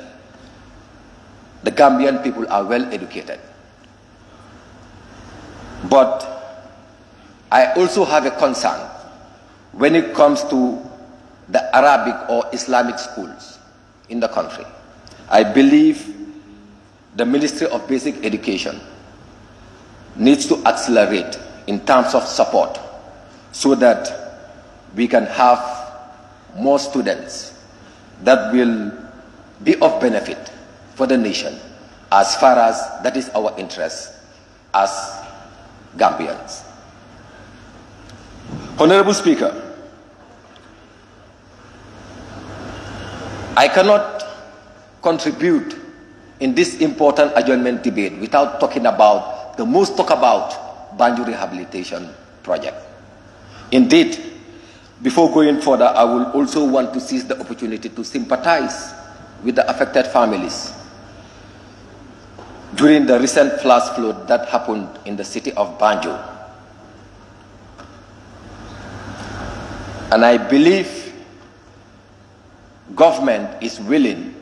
the Gambian people are well educated. But I also have a concern when it comes to the Arabic or Islamic schools in the country. I believe the Ministry of Basic Education needs to accelerate in terms of support so that we can have more students that will be of benefit for the nation as far as that is our interest as Gambians. Honorable Speaker, I cannot contribute in this important adjournment debate without talking about the most talked about Banjul Rehabilitation Project. Indeed, Before going further, I will also want to seize the opportunity to sympathize with the affected families during the recent flash flood that happened in the city of Banjul. And I believe government is willing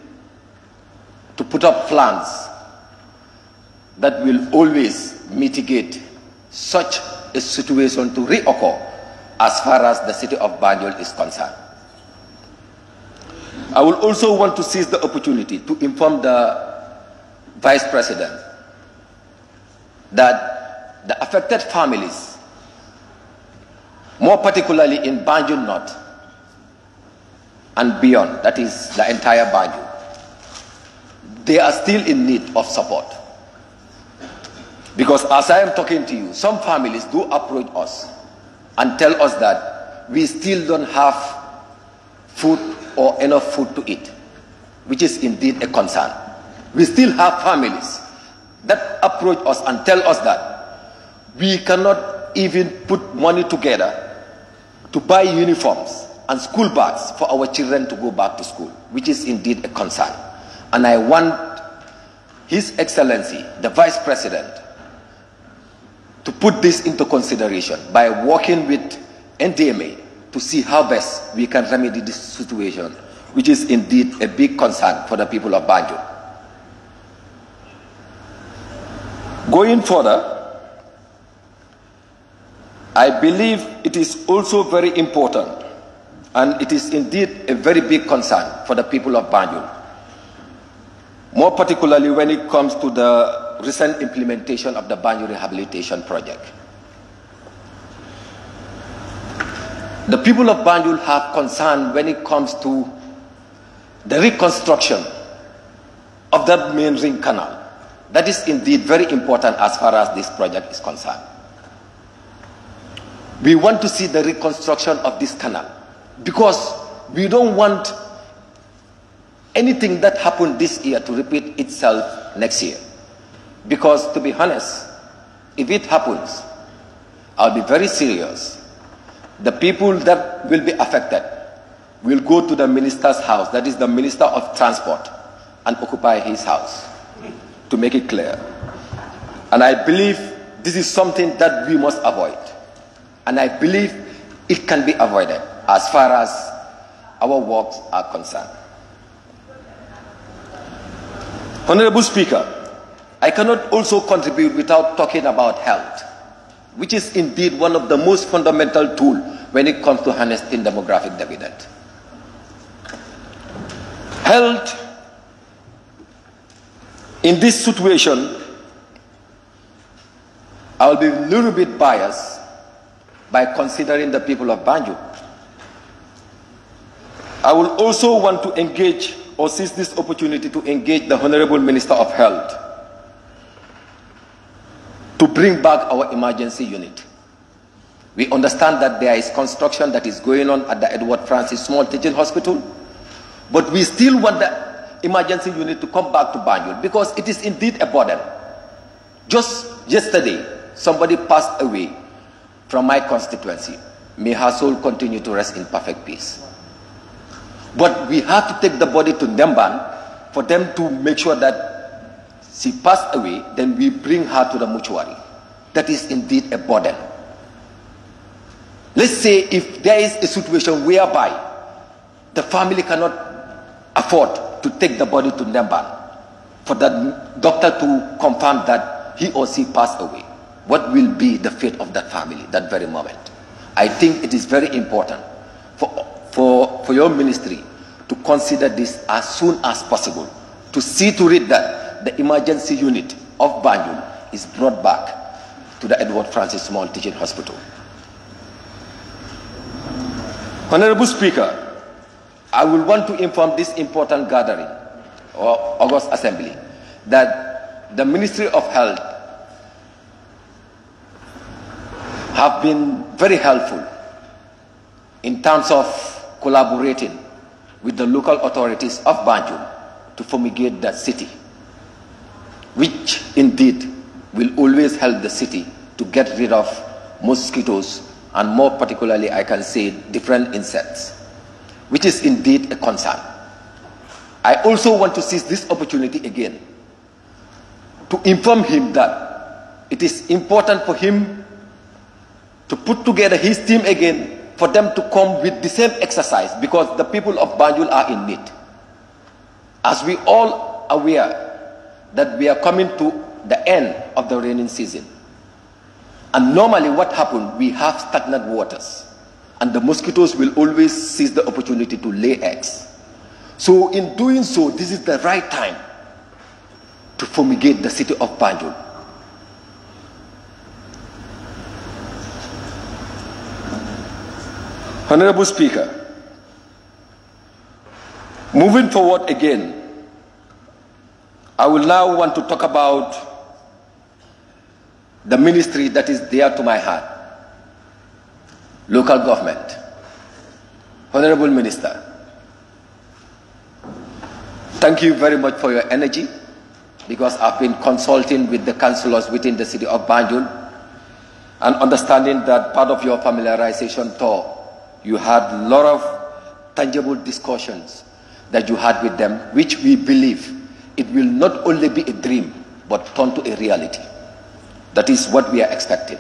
to put up plans that will always mitigate such a situation to reoccur as far as the city of Banjul is concerned. I will also want to seize the opportunity to inform the Vice President that the affected families, more particularly in Banjul North and beyond, that is the entire Banjul, they are still in need of support. Because as I am talking to you, some families do approach us and tell us that we still don't have food or enough food to eat, which is indeed a concern. We still have families that approach us and tell us that we cannot even put money together to buy uniforms and school bags for our children to go back to school, which is indeed a concern. And I want His Excellency, the Vice President, to put this into consideration by working with NDMA to see how best we can remedy this situation, which is indeed a big concern for the people of Banjul. Going further, I believe it is also very important, and it is indeed a very big concern for the people of Banjul, more particularly when it comes to the recent implementation of the Banjul Rehabilitation Project. The people of Banjul have concern when it comes to the reconstruction of that main ring canal. That is indeed very important as far as this project is concerned. We want to see the reconstruction of this canal because we don't want anything that happened this year to repeat itself next year. Because to be honest, if it happens, I'll be very serious. The people that will be affected will go to the minister's house, that is the Minister of Transport, and occupy his house, to make it clear. And I believe this is something that we must avoid. And I believe it can be avoided as far as our works are concerned. Honorable Speaker, I cannot also contribute without talking about health, which is indeed one of the most fundamental tools when it comes to harnessing demographic dividend. Health, in this situation, I will be a little bit biased by considering the people of Banjul. I will also want to engage or seize this opportunity to engage the Honorable Minister of Health to bring back our emergency unit. We understand that there is construction that is going on at the Edward Francis Small Teaching Hospital, but we still want the emergency unit to come back to Banjul because it is indeed a burden. Just yesterday, somebody passed away from my constituency. May her soul continue to rest in perfect peace. But we have to take the body to Ndemban for them to make sure that she passed away, then we bring her to the mortuary. That is indeed a burden. Let's say if there is a situation whereby the family cannot afford to take the body to Ndemban for the doctor to confirm that he or she passed away, what will be the fate of that family that very moment? I think it is very important for your ministry to consider this as soon as possible, to see to it that the emergency unit of Banjul is brought back to the Edward Francis Small Teaching Hospital. Honorable Speaker, I will want to inform this important gathering, or August Assembly, that the Ministry of Health have been very helpful in terms of collaborating with the local authorities of Banjul to fumigate that city, which indeed will always help the city to get rid of mosquitoes and more particularly, I can say, different insects, which is indeed a concern. I also want to seize this opportunity again to inform him that it is important for him to put together his team again, for them to come with the same exercise, because the people of Banjul are in need. As we all are aware that we are coming to the end of the rainy season. And normally what happens, we have stagnant waters, and the mosquitoes will always seize the opportunity to lay eggs. So in doing so, this is the right time to fumigate the city of Banjul. Honorable Speaker, moving forward again, I will now want to talk about the ministry that is dear to my heart, local government. Honorable Minister, thank you very much for your energy, because I've been consulting with the councillors within the city of Banjul and understanding that part of your familiarization tour, you had a lot of tangible discussions that you had with them, which we believe it will not only be a dream, but turn to a reality. That is what we are expecting.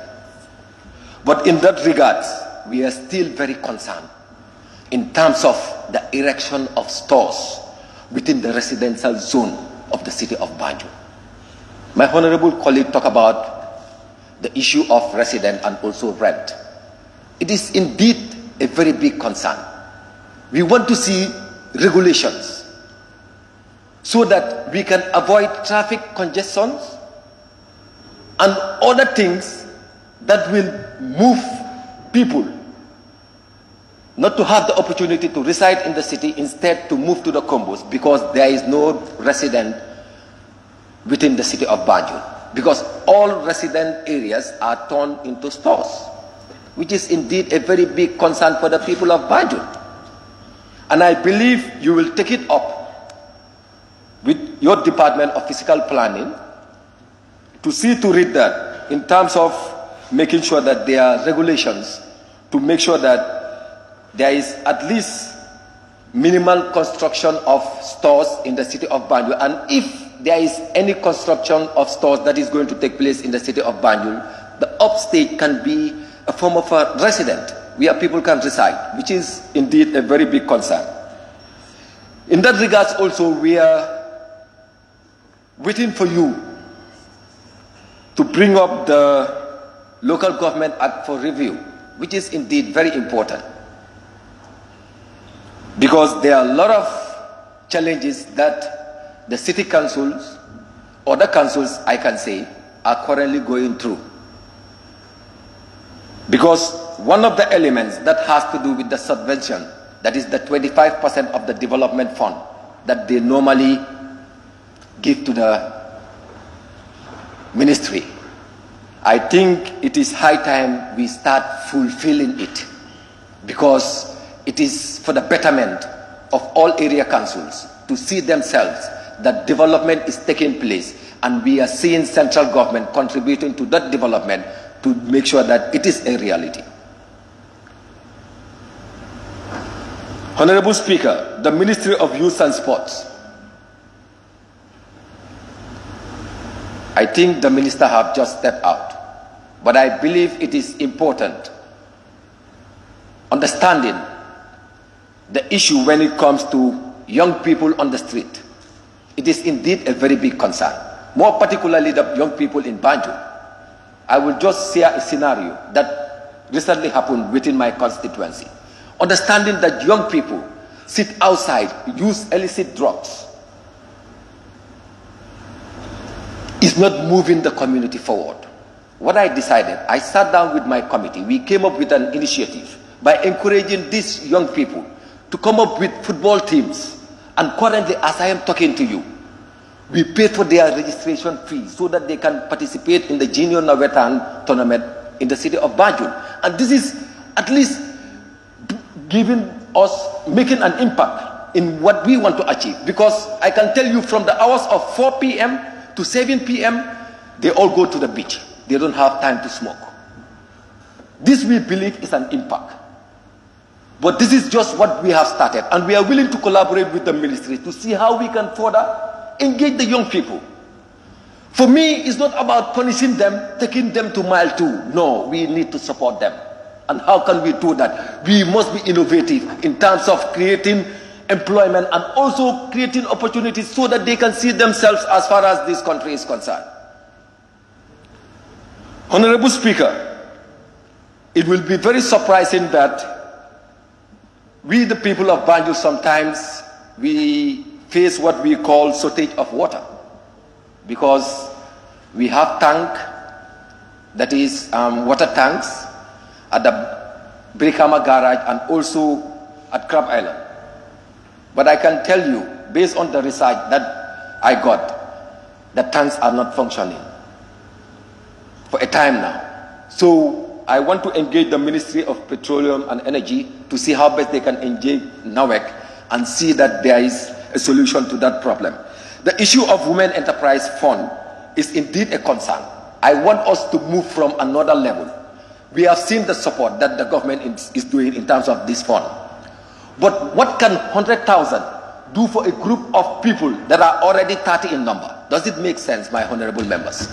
But in that regard, we are still very concerned in terms of the erection of stores within the residential zone of the city of Banjul. My honorable colleague talked about the issue of resident and also rent. It is indeed a very big concern. We want to see regulations so that we can avoid traffic congestions and other things that will move people not to have the opportunity to reside in the city, instead to move to the combos, because there is no resident within the city of Banjul. Because all resident areas are turned into stores, which is indeed a very big concern for the people of Banjul. And I believe you will take it up with your Department of Physical Planning to see to it that in terms of making sure that there are regulations to make sure that there is at least minimal construction of stores in the city of Banjul. And if there is any construction of stores that is going to take place in the city of Banjul, the upstate can be a form of a resident where people can reside, which is indeed a very big concern. In that regards also, we are waiting for you to bring up the Local Government Act for review, which is indeed very important, because there are a lot of challenges that the city councils, or the councils I can say, are currently going through. Because one of the elements that has to do with the subvention, that is the 25% of the development fund that they normally give to the ministry. I think it is high time we start fulfilling it, because it is for the betterment of all area councils to see themselves that development is taking place, and we are seeing central government contributing to that development to make sure that it is a reality. Honorable Speaker, the Ministry of Youth and Sports, I think the minister have just stepped out, but I believe it is important understanding the issue when it comes to young people on the street. It is indeed a very big concern, more particularly the young people in Banjul. I will just share a scenario that recently happened within my constituency. Understanding that young people sit outside, use illicit drugs, is not moving the community forward. What I decided, I sat down with my committee. We came up with an initiative by encouraging these young people to come up with football teams. And currently, as I am talking to you, we pay for their registration fees so that they can participate in the Junior Nawetan tournament in the city of Banjul. And this is at least giving us, making an impact in what we want to achieve. Because I can tell you, from the hours of 4 p.m. to 7 p.m., they all go to the beach. They don't have time to smoke. This we believe is an impact. But this is just what we have started, and we are willing to collaborate with the ministry to see how we can further engage the young people. For me, it's not about punishing them, taking them to mile 2. No, we need to support them. And how can we do that? We must be innovative in terms of creating employment and also creating opportunities so that they can see themselves as far as this country is concerned. Honorable Speaker, it will be very surprising that we, the people of Banjul, sometimes we face what we call shortage of water, because we have tank, that is water tanks, at the Brikama garage and also at Crab Island. But I can tell you, based on the research that I got, the tanks are not functioning for a time now. So I want to engage the Ministry of Petroleum and Energy to see how best they can engage NAWEC and see that there is a solution to that problem. The issue of Women Enterprise Fund is indeed a concern. I want us to move from another level. We have seen the support that the government is doing in terms of this fund. But what can 100,000 do for a group of people that are already 30 in number? Does it make sense, my honorable members?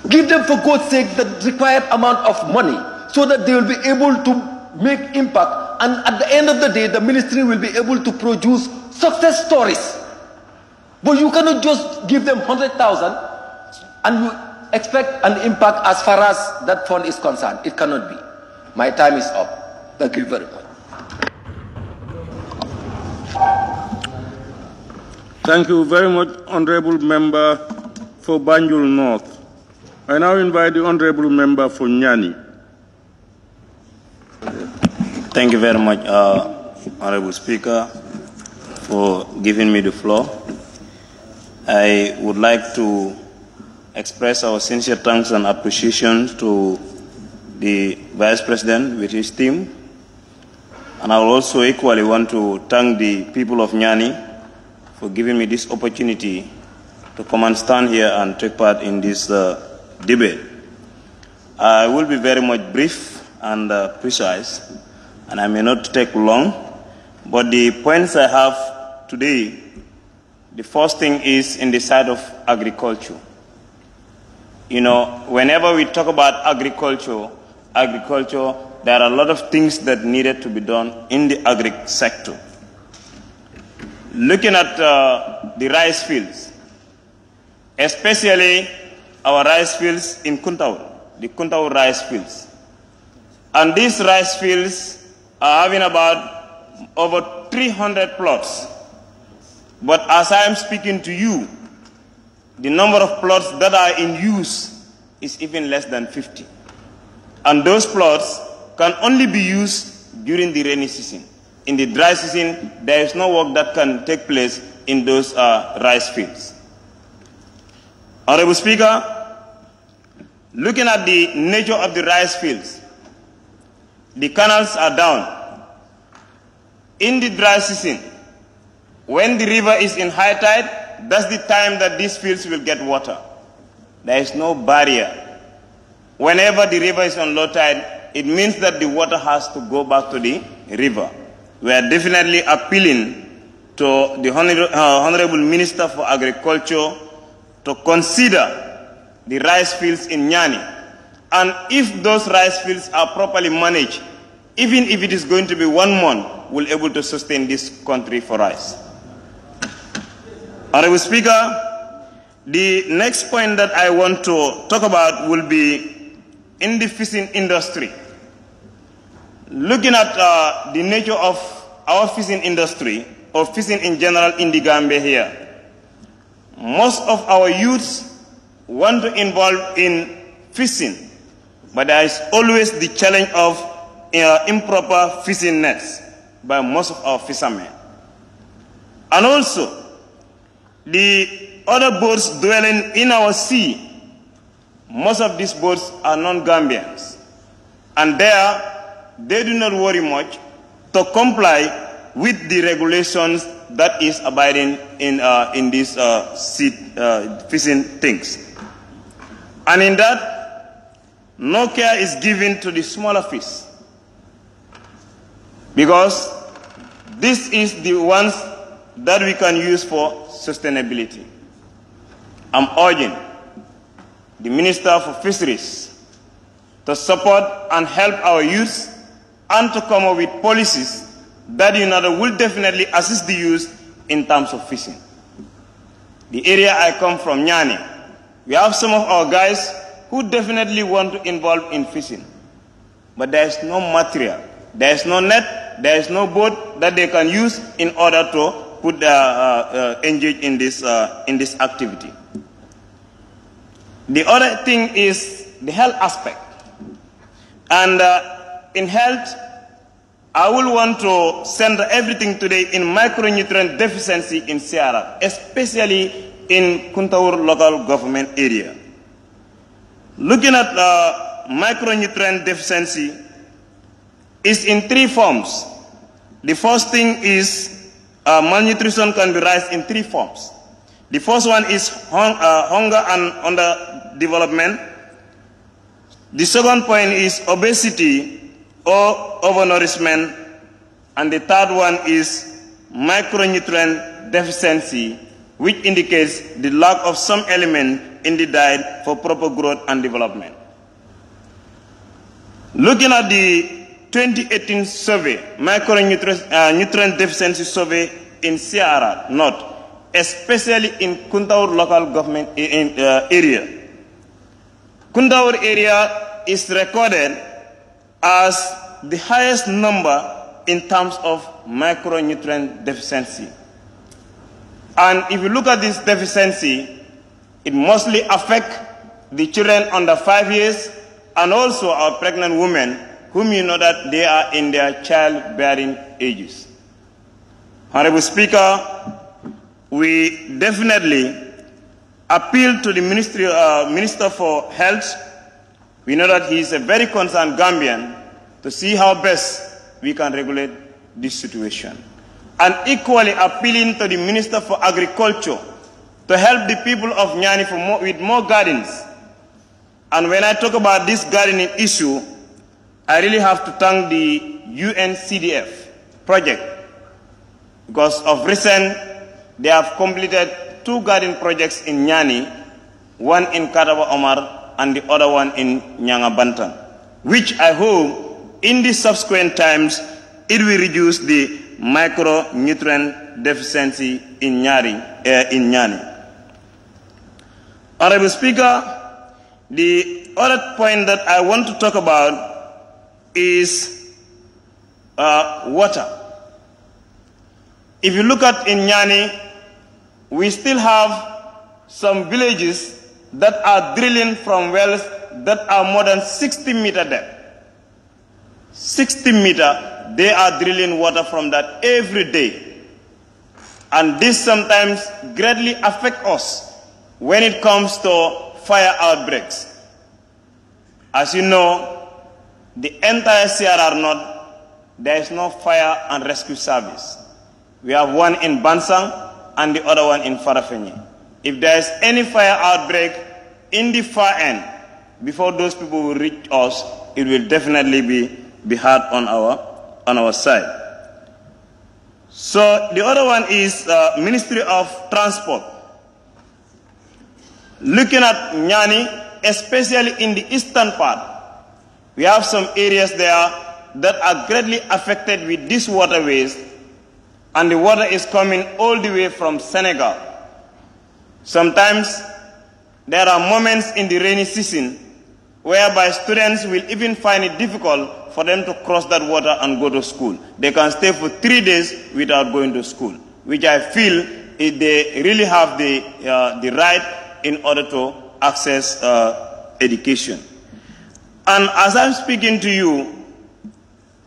Give them, for God's sake, the required amount of money so that they will be able to make impact. And at the end of the day, the ministry will be able to produce success stories. But you cannot just give them 100,000 and you expect an impact as far as that fund is concerned. It cannot be. My time is up. Thank you very much. Thank you very much, Honorable Member for Banjul North. I now invite the Honorable Member for Nyani. Thank you very much, Honorable Speaker, for giving me the floor. I would like to express our sincere thanks and appreciation to the Vice President with his team. And I will also equally want to thank the people of Nyani for giving me this opportunity to come and stand here and take part in this debate. I will be very much brief and precise, and I may not take long, but the points I have today, the first thing is in the side of agriculture. You know, whenever we talk about agriculture, there are a lot of things that needed to be done in the agri sector. Looking at the rice fields, especially our rice fields in Kuntau, the Kuntau rice fields. And these rice fields are having about over 300 plots. But as I am speaking to you, the number of plots that are in use is even less than 50. And those plots can only be used during the rainy season. In the dry season, there is no work that can take place in those rice fields. Honorable Speaker, looking at the nature of the rice fields, the canals are down. In the dry season, when the river is in high tide, that's the time that these fields will get water. There is no barrier. Whenever the river is on low tide, it means that the water has to go back to the river. We are definitely appealing to the Honorable Minister for Agriculture to consider the rice fields in Nyani. And if those rice fields are properly managed, even if it is going to be 1 month, we'll be able to sustain this country for rice. Honorable Speaker, the next point that I want to talk about will be in the fishing industry. Looking at the nature of our fishing industry, or fishing in general in the Gambia here, most of our youths want to involve in fishing, but there is always the challenge of improper fishing nets by most of our fishermen. And also, the other boats dwelling in our sea, most of these boats are non-Gambians. And there, they do not worry much to comply with the regulations that is abiding in these sea fishing things. And in that, no care is given to the smaller fish, because this is the ones that we can use for sustainability. I'm urging the Minister for Fisheries to support and help our youth and to come up with policies that will definitely assist the youth in terms of fishing. The area I come from, Nyani, we have some of our guys who definitely want to involve in fishing, but there is no material, there is no net, there is no boat that they can use in order to engage in this activity. The other thing is the health aspect. And in health, I will want to center everything today in micronutrient deficiency in Sierra, especially in Kuntaur local government area. Looking at micronutrient deficiency is in three forms. The first thing is malnutrition can be raised in three forms. The first one is hunger and underdevelopment. The second point is obesity or overnourishment. And the third one is micronutrient deficiency, which indicates the lack of some element in the diet for proper growth and development. Looking at the 2018 survey, micronutrient deficiency survey in Sierra North, especially in Kuntaur local government area. Kuntaur area is recorded as the highest number in terms of micronutrient deficiency. And if you look at this deficiency, it mostly affects the children under 5 years and also our pregnant women, whom you know that they are in their childbearing ages. Honorable Speaker, we definitely appeal to the Minister for Health. We know that he is a very concerned Gambian, to see how best we can regulate this situation. And equally appealing to the Minister for Agriculture to help the people of Nyani with more gardens. And when I talk about this gardening issue, I really have to thank the UNCDF project, because of recent, they have completed 2 garden projects in Nyani, one in Katawa Omar and the other one in Nyangabantan, which I hope in the subsequent times it will reduce the micronutrient deficiency in Nyani. Honorable Speaker, the other point that I want to talk about is water. If you look at in Nyani, we still have some villages that are drilling from wells that are more than 60 meter depth. 60 meter, they are drilling water from that every day. And this sometimes greatly affects us when it comes to fire outbreaks. As you know, the entire Sierra North, there is no fire and rescue service. We have one in Bansang and the other one in Farafenni. If there is any fire outbreak in the far end, before those people will reach us, it will definitely be hard on our side. So the other one is Ministry of Transport. Looking at Nyani, especially in the eastern part, we have some areas there that are greatly affected with these waterways, and the water is coming all the way from Senegal. Sometimes there are moments in the rainy season whereby students will even find it difficult for them to cross that water and go to school. They can stay for 3 days without going to school, which I feel they really have the right in order to access education. And as I'm speaking to you,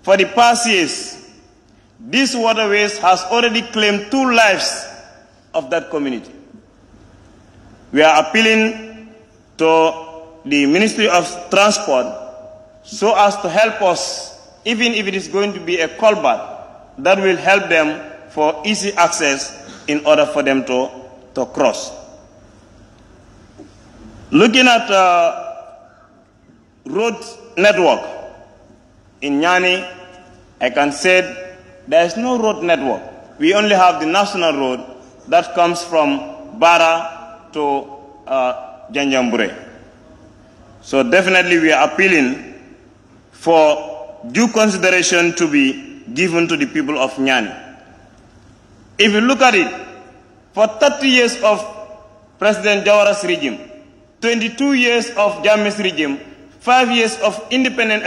for the past years, this waterways has already claimed 2 lives of that community. We are appealing to the Ministry of Transport so as to help us, even if it is going to be a culvert, that will help them for easy access in order for them to cross. Looking at road network in Nyani, I can say there is no road network. We only have the national road that comes from Bara to Janjambure. So definitely we are appealing for due consideration to be given to the people of Nyani. If you look at it, for 30 years of President Jawara's regime, 22 years of Jammeh's regime, 5 years of independent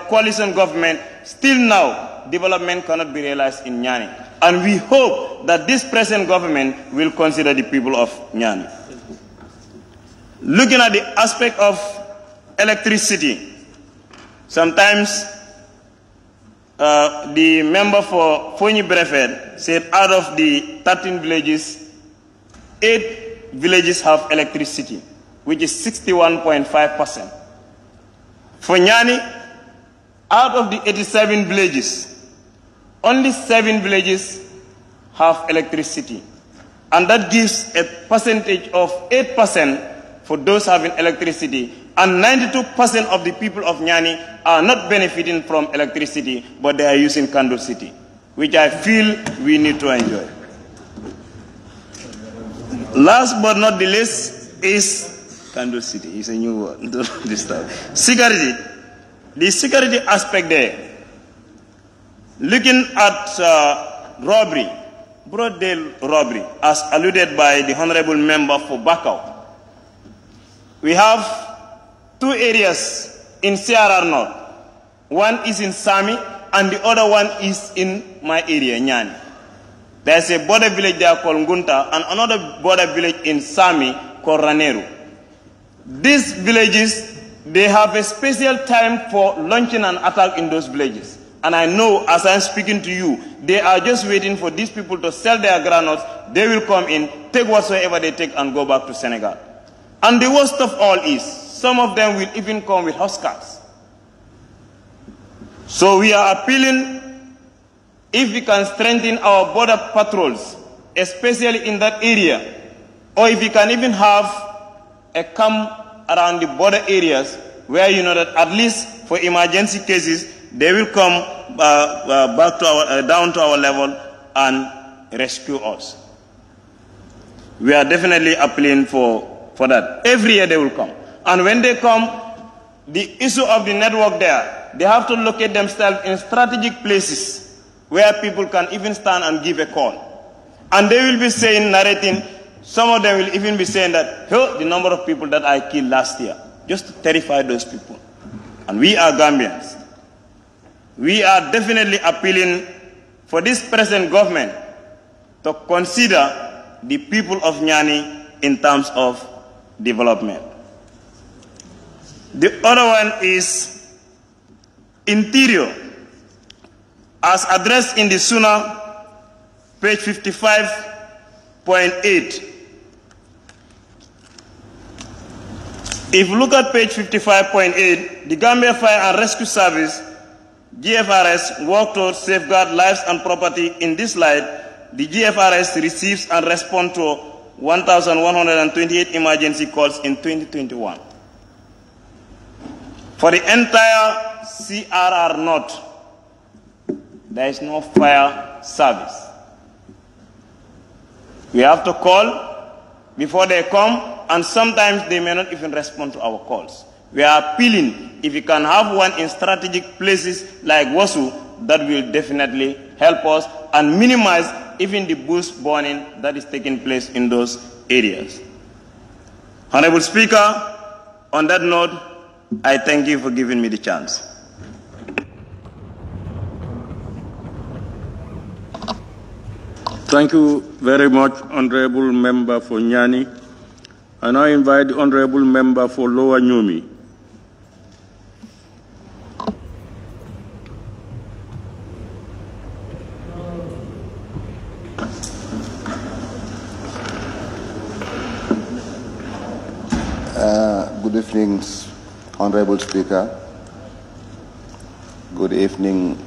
coalition government, still now, development cannot be realized in Nyani. And we hope that this present government will consider the people of Nyani. Looking at the aspect of electricity, sometimes the member for 𝒂𝒄𝒄𝒏 said out of the 13 villages, 8 villages have electricity, which is 61.5%. For Nyani, out of the 87 villages, only 7 villages have electricity. And that gives a percentage of 8% for those having electricity. And 92% of the people of Nyani are not benefiting from electricity, but they are using Candle City, which I feel we need to enjoy. Last but not the least is Candle City. It's a new word this time. Security. The security aspect there. Looking at robbery, broad day robbery, as alluded by the Honorable Member for Bakau. We have 2 areas in CRR North. One is in Sami, and the other one is in my area, Nyani. There's a border village there called Ngunta, and another border village in Sami called Raneru. These villages, they have a special time for launching an attack in those villages. And I know, as I'm speaking to you, they are just waiting for these people to sell their granules. They will come in, take whatsoever they take, and go back to Senegal. And the worst of all is, some of them will even come with huskars. So we are appealing, if we can strengthen our border patrols, especially in that area, or if we can even have a camp around the border areas, where you know that at least for emergency cases, they will come back to our, down to our level and rescue us. We are definitely appealing for that. Every year they will come. And when they come, the issue of the network there, they have to locate themselves in strategic places where people can even stand and give a call. And they will be saying, narrating, some of them will even be saying that, oh, the number of people that I killed last year, just to terrify those people. And we are Gambians. We are definitely appealing for this present government to consider the people of Nyani in terms of development. The other one is interior. As addressed in the SUNA, page 55.8. If you look at page 55.8, the Gambia Fire and Rescue Service, GFRS, work to safeguard lives and property. In this slide, the GFRS receives and responds to 1,128 emergency calls in 2021. For the entire CRR North, there is no fire service. We have to call before they come, and sometimes they may not even respond to our calls. We are appealing, if we can have one in strategic places like Wasu, that will definitely help us and minimize even the bush burning that is taking place in those areas. Honorable Speaker, on that note, I thank you for giving me the chance. Thank you very much, Honorable Member for Nyani. And I invite the Honorable Member for Lower Nyumi. Good evening, Honorable Speaker. Good evening,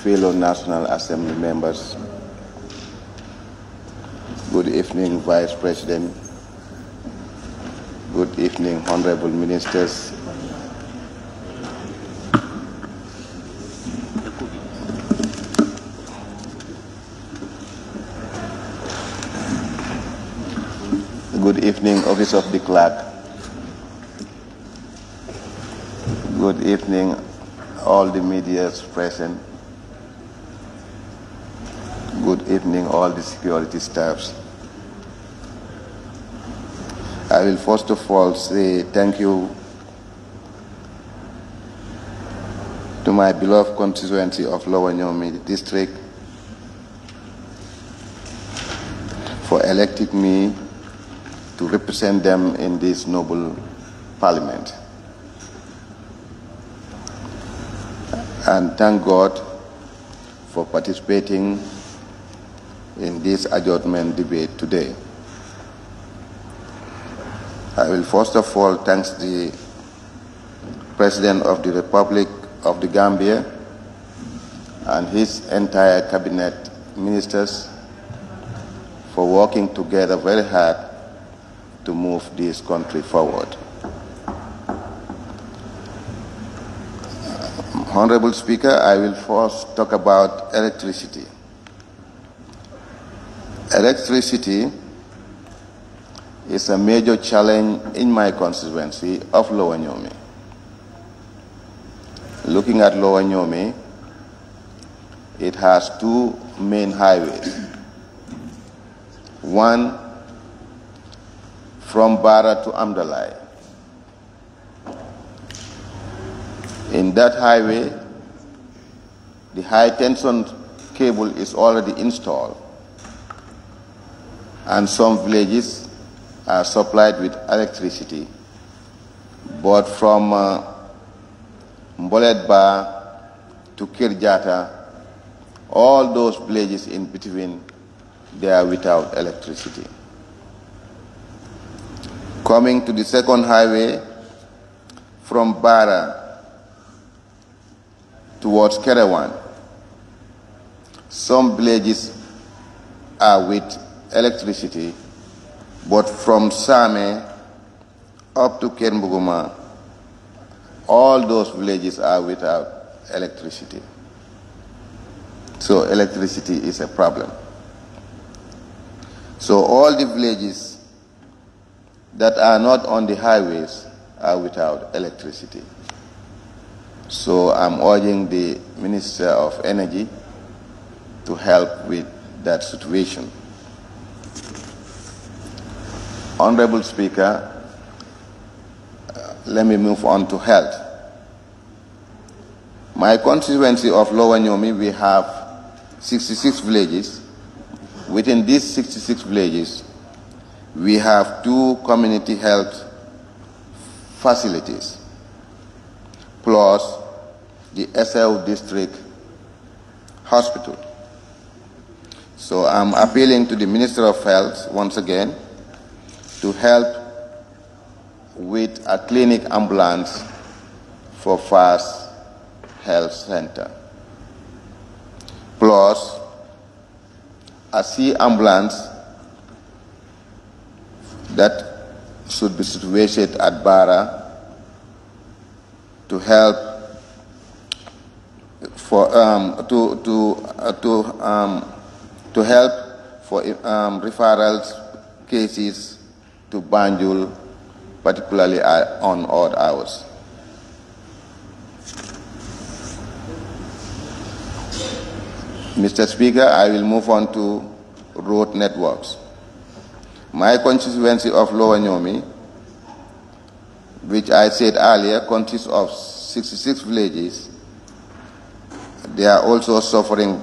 fellow National Assembly members. Good evening, Vice President. Good evening, Honorable Ministers. Good evening, Office of the Clerk. Good evening, all the media present. Good evening, all the security staffs. I will first of all say thank you to my beloved constituency of Lower Nyomi District for electing me to represent them in this noble parliament. And thank God for participating in this adjournment debate today. I will first of all thank the President of the Republic of the Gambia and his entire cabinet ministers for working together very hard to move this country forward. Honorable Speaker, I will first talk about electricity. Electricity is a major challenge in my constituency of Lower Nyomi. Looking at Lower Nyomi, it has two main highways. One from Bara to Amdalai. In that highway, the high tension cable is already installed, and some villages are supplied with electricity. But from 𝒂𝒄𝒄𝒏 to Kirjata, all those villages in between, they are without electricity. Coming to the second highway, from Bara towards Kerewan, some villages are with electricity, but from Same up to Kenbuguma, all those villages are without electricity. So electricity is a problem. So all the villages that are not on the highways are without electricity. So I'm urging the Minister of Energy to help with that situation. Honorable Speaker, let me move on to health. My constituency of Lower Nyomi, we have 66 villages. Within these 66 villages, we have 2 community health facilities, plus the SL District Hospital. So I'm appealing to the Minister of Health once again to help with a clinic ambulance for Fast Health Center, plus a sea ambulance that should be situated at Bara to help for referrals cases to Banjul, particularly on odd hours. Mr. Speaker, I will move on to road networks. My constituency of Lower Nyomi, which I said earlier, consists of 66 villages. They are also suffering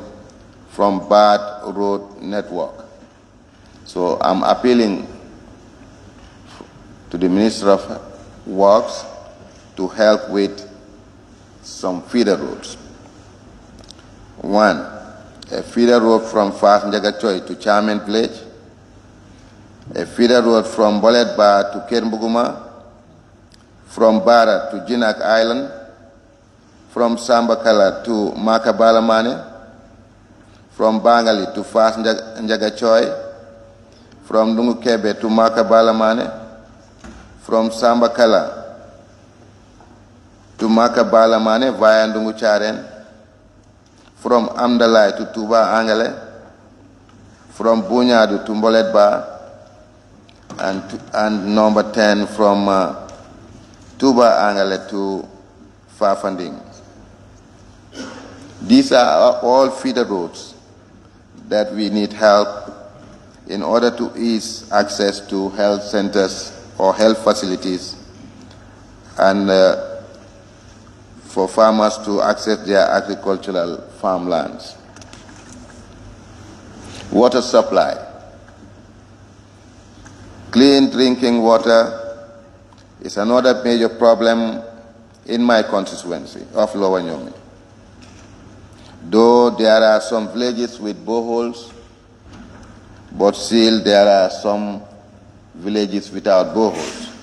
from bad road network. So I'm appealing to the Minister of Works to help with some feeder roads. One, a feeder road from Fast 𝒂𝒄𝒄𝒏 to Charmant Village, a feeder road from 𝒂𝒂𝒏 to Kenbuguma, from Bara to Jinak Island, from Sambakala to Makabalamane, from Bangali to Fast 𝒂𝒄𝒄𝒏, from Ndungukebe to Makabalamane, from Sambakala to Makabalamane via Ndungucharen, from Amdalai to Tuba Angale, from Bunyadu to 𝒂𝒂𝒏, and number 10 from Tuba Angale to Fafanding. These are all feeder roads that we need help in order to ease access to health centers or health facilities and for farmers to access their agricultural farmlands. Water supply. Clean drinking water is another major problem in my constituency of Lower Nyomi. Though there are some villages with boreholes, but still there are some villages without boreholes.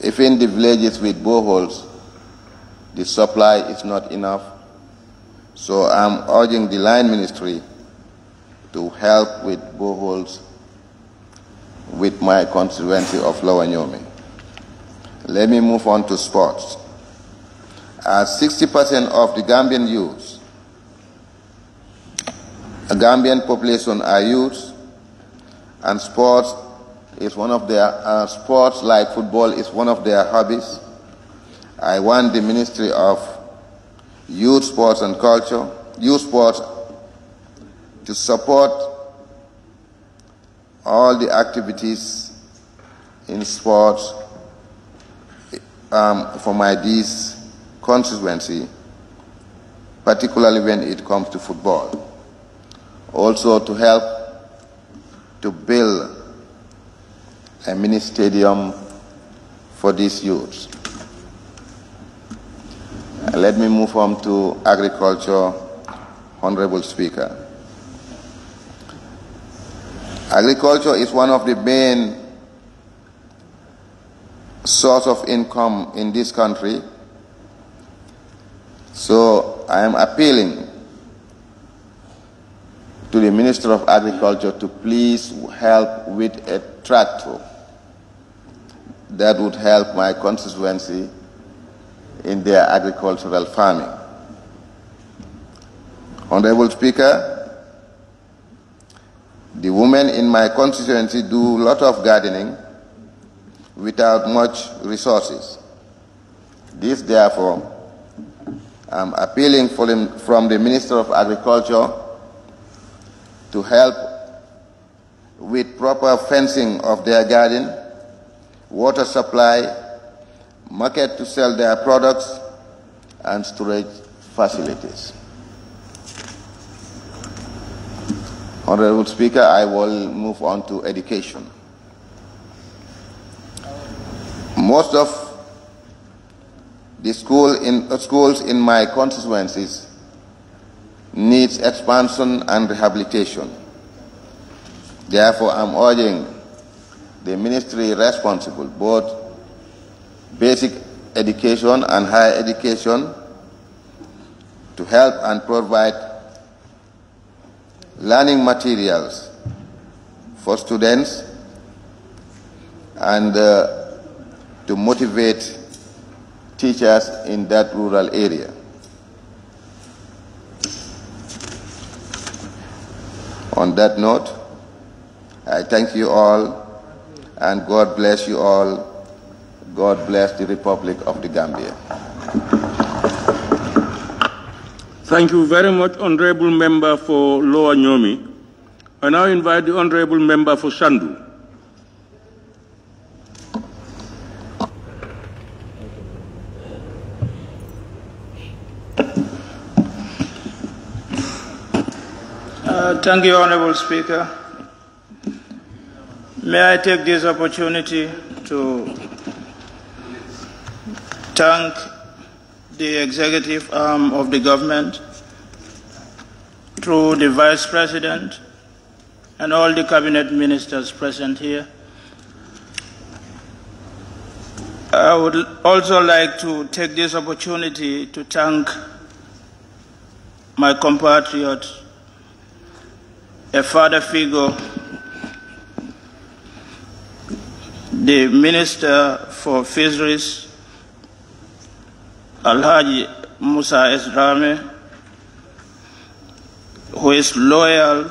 Even the villages with boreholes, the supply is not enough. So I'm urging the line ministry to help with boreholes with my constituency of Lower Nyomi. Let me move on to sports. As 60% of the Gambian youths, the Gambian population are youths, and sports is one of their, sports like football is one of their hobbies. I want the Ministry of Youth, Sports and Culture, Youth Sports, to support all the activities in sports for my this constituency, particularly when it comes to football. Also to help to build a mini stadium for these youths. Let me move on to agriculture, Honorable Speaker. Agriculture is one of the main source of income in this country. So I am appealing to the Minister of Agriculture to please help with a tractor that would help my constituency in their agricultural farming. Honorable Speaker, the women in my constituency do a lot of gardening without much resources. This, therefore, I'm appealing from the Minister of Agriculture to help with proper fencing of their garden, water supply, market to sell their products, and storage facilities. Honorable Speaker, I will move on to education. Most of the schools in my constituencies needs expansion and rehabilitation. Therefore, I'm urging the ministry responsible, both basic education and higher education, to help and provide learning materials for students and to motivate teachers in that rural area. On that note, I thank you all, and God bless you all. God bless the Republic of the Gambia. Thank you very much, Honorable Member for Lower Nyomi. I now invite the Honorable Member for Sandu. Thank you, Honorable Speaker. May I take this opportunity to thank the executive arm of the government, through the Vice President and all the cabinet ministers present here. I would also like to take this opportunity to thank my compatriot, a father figure, the Minister for Fisheries, Alhaji Musa Esrame, who is loyal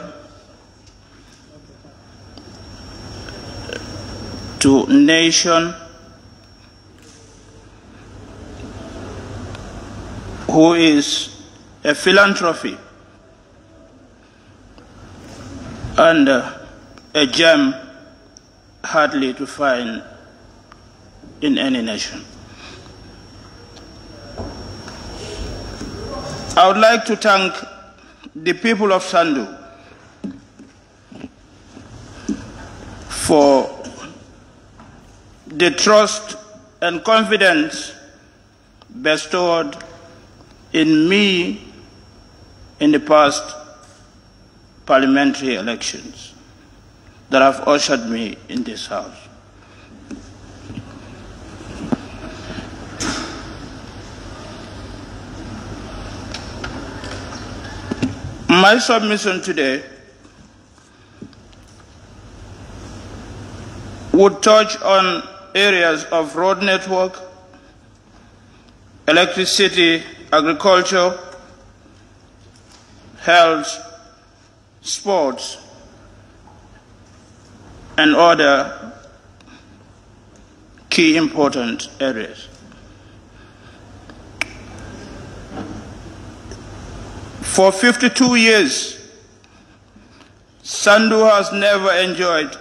to nation, who is a philanthropy and a gem hardly to find in any nation. I would like to thank the people of Sandu for the trust and confidence bestowed in me in the past parliamentary elections that have ushered me in this house. My submission today would touch on areas of road network, electricity, agriculture, health, sports, and other key important areas. For 52 years, Sandu has never enjoyed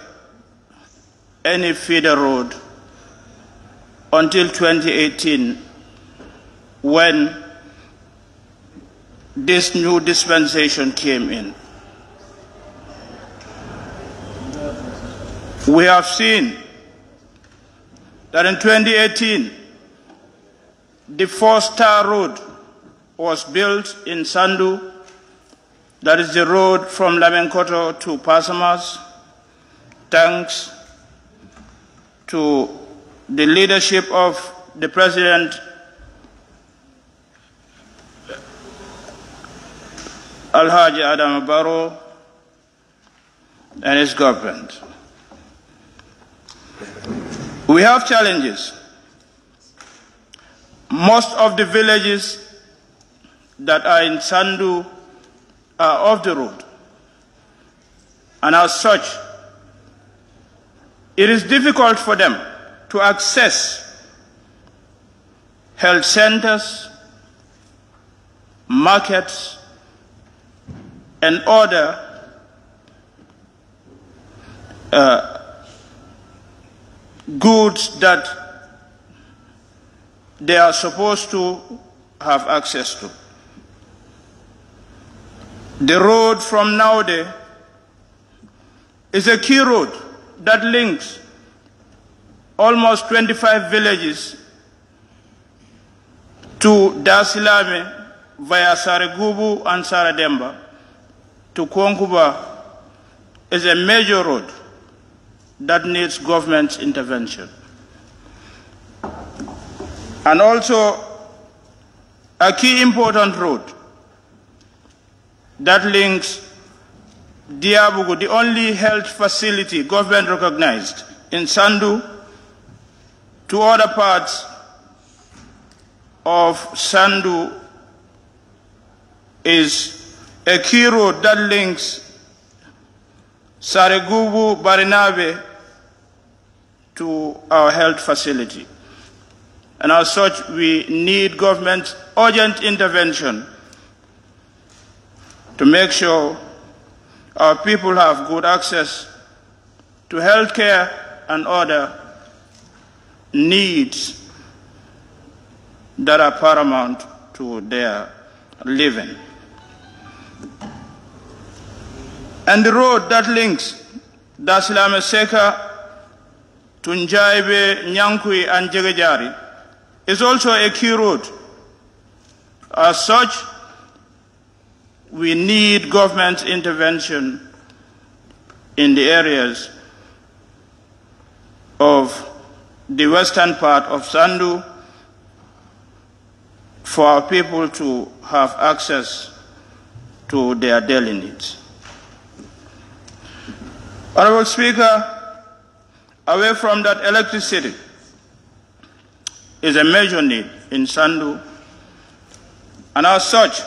any feeder road until 2018, when this new dispensation came in. We have seen that in 2018, the 4-star road was built in Sandu. That is the road from Lamenkoto to Pasamas, thanks to the leadership of the President Alhaji Adam Barrow and his government. We have challenges. Most of the villages that are in Sandu are off the road, and as such, it is difficult for them to access health centers, markets, and other goods that they are supposed to have access to. The road from Naude is a key road that links almost 25 villages to Dasilame via Saregubu and Sarademba to Kwankuba is a major road that needs government intervention. And also a key important road that links Diabugu, the only health facility government recognized in Sandu, to other parts of Sandu, is a key road that links Saregubu, Barinabe to our health facility. And as such, we need government urgent intervention to make sure our people have good access to health care and other needs that are paramount to their living. And the road that links Dasilame Seka to Njaibe, Nyankui, and Jegejari is also a key road. As such, we need government intervention in the areas of the western part of Sandu for our people to have access to their daily needs. Honorable Speaker, away from that, electricity is a major need in Sandu, and as such,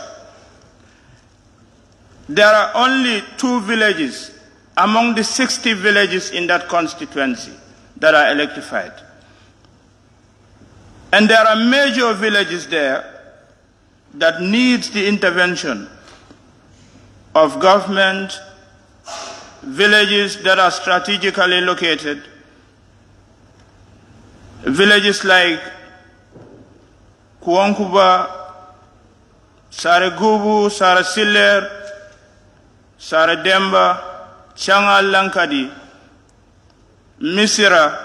there are only 2 villages among the 60 villages in that constituency that are electrified. And there are major villages there that needs the intervention of government, villages that are strategically located, villages like Kuankuba, Saregubu, Sarasiller, Sarademba, Changal Lankadi, Misira,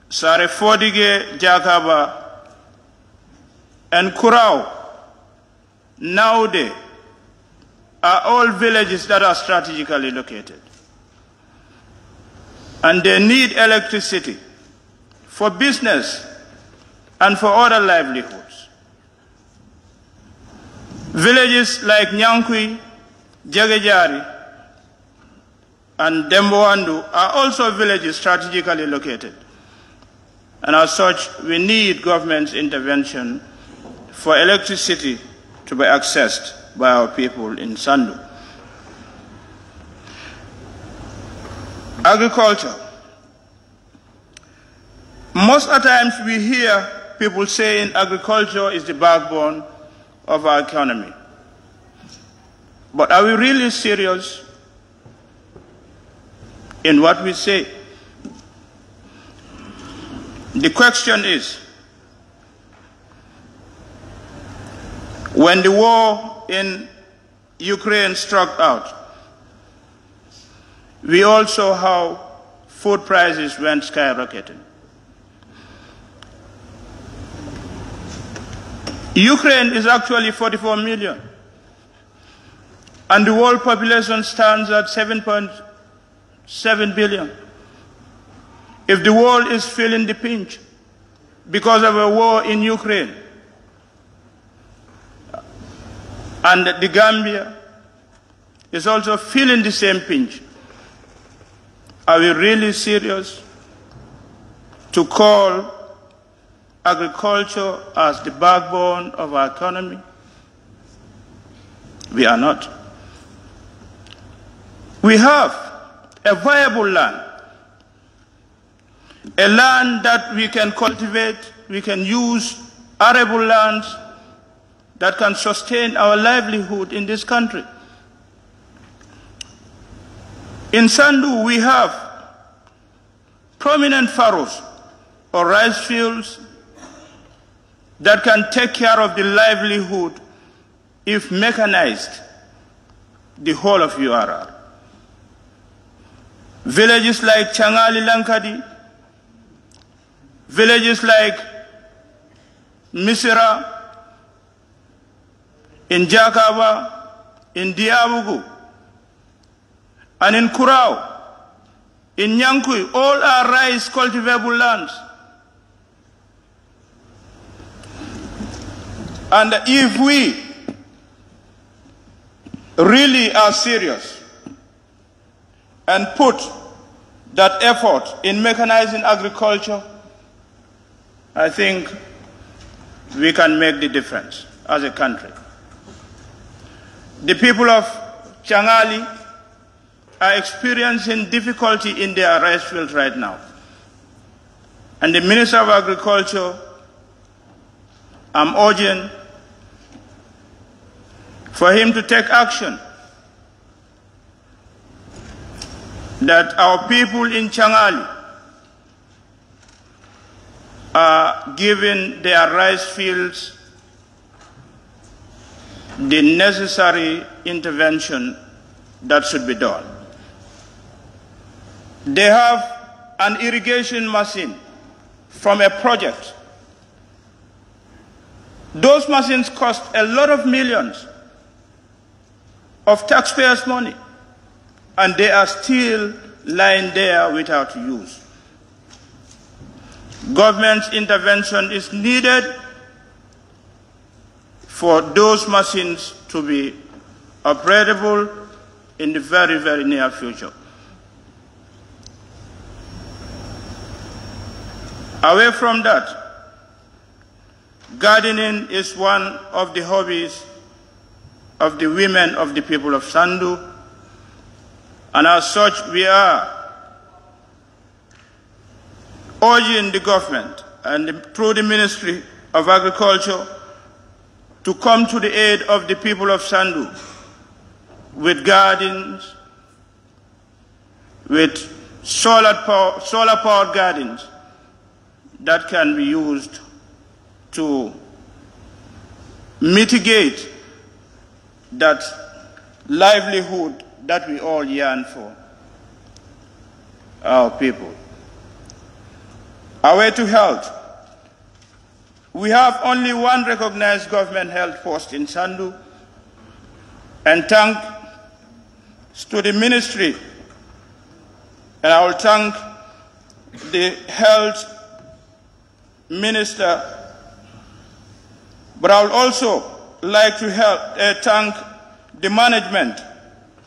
Sarefodige, Jakaba, and Kurau, Naude, are all villages that are strategically located. And they need electricity for business and for other livelihoods. Villages like Nyankui, Jagejari, and Demboandu are also villages strategically located. And as such, we need government's intervention for electricity to be accessed by our people in Sandu. Agriculture. Most of the times we hear people saying agriculture is the backbone of our economy. But are we really serious in what we say? The question is, when the war in Ukraine struck out, we all saw how food prices went skyrocketing. Ukraine is actually 44 million, and the world population stands at 7.7 billion. If the world is feeling the pinch because of a war in Ukraine, and the Gambia is also feeling the same pinch, are we really serious to call agriculture as the backbone of our economy? We are not. We have a viable land, a land that we can cultivate, we can use arable lands that can sustain our livelihood in this country. In Sandu, we have prominent furrows or rice fields that can take care of the livelihood if mechanized the whole of URR. Villages like Changali Lankadi, villages like Misira, in Jakaba, in Diabugu, and in Kurau, in Nyankui, all are rice cultivable lands. And if we really are serious and put that effort in mechanizing agriculture, I think we can make the difference as a country. The people of Changali are experiencing difficulty in their rice fields right now. And the Minister of Agriculture, I'm urging for him to take action that our people in Changali are given their rice fields the necessary intervention that should be done. They have an irrigation machine from a project. Those machines cost a lot of millions of taxpayers' money, and they are still lying there without use. Government's intervention is needed for those machines to be operable in the very, very near future. Away from that, gardening is one of the hobbies of the women of the people of Sandu, and as such we are urging the government and through the Ministry of Agriculture to come to the aid of the people of Sandu with gardens, with solar-powered gardens that can be used to mitigate that livelihood that we all yearn for our people. Our way to health. We have only one recognized government health post in Sandu, and thanks to the ministry, and I will thank the health minister, but I would also like to thank the management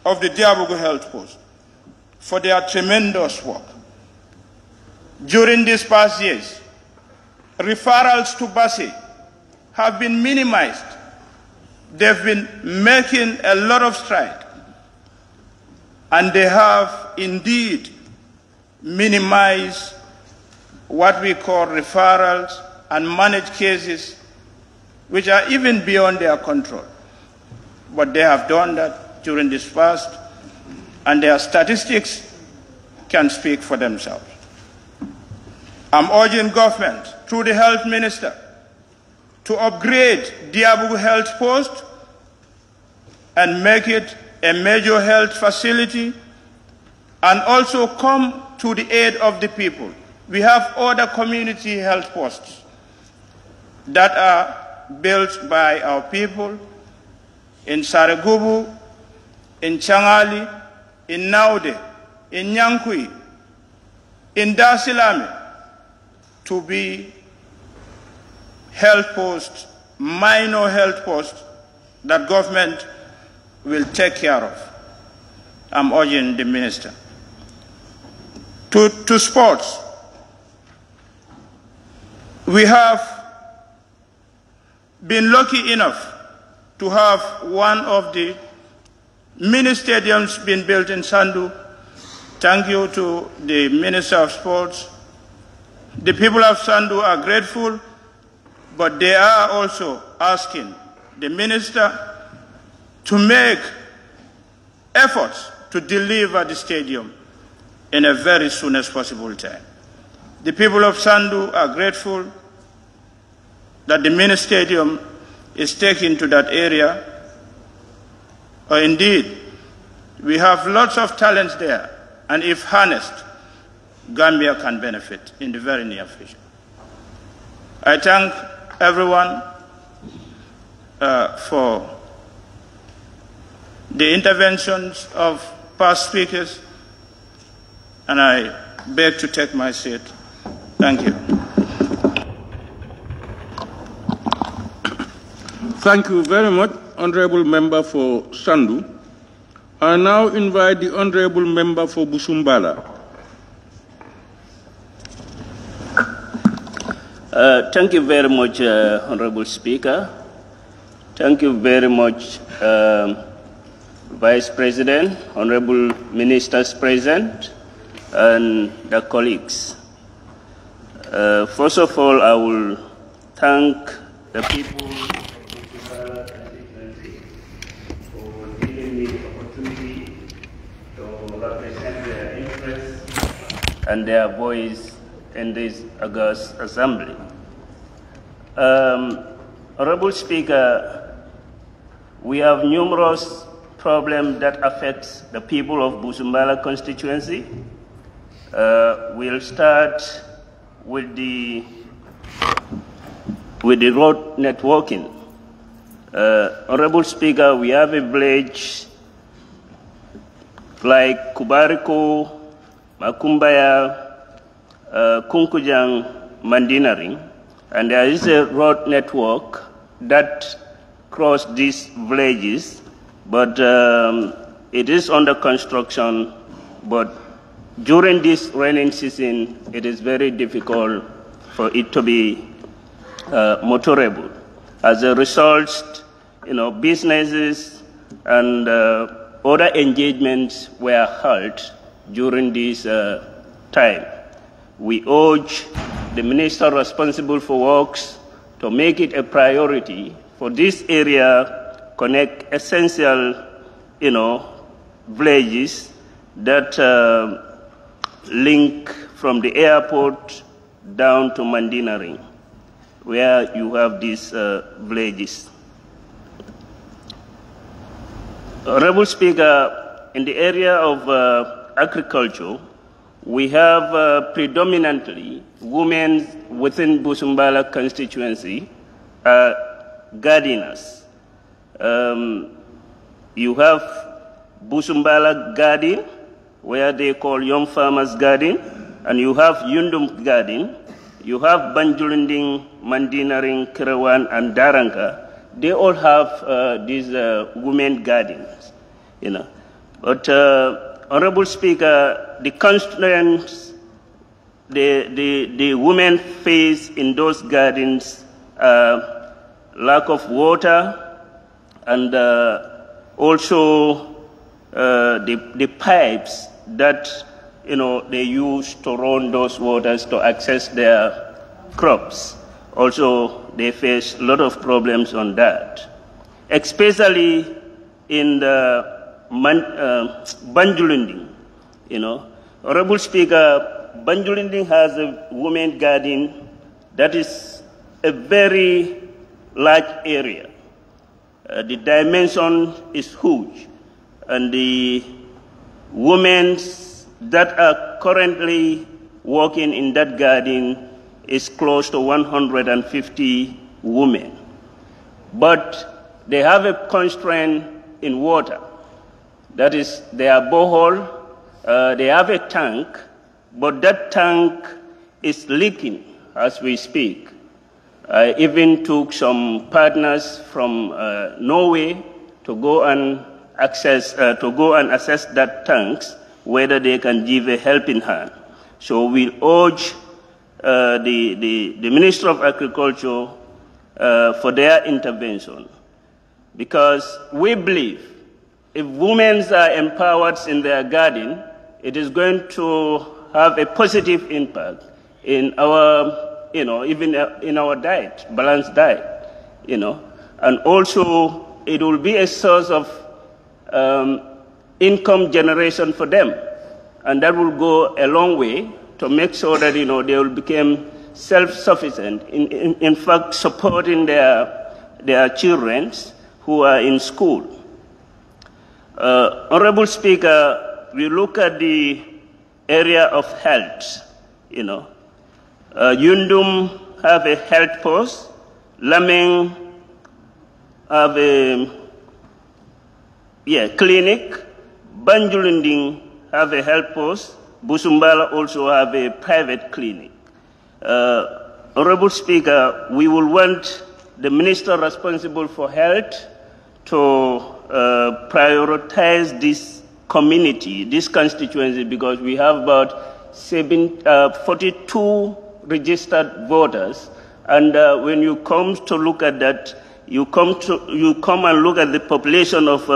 of the Diabugu Health Post for their tremendous work. During these past years, referrals to 𝒂𝒂 have been minimized. They've been making a lot of strides, and they have indeed minimized what we call referrals and managed cases, which are even beyond their control. But they have done that during this past, and their statistics can speak for themselves. I'm urging government, through the health minister, to upgrade Diabugu Health Post and make it a major health facility, and also come to the aid of the people. We have other community health posts that are built by our people in Saregubu, in Changali, in Naude, in Nyankui, in Dasilame, to be health posts, minor health posts that government will take care of. I'm urging the minister. To sports, we have been lucky enough to have one of the mini stadiums being built in Sandu. Thank you to the Minister of Sports. The people of Sandu are grateful, but they are also asking the minister to make efforts to deliver the stadium in a very soon as possible time. The people of Sandu are grateful that the mini stadium is taken to that area. Indeed, we have lots of talents there, and if harnessed, Gambia can benefit in the very near future. I thank everyone for the interventions of past speakers, and I beg to take my seat. Thank you. Thank you very much, Honorable Member for Sandu. I now invite the Honorable Member for Busumbala. Thank you very much, Honorable Speaker. Thank you very much, Vice President, Honorable Ministers present, and the colleagues. First of all, I will thank the people of the constituency for giving me the opportunity to represent their interests and their voice in this august assembly. Honorable Speaker, we have numerous problems that affect the people of Busumbala constituency. We'll start with the road networking. Honorable Speaker, we have a village like Kubariko, Makumbaya, Kunkujang, Mandinaring, and there is a road network that crosses these villages, but it is under construction. But during this rainy season, it is very difficult for it to be motorable. As a result, businesses and other engagements were halted during this time. we urge the minister responsible for works to make it a priority for this area connect essential, villages that link from the airport down to Mandinaring, where you have these villages. Honorable Speaker, in the area of agriculture, we have predominantly women within Busumbala constituency, gardeners. You have Busumbala garden, where they call Young Farmers Garden, and you have Yundum Garden. You have Banjulinding, Mandinaring, Kirawan, and Daranga. They all have these women gardens, But Honorable Speaker, the constraints the women face in those gardens are lack of water and also the pipes that they use to run those waters to access their crops. Also, they face a lot of problems on that, especially in the Banjulinding. Honorable Speaker, Banjulinding has a women garden that is a very large area. The dimension is huge, and the women that are currently working in that garden is close to 150 women. But they have a constraint in water. That is, they are borehole, they have a tank, but that tank is leaking as we speak. I even took some partners from Norway to go and assess that tanks, whether they can give a helping hand. So we urge the Minister of Agriculture for their intervention, because we believe if women are empowered in their garden, it is going to have a positive impact in our, even in our diet, balanced diet, and also it will be a source of income generation for them, and that will go a long way to make sure that they will become self-sufficient. In fact, supporting their children who are in school. Honorable Speaker, we look at the area of health. Yundum have a health post, Lameng have a clinic, Banjulinding have a health post, Busumbala also have a private clinic. Honorable Speaker, we will want the Minister responsible for health to prioritize this community, this constituency, because we have about 42 registered voters, and when you come to look at that, you come and look at the population of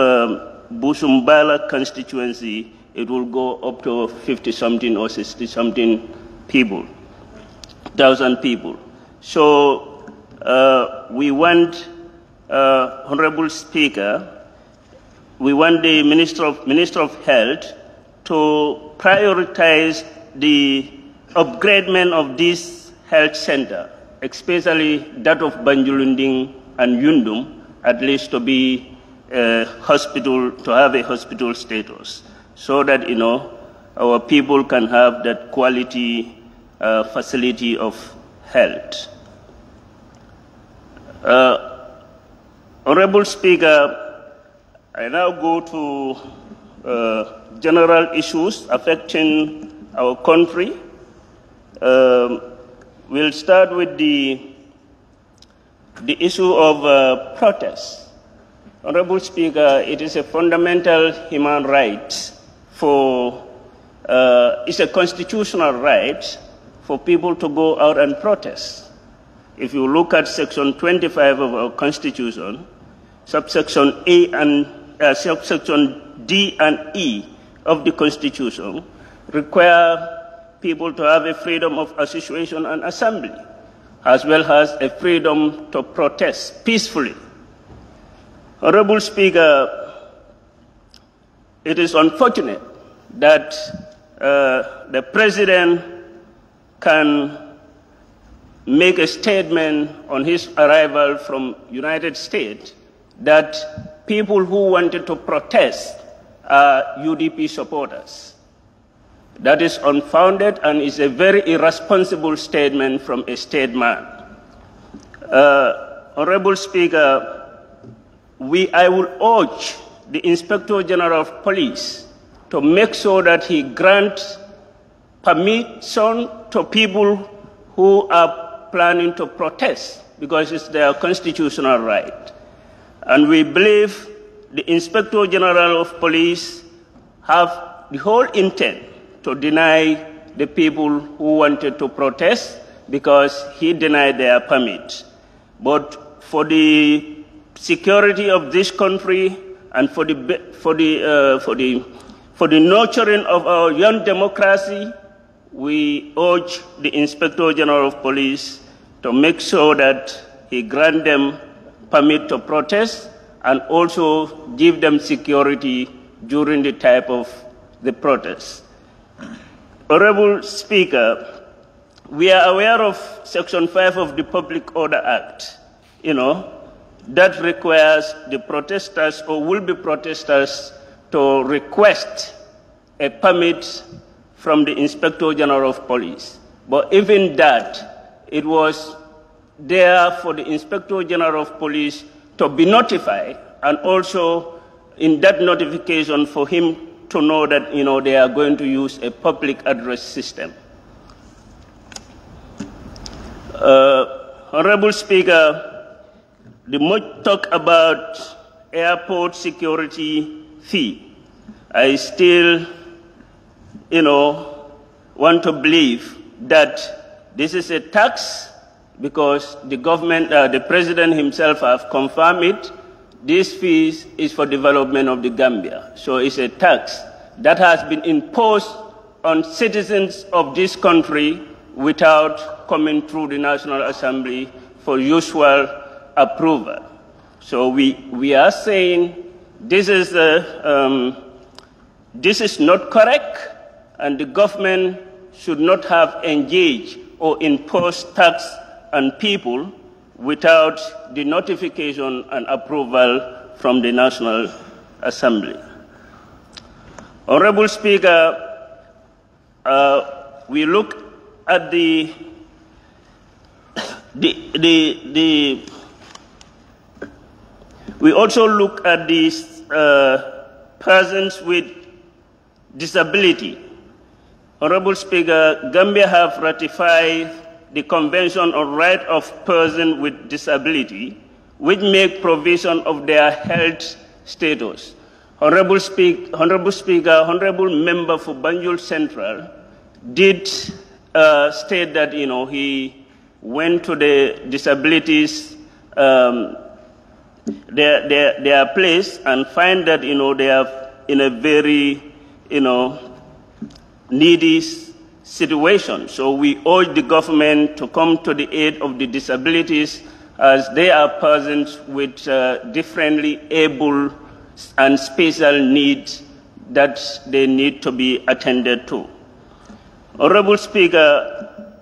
Busumbala constituency, it will go up to 50-something or 60-something people, 1,000 people. So we want, Honorable Speaker, we want the Minister of Health to prioritize the upgradement of this health center, especially that of Banjulinding and Yundum, at least to be a hospital, to have a hospital status, so that our people can have that quality facility of health. Honorable Speaker, I now go to general issues affecting our country. We'll start with the issue of protest. Honorable Speaker, it is a fundamental human right it's a constitutional right for people to go out and protest. If you look at Section 25 of our Constitution, subsection D and E of the Constitution require people to have a freedom of association and assembly, as well as a freedom to protest peacefully. Honorable Speaker, it is unfortunate that the President can make a statement on his arrival from United States that people who wanted to protest are UDP supporters. That is unfounded and is a very irresponsible statement from a statesman. Honorable Speaker, I will urge the Inspector General of Police to make sure that he grants permission to people who are planning to protest, because it's their constitutional right. And we believe the Inspector General of Police have the whole intent to deny the people who wanted to protest, because he denied their permit. But for the security of this country and for the nurturing of our young democracy, we urge the Inspector General of Police to make sure that he grant them permit to protest and also give them security during the time of the protest. Honorable Speaker, we are aware of Section 5 of the Public Order Act, that requires the protesters or will-be protesters to request a permit from the Inspector General of Police. But even that, it was there for the Inspector General of Police to be notified, and also in that notification for him to know that they are going to use a public address system. Honorable Speaker, the much talk about airport security fee, I still, want to believe that this is a tax, because the government, the President himself have confirmed it. This fee is for development of the Gambia. So it's a tax that has been imposed on citizens of this country without coming through the National Assembly for usual approval. So we are saying this is not correct, and the government should not have engaged or imposed tax on people without the notification and approval from the National Assembly. Honorable Speaker, we look at we also look at these persons with disability. Honorable Speaker, Gambia have ratified the Convention on Rights of Persons with Disability, which make provision of their health status. Honorable Speaker, Honorable Member for Banjul Central did state that he went to the disabilities their place and find that they are in a very needy situation. So we urge the government to come to the aid of the disabilities, as they are persons with differently able and special needs that they need to be attended to. Honorable Speaker,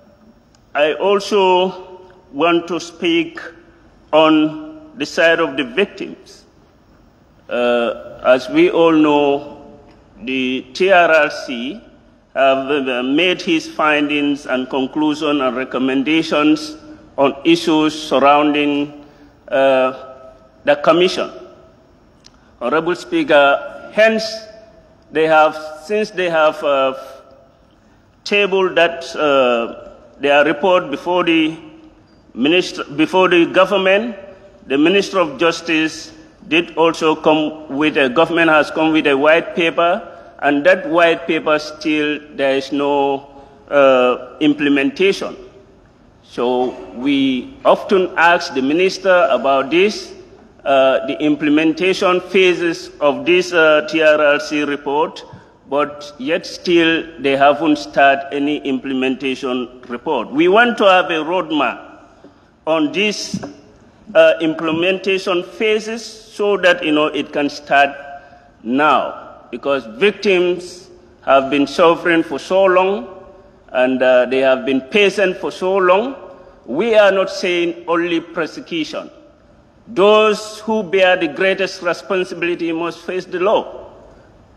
I also want to speak on the side of the victims. As we all know, the TRRC have made his findings and conclusions and recommendations on issues surrounding the Commission. Honorable Speaker, hence, since they have tabled their report before the government, the Minister of Justice did also government has come with a white paper, and that white paper still, there is no implementation. So we often ask the minister about this, the implementation phases of this TRRC report, but yet still they haven't started any implementation report. We want to have a roadmap on these implementation phases so that it can start now, because victims have been suffering for so long and they have been patient for so long. We are not saying only prosecution. Those who bear the greatest responsibility must face the law.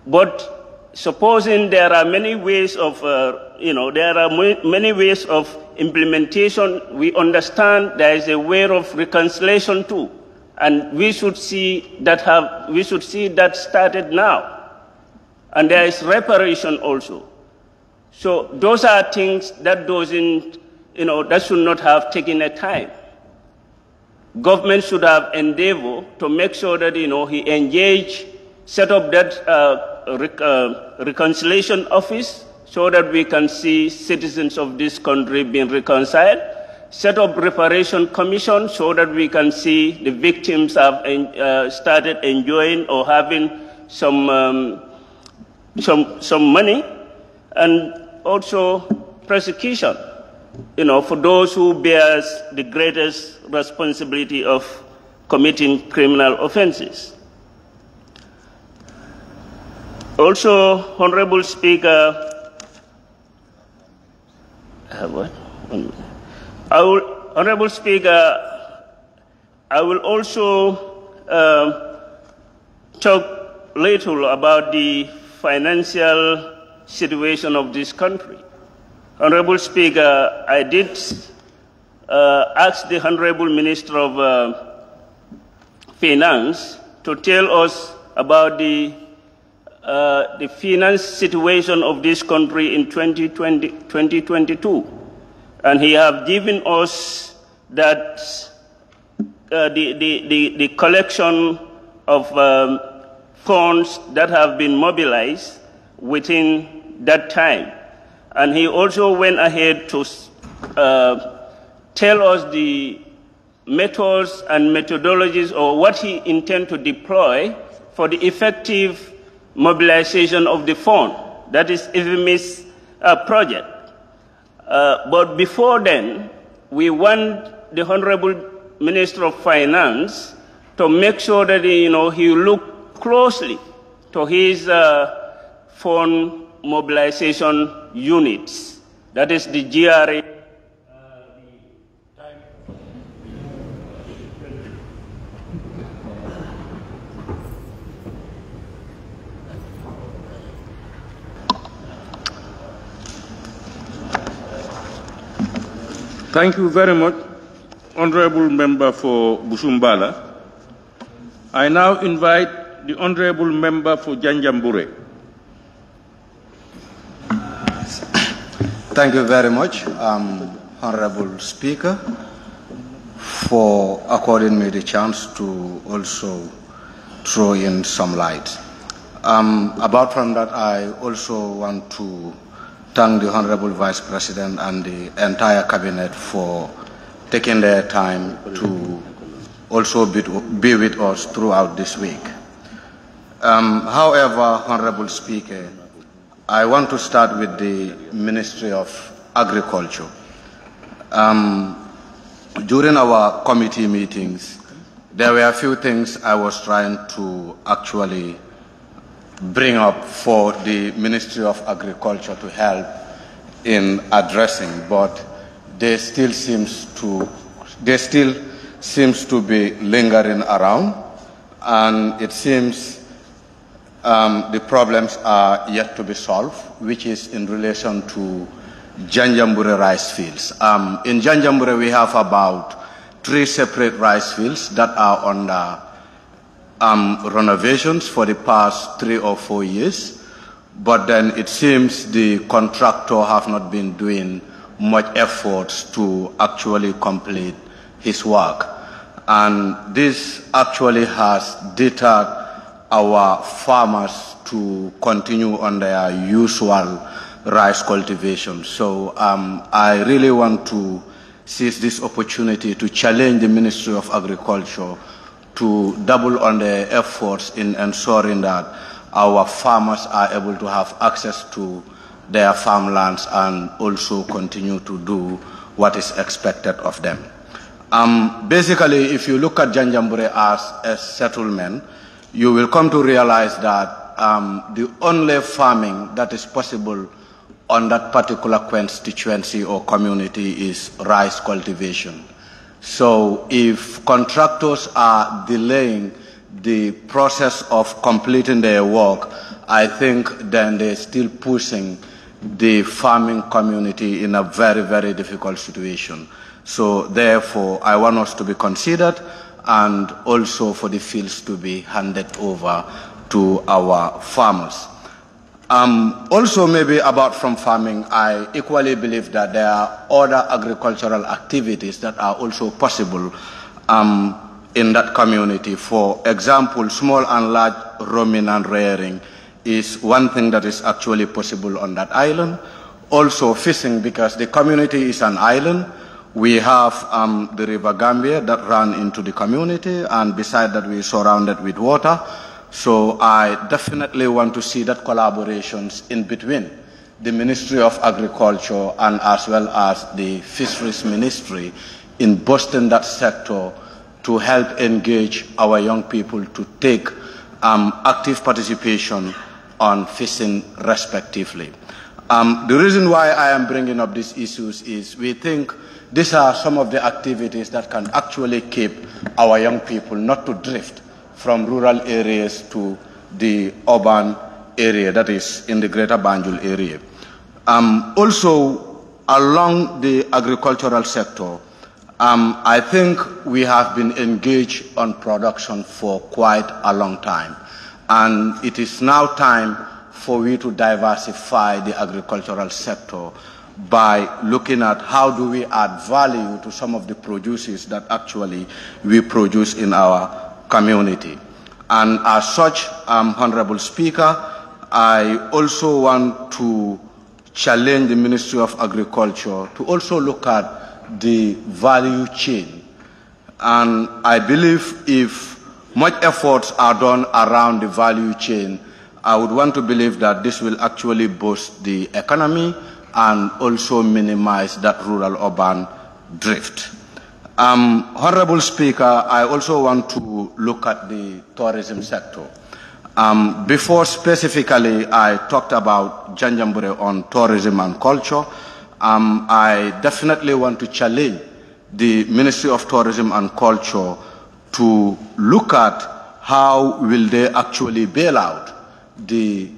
But supposing there are many ways of, many ways of implementation, we understand there is a way of reconciliation too, and we should see that started now, and there is reparation also. So those are things that that should not have taken a time. Government should have endeavored to make sure that he engaged, set up that reconciliation office so that we can see citizens of this country being reconciled, set up reparation commission so that we can see the victims have started enjoying or having some money, and also prosecution, for those who bears the greatest responsibility of committing criminal offenses. Also, Honorable Speaker, Honorable Speaker, I will also talk little about the financial situation of this country. Honorable Speaker, I did ask the Honorable Minister of Finance to tell us about the finance situation of this country in 2022. And he have given us that the collection of funds that have been mobilized within that time. And he also went ahead to tell us the methods and methodologies, or what he intends to deploy for the effective mobilization of the fund. That is IFMI's project. But before then, we want the Honorable Minister of Finance to make sure that he look closely to his fund mobilization units. That is the GRA. Thank you very much, Honorable Member for Busumbala. I now invite the Honorable Member for Janjanbureh. Thank you very much, Honorable Speaker, for according me the chance to also throw in some light. Apart from that, I also want to thank the Honorable Vice President and the entire Cabinet for taking their time to also be with us throughout this week. However, Honorable Speaker, I want to start with the Ministry of Agriculture. During our committee meetings, there were a few things I was trying to actually bring up for the Ministry of Agriculture to help in addressing, but they still seems to be lingering around, and it seems the problems are yet to be solved, which is in relation to Janjanbureh rice fields. In Janjanbureh, we have about 3 separate rice fields that are under renovations for the past 3 or 4 years, but then it seems the contractor have not been doing much efforts to actually complete his work. And this actually has deterred our farmers to continue on their usual rice cultivation. So I really want to seize this opportunity to challenge the Ministry of Agriculture to double on their efforts in ensuring that our farmers are able to have access to their farmlands and also continue to do what is expected of them. Basically, if you look at Janjanbureh as a settlement, you will come to realize that the only farming that is possible on that particular constituency or community is rice cultivation. So if contractors are delaying the process of completing their work, I think then they're still pushing the farming community in a very, very difficult situation. So therefore, I want us to be considered and also for the fields to be handed over to our farmers. Also maybe about from farming, I equally believe that there are other agricultural activities that are also possible in that community. For example, small and large roaming and rearing is one thing that is actually possible on that island. Also fishing, because the community is an island. We have the River Gambia that ran into the community, and beside that we are surrounded with water. So I definitely want to see that collaborations in between the Ministry of Agriculture and as well as the Fisheries Ministry in boosting that sector to help engage our young people to take active participation on fishing respectively. The reason why I am bringing up these issues is we think these are some of the activities that can actually keep our young people not to drift from rural areas to the urban area, that is in the greater Banjul area. Also, along the agricultural sector, I think we have been engaged on production for quite a long time. And it is now time for we to diversify the agricultural sector by looking at how do we add value to some of the produces that actually we produce in our community. And as such, Honorable Speaker, I also want to challenge the Ministry of Agriculture to also look at the value chain. And I believe if much efforts are done around the value chain, I would want to believe that this will actually boost the economy and also minimize that rural-urban drift. Honorable Speaker, I also want to look at the tourism sector. Before specifically I talked about Janjanbureh on tourism and culture, I definitely want to challenge the Ministry of Tourism and Culture to look at how will they actually bail out the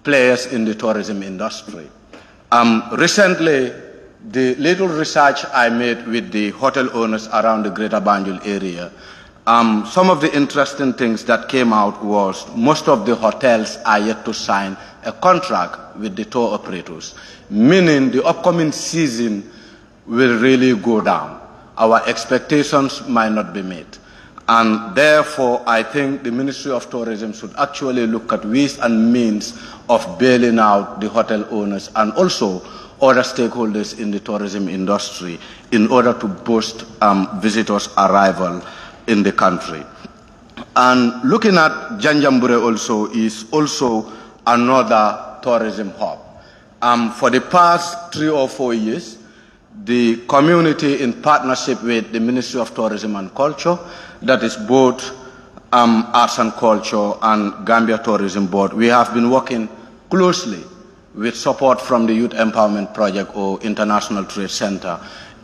players in the tourism industry. Recently, the little research I made with the hotel owners around the greater Banjul area, some of the interesting things that came out was most of the hotels are yet to sign a contract with the tour operators, meaning the upcoming season will really go down. Our expectations might not be met. And therefore, I think the Ministry of Tourism should actually look at ways and means of bailing out the hotel owners and also other stakeholders in the tourism industry in order to boost visitors' arrival in the country. And looking at Janjanbureh also is also another tourism hub. For the past 3 or 4 years, the community in partnership with the Ministry of Tourism and Culture, that is both Arts and Culture and Gambia Tourism Board, we have been working closely with support from the Youth Empowerment Project or International Trade Center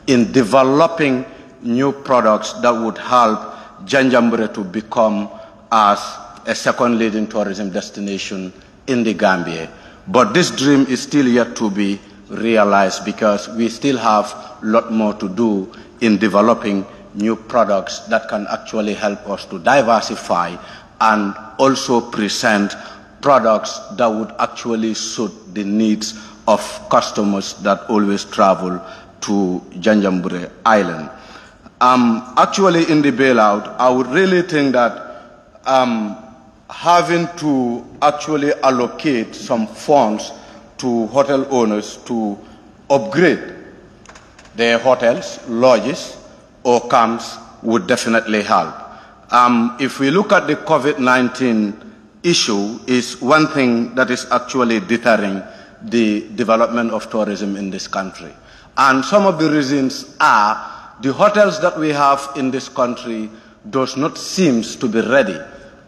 in developing new products that would help Janjanbureh to become as a second leading tourism destination in the Gambia. But this dream is still yet to be realized because we still have a lot more to do in developing new products that can actually help us to diversify and also present products that would actually suit the needs of customers that always travel to Janjanbureh Island. Actually, in the bailout, I would really think that having to actually allocate some funds to hotel owners to upgrade their hotels, lodges, or camps would definitely help. If we look at the COVID-19 issue is one thing that is actually deterring the development of tourism in this country. And some of the reasons are the hotels that we have in this country does not seem to be ready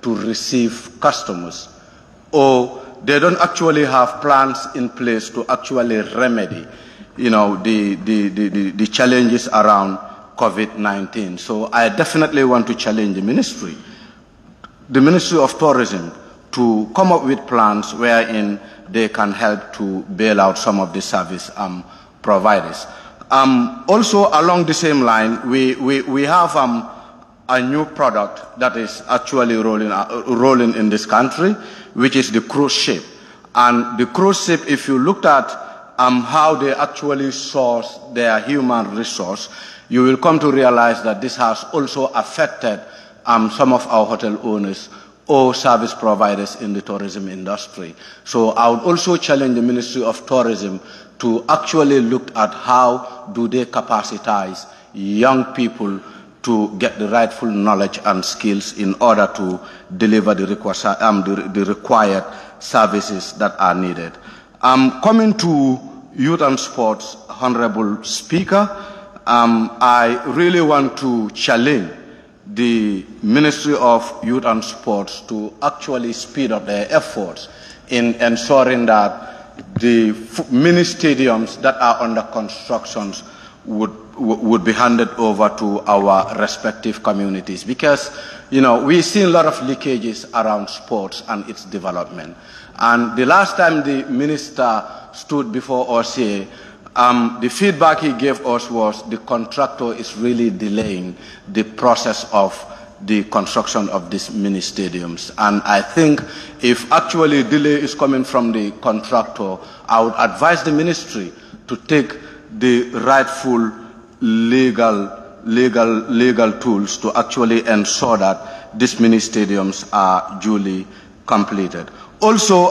to receive customers, or they don't actually have plans in place to actually remedy, the challenges around COVID-19. So I definitely want to challenge the Ministry of Tourism, to come up with plans wherein they can help to bail out some of the service providers. Also, along the same line, we have a new product that is actually rolling in this country, which is the cruise ship. And the cruise ship, if you looked at how they actually source their human resource, you will come to realize that this has also affected some of our hotel owners or service providers in the tourism industry. So I would also challenge the Ministry of Tourism to actually look at how do they capacitize young people to get the rightful knowledge and skills in order to deliver the required services that are needed. Coming to youth and sports, Honorable Speaker, I really want to challenge the Ministry of Youth and Sports to actually speed up their efforts in ensuring that the mini stadiums that are under construction would be handed over to our respective communities, because we see a lot of leakages around sports and its development. And the last time the minister stood before us here, the feedback he gave us was the contractor is really delaying the process of the construction of these mini stadiums. And I think if actually delay is coming from the contractor, I would advise the ministry to take the rightful legal tools to actually ensure that these mini stadiums are duly completed. Also,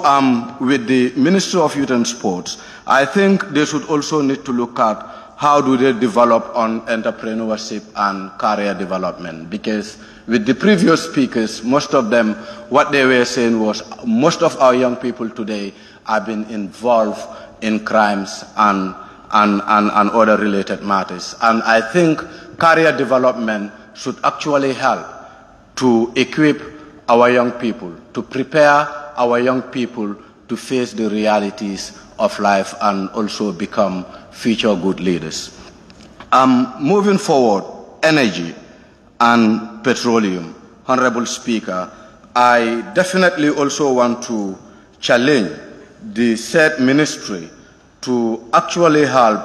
with the Ministry of Youth and Sports, I think they should also need to look at how do they develop on entrepreneurship and career development, because with the previous speakers, most of them, what they were saying was most of our young people today have been involved in crimes and other related matters. And I think career development should actually help to equip our young people, to prepare our young people to face the realities of life and also become future good leaders. Moving forward, energy and petroleum. Honorable Speaker, I definitely also want to challenge the said ministry to actually help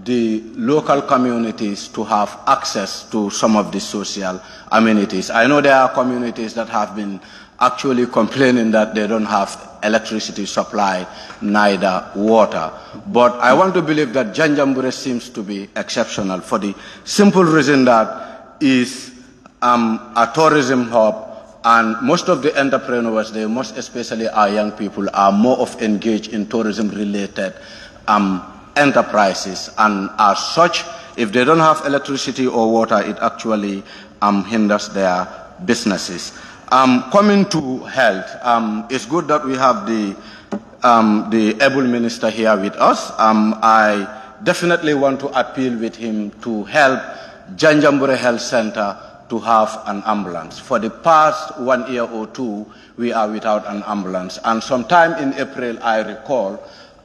the local communities to have access to some of the social amenities. I know there are communities that have been actually complaining that they don't have electricity supply, neither water. But I want to believe that Janjanbureh seems to be exceptional for the simple reason that it's a tourism hub, and most of the entrepreneurs, they most especially our young people, are more of engaged in tourism-related enterprises, and as such, if they don't have electricity or water, it actually hinders their businesses. Coming to health, it's good that we have the able minister here with us. I definitely want to appeal with him to help Janjanbureh Health Center to have an ambulance. For the past 1 year or two, we are without an ambulance. And sometime in April, I recall,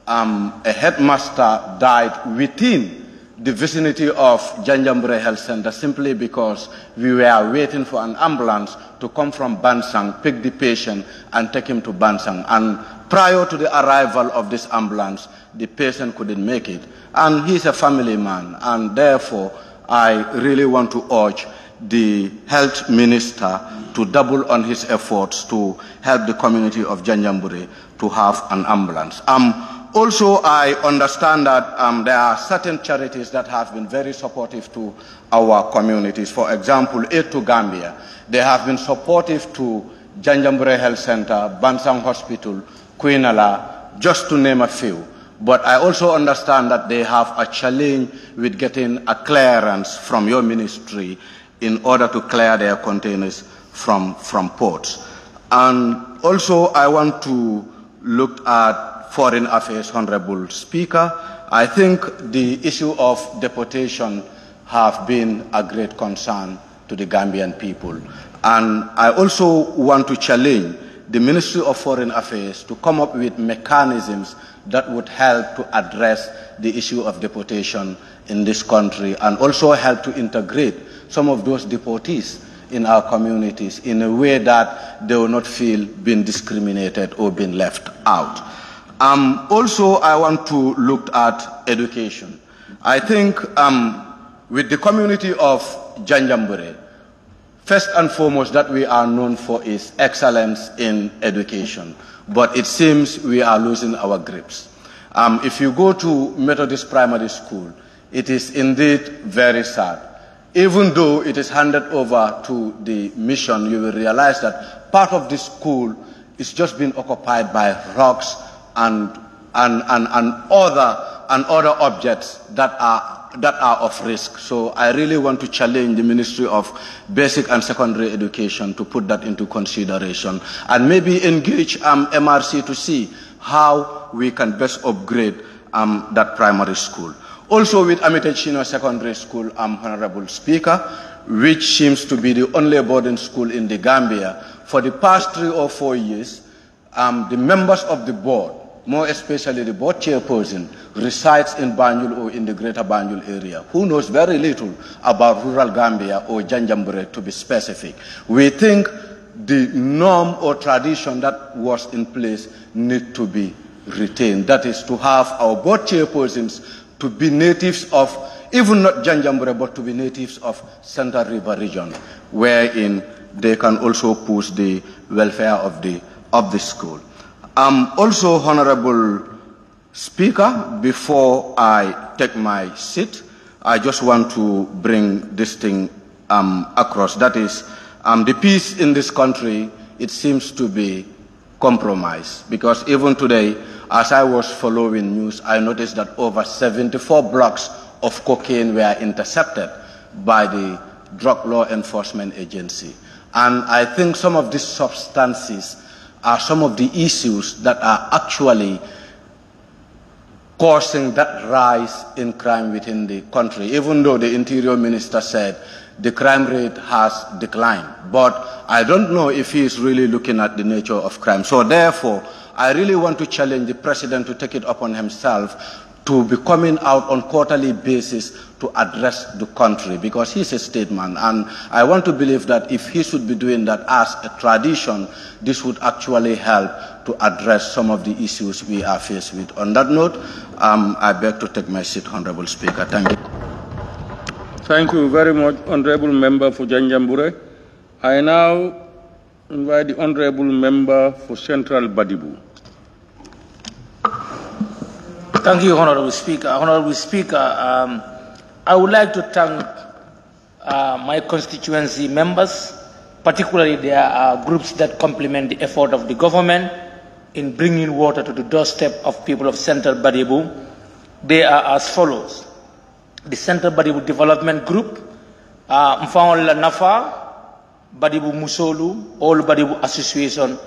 a headmaster died within the vicinity of Janjanbureh Health Center simply because we were waiting for an ambulance to come from Bansang, pick the patient, and take him to Bansang. And prior to the arrival of this ambulance, the patient couldn't make it. And he's a family man, and therefore, I really want to urge the health minister to double on his efforts to help the community of Janjanbureh to have an ambulance. Also, I understand that there are certain charities that have been very supportive to our communities. For example, Aid to Gambia. They have been supportive to Janjanbureh Health Center, Bansang Hospital, Queenala, just to name a few. But I also understand that they have a challenge with getting a clearance from your ministry in order to clear their containers from ports. And also, I want to look at Foreign Affairs, Honorable Speaker. I think the issue of deportation have been a great concern to the Gambian people. And I also want to challenge the Ministry of Foreign Affairs to come up with mechanisms that would help to address the issue of deportation in this country and also help to integrate some of those deportees in our communities in a way that they will not feel being discriminated or being left out. Also, I want to look at education. I think with the community of Janjambure, first and foremost, that we are known for is excellence in education. But it seems we are losing our grips. If you go to Methodist Primary School, it is indeed very sad. Even though it is handed over to the mission, you will realize that part of the school is just being occupied by rocks and other objects that are of risk. So I really want to challenge the Ministry of Basic and Secondary Education to put that into consideration and maybe engage MRC to see how we can best upgrade that primary school. Also with Amitechino Secondary School, Honorable Speaker, which seems to be the only boarding school in the Gambia, for the past 3 or 4 years, the members of the board, more especially the board chairperson, resides in Banjul or in the greater Banjul area, who knows very little about rural Gambia or Janjambure to be specific. We think the norm or tradition that was in place need to be retained. That is to have our board chairpersons to be natives of, even not Janjambure, but to be natives of Central River region, wherein they can also push the welfare of the school. Also, Honorable Speaker, before I take my seat, I just want to bring this thing across. That is, the peace in this country, it seems to be compromised. Because even today, as I was following news, I noticed that over 74 blocks of cocaine were intercepted by the Drug Law Enforcement Agency. And I think some of these substances are some of the issues that are actually causing that rise in crime within the country, even though the Interior Minister said the crime rate has declined. But I don't know if he is really looking at the nature of crime. So therefore, I really want to challenge the President to take it upon himself to be coming out on quarterly basis to address the country, because he's a statesman. And I want to believe that if he should be doing that as a tradition, this would actually help to address some of the issues we are faced with. On that note, I beg to take my seat, Honorable Speaker. Thank you. Thank you very much, Honorable Member for Janjambure. I now invite the Honorable Member for Central Badibu. Thank you, Honorable Speaker. Honorable Speaker, I would like to thank my constituency members. Particularly, there are groups that complement the effort of the government in bringing water to the doorstep of people of Central Badibu. They are as follows. The Central Badibu Development Group, Mfaonla Nafa, Badibu Musolu, all Badibu Association.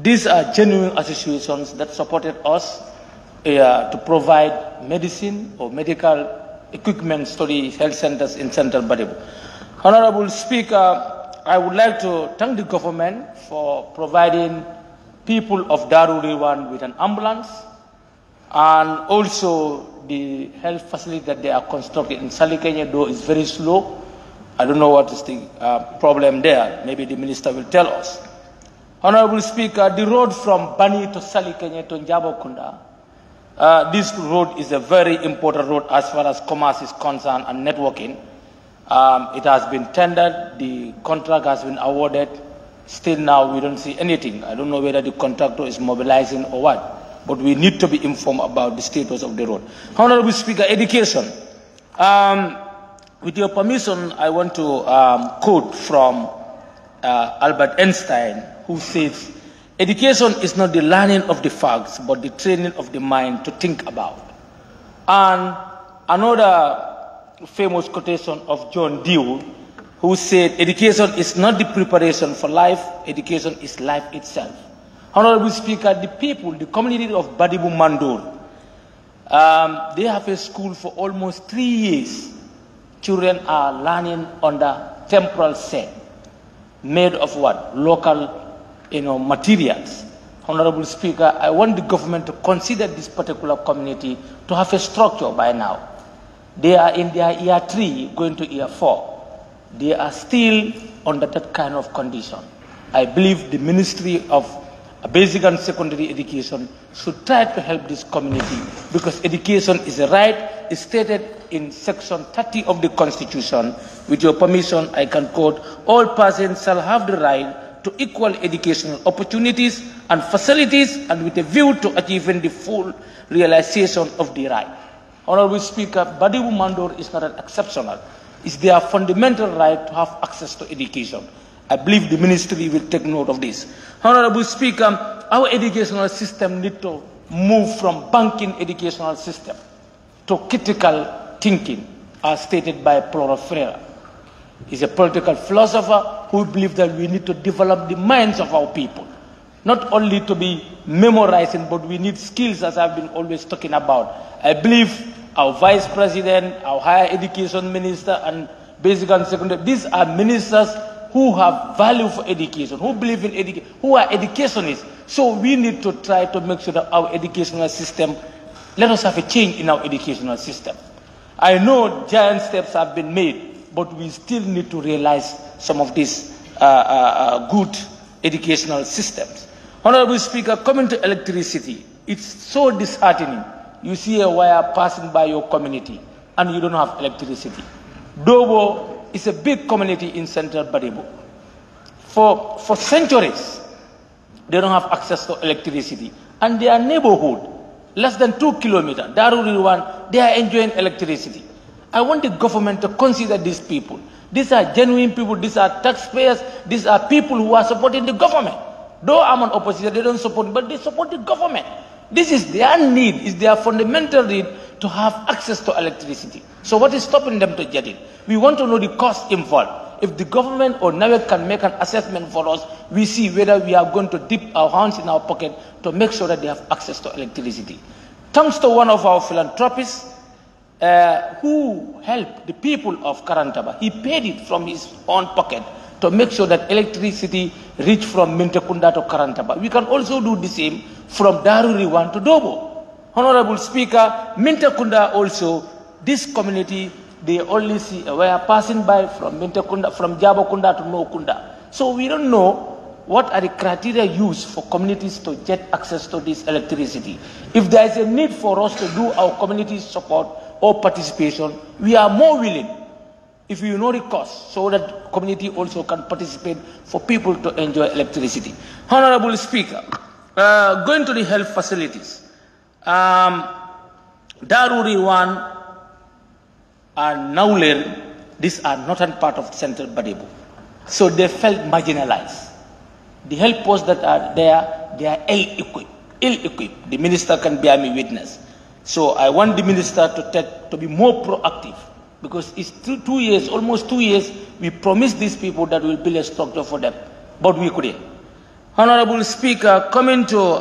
These are genuine associations that supported us to provide medicine or medical equipment to the health centers in Central Badibu. Honorable Speaker, I would like to thank the government for providing people of Daruriwan with an ambulance, and also the health facility that they are constructing in Salikenya, though is very slow. I don't know what is the problem there. Maybe the minister will tell us. Honorable Speaker, the road from Bani to Salikenya to Njabokunda, this road is a very important road as far as commerce is concerned and networking. It has been tendered, the contract has been awarded. Still now we don't see anything. I don't know whether the contractor is mobilizing or what, but we need to be informed about the status of the road. Honorable Speaker, education. With your permission, I want to quote from Albert Einstein, who says, "Education is not the learning of the facts, but the training of the mind to think about." And another famous quotation of John Dewey, who said, "Education is not the preparation for life, education is life itself." Honorable Speaker, the people, the community of Badibu Mandor, they have a school for almost 3 years. Children are learning under temporal set, made of what? Local, materials. Honorable Speaker, I want the government to consider this particular community to have a structure by now. They are in their year 3, going to year 4. They are still under that kind of condition. I believe the Ministry of Basic and Secondary Education should try to help this community, because education is a right. It's stated in Section 30 of the Constitution. With your permission, I can quote, all persons shall have the right to equal educational opportunities and facilities, and with a view to achieving the full realization of the right. Honorable Speaker, Badibu Mandor is not an exceptional. It's their fundamental right to have access to education. I believe the ministry will take note of this. Honorable Speaker, our educational system needs to move from banking educational system to critical thinking, as stated by Paulo Freire. He's a political philosopher who believes that we need to develop the minds of our people, not only to be memorizing, but we need skills, as I've been always talking about. I believe our Vice President, our Higher Education Minister, and Basic and Secondary, these are ministers who have value for education, who believe in education, who are educationists. So we need to try to make sure that our educational system, let us have a change in our educational system. I know giant steps have been made, but we still need to realize some of these good educational systems. Honorable Speaker, coming to electricity, it's so disheartening. You see a wire passing by your community and you don't have electricity. Dobo is a big community in central Badibu. For centuries, they don't have access to electricity. And their neighborhood, less than 2 kilometers, Daruriwan, they are enjoying electricity. I want the government to consider these people. These are genuine people, these are taxpayers, these are people who are supporting the government. Though I'm an opposition, they don't support, but they support the government. This is their need, is their fundamental need to have access to electricity. So what is stopping them to get it? We want to know the cost involved. If the government or NAWEC can make an assessment for us, we see whether we are going to dip our hands in our pocket to make sure that they have access to electricity. Thanks to one of our philanthropists who helped the people of Karantaba, he paid it from his own pocket to make sure that electricity reach from Mintekunda to Karantaba. We can also do the same from Daruriwan to Dobo. Honorable Speaker, Mintekunda also, this community, they only see a wire passing by from Mintekunda, from Jabokunda to Nokunda. So we don't know what are the criteria used for communities to get access to this electricity. If there is a need for us to do our community support or participation, we are more willing, if you know the cost, so that community also can participate for people to enjoy electricity. Honorable Speaker, going to the health facilities, Daruriwan and Nauler, these are not a part of Central Badibu. So they felt marginalized. The health posts that are there, they are ill-equipped. The minister can bear me witness. So I want the minister to be more proactive, because it's 2 years, almost 2 years, we promised these people that we'll build a structure for them, but we couldn't. Honorable Speaker, coming to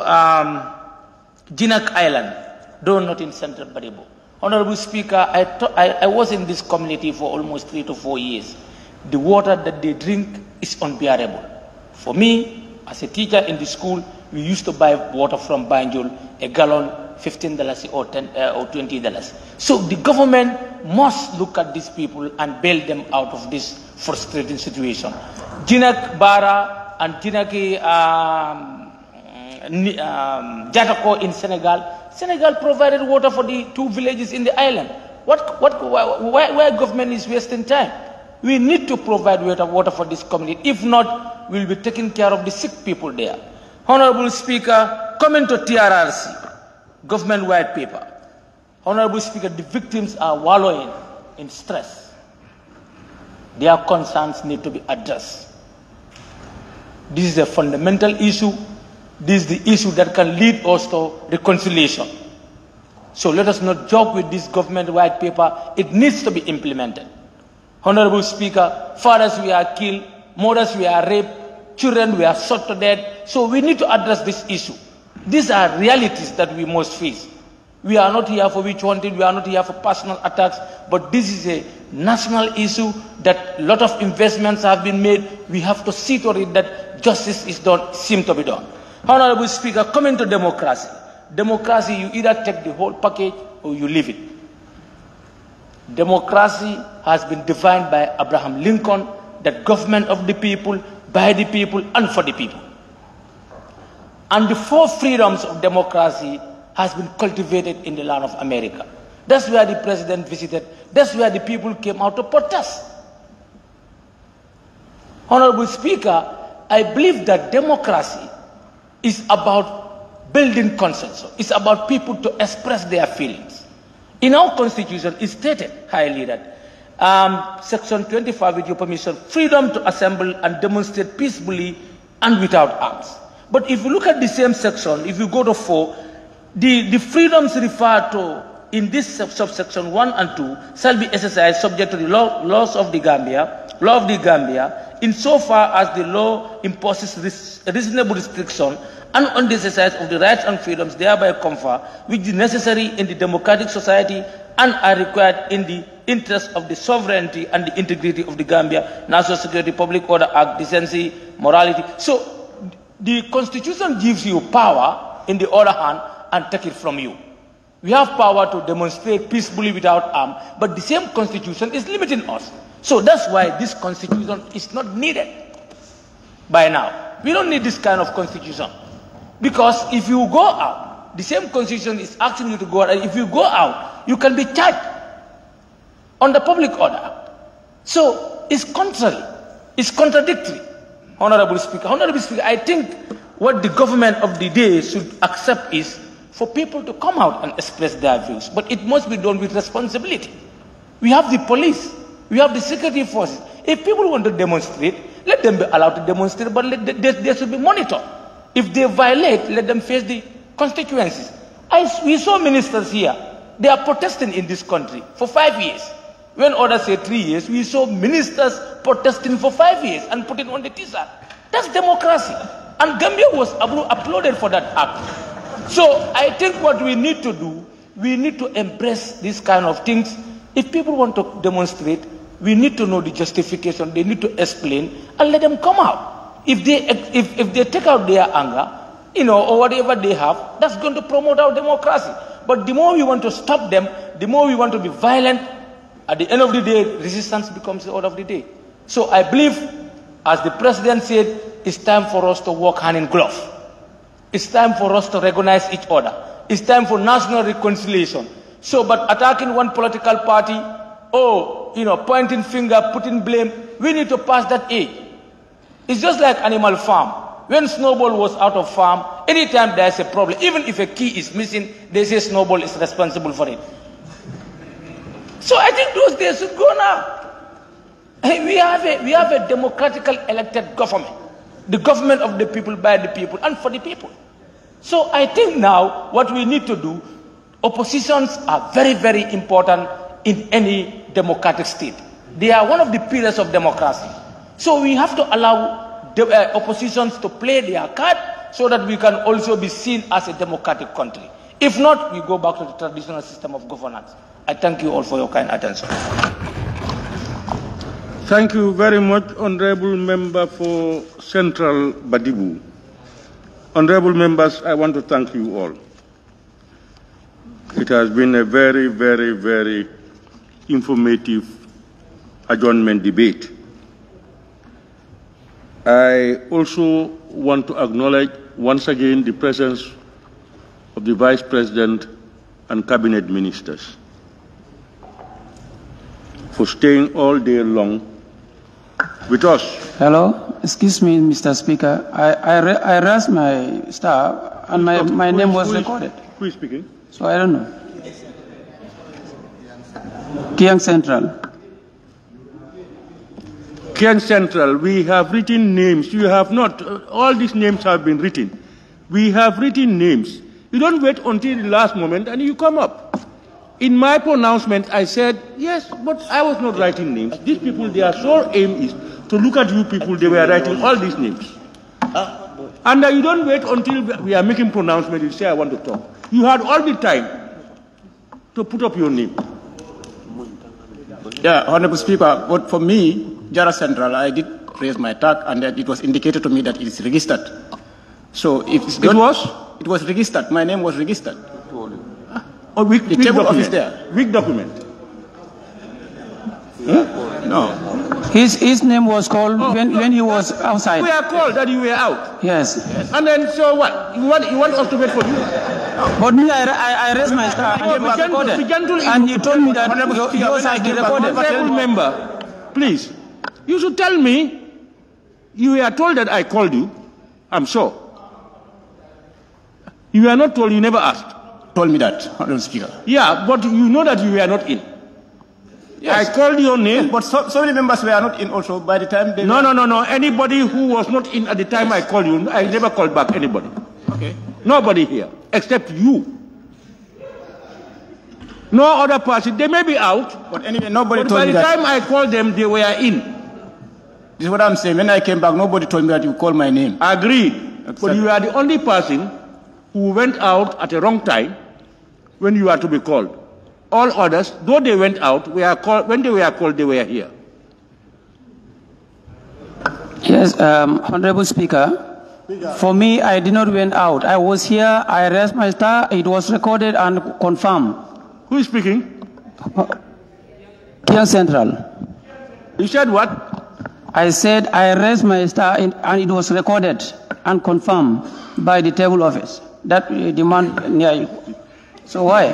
Jinak Island, though not in Central Badibu. Honorable Speaker, I was in this community for almost 3 to 4 years. The water that they drink is unbearable. For me, as a teacher in the school, we used to buy water from Banjul, a gallon, $15 or $20. So the government must look at these people and bail them out of this frustrating situation. Jinak Bara and Jinaki Jatako in Senegal provided water for the 2 villages in the island. Why government is wasting time? We need to provide water for this community. If not, we'll be taking care of the sick people there. Honorable Speaker, coming to TRRC, government white paper. Honorable Speaker, the victims are wallowing in stress. Their concerns need to be addressed. This is a fundamental issue. This is the issue that can lead us to reconciliation. So let us not joke with this government white paper. It needs to be implemented. Honorable Speaker, fathers were killed, mothers were raped, children were shot to death. So we need to address this issue. These are realities that we must face. We are not here for witch hunting, we are not here for personal attacks, but this is a national issue that a lot of investments have been made. We have to see to it that justice is done, seem to be done. Honorable Speaker, coming to democracy. Democracy, you either take the whole package or you leave it. Democracy has been defined by Abraham Lincoln, that government of the people, by the people, and for the people. And the 4 freedoms of democracy has been cultivated in the land of America. That's where the president visited. That's where the people came out to protest. Honorable Speaker, I believe that democracy is about building consensus. It's about people to express their feelings. In our constitution, it's stated highly that Section 25, with your permission, freedom to assemble and demonstrate peacefully and without arms. But if you look at the same section, if you go to 4, the freedoms referred to in this subsection 1 and 2 shall be exercised subject to the laws of the Gambia, insofar as the law imposes reasonable restriction and on the exercise of the rights and freedoms thereby confer, which is necessary in the democratic society and are required in the interest of the sovereignty and the integrity of the Gambia, national security, public order, act, decency, morality. So the Constitution gives you power, in the other hand, and take it from you. We have power to demonstrate peacefully without arms, but the same Constitution is limiting us. So that's why this Constitution is not needed by now. We don't need this kind of Constitution. Because if you go out, the same Constitution is asking you to go out, and if you go out, you can be charged on the Public Order Act. So it's contrary, it's contradictory. Honorable Speaker, I think what the government of the day should accept is for people to come out and express their views, but it must be done with responsibility. We have the police, we have the security forces. If people want to demonstrate, let them be allowed to demonstrate, but they should be monitored. If they violate, let them face the consequences. We saw ministers here, they are protesting in this country for 5 years. When others say 3 years, we saw ministers protesting for 5 years and putting on the t-shirt. That's democracy. And Gambia was applauded for that act. So I think what we need to do, we need to embrace these kind of things. If people want to demonstrate, we need to know the justification, they need to explain, and let them come out. If they take out their anger, or whatever they have, that's going to promote our democracy. But the more we want to stop them, the more we want to be violent, at the end of the day, resistance becomes the order of the day. So I believe, as the President said, it's time for us to work hand in glove. It's time for us to recognize each other. It's time for national reconciliation. So, but attacking one political party, pointing finger, putting blame, we need to pass that age. It's just like Animal Farm. When Snowball was out of farm, anytime there's a problem, even if a key is missing, they say Snowball is responsible for it. So I think those days should go now. We have a democratically elected government. The government of the people, by the people, and for the people. So I think now what we need to do, oppositions are very, very important in any democratic state. They are one of the pillars of democracy. So we have to allow the oppositions to play their card so that we can also be seen as a democratic country. If not, we go back to the traditional system of governance. I thank you all for your kind attention. Thank you very much, Honorable Member for Central Badibu. Honorable members, I want to thank you all. It has been a very, very, very informative adjournment debate. I also want to acknowledge once again the presence of the Vice President and Cabinet Ministers for staying all day long with us. Hello, excuse me, Mr. Speaker. I raised my star and my name was recorded. Who is speaking? So I don't know. Kiang Central. Kiang Central, we have written names. You have not. All these names have been written. We have written names. You don't wait until the last moment and you come up. In my pronouncement, I said, yes, but I was not writing names. These people, their sole aim is to look at you people, they were writing all these names. And you don't wait until we are making pronouncement, you say, I want to talk. You had all the time to put up your name. Yeah, Honorable Speaker, but for me, Jara Central, I did raise my tag, and that it was indicated to me that it is registered. So if it's not, it was registered. My name was registered. Oh, the table office there. Which document? No. His name was called when he was outside. We are called that you were out. Yes. And then so what? You want us to wait for you? But me, I raised my star and it was recorded. And you told me that yours has been recorded. Honorable member, please, you should tell me you were told that I called you. I'm sure. You were not told, you never asked. Told me that, Honorable Speaker. Yeah, but you know that you were not in. Yes. I called your name. But so many members were not in also by the time they No. Anybody who was not in at the time I called you, I never called back anybody. Okay. Nobody here, except you. No other person. They may be out. But anyway, nobody told by me the that. time I called them, they were in. This is what I'm saying. When I came back, nobody told me that you called my name. Agreed. But you are the only person who went out at the wrong time when you are to be called. All others, though they went out, when they were called, they were here. Yes, Honorable Speaker, for me, I did not went out. I was here, I raised my star, it was recorded and confirmed. Who is speaking? Kiang Central. You said what? I said I raised my star and it was recorded and confirmed by the table office. That demand near you. So why?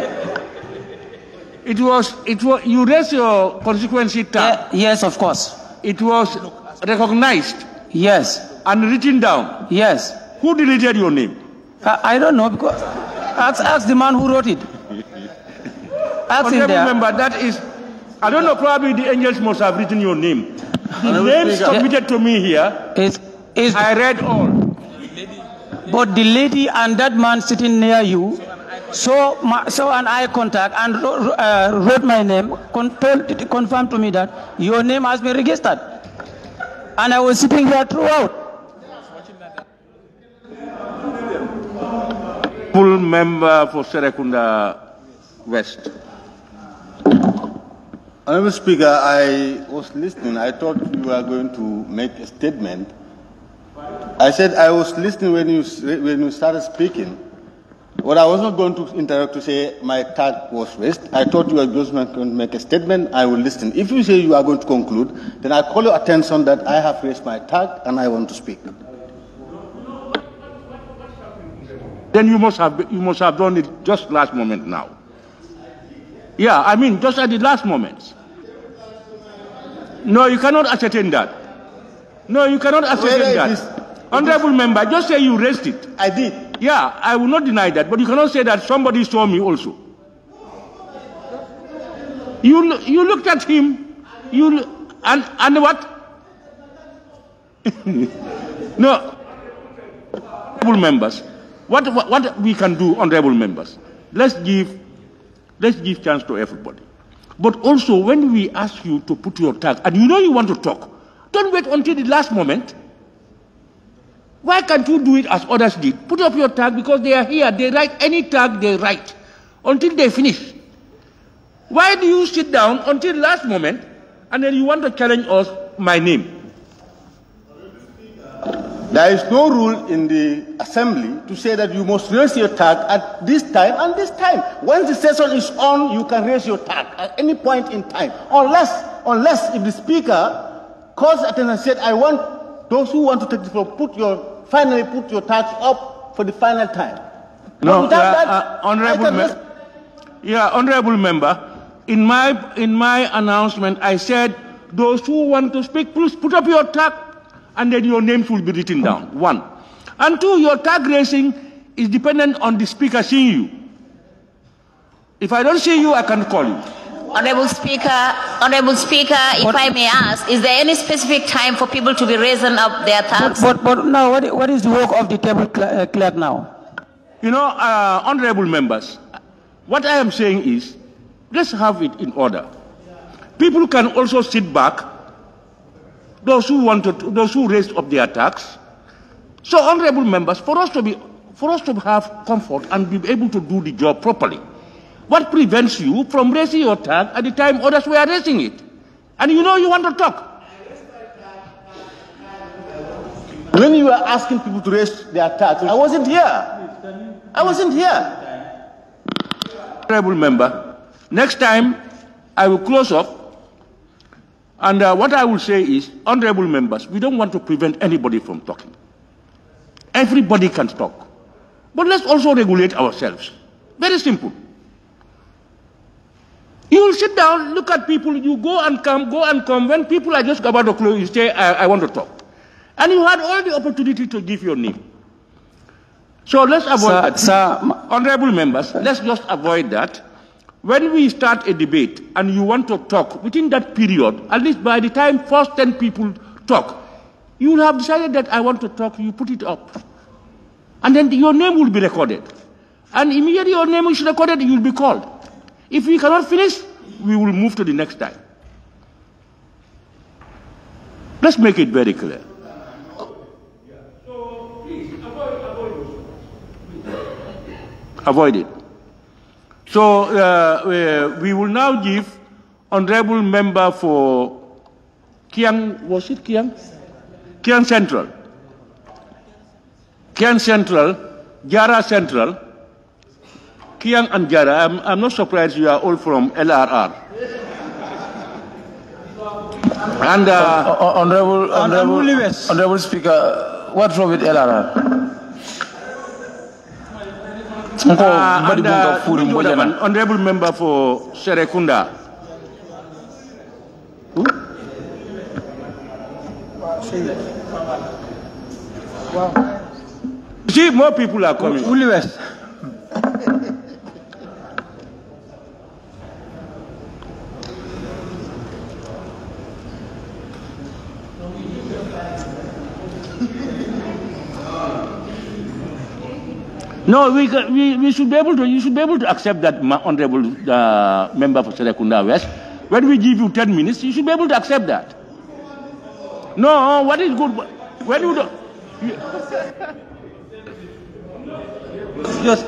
It was, you raised your constituency tag. Yes, of course. It was recognized. Yes. And written down. Yes. Who deleted your name? I don't know, because ask the man who wrote it. Ask him there. Remember, that is, I don't know, probably the angels must have written your name. The name submitted to me here, I read all. But the lady and that man sitting near you saw an eye contact and wrote my name, confirmed to me that your name has been registered. And I was sitting here throughout. Full member for Serekunda West. Honorable Speaker, I was listening. I thought you were going to make a statement. I said I was listening when you started speaking. But I was not going to interrupt to say my tag was raised. I thought you were just going to make a statement. I will listen. If you say you are going to conclude, then I call your attention that I have raised my tag and I want to speak. Then you must have done it just last moment now. Yeah, I mean just at the last moment. No, you cannot ascertain that. No, you cannot ascertain that. Honorable member, just say you raised it. I did. Yeah, I will not deny that, but you cannot say that somebody saw me also. You looked at him, and what? No, honorable members, what we can do, honorable members, let's give chance to everybody. But also, when we ask you to put your tag, and you know you want to talk, don't wait until the last moment. Why can't you do it as others did? Put up your tag because they are here. They write any tag they write until they finish. Why do you sit down until last moment and then you want to challenge us my name? There is no rule in the assembly to say that you must raise your tag at this time and this time. Once the session is on, you can raise your tag at any point in time. Unless if the speaker calls attention and said, I want those who want to take the floor, finally put your tags up for the final time. No, honorable member, in my announcement, I said, those who want to speak, please put up your tag, and then your names will be written down. 1. And 2, your tag raising is dependent on the speaker seeing you. If I don't see you, I can call you. Honorable Speaker, if I may ask, is there any specific time for people to be raising up their tags? But now, what is the work of the table clerk now? You know, honorable members, what I am saying is, let's have it in order. People can also sit back, those who raised up their tags, So, honorable members, for us to have comfort and be able to do the job properly, what prevents you from raising your tag at the time others were raising it? And you know you want to talk. When you were asking people to raise their tax, I wasn't here. I wasn't here. Honorable member, next time I will close up, and what I will say is, honorable members, we don't want to prevent anybody from talking. Everybody can talk. But let's also regulate ourselves. Very simple. You will sit down, look at people, you go and come. When people are just about to close, you say, I want to talk. And you had all the opportunity to give your name. So let's avoid that. Honorable members, let's just avoid that. When we start a debate and you want to talk, within that period, at least by the time first 10 people talk, you will have decided that I want to talk, you put it up. And then your name will be recorded. And immediately your name is recorded, you will be called. If we cannot finish, we will move to the next time. Let's make it very clear. Avoid it. So we will now give honorable member for Kiang, was it Kiang? Kiang Central. Kiang Central, Jara Central, Kiang and Jara. I'm not surprised you are all from LRR. And Honorable Speaker, what's wrong with LRR? Honorable member for Serekunda. Wow. See, more people are coming. No, we should be able to. You should be able to accept that, honorable member for Serekunda West. When we give you 10 minutes, you should be able to accept that. No, what is good? When you don't. Just.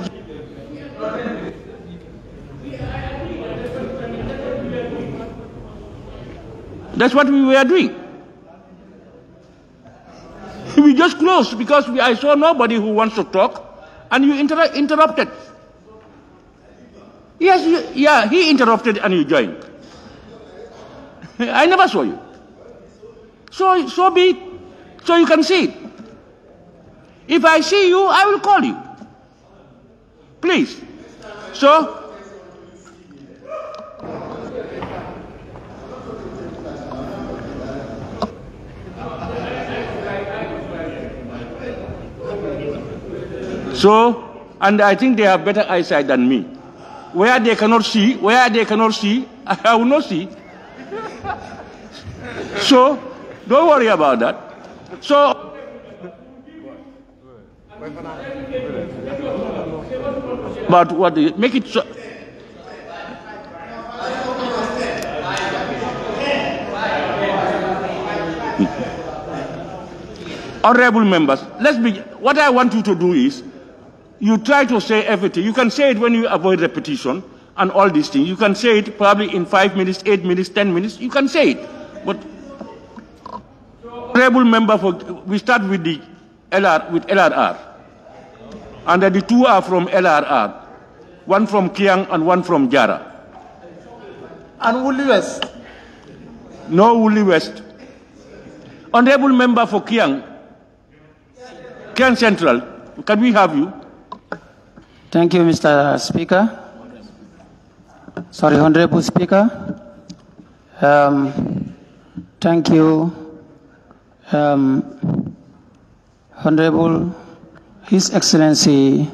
That's what we were doing. We just closed because I saw nobody who wants to talk. And you interrupted. Yes, yeah, he interrupted and you joined. I never saw you. So be it. So you can see it. If I see you, I will call you. Please. So. So, and I think they have better eyesight than me. Where they cannot see, I will not see. So, don't worry about that. So, but what make it so. Honorable members, what I want you to do is, you try to say everything. You can say it when you avoid repetition and all these things. You can say it probably in 5 minutes, 8 minutes, 10 minutes. You can say it. But honorable member, we start with the LRR. And the two are from LRR. One from Kiang and one from Jara. And Woolly West? No Woolly West. Honorable member for Kiang Central, can we have you? Thank you, Mr. Speaker. Sorry, Honorable Speaker. Thank you, Honorable His Excellency,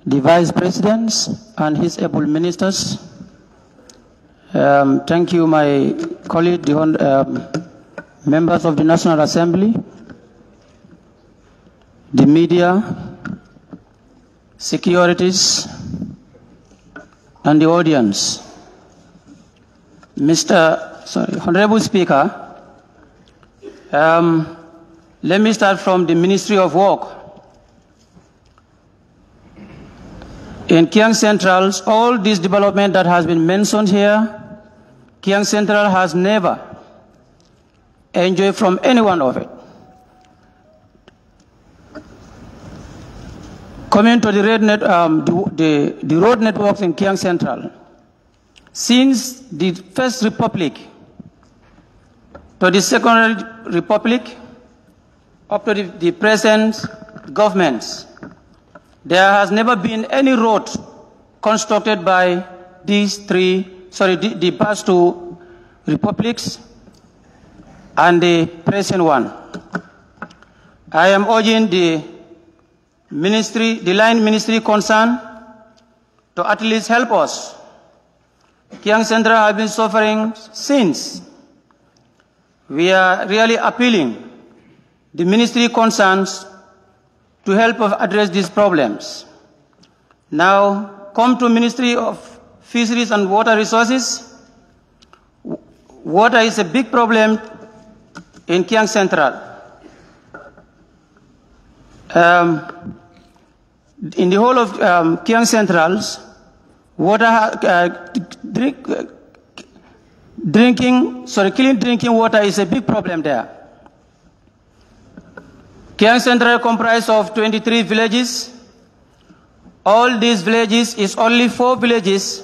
the Vice Presidents and His able ministers. Thank you, my colleague, the members of the National Assembly, the media, securities, and the audience. Honorable Speaker, Let me start from the Ministry of Work. In Kiang Central, all this development that has been mentioned here, Kiang Central has never enjoyed from any one of it. Coming to the road networks in Kiang Central, since the First Republic to the Second Republic, up to the present governments, there has never been any road constructed by the past two republics and the present one. I am urging the line ministry concerned to at least help us. Kiang Central has been suffering since. We are really appealing the ministry concerns to help us address these problems. Now, come to Ministry of Fisheries and Water Resources. Water is a big problem in Kiang Central. In the whole of Kiang Centrals, clean drinking water is a big problem there. Kiang Central comprises of 23 villages. All these villages is only 4 villages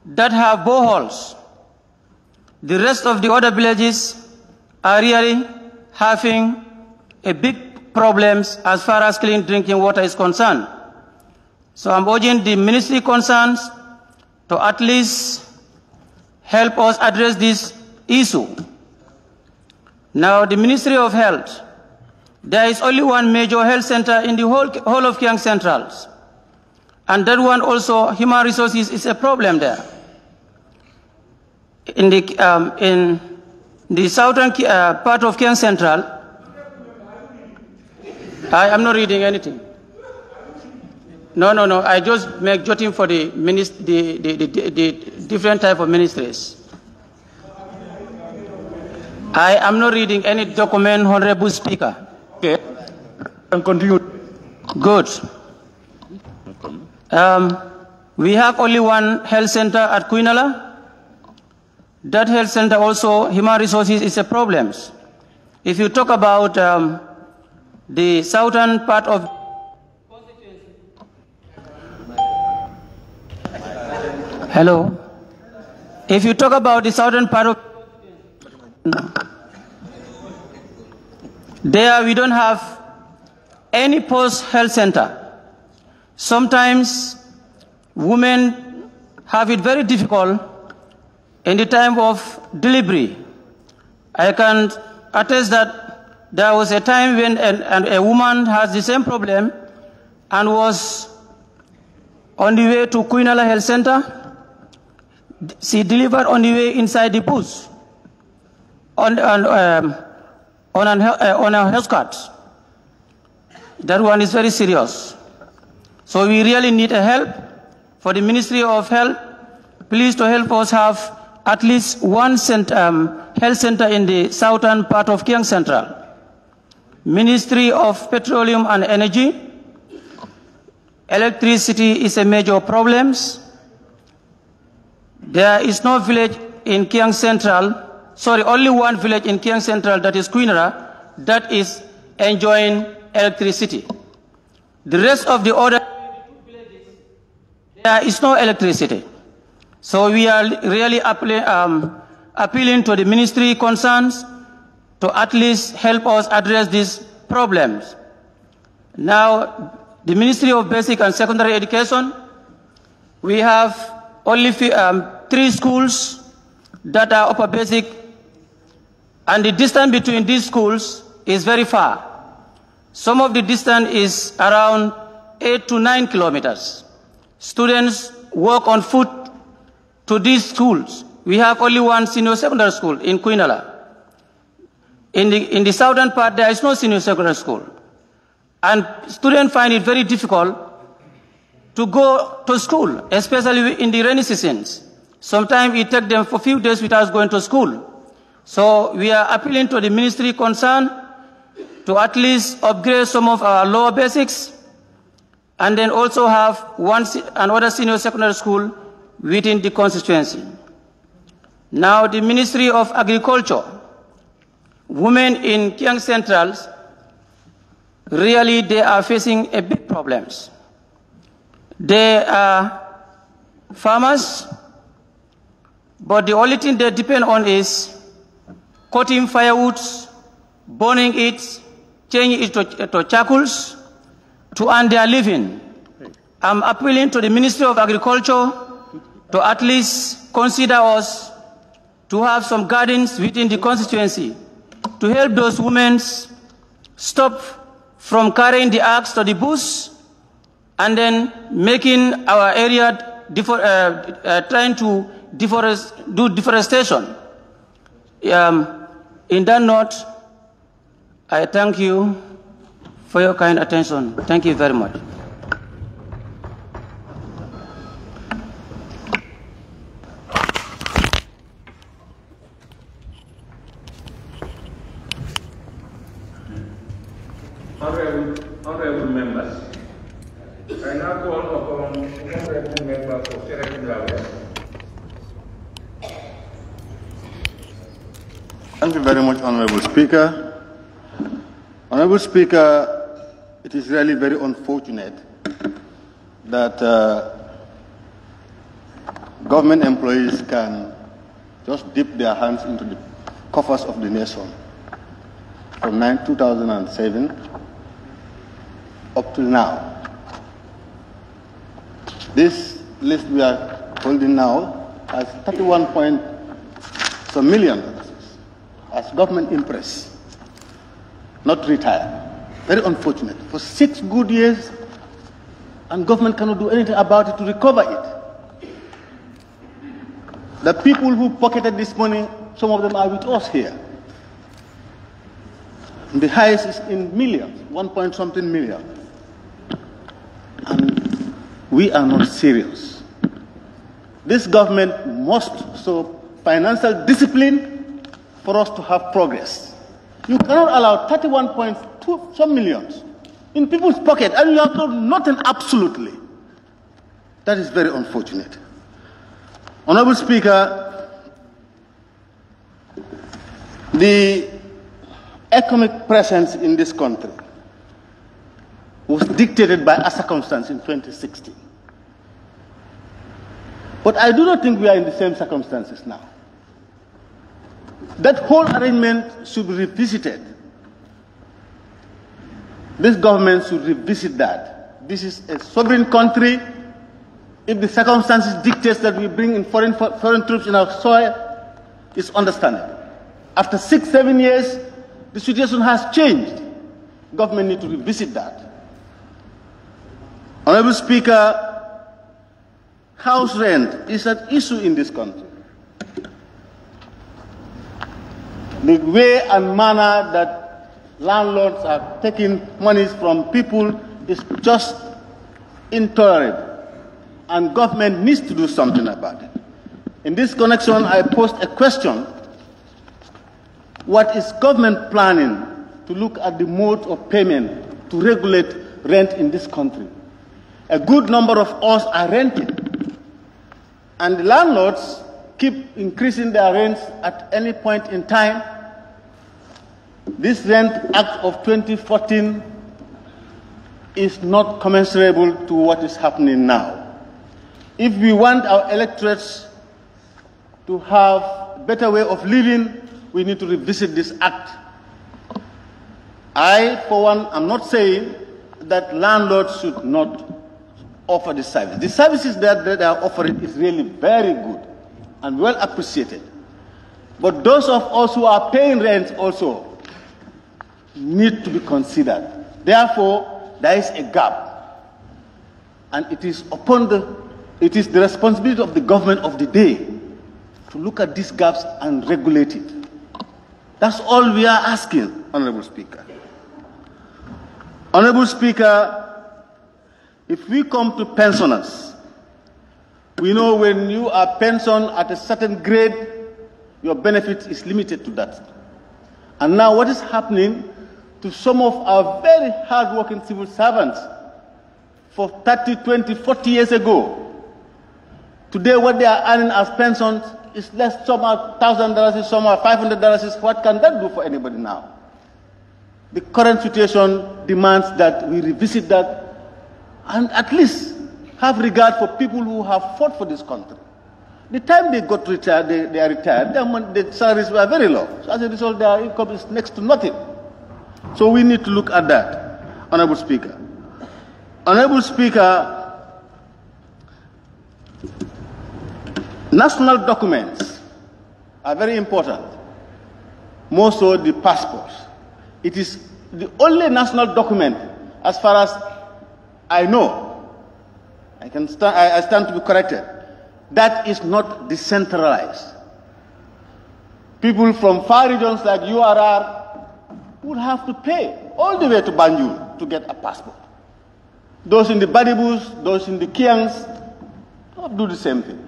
that have boreholes. The rest of the other villages are really having a big problems as far as clean drinking water is concerned. So I'm urging the ministry concerns to at least help us address this issue. Now, the Ministry of Health, there is only one major health center in the whole of Kiang Centrals. And that one also, human resources is a problem there. In the southern part of Kiang Central, I am not reading anything. No, I just make jotting for the different type of ministries. I am not reading any document, Honorable Speaker. Okay, and continue. Good. We have only one health center at Quinala. That health center also, human resources is a problem. If you talk about the southern part of Hello. If you talk about the southern part of there, we don't have any post-health center. Sometimes women have it very difficult in the time of delivery. I can attest that there was a time when a woman has the same problem and was on the way to Quinala Health Center. She delivered on the way inside the bush on a health card. That one is very serious. So we really need a help for the Ministry of Health. Please to help us have at least one health center in the southern part of Kiang Central. Ministry of Petroleum and Energy. Electricity is a major problem. There is no village in Kiang Central, only one village in Kiang Central, that is Quinara, that is enjoying electricity. The rest of the other villages, there is no electricity. So we are really appealing to the ministry concerns to at least help us address these problems. Now, the Ministry of Basic and Secondary Education, we have only 3 schools that are upper basic, and the distance between these schools is very far. Some of the distance is around 8 to 9 kilometers. Students walk on foot to these schools. We have only one senior secondary school in Quinala. In the southern part, there is no senior secondary school. And students find it very difficult to go to school, especially in the rainy seasons. Sometimes it takes them for a few days without going to school. So we are appealing to the ministry concerned to at least upgrade some of our lower basics, and then also have another senior secondary school within the constituency. Now, the Ministry of Agriculture, women in Kiang Centrals, really they are facing a big problems. They are farmers, but the only thing they depend on is cutting firewood, burning it, changing it to charcoals to earn their living. I'm appealing to the Ministry of Agriculture to at least consider us to have some gardens within the constituency to help those women stop from carrying the axe to the bush and then making our area, trying to do deforestation. In that note, I thank you for your kind attention. Thank you very much. Honorable members, I now call upon Honorable Member for 𝒂𝒄𝒄𝒏. Thank you very much, Honorable Speaker. Honorable Speaker, it is really very unfortunate that government employees can just dip their hands into the coffers of the nation from 2007 up till now. This list we are holding now has 31 million as government impress, not retired. Very unfortunate. For 6 good years, and government cannot do anything about it to recover it. The people who pocketed this money, some of them are with us here. And the highest is in millions, 1-point-something million. And we are not serious. This government must show financial discipline for us to have progress. You cannot allow 31.2 some millions in people's pocket and you have done nothing absolutely. That is very unfortunate. Honorable Speaker, the economic presence in this country was dictated by a circumstance in 2016. But I do not think we are in the same circumstances now. That whole arrangement should be revisited. This government should revisit that. This is a sovereign country. If the circumstances dictate that we bring in foreign troops in our soil, it's understandable. After 6-7 years, the situation has changed. Government needs to revisit that. Honorable Speaker, house rent is an issue in this country. The way and manner that landlords are taking monies from people is just intolerable, and government needs to do something about it. In this connection, I posed a question: what is government planning to look at the mode of payment to regulate rent in this country? A good number of us are renting, and the landlords keep increasing their rents at any point in time. This Rent Act of 2014 is not commensurable to what is happening now. If we want our electorates to have a better way of living, we need to revisit this act. I, for one, am not saying that landlords should not offer this service. The services that they are offering is really very good and well appreciated. But those of us who are paying rent also need to be considered. Therefore, there is a gap, and it is the responsibility of the government of the day to look at these gaps and regulate it. That's all we are asking, Honorable Speaker. Honorable Speaker, if we come to pensioners, we know when you are pensioned at a certain grade, your benefit is limited to that. And now what is happening to to some of our very hard-working civil servants for 30, 20, 40 years ago. Today, what they are earning as pensions is less, some are $1,000, some are $500. What can that do for anybody now? The current situation demands that we revisit that and at least have regard for people who have fought for this country. The time they got retired, they are retired, their salaries were very low. So as a result, their income is next to nothing. So we need to look at that, Honorable Speaker. Honorable Speaker, national documents are very important, more so the passports. It is the only national document, as far as I know, I stand to be corrected, that is not decentralized. People from far regions like URR would have to pay all the way to Banjul to get a passport. Those in the Badibus, those in the Kiangs, don't do the same thing.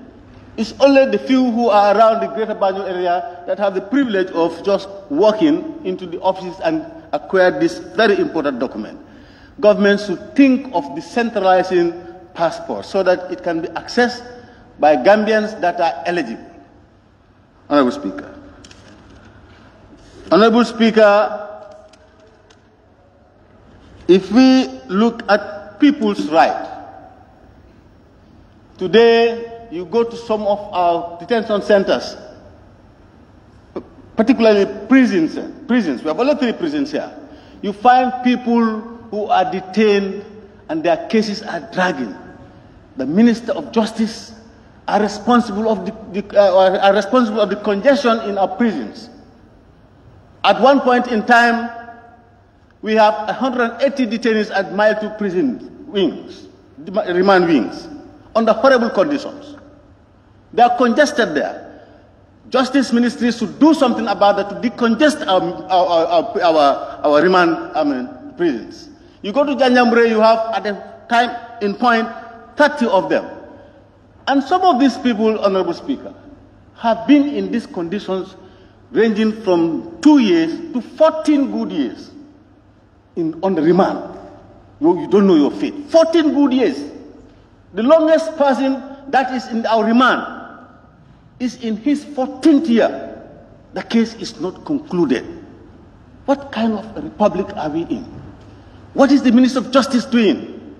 It's only the few who are around the greater Banjul area that have the privilege of just walking into the offices and acquire this very important document. Governments should think of decentralizing passports so that it can be accessed by Gambians that are eligible. Honorable Speaker. Honorable Speaker, if we look at people's rights, today you go to some of our detention centers, particularly prisons. We have only 3 prisons here. You find people who are detained and their cases are dragging. The Minister of Justice are responsible of the congestion in our prisons. At one point in time, we have 180 detainees at Mile 2 prison wings, remand wings, under horrible conditions. They are congested there. Justice Ministry should do something about that to decongest our remand prisons. You go to Janjambre, you have at a time in point 30 of them. And some of these people, Honorable Speaker, have been in these conditions ranging from 2 years to 14 good years on the remand. You don't know your fate. 14 good years. The longest person that is in our remand is in his 14th year. The case is not concluded. What kind of a republic are we in? What is the Minister of Justice doing?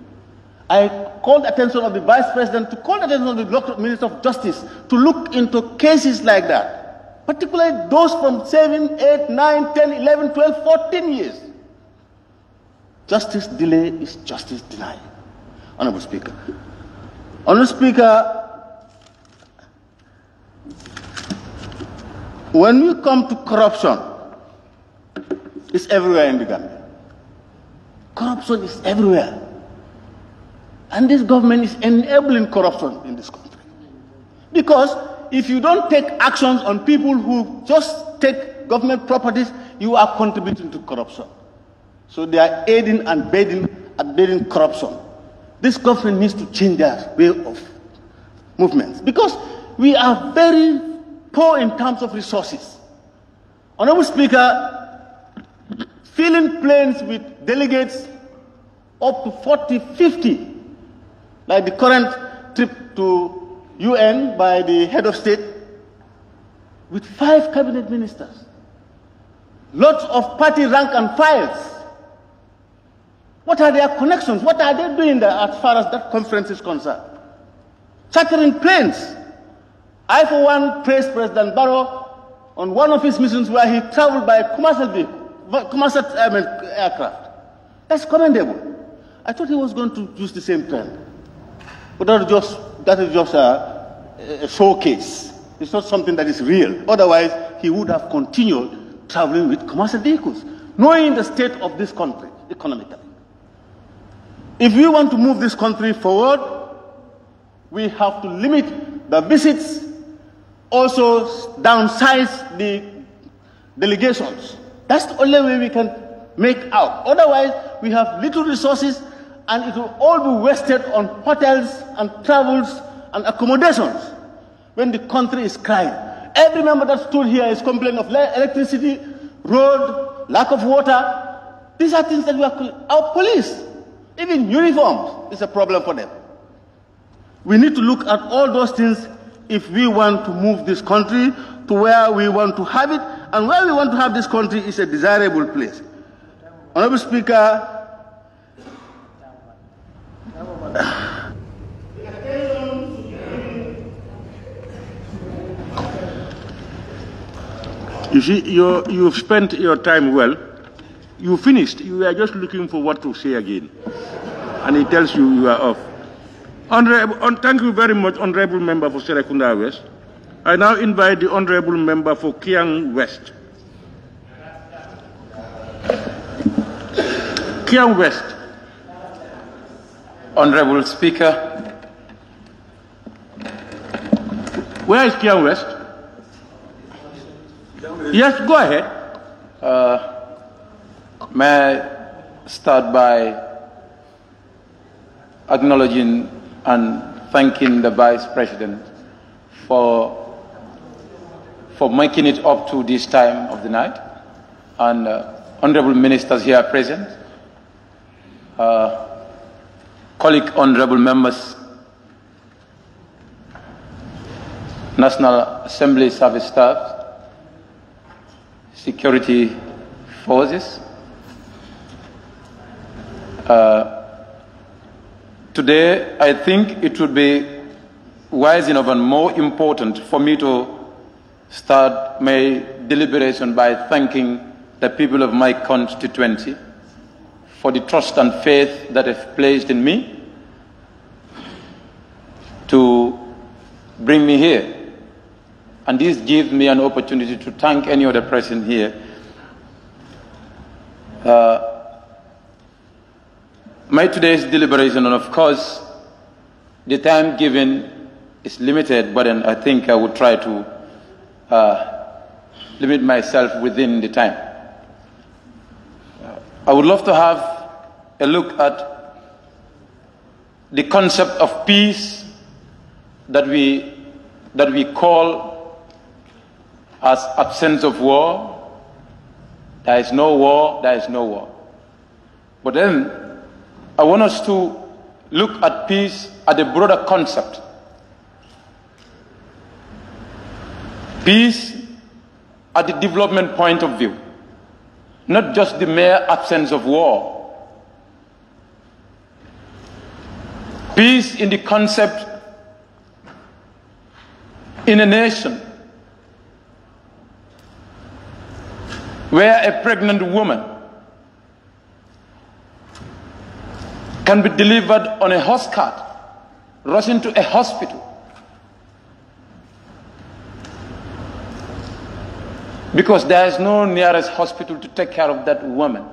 I called the attention of the Vice President to call the attention of the local Minister of Justice to look into cases like that, particularly those from 7, 8, 9, 10, 11, 12, 14 years. Justice delay is justice denied. Honorable Speaker. Honorable Speaker, when we come to corruption, it's everywhere in the Gambia. Corruption is everywhere. And this government is enabling corruption in this country. Because if you don't take actions on people who just take government properties, you are contributing to corruption. So they are aiding and abetting corruption. This government needs to change their way of movements. Because we are very poor in terms of resources. Honorable Speaker, filling planes with delegates up to 40, 50, like the current trip to UN by the head of state, with 5 cabinet ministers, lots of party rank and files. What are their connections? What are they doing there as far as that conference is concerned? Chartering planes. I, for one, praised President Barrow on one of his missions where he traveled by commercial aircraft. That's commendable. I thought he was going to use the same trend. But that is just a showcase. It's not something that is real. Otherwise, he would have continued traveling with commercial vehicles, knowing the state of this country economically. If we want to move this country forward, we have to limit the visits, also downsize the delegations. That's the only way we can make out. Otherwise, we have little resources and it will all be wasted on hotels and travels and accommodations when the country is crying. Every member that stood here is complaining of electricity, road, lack of water. These are things that our police, even uniforms, is a problem for them. We need to look at all those things if we want to move this country to where we want to have it, and where we want to have this country is a desirable place. Honorable Speaker, you see, you've spent your time well. You finished. You are just looking for what to say again. And he tells you you are off. Thank you very much, Honorable Member for Serekunda West. I now invite the Honorable Member for Kiang West. Kiang West. Honorable Speaker. Where is Kiang West? Yes, go ahead. May I start by acknowledging and thanking the Vice President for making it up to this time of the night, and honorable ministers here present, colleague honorable members, National Assembly service staff, security forces. Today, I think it would be wise enough and more important for me to start my deliberation by thanking the people of my constituency for the trust and faith that they've placed in me to bring me here. And this gives me an opportunity to thank any other person here. My today's deliberation, and of course, the time given is limited, but then I think I would try to limit myself within the time. I would love to have a look at the concept of peace that we call as absence of war. There is no war, there is no war. But then I want us to look at peace at a broader concept. Peace at the development point of view, not just the mere absence of war. Peace in the concept in a nation where a pregnant woman can be delivered on a horse cart, rushing to a hospital, because there is no nearest hospital to take care of that woman.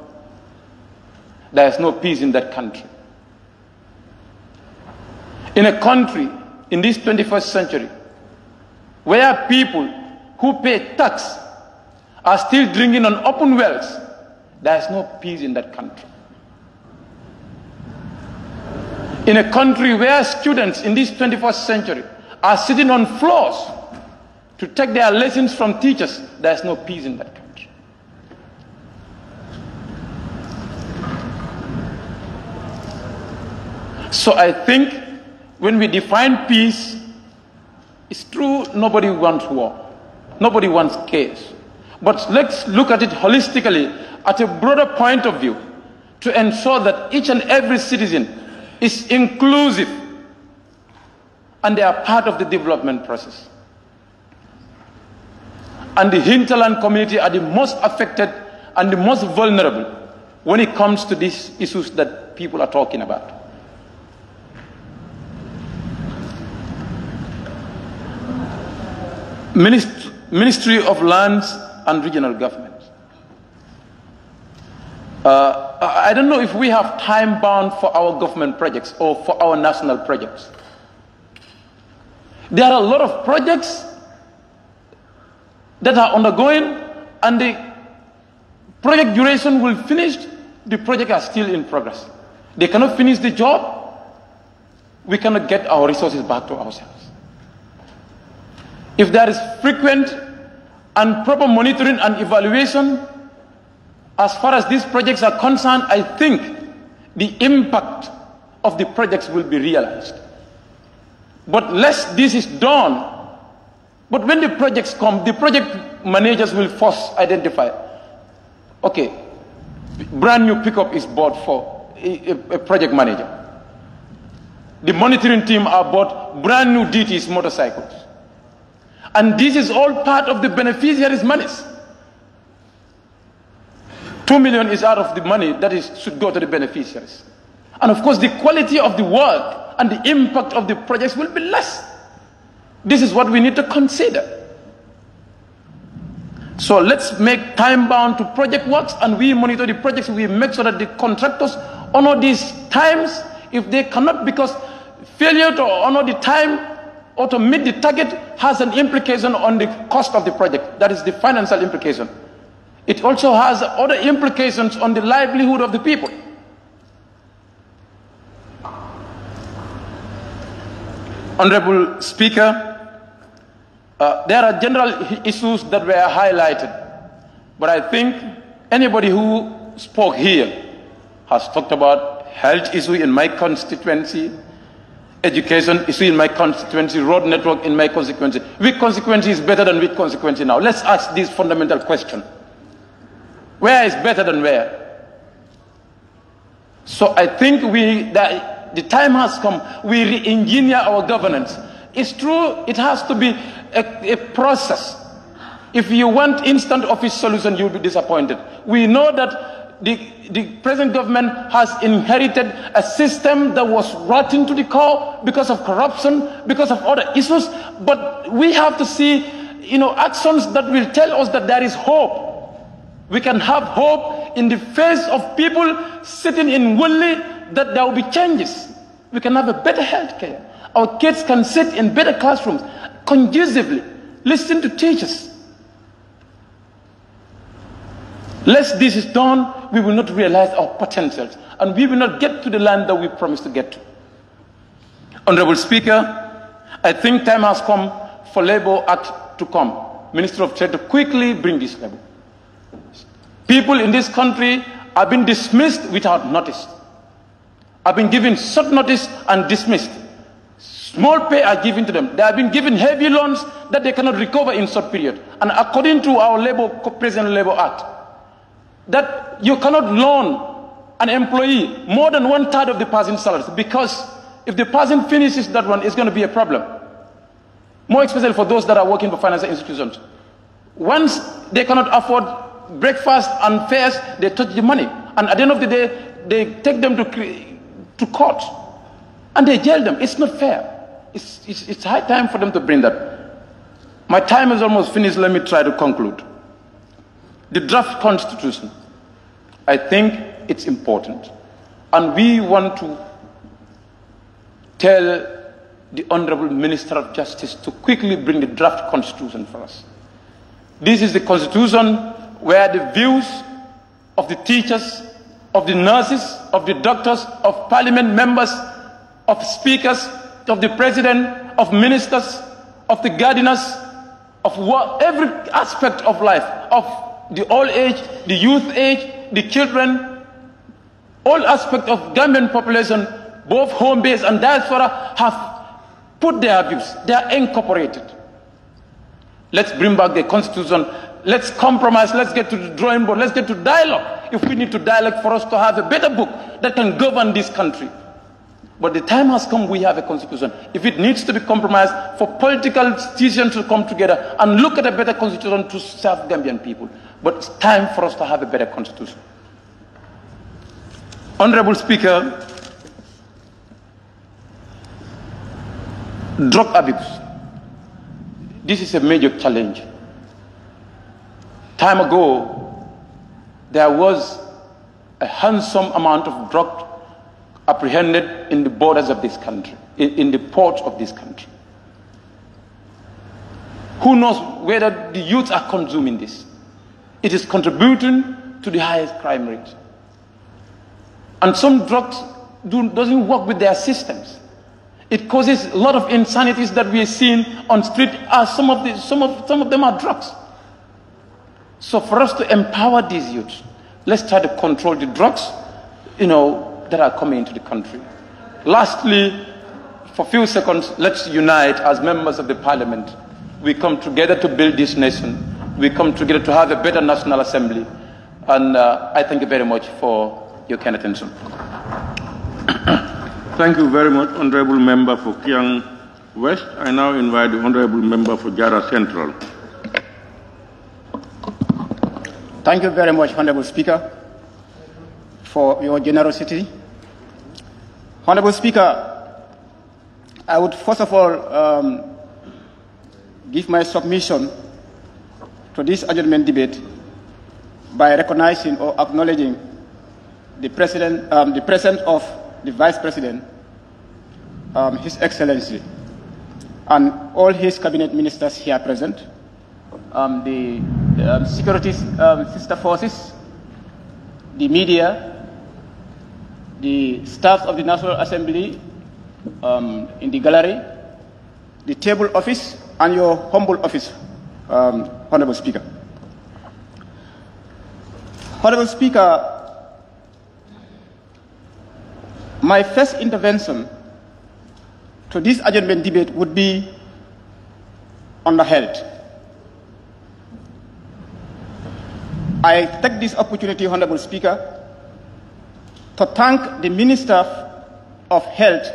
There is no peace in that country. In a country in this 21st century where people who pay tax are still drinking on open wells, there is no peace in that country. In a country where students in this 21st century are sitting on floors to take their lessons from teachers, there is no peace in that country. So I think when we define peace, it's true nobody wants war, nobody wants chaos. But let's look at it holistically at a broader point of view to ensure that each and every citizen is inclusive and they are part of the development process. And the hinterland community are the most affected and the most vulnerable when it comes to these issues that people are talking about. Ministry of Lands and Regional Government. I don't know if we have time bound for our government projects or for our national projects. There are a lot of projects that are undergoing, and the project duration will finish, the projects are still in progress. They cannot finish the job, we cannot get our resources back to ourselves. If there is frequent and proper monitoring and evaluation As far as these projects are concerned, I think the impact of the projects will be realized. But less this is done, but when the projects come, the project managers will first identify, okay, brand new pickup is bought for a project manager. The monitoring team are bought brand new DTs motorcycles. And this is all part of the beneficiaries' monies. 2 million is out of the money that should go to the beneficiaries. And of course, the quality of the work and the impact of the projects will be less. This is what we need to consider. So let's make time bound to project works, and we monitor the projects. We make sure that the contractors honor these times. If they cannot, because failure to honor the time or to meet the target has an implication on the cost of the project. That is the financial implication. It also has other implications on the livelihood of the people. Honorable Speaker, there are general issues that were highlighted, but I think anybody who spoke here has talked about health issue in my constituency, education issue in my constituency, road network in my constituency. Which constituency is better than which constituency now? Let's ask this fundamental question. Where is better than where? So I think the time has come. We re-engineer our governance. It's true, it has to be a process. If you want instant office solution, you'll be disappointed. We know that the present government has inherited a system that was rotten to the core because of corruption, because of other issues. But we have to see, actions that will tell us that there is hope. We can have hope in the face of people sitting in Woodley that there will be changes. We can have a better health care. Our kids can sit in better classrooms, conducively, listen to teachers. Less this is done, we will not realize our potentials, and we will not get to the land that we promised to get to. Honorable Speaker, I think time has come for Labour Act to come. Minister of Trade to quickly bring this level. People in this country have been dismissed without notice. Have been given short notice and dismissed. Small pay are given to them. They have been given heavy loans that they cannot recover in short period. And according to our present Labour Act, that you cannot loan an employee more than 1/3 of the person's salary, because if the person finishes that one, it's going to be a problem. More especially for those that are working for financial institutions. Once they cannot afford breakfast and fares, they touch the money. And at the end of the day, they take them to court. And they jail them. It's not fair. It's high time for them to bring that. My time is almost finished. Let me try to conclude. The draft constitution, I think it's important. And we want to tell the Honorable Minister of Justice to quickly bring the draft constitution for us. This is the constitution where the views of the teachers, of the nurses, of the doctors, of parliament members, of speakers, of the president, of ministers, of the gardeners, of every aspect of life, of the old age, the youth age, the children, all aspects of Gambian population, both home-based and diaspora, have put their views. They are incorporated. Let's bring back the constitution. Let's compromise. Let's get to the drawing board. Let's get to dialogue. If we need to dialogue for us to have a better book that can govern this country. But the time has come, we have a constitution. If it needs to be compromised for political decisions to come together and look at a better constitution to serve Gambian people. But it's time for us to have a better constitution. Honorable Speaker, drug abuse. This is a major challenge. Time ago, there was a handsome amount of drug apprehended in the borders of this country, in the ports of this country. Who knows whether the youth are consuming this? It is contributing to the highest crime rate. And some drugs doesn't work with their systems. It causes a lot of insanities that we are seeing on street. Some of them are drugs. So for us to empower these youth, Let's try to control the drugs, that are coming into the country. Lastly, for a few seconds, let's unite as members of the parliament. We come together to build this nation. We come together to have a better National Assembly. And I thank you very much for your kind attention. Thank you very much, Honorable Member for Kiang West. I now invite the Honorable Member for Jara Central. Thank you very much, Honorable Speaker, for your generosity. Honorable Speaker, I would first of all give my submission to this adjournment debate by recognizing or acknowledging the presence of the Vice President, His Excellency, and all his cabinet ministers here present, the security sister forces, the media, the staff of the National Assembly in the gallery, the table office, and your humble office, Honorable Speaker. Honorable Speaker, my first intervention to this adjournment debate would be on the health. I take this opportunity, Honorable Speaker, to thank the Minister of Health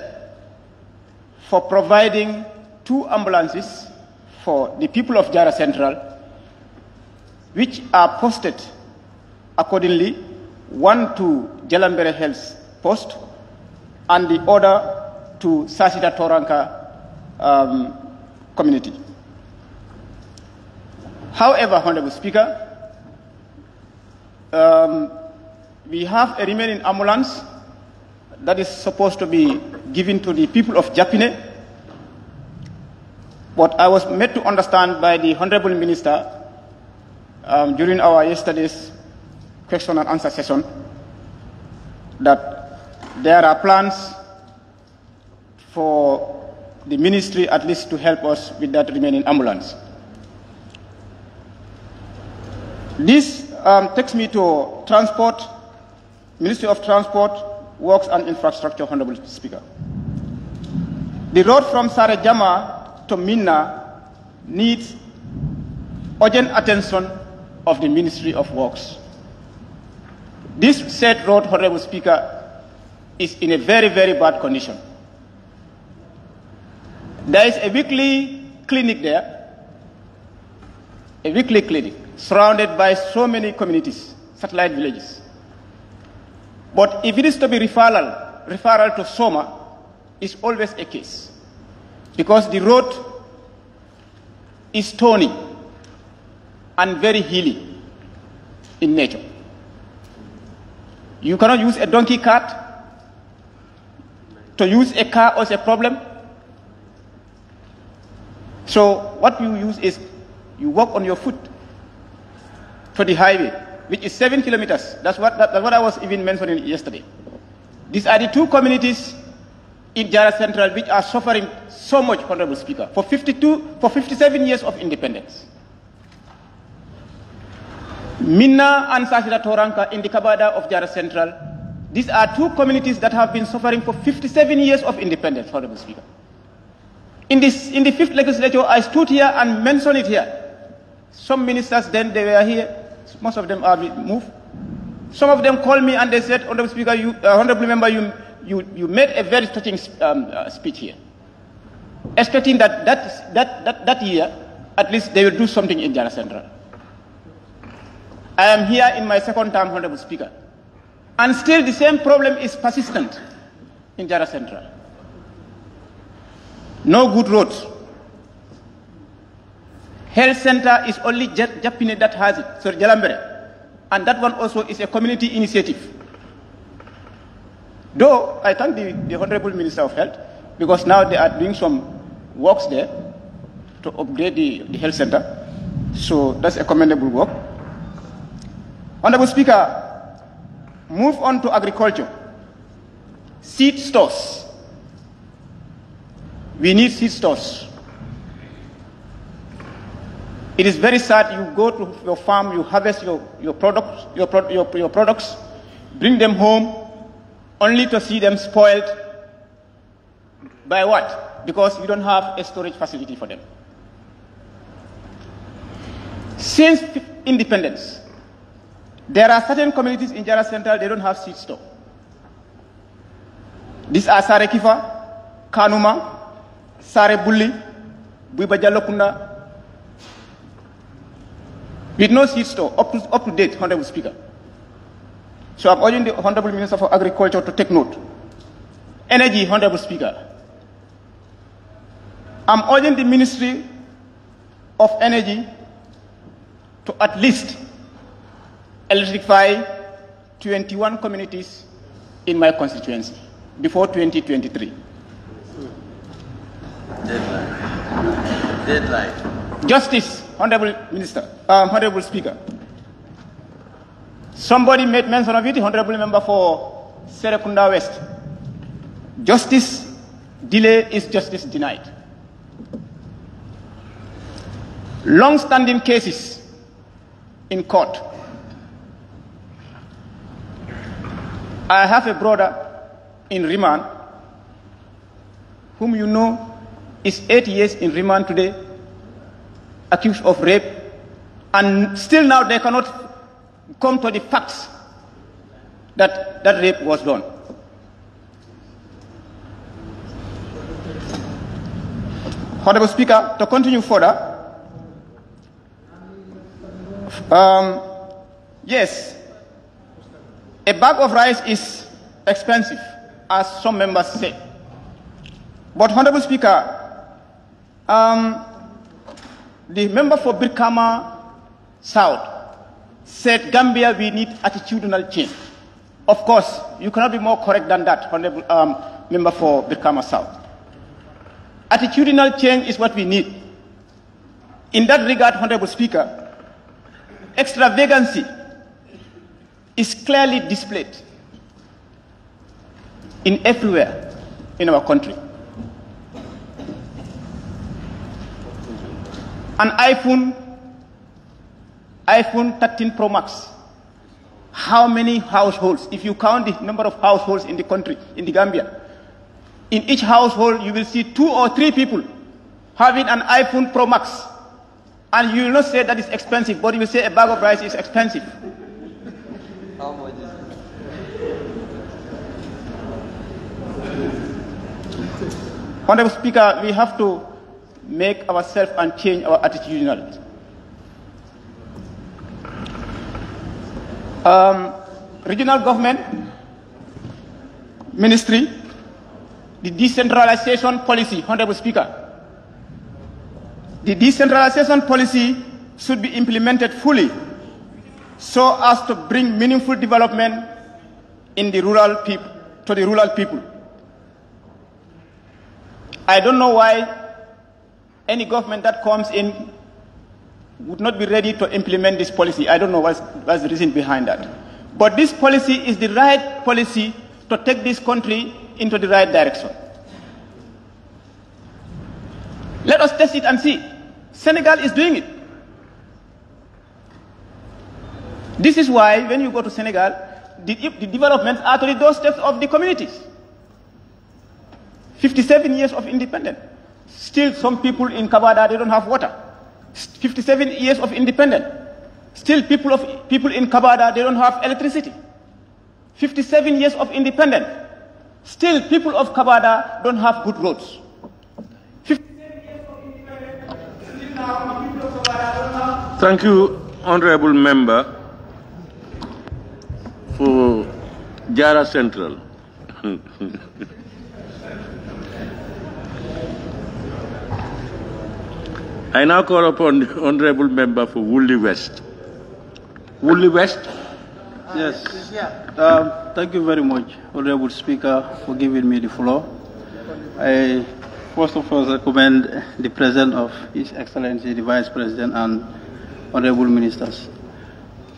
for providing 2 ambulances for the people of Jara Central, which are posted accordingly, one to Jalambere Health Post and the other to Sasida Toranka community. However, Honorable Speaker, we have a remaining ambulance that is supposed to be given to the people of Japine. But I was made to understand by the Honorable Minister during our yesterday's question and answer session that there are plans for the ministry at least to help us with that remaining ambulance. This takes me to Transport, Ministry of Transport, Works and Infrastructure, Honorable Speaker. The road from Sarejama to Minna needs urgent attention of the Ministry of Works. This said road, Honorable Speaker, is in a very, very bad condition. There is a weekly clinic there, a weekly clinic, surrounded by so many communities, satellite villages. But if it is to be referral to Soma, is always a case, because the road is stony and very hilly in nature. You cannot use a donkey cart. To use a car is a problem. So what you use is you walk on your foot to the highway, which is 7 kilometers. That's what I was even mentioning yesterday. These are the 2 communities in Jara Central which are suffering so much, Honorable Speaker, for 57 years of independence. Minna and Sasida Toranka in the Kabada of Jara Central, these are 2 communities that have been suffering for 57 years of independence, Honorable Speaker. In the 5th legislature, I stood here and mentioned it here. Some ministers then, they were here. Most of them are moved. Some of them called me and they said, Honorable Speaker, Honorable Member, you made a very touching speech here. Expecting that year, at least they will do something in Jara Central. I am here in my 2nd term, Honorable Speaker. And still the same problem is persistent in Jara Central. No good roads. Health center is only Japine that has it, so Jalambere. And that one also is a community initiative. Though I thank the Honorable Minister of Health, because now they are doing some works there to upgrade the health center. So that's a commendable work. Honorable Speaker, move on to agriculture. Seed stores. We need seed stores. It is very sad. You go to your farm, you harvest your products, bring them home, only to see them spoiled. By what? Because we don't have a storage facility for them. Since independence, there are certain communities in Jara Central, they don't have seed store. These are Sare Kifa, Kanuma, Sare Bulli, Buiba Jalokunda, with no seed store, up to date, Honorable Speaker. So I'm urging the Honorable Minister for Agriculture to take note. Energy, Honorable Speaker. I'm urging the Ministry of Energy to at least electrify 21 communities in my constituency before 2023. Deadline. Justice, Honorable Minister, Honorable Speaker. Somebody made mention of it, Honorable Member for Serekunda West. Justice delay is justice denied. Long-standing cases in court. I have a brother in remand whom you know is 8 years in remand today, accused of rape, and still now they cannot come to the facts that that rape was done. Honorable Speaker, to continue further, yes, a bag of rice is expensive, as some members say. But Honorable Speaker, the member for 𝒂𝒂𝒏 South said Gambia, we need attitudinal change. Of course, you cannot be more correct than that, Honorable member for 𝒂𝒂𝒏 South. Attitudinal change is what we need. In that regard, Honorable Speaker, extravagancy is clearly displayed in everywhere in our country. An iPhone 13 Pro Max. How many households, if you count the number of households in the country, in the Gambia, in each household you will see 2 or 3 people having an iPhone Pro Max. And you will not say that it's expensive, but you will say a bag of rice is expensive. How much is it? Honorable Speaker, we have to make ourselves and change our attitudinality. Regional government, ministry, the decentralization policy, Honorable Speaker. The decentralization policy should be implemented fully so as to bring meaningful development in the rural people, to the rural people. I don't know why any government that comes in would not be ready to implement this policy. I don't know what's the reason behind that. But this policy is the right policy to take this country into the right direction. Let us test it and see. Senegal is doing it. This is why when you go to Senegal, the developments are to the doorsteps of the communities. 57 years of independence. Still some people in Kabada, they don't have water. 57 years of independence. Still people in Kabada, they don't have electricity. 57 years of independence. Still people of Kabada don't have good roads. 57 years of independence. Still now people of Kabada don't have... Thank you, Honorable Member, for Jara Central. I now call upon the Honorable Member for Woolly West. Woolly West? Yes. Thank you very much, Honorable Speaker, for giving me the floor. I first of all recommend the presence of His Excellency, the Vice President, and Honorable Ministers.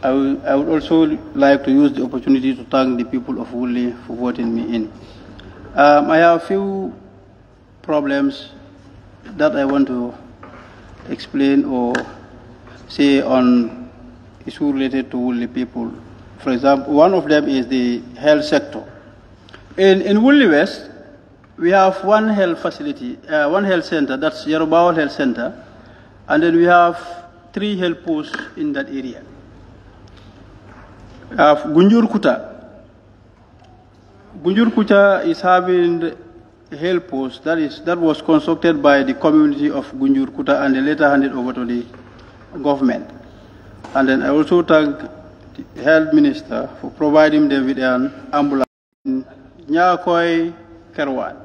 I would also like to use the opportunity to thank the people of Woolly for voting me in. I have a few problems that I want to explain or say on issues related to Woolly people. For example, one of them is the health sector. In Woolly West, we have one health facility, one health center, that's Yerobawa Health Center, and then we have 3 health posts in that area. We have Gunjur Kuta. Gunjur Kuta is having a health post that was constructed by the community of Gunjur Kuta and they later handed over to the government. And then I also thank the health minister for providing them with an ambulance in Nyakoi Kerwan.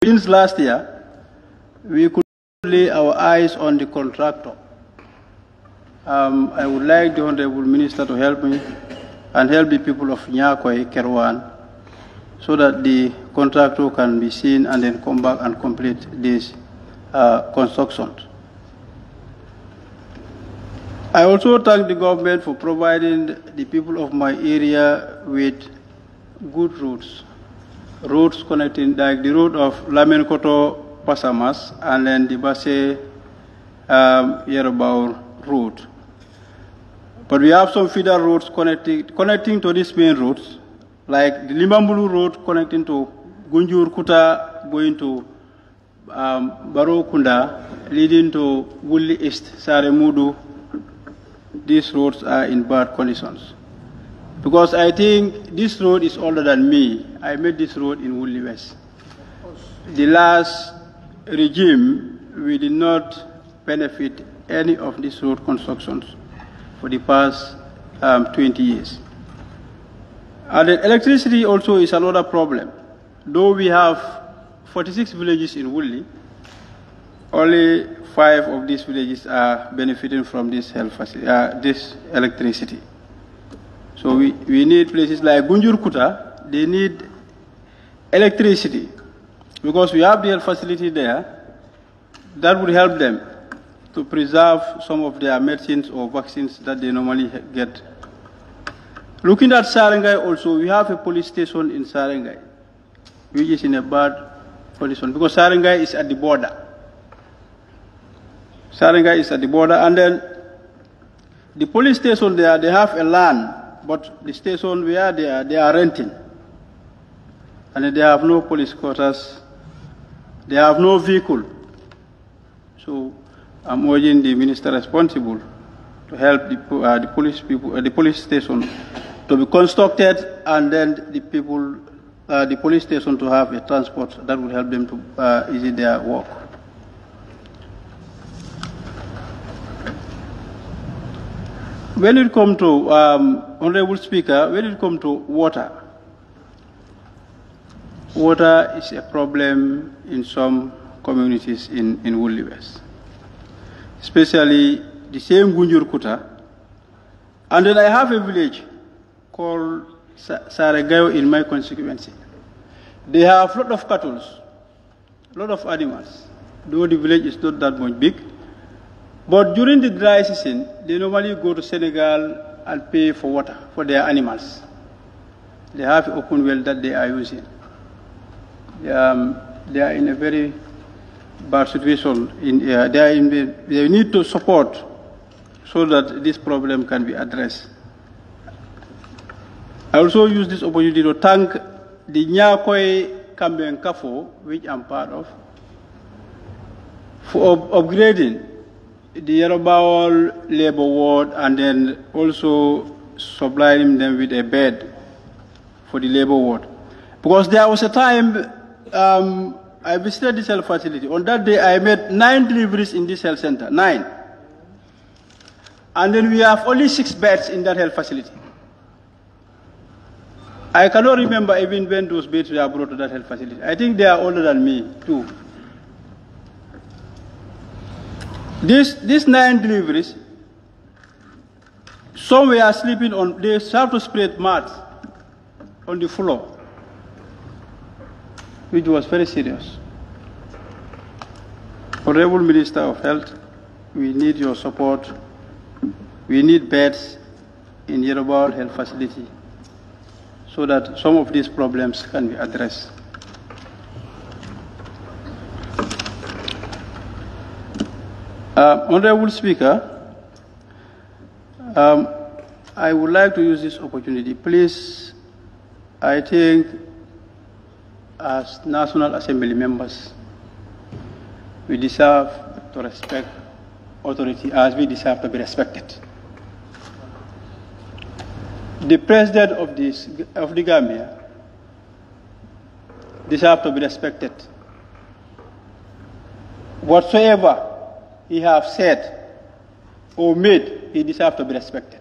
Since last year, we could lay our eyes on the contractor. I would like the Honorable Minister to help me and help the people of Nyakoi Kerwan so that the contractor can be seen and then come back and complete this construction. I also thank the government for providing the people of my area with good roads connecting, like the road of Lamenkoto Pasamas and then the Basse Yerobaur road. But we have some feeder roads connecting to these main roads, like the Limbambulu road connecting to Gunjur Kuta, going to Baro Kunda, leading to Woolly East, Saremudu. These roads are in bad conditions. Because I think this road is older than me. I made this road in Woolly West. The last regime, we did not benefit any of these road constructions for the past 20 years. And the electricity also is another problem. Though we have 46 villages in Woolly, only 5 of these villages are benefiting from this this electricity. So we need places like Gunjur Kuta, they need electricity because we have the health facility there that would help them to preserve some of their medicines or vaccines that they normally get. Looking at Sarangai also, we have a police station in Sarangai, which is in a bad condition because Sarangai is at the border. Sarangai is at the border, and then the police station there, they have a land, but the station where they are renting. And then they have no police quarters, they have no vehicle. So I'm urging the minister responsible to help the police people, the police station to be constructed, and then the people, the police station to have a transport that will help them to ease their work. When it comes to, Honorable Speaker, when it comes to water, water is a problem in some communities in Woolly West, especially the same Gunjur Kuta. And then I have a village called Saragayo in my constituency. They have a lot of cattle, a lot of animals, though the village is not that much big. But during the dry season, they normally go to Senegal and pay for water for their animals. They have an open well that they are using. They are in a very bad situation. They need to support so that this problem can be addressed. I also use this opportunity to thank the Nyakoi Kamben Kafo, which I'm part of, for upgrading the Yerobawa labor ward and then also supplying them with a bed for the labor ward. Because there was a time I visited this health facility. On that day, I made 9 deliveries in this health center, 9. And then we have only 6 beds in that health facility. I cannot remember even when those beds were brought to that health facility. I think they are older than me, too. These 9 deliveries, some were sleeping on, they have to spread mats on the floor, which was very serious. Honorable Minister of Health, we need your support. We need beds in Yerobawa Health Facility so that some of these problems can be addressed. Honorable Speaker, I would like to use this opportunity. Please, I think as National Assembly members, we deserve to respect authority as we deserve to be respected. The President of the Gambia deserves to be respected. Whatsoever he has said or made, he deserves to be respected.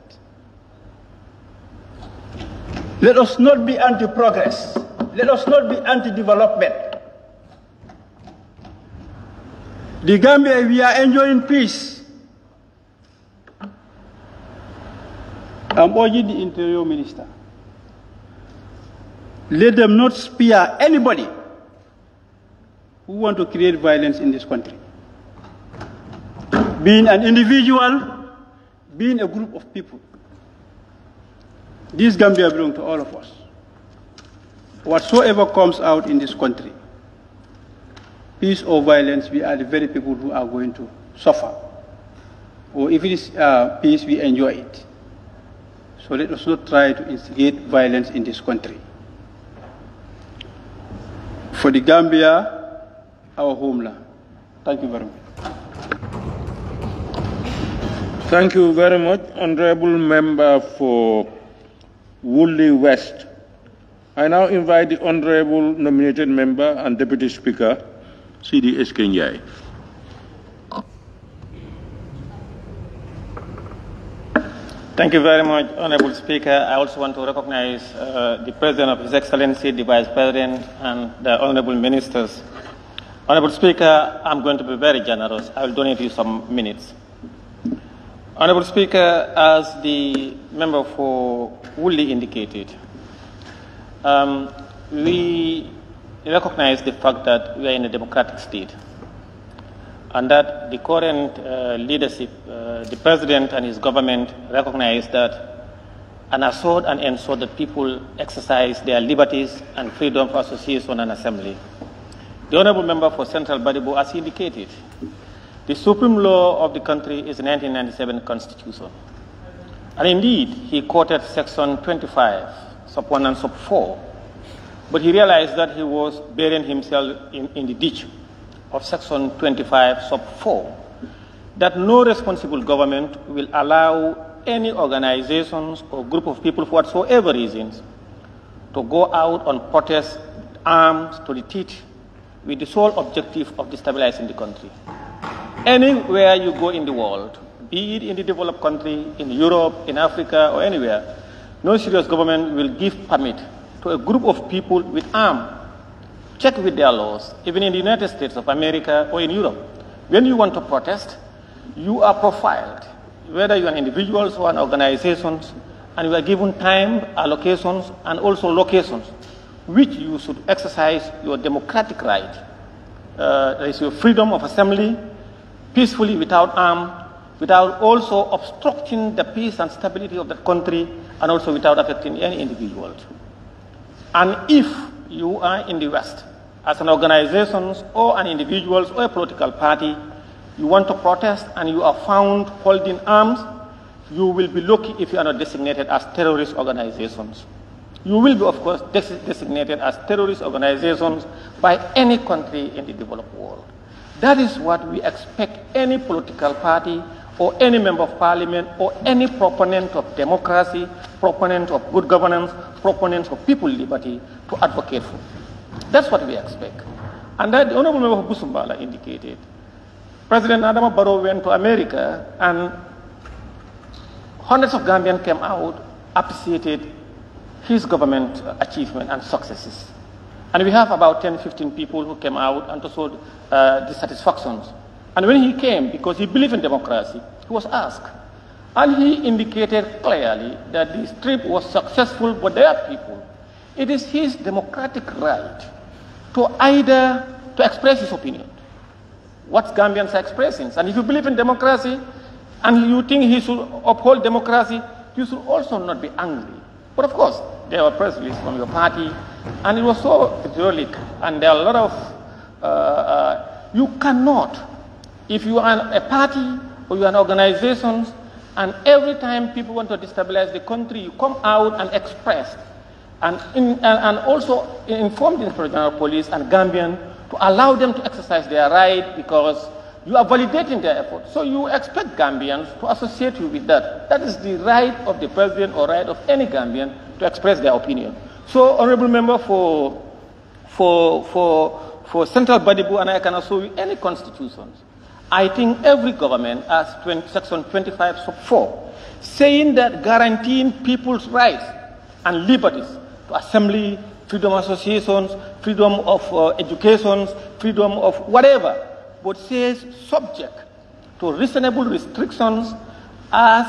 Let us not be anti-progress. Let us not be anti-development. The Gambia, we are enjoying peace. I'm urging the Interior Minister. Let them not spare anybody who want to create violence in this country. Being an individual, being a group of people. This Gambia belongs to all of us. Whatsoever comes out in this country, peace or violence, we are the very people who are going to suffer. Or if it is peace, we enjoy it. So let us not try to instigate violence in this country. For the Gambia, our homeland. Thank you very much. Thank you very much, Honorable Member for Woodley West. I now invite the Honorable Nominated Member and Deputy Speaker, 𝒕𝒉𝒊𝒔. Thank you very much, Honorable Speaker. I also want to recognize the President of His Excellency, the Vice President, and the Honorable Ministers. Honorable Speaker, I'm going to be very generous. I will donate you some minutes. Honorable Speaker, as the member for Woodley indicated, we recognize the fact that we are in a democratic state and that the current leadership, the President and his government recognize that and assert and ensure that people exercise their liberties and freedom of association and assembly. The Honorable Member for Central Badibo, as indicated, the supreme law of the country is the 1997 Constitution. And indeed, he quoted Section 25, Sub 1 and Sub 4. But he realized that he was burying himself in the ditch of Section 25, Sub 4, that no responsible government will allow any organizations or group of people for whatsoever reasons to go out on protest, arms to the teeth, with the sole objective of destabilizing the country. Anywhere you go in the world, be it in the developed country, in Europe, in Africa, or anywhere, no serious government will give permit to a group of people with arms. Check with their laws, even in the United States of America or in Europe. When you want to protest, you are profiled, whether you are individuals or an organizations, and you are given time, allocations, and also locations, which you should exercise your democratic right. There is your freedom of assembly, peacefully, without arms, without also obstructing the peace and stability of the country, and also without affecting any individuals. And if you are in the West, as an organization or an individual or a political party, you want to protest and you are found holding arms, you will be lucky if you are not designated as terrorist organizations. You will be, of course, designated as terrorist organizations by any country in the developed world. That is what we expect any political party or any member of parliament or any proponent of democracy, proponent of good governance, proponent of people's liberty to advocate for. That's what we expect. And that the Honorable Member for 𝒂𝒐𝒏 indicated. President Adama Barrow went to America and hundreds of Gambians came out, appreciated his government achievement and successes. And we have about 10, 15 people who came out and showed dissatisfactions. And when he came, because he believed in democracy, he was asked. And he indicated clearly that this trip was successful for their people. It is his democratic right to express his opinion. What Gambians are expressing. And if you believe in democracy and you think he should uphold democracy, you should also not be angry. But of course, there were press releases from your party, and it was so vitriolic, and there are a lot of, you cannot If you are a party or you are an organization, and every time people want to destabilize the country, you come out and express, and also inform the Inspector General of Police and Gambian to allow them to exercise their right, because you are validating their effort. So you expect Gambians to associate you with that. That is the right of the president or right of any Gambian to express their opinion. So, honorable member, for central body, and I can also with any constitutions, I think every government has section 25(4) saying that guaranteeing people's rights and liberties to assembly, freedom of associations, freedom of education, freedom of whatever, but says subject to reasonable restrictions as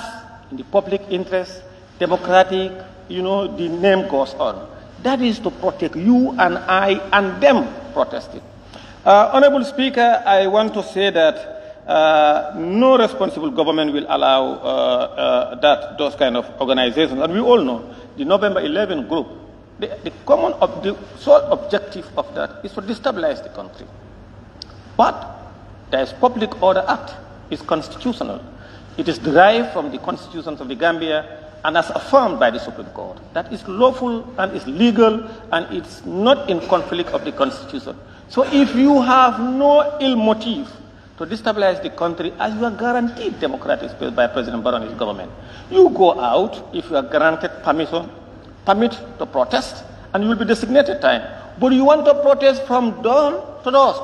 in the public interest, democratic, the name goes on. That is to protect you and I and them protesting. Honorable Speaker, I want to say that no responsible government will allow those kind of organizations. And we all know the November 11 group, the sole objective of that is to destabilize the country. But there is Public Order Act. It's constitutional. It is derived from the constitutions of the Gambia and as affirmed by the Supreme Court. That is lawful and is legal and it's not in conflict of the Constitution. So if you have no ill motive to destabilize the country, as you are guaranteed democratic space by President Barrow and his government, you go out if you are granted permit to protest, and you will be designated time. But you want to protest from dawn to dusk,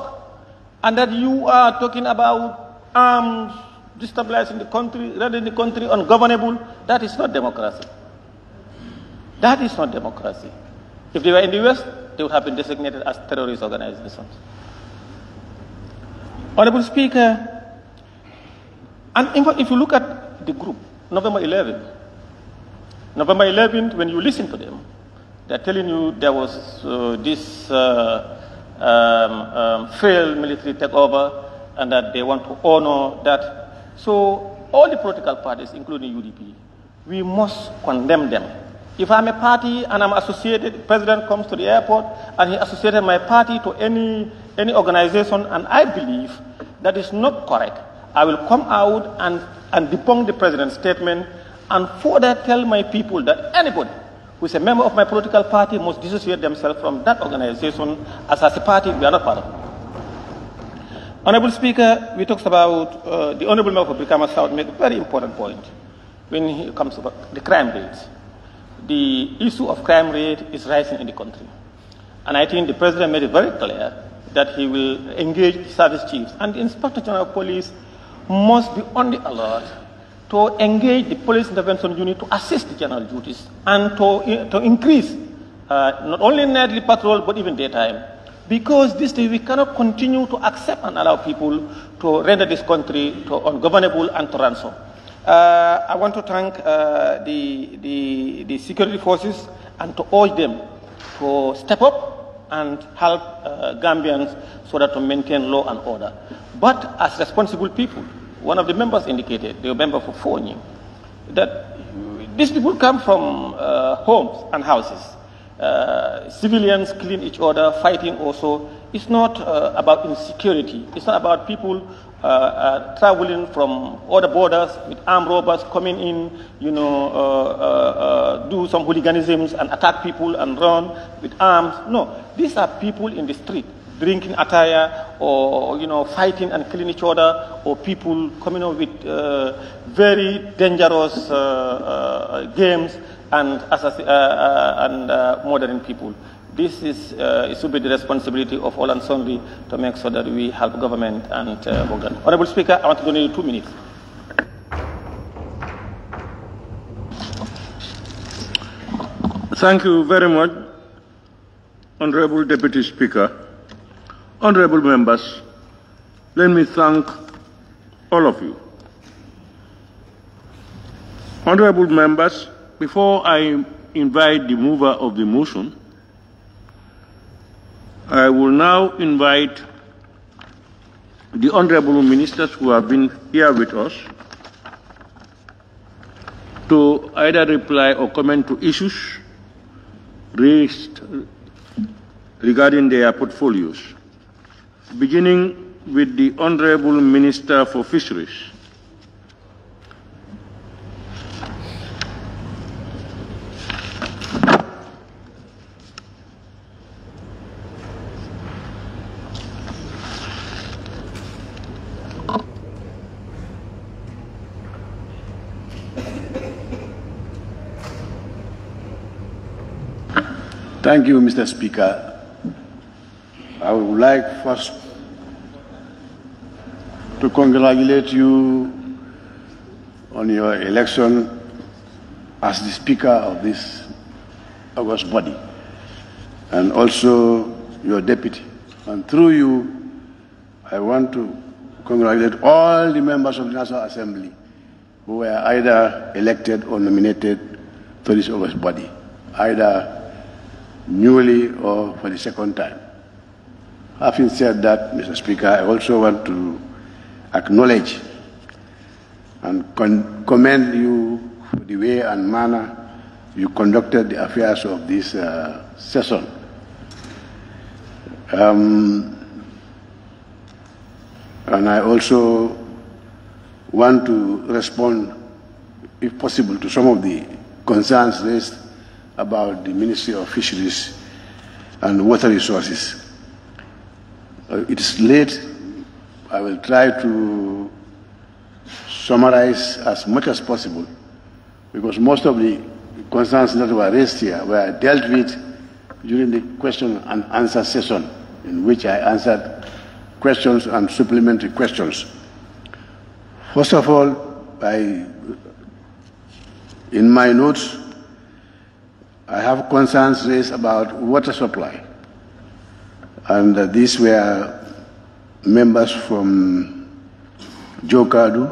and that you are talking about arms, destabilizing the country, rendering the country ungovernable, that is not democracy. That is not democracy. If they were in the West, they would have been designated as terrorist organizations. Honorable Speaker, and if you look at the group, November 11th, when you listen to them, they're telling you there was this failed military takeover and that they want to honor that. So all the political parties, including UDP, we must condemn them. If I'm a party and I'm associated, the president comes to the airport and he associated my party to any organization, and I believe that is not correct, I will come out and debunk the president's statement and further tell my people that anybody who is a member of my political party must dissociate themselves from that organization, as a party we are not part of. Honorable Speaker, we talked about the Honorable Member for 𝒂𝒂𝒏 made a very important point when it comes to the crime rates. The issue of crime rate is rising in the country. And I think the President made it very clear that he will engage the service chiefs, and the Inspector General of Police must be on the alert to engage the police intervention unit to assist the general duties and to increase not only nightly patrol but even daytime. Because this day we cannot continue to accept and allow people to render this country ungovernable and to ransom. I want to thank the security forces and to urge them to step up and help Gambians so that to maintain law and order. But as responsible people, one of the members indicated, the member for Fonyi, that these people come from homes and houses. Civilians killing each other, fighting also. It's not about insecurity. It's not about people traveling from other borders with armed robbers coming in, do some hooliganisms and attack people and run with arms. No, these are people in the street drinking attire or fighting and killing each other, or people coming up with very dangerous games and murdering people. This is it should be the responsibility of all and sundry to make sure that we help government and organ. Honorable Speaker, I want to donate you 2 minutes. Thank you very much, Honorable Deputy Speaker. Honorable members, let me thank all of you. Honorable members, before I invite the mover of the motion, I will now invite the honorable ministers who have been here with us to either reply or comment to issues raised regarding their portfolios. Beginning with the Honorable Minister for Fisheries. Thank you, Mr. Speaker. I would like first to congratulate you on your election as the Speaker of this august body, and also your deputy. And through you, I want to congratulate all the members of the National Assembly who were either elected or nominated to this august body, either newly or for the second time. Having said that, Mr. Speaker, I also want to acknowledge and commend you for the way and manner you conducted the affairs of this session. And I also want to respond, if possible, to some of the concerns raised about the Ministry of Fisheries and Water Resources. It is late. I will try to summarize as much as possible, because most of the concerns that were raised here were dealt with during the question and answer session, in which I answered questions and supplementary questions. First of all, in my notes, I have concerns raised about water supply, and these were members from Jokadu,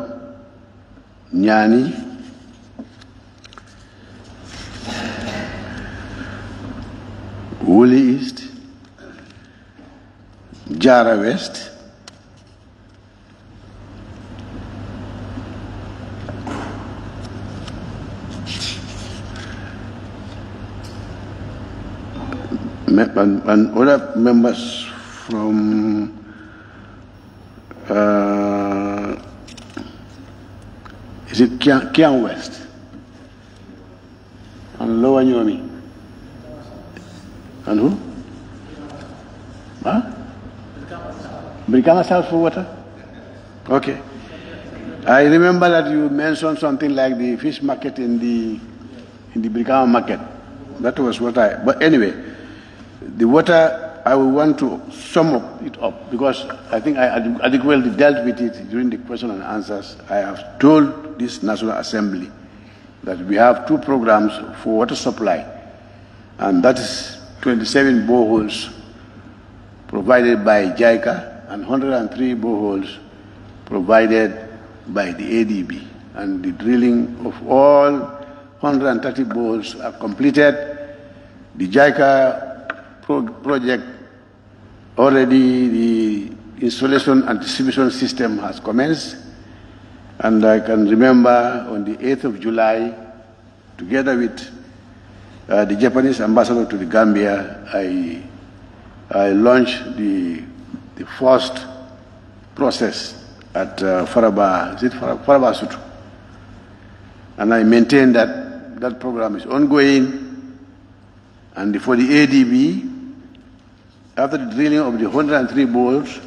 Nyani, Woolly East, Jara West, and other members from is it Kiang West and Lower Nyomi, and who? Huh? Brikama South for water? Okay. I remember that you mentioned something like the fish market in the Brikama market. That was what but anyway, the water, I will want to sum it up, because I think I adequately dealt with it during the question and answers. I have told this National Assembly that we have 2 programs for water supply, and that is 27 boreholes provided by JICA and 103 boreholes provided by the ADB. And the drilling of all 130 boreholes are completed. The JICA project, already the installation and distribution system has commenced, and I can remember on the 8th of July, together with the Japanese ambassador to the Gambia, I launched the first process at Faraba, is it Faraba Sutu? And I maintain that that program is ongoing, and for the ADB, after the drilling of the 103 boreholes,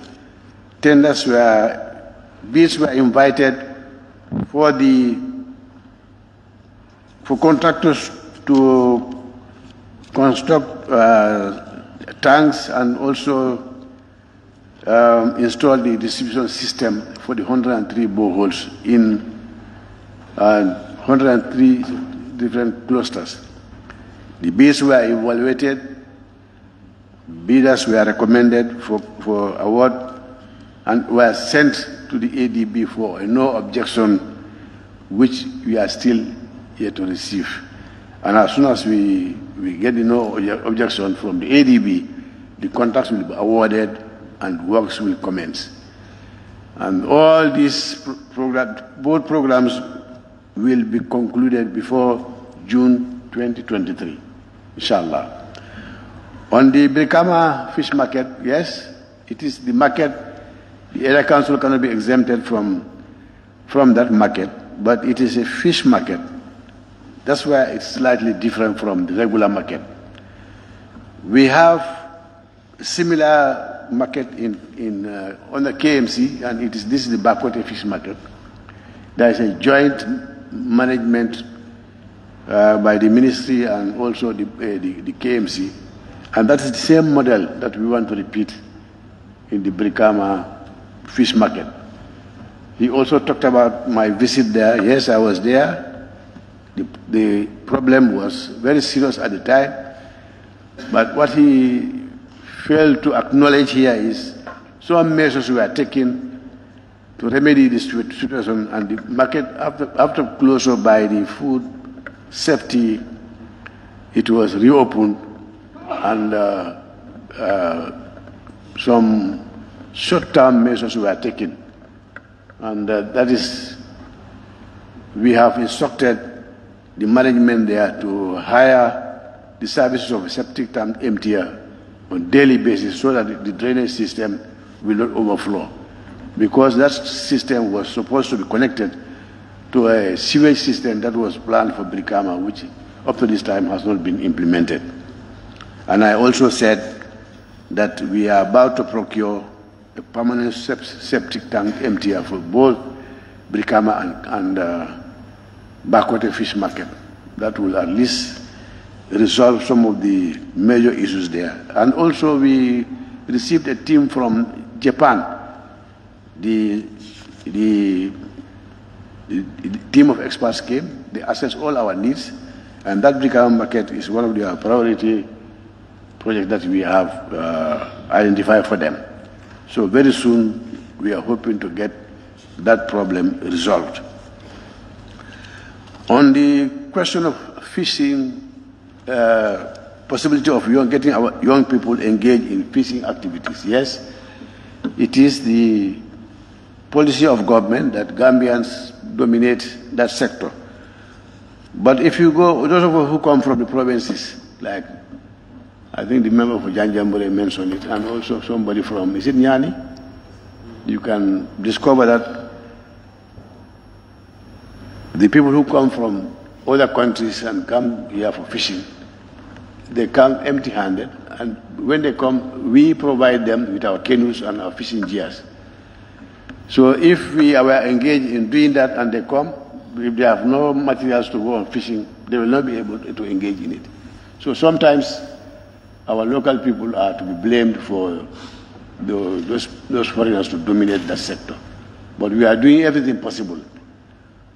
bids were invited for contractors to construct tanks and also install the distribution system for the 103 boreholes in 103 different clusters. The bids were evaluated. Bidders were recommended for award and were sent to the ADB for a no objection, which we are still yet to receive. And as soon as we get the no objection from the ADB, the contracts will be awarded and works will commence. And all these both programs will be concluded before June 2023, inshallah. On the Brikama fish market, yes, it is the market The area council cannot be exempted from that market, but it is a fish market. That's why it's slightly different from the regular market. We have a similar market on the KMC, and this is the Bakote fish market. There is a joint management by the ministry and also the KMC, and that is the same model that we want to repeat in the Brikama fish market. He also talked about my visit there. Yes, I was there. The problem was very serious at the time, but what he failed to acknowledge here is some measures were taken to remedy the situation, and the market, after closure by the food safety, it was reopened, and some short-term measures were taken. And that is, we have instructed the management there to hire the services of a septic tank emptier on daily basis so that the drainage system will not overflow. Because that system was supposed to be connected to a sewage system that was planned for Brikama, which up to this time has not been implemented. And I also said that we are about to procure a permanent septic tank emptier for both Brikama and Bakote fish market. That will at least resolve some of the major issues there. And also we received a team from Japan. The team of experts came, they assessed all our needs, and that Brikama market is one of the priority projects that we have identified for them. So very soon we are hoping to get that problem resolved. On the question of fishing, possibility of getting our young people engaged in fishing activities, yes, it is the policy of government that Gambians dominate that sector. But if you go, those of us who come from the provinces, like I think the member for Janjambore mentioned it, and also somebody from, is it Nyani? You can discover that the people who come from other countries and come here for fishing, they come empty-handed, and when they come, we provide them with our canoes and our fishing gears. So if we are engaged in doing that and they come, if they have no materials to go on fishing, they will not be able to engage in it. So sometimes our local people are to be blamed for those foreigners to dominate that sector. But we are doing everything possible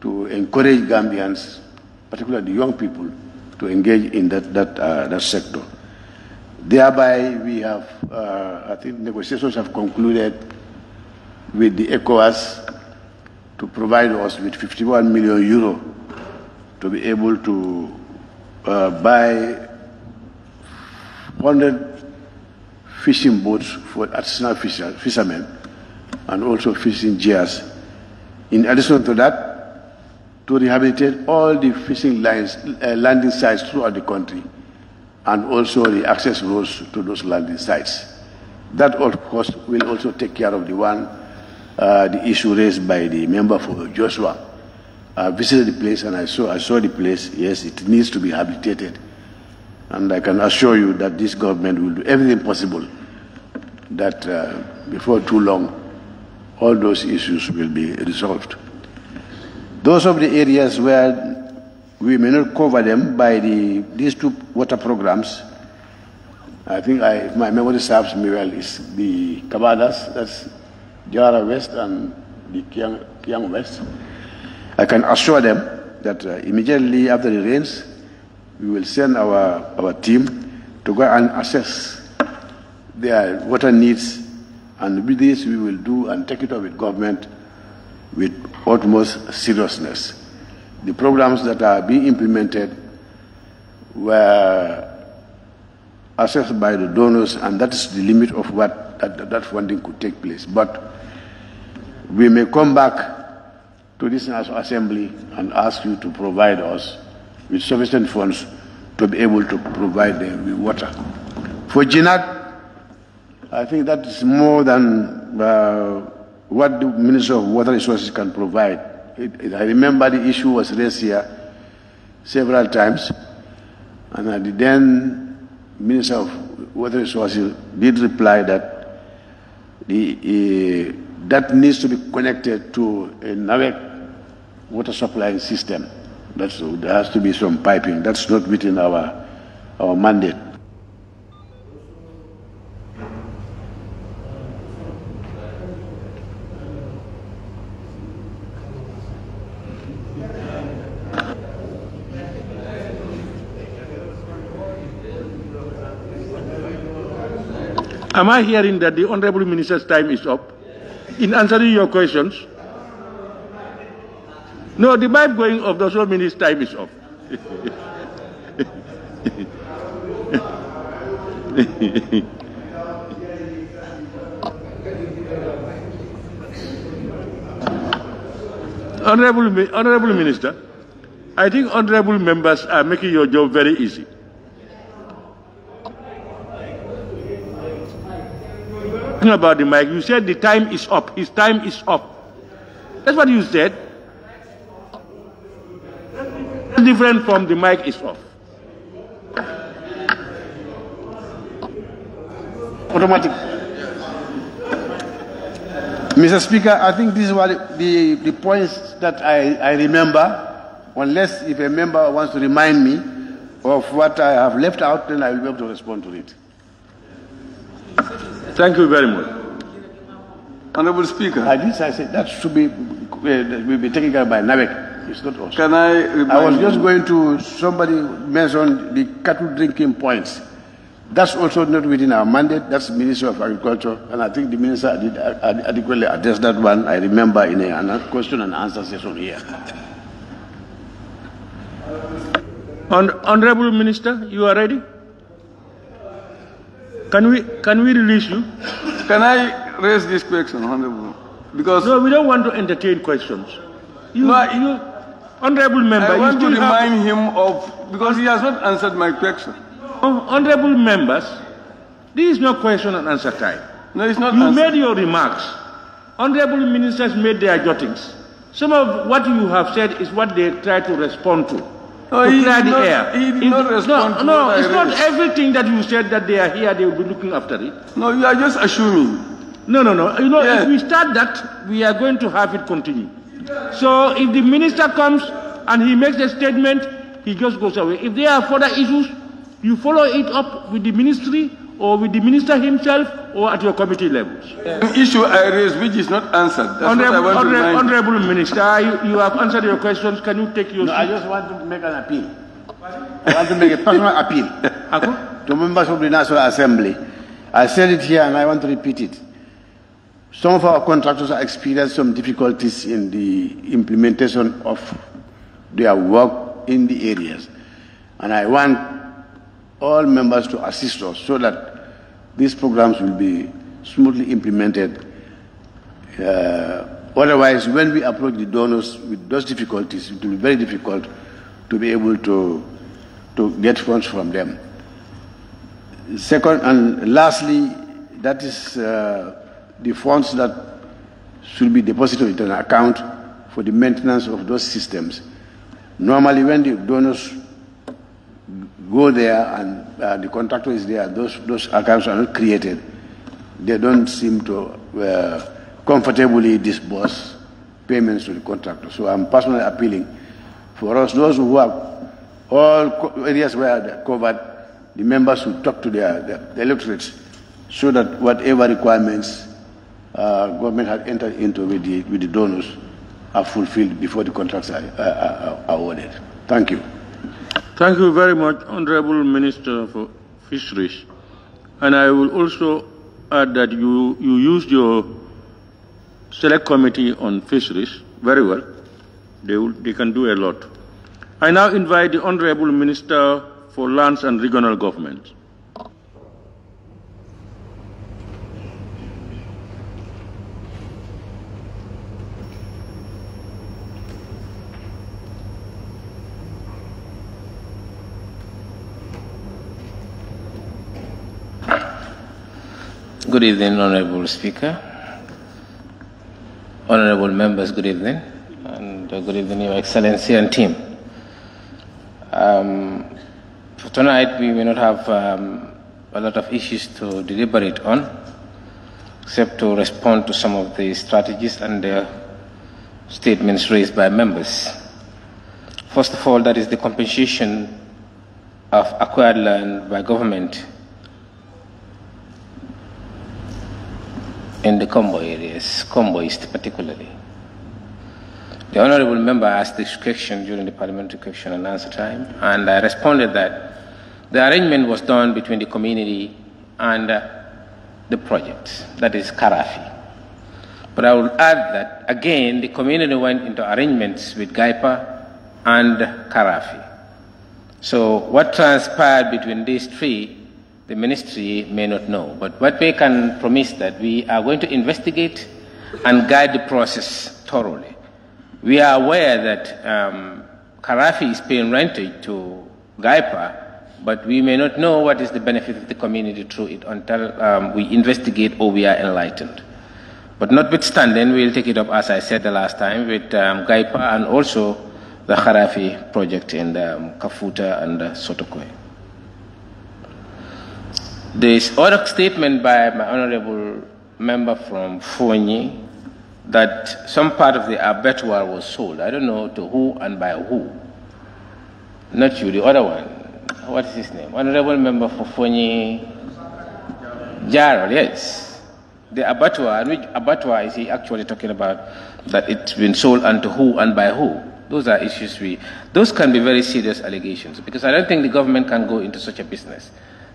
to encourage Gambians, particularly the young people, to engage in that sector. Thereby, we have, I think negotiations have concluded with the ECOWAS to provide us with 51 million euro to be able to buy 100 fishing boats for artisanal fishermen and also fishing gears. In addition to that, to rehabilitate all the fishing lines, landing sites throughout the country, and also the access roads to those landing sites. That, of course, will also take care of the issue raised by the member for Joshua. I visited the place and I saw the place. Yes, it needs to be rehabilitated. And I can assure you that this government will do everything possible that before too long, all those issues will be resolved. Those of the areas where we may not cover them by these two water programs, I think if my memory serves me well, is the Kabadas, that's Jara West and the Kiang West. I can assure them that immediately after the rains, we will send our team to go and assess their water needs, and with this we will do and take it up with government with utmost seriousness. The programs that are being implemented were assessed by the donors, and that is the limit of what that funding could take place. But we may come back to this National Assembly and ask you to provide us with sufficient funds to be able to provide them with water. For Jinat, I think that is more than what the Minister of Water Resources can provide. I remember the issue was raised here several times, and the then Minister of Water Resources did reply that that needs to be connected to a NAWEC water supply system. There has to be some piping. That's not within our mandate. Am I hearing that the Honorable Minister's time is up? In answering your questions? No, the mic going off does not mean his time is up. Honorable Minister, I think honorable members are making your job very easy. About the mic, you said the time is up. His time is up. That's what you said. Different from the mic is off. Automatic. Mr. Speaker, I think this is what the points that I remember, unless if a member wants to remind me of what I have left out, then I will be able to respond to it. Thank you very much. Honorable Speaker. I said that should be will be taken care by NAWEC. It's not us. Can I remind I was just going to, somebody mentioned the cattle drinking points. That's also not within our mandate. That's the Ministry of Agriculture, and I think the Minister did adequately address that one. I remember in a question and answer session here. Honorable Minister, you are ready? Can we release you? Can I raise this question, Honorable? Because no, we don't want to entertain questions. Honorable member, I want to remind him of, because he has not answered my question. Honorable members, this is not question and answer time. No, it's not. You made your remarks. Honorable ministers made their jottings. Some of what you have said is what they try to respond to. No, to clear the air. He did not respond to No, what it's I not raised. everything that you said that they are here, they will be looking after it. No, you are just assuming. No. If we start that, we are going to have it continue. So if the minister comes and he makes a statement, he just goes away. If there are further issues, you follow it up with the ministry or with the minister himself or at your committee levels. An issue I raised which is not answered. That's what I want to remind you. Honorable Minister, you have answered your questions. Can you take your seat? I just want to make an appeal. I want to make a personal appeal to members of the National Assembly. I said it here and I want to repeat it. Some of our contractors have experienced some difficulties in the implementation of their work in the areas. And I want all members to assist us so that these programs will be smoothly implemented. Otherwise, when we approach the donors with those difficulties, it will be very difficult to be able to get funds from them. Second and lastly, that is the funds that should be deposited into an account for the maintenance of those systems. Normally, when the donors go there and the contractor is there, those accounts are not created. They don't seem to comfortably disburse payments to the contractor. So I'm personally appealing for us, those who have all areas where they're covered, the members should talk to the electorates so that whatever requirements government has entered into with the donors are fulfilled before the contracts are awarded. Thank you. Thank you very much, Honorable Minister for Fisheries. And I will also add that you used your select committee on fisheries very well. They can do a lot. I now invite the Honorable Minister for Lands and Regional Government. Good evening, Honorable Speaker, Honorable members, good evening, and good evening, Your Excellency and team. For tonight, we may not have a lot of issues to deliberate on, except to respond to some of the strategies and the statements raised by members. First of all, that is the compensation of acquired land by government in the convoy areas, convoys particularly. The Honorable Member asked this question during the parliamentary question and answer time, and I responded that the arrangement was done between the community and the project, that is Karafi. But I would add that, again, the community went into arrangements with GAIPA and Karafi. So what transpired between these three, the ministry may not know. But what we can promise that we are going to investigate and guide the process thoroughly. We are aware that Karafi is paying rentage to GAIPA, but we may not know what is the benefit of the community through it until we investigate or we are enlightened. But notwithstanding, we'll take it up, as I said the last time, with GAIPA and also the Karafi project in Kafuta and Sotokoy. This other statement by my honorable member from Fonyi that some part of the abattoir was sold. I don't know to who and by who. Not you, the other one. What is his name? Honorable member for Fonyi Jaro, yes. The abattoir, which abattoir is he actually talking about that it's been sold and to who and by who? Those are issues those can be very serious allegations, because I don't think the government can go into such a business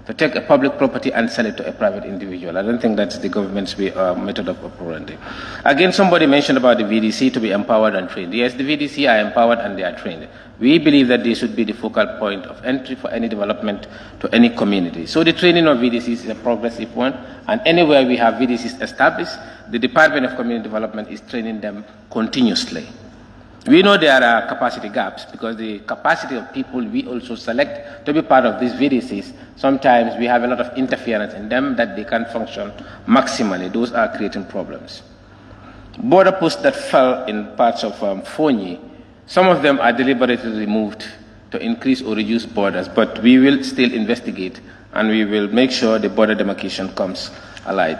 to take a public property and sell it to a private individual. I don't think that's the government's method of operandi. Again, somebody mentioned about the VDC to be empowered and trained. Yes, the VDC are empowered and they are trained. We believe that they should be the focal point of entry for any development to any community. So the training of VDCs is a progressive one, and anywhere we have VDCs established, the Department of Community Development is training them continuously. We know there are capacity gaps because the capacity of people we also select to be part of these VDCs, sometimes we have a lot of interference in them that they can't function maximally. Those are creating problems. Border posts that fell in parts of Fonyi, some of them are deliberately removed to increase or reduce borders, but we will still investigate and we will make sure the border demarcation comes alive.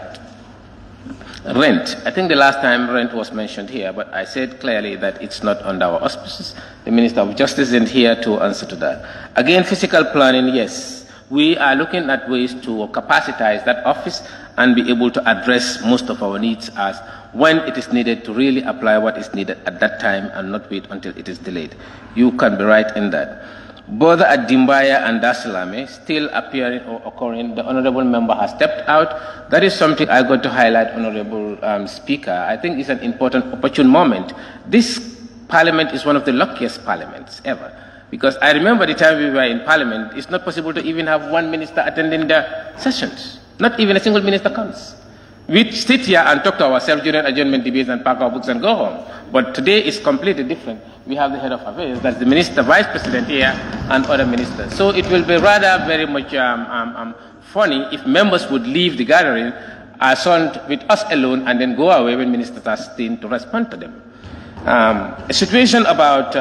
Rent. I think the last time rent was mentioned here, but I said clearly that it's not under our auspices. The Minister of Justice isn't here to answer to that. Again, physical planning, yes. We are looking at ways to capacitize that office and be able to address most of our needs as when it is needed to really apply what is needed at that time and not wait until it is delayed. You can be right in that. Both at Dimbaya and Dasalame still appearing or occurring. The Honorable Member has stepped out. That is something I got to highlight, Honorable Speaker. I think it's an important, opportune moment. This Parliament is one of the luckiest parliaments ever. Because I remember the time we were in Parliament, it's not possible to even have one minister attending the sessions. Not even a single minister comes. We sit here and talk to ourselves during adjournment debates and pack our books and go home. But today is completely different. We have the head of affairs, that's the minister, vice president here, and other ministers. So it will be rather very much funny if members would leave the gathering with us alone and then go away when ministers are seen to respond to them. A situation about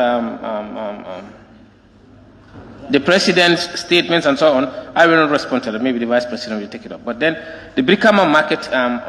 the president's statements and so on, I will not respond to that. Maybe the vice president will take it up. But then the Brikama market, the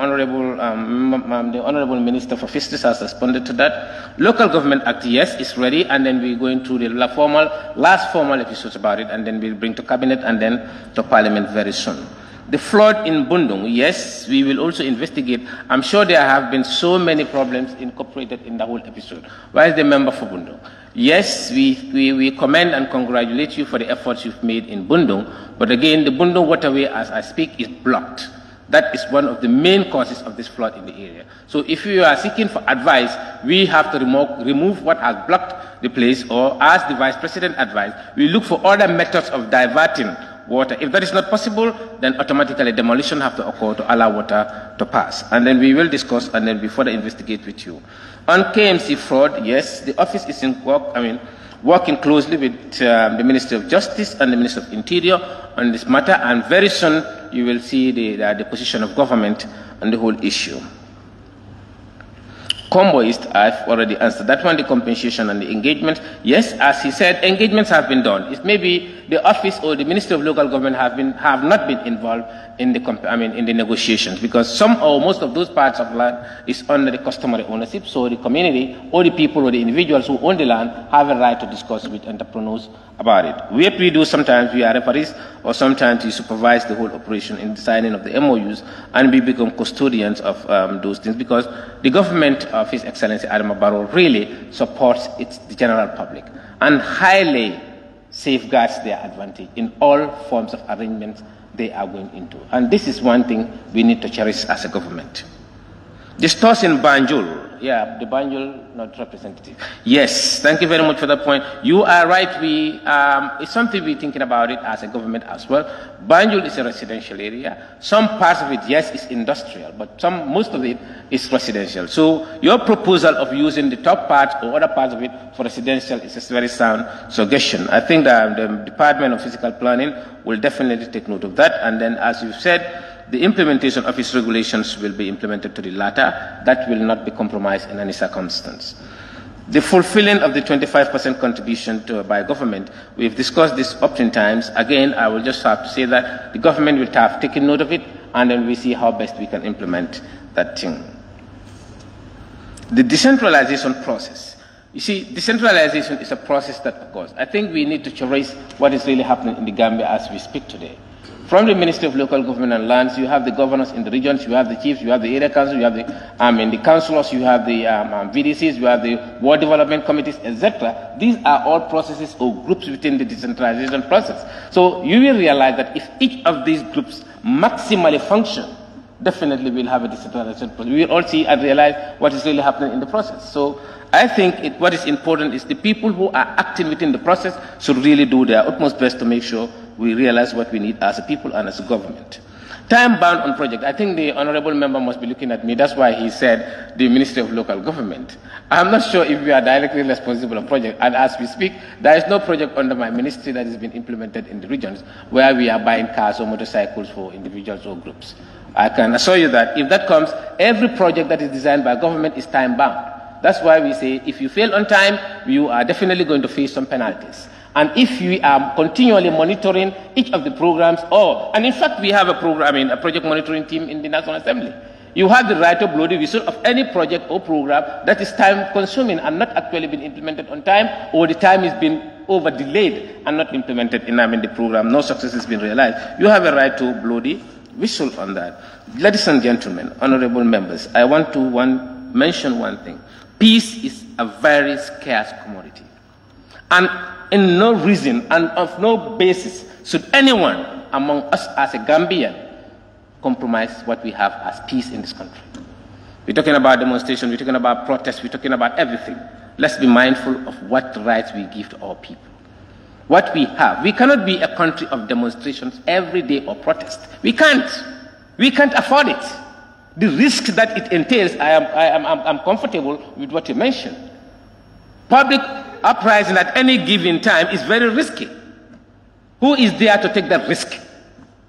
honorable minister for fisheries has responded to that. Local government act, yes, is ready, and then we're going through the last formal episodes about it, and then we'll bring to cabinet and then to parliament very soon. The flood in Bundung, yes, we will also investigate. I'm sure there have been so many problems incorporated in the whole episode. Why is the member for Bundung? Yes, we commend and congratulate you for the efforts you've made in Bundung, but again, the Bundung waterway, as I speak, is blocked. That is one of the main causes of this flood in the area. So if you are seeking for advice, we have to remove what has blocked the place, or as the Vice President advised, we look for other methods of diverting water. If that is not possible, then automatically demolition have to occur to allow water to pass. And then we will discuss and then we further investigate with you. On KMC fraud, yes, the office is in working closely with the Ministry of Justice and the Ministry of Interior on this matter, and very soon you will see the position of government on the whole issue. Convoys, I've already answered that one, the compensation and the engagement. Yes, as he said, engagements have been done. It may be the office or the Ministry of Local Government have not been involved in the negotiations, because some or most of those parts of land is under the customary ownership, so the community or the people or the individuals who own the land have a right to discuss with entrepreneurs about it. What we do sometimes, we are referees, or sometimes we supervise the whole operation in the signing of the MOUs, and we become custodians of those things, because the government of His Excellency Adama Barrow really supports the general public and highly safeguards their advantage in all forms of arrangements they are going into. And this is one thing we need to cherish as a government. The stores in Banjul, yeah, the Banjul not representative. Yes, thank you very much for that point. You are right. It's something we're thinking about it as a government as well. Banjul is a residential area. Some parts of it, yes, is industrial, but most of it is residential. So your proposal of using the top part or other parts of it for residential is a very sound suggestion. I think that the Department of Physical Planning will definitely take note of that. And then, as you said, the implementation of its regulations will be implemented to the latter. That will not be compromised in any circumstance. The fulfilling of the 25% contribution by government, we've discussed this oftentimes. Again, I will just have to say that the government will have taken note of it, and then we see how best we can implement that thing. The decentralization process. You see, decentralization is a process that occurs. I think we need to cherish what is really happening in the Gambia as we speak today. From the Ministry of Local Government and Lands, you have the governors in the regions, you have the chiefs, you have the area council, you have the councillors, you have the VDCs, you have the ward development committees, etc. These are all processes or groups within the decentralization process. So you will realize that if each of these groups maximally function, definitely we'll have a decentralization process. We will all see and realize what is really happening in the process. So I think what is important is the people who are acting within the process should really do their utmost best to make sure we realize what we need as a people and as a government. Time bound on project. I think the honorable member must be looking at me. That's why he said the Ministry of Local Government. I'm not sure if we are directly responsible for project. And as we speak, there is no project under my ministry that has been implemented in the regions where we are buying cars or motorcycles for individuals or groups. I can assure you that if that comes, every project that is designed by government is time bound. That's why we say if you fail on time, you are definitely going to face some penalties. And if we are continually monitoring each of the programs, and in fact we have a project monitoring team in the National Assembly. You have the right to blow the whistle of any project or program that is time consuming and not actually been implemented on time, or the time is being over delayed and not implemented in the program. No success has been realized. You have a right to blow the whistle on that. Ladies and gentlemen, honorable members, I want to mention one thing. Peace is a very scarce commodity. And in no reason and of no basis should anyone among us as a Gambian compromise what we have as peace in this country. We're talking about demonstration, we're talking about protests, we're talking about everything. Let's be mindful of what rights we give to our people. What we have. We cannot be a country of demonstrations every day or protest. We can't. We can't afford it. The risk that it entails, I'm comfortable with what you mentioned. Public uprising at any given time is very risky. Who is there to take that risk?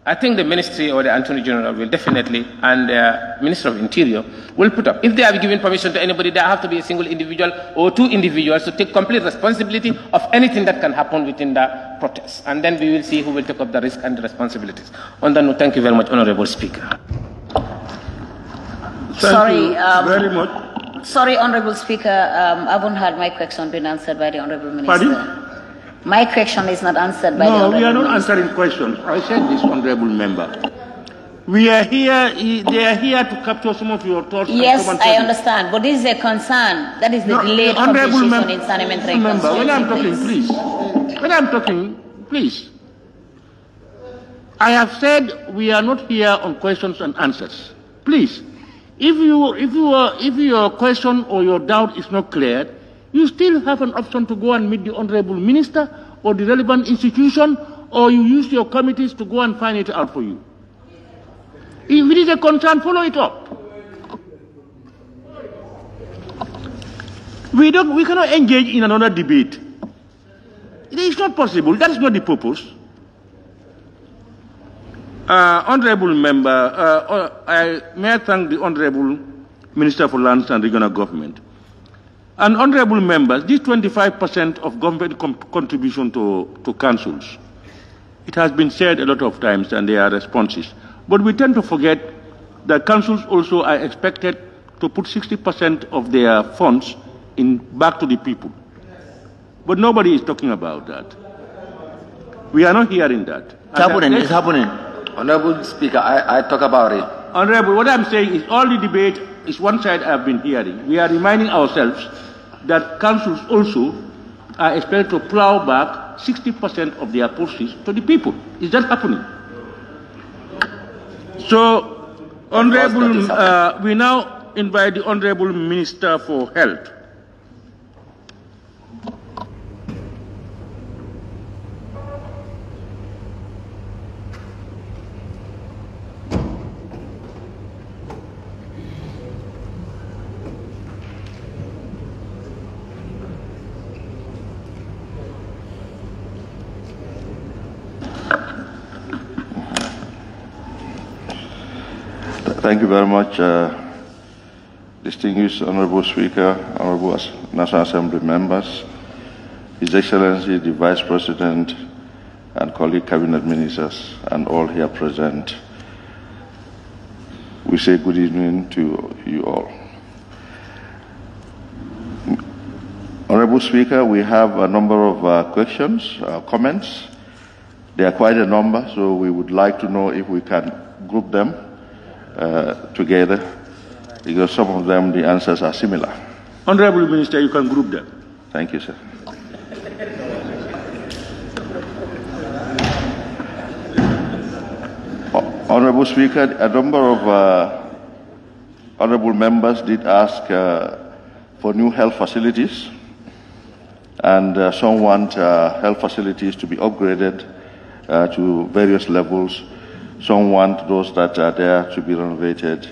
I think the Ministry or the Attorney General will definitely, and the Minister of Interior will put up. If they have given permission to anybody, there have to be a single individual or two individuals to take complete responsibility of anything that can happen within the protest. And then we will see who will take up the risk and the responsibilities. On that note, thank you very much, Honorable Speaker. Thank you very much. Sorry, Honorable Speaker, I haven't had my question been answered by the Honorable Minister. Pardon? My question is not answered by the Honorable No, we are not Minister. answering questions. I said this, Honorable Member. We are here, they are here to capture some of your thoughts. Yes, I understand, but this is a concern. That is the delayed completion in Sanimentary Member, when I'm talking, place. please. When I'm talking, please. I have said we are not here on questions and answers. Please. If your question or your doubt is not cleared, you still have an option to go and meet the Honorable Minister or the relevant institution, or you use your committees to go and find it out for you. If it is a concern, follow it up. We cannot engage in another debate. It is not possible. That is not the purpose. Honorable Member, may I thank the Honorable Minister for Lands and Regional Government. And honorable members, this 25% of government contribution to councils, it has been said a lot of times and there are responses. But we tend to forget that councils also are expected to put 60% of their funds back to the people. But nobody is talking about that. We are not hearing that. It's happening. Honorable Speaker, I talk about it. Honorable, what I'm saying is all the debate is one side I've been hearing. We are reminding ourselves that councils also are expected to plow back 60% of their proceeds to the people. Is that happening? So, Honorable, we now invite the Honorable Minister for Health. Thank you very much, distinguished Honorable Speaker, Honorable National Assembly members, His Excellency the Vice President and colleague Cabinet Ministers, and all here present. We say good evening to you all. Honorable Speaker, we have a number of questions, comments. There are quite a number, so we would like to know if we can group them together, because some of them, the answers are similar. Honorable Minister, you can group them. Thank you, sir. Honorable Speaker, a number of honorable members did ask for new health facilities, and some want health facilities to be upgraded to various levels. Some want those that are there to be renovated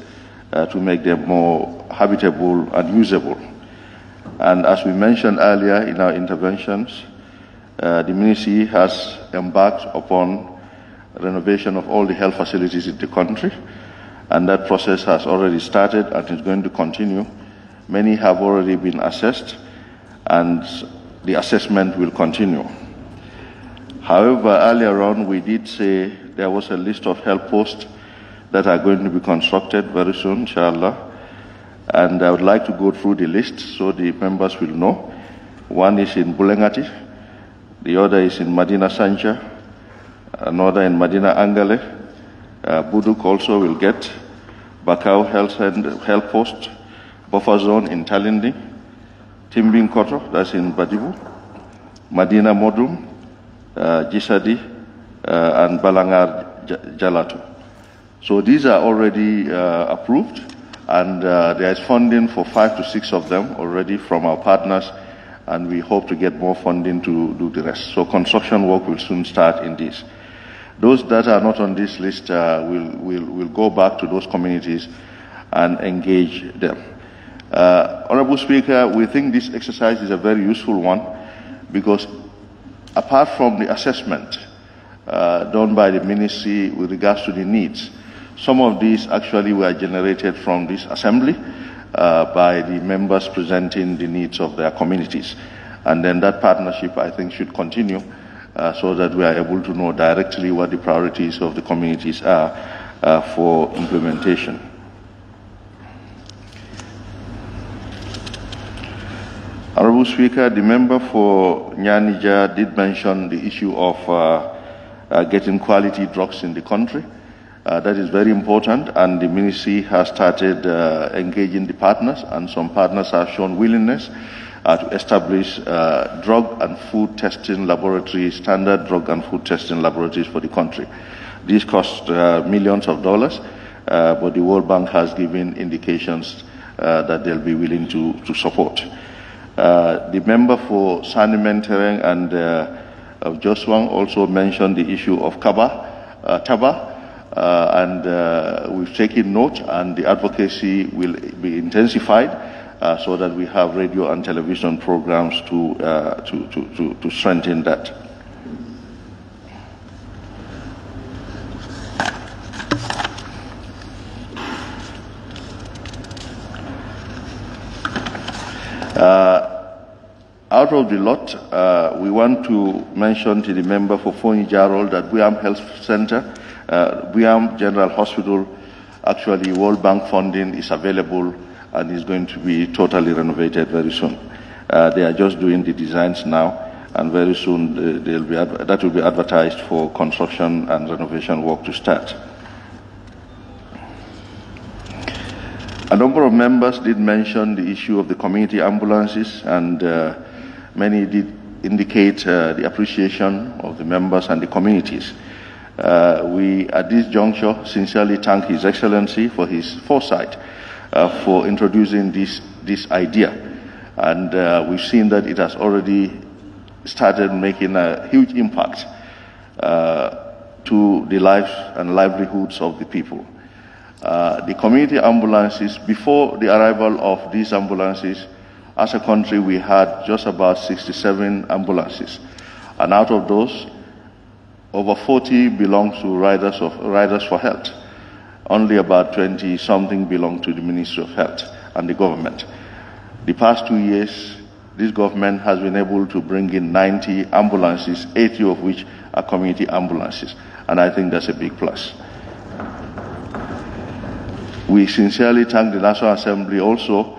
to make them more habitable and usable. And as we mentioned earlier in our interventions, the ministry has embarked upon renovation of all the health facilities in the country, and that process has already started and is going to continue. Many have already been assessed, and the assessment will continue. However, earlier on we did say there was a list of health posts that are going to be constructed very soon, inshallah. And I would like to go through the list so the members will know. One is in Bulengati, the other is in Madina Sanja, another in Madina Angale. Buduk also will get Bakau Health Post, Buffer Zone in Talindi, Timbing Koto, that's in Badibu, Madina Modum, Jisadi, and Balangar Jalatu. So these are already approved, and there is funding for 5 to 6 of them already from our partners, and we hope to get more funding to do the rest. So construction work will soon start in this. Those that are not on this list will go back to those communities and engage them. Honorable Speaker, we think this exercise is a very useful one, because apart from the assessment done by the ministry with regards to the needs, some of these actually were generated from this assembly by the members presenting the needs of their communities. And then that partnership, I think, should continue so that we are able to know directly what the priorities of the communities are for implementation. Honorable Speaker, the member for Nyanija did mention the issue of getting quality drugs in the country. That is very important, and the ministry has started engaging the partners, and some partners have shown willingness to establish drug and food testing laboratories, standard drug and food testing laboratories for the country. These cost millions of dollars, but the World Bank has given indications that they'll be willing to support. The member for Sanimentereng and of Joswang also mentioned the issue of Taba, and we've taken note, and the advocacy will be intensified so that we have radio and television programs to strengthen that. Out of the lot, we want to mention to the member for 𝒕𝒉𝒊𝒔 that 𝒉𝒐𝒊𝒏 Health Center, 𝒉𝒐𝒊𝒏 General Hospital, actually World Bank funding is available and is going to be totally renovated very soon. They are just doing the designs now, and very soon that will be advertised for construction and renovation work to start. A number of members did mention the issue of the community ambulances, and many did indicate the appreciation of the members and the communities. We, at this juncture, sincerely thank His Excellency for his foresight for introducing this idea. And we've seen that it has already started making a huge impact to the lives and livelihoods of the people. The community ambulances, before the arrival of these ambulances, as a country we had just about 67 ambulances. And out of those, over 40 belong to Riders for Health. Only about 20-something belong to the Ministry of Health and the government. The past 2 years, this government has been able to bring in 90 ambulances, 80 of which are community ambulances. And I think that's a big plus. We sincerely thank the National Assembly also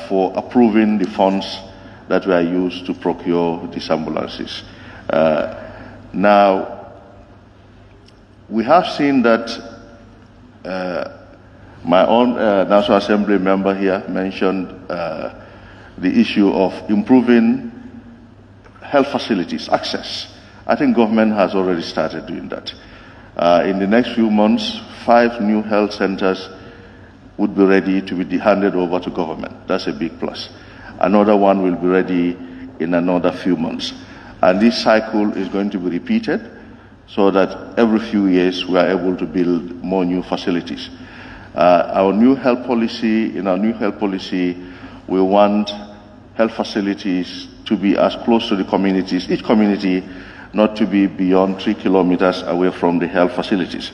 for approving the funds that were used to procure these ambulances. Now, we have seen that my own National Assembly member here mentioned the issue of improving health facilities, access. I think government has already started doing that. In the next few months, 5 new health centers would be ready to be handed over to government. That's a big plus. Another one will be ready in another few months. And this cycle is going to be repeated so that every few years we are able to build more new facilities. In our new health policy, we want health facilities to be as close to the communities, each community not to be beyond 3 kilometers away from the health facilities.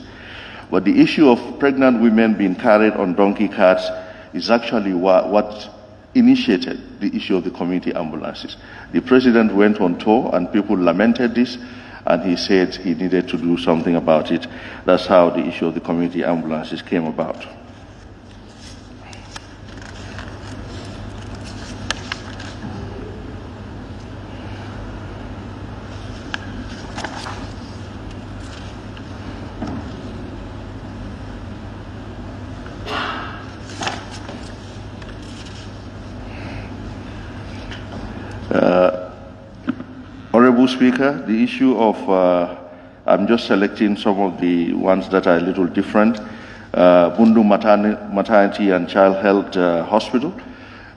But the issue of pregnant women being carried on donkey carts is actually what initiated the issue of the community ambulances. The president went on tour and people lamented this, and he said he needed to do something about it. That's how the issue of the community ambulances came about. Honorable Speaker, the issue of, I'm just selecting some of the ones that are a little different. Bundu Maternity and Child Health Hospital.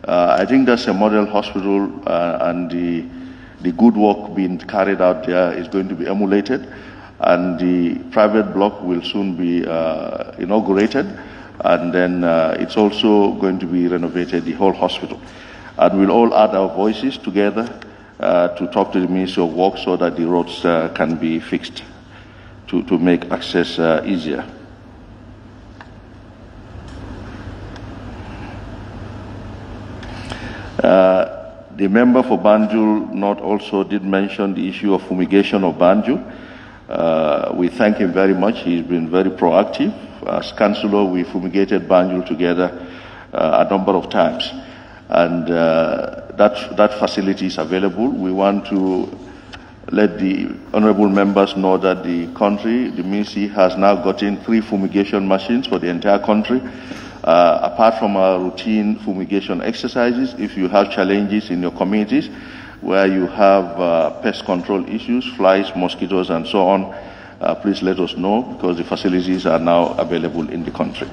I think that's a model hospital, and the good work being carried out there is going to be emulated, and the private block will soon be inaugurated, and then it's also going to be renovated, the whole hospital. And we'll all add our voices together to talk to the Ministry of Works so that the roads can be fixed to make access easier. The member for Banjul North also did mention the issue of fumigation of Banjul. We thank him very much. He's been very proactive. As councillor, we fumigated Banjul together a number of times. And that facility is available. We want to let the honorable members know that the country, the ministry, has now gotten 3 fumigation machines for the entire country. Apart from our routine fumigation exercises, if you have challenges in your communities where you have pest control issues, flies, mosquitoes, and so on, please let us know, because the facilities are now available in the country.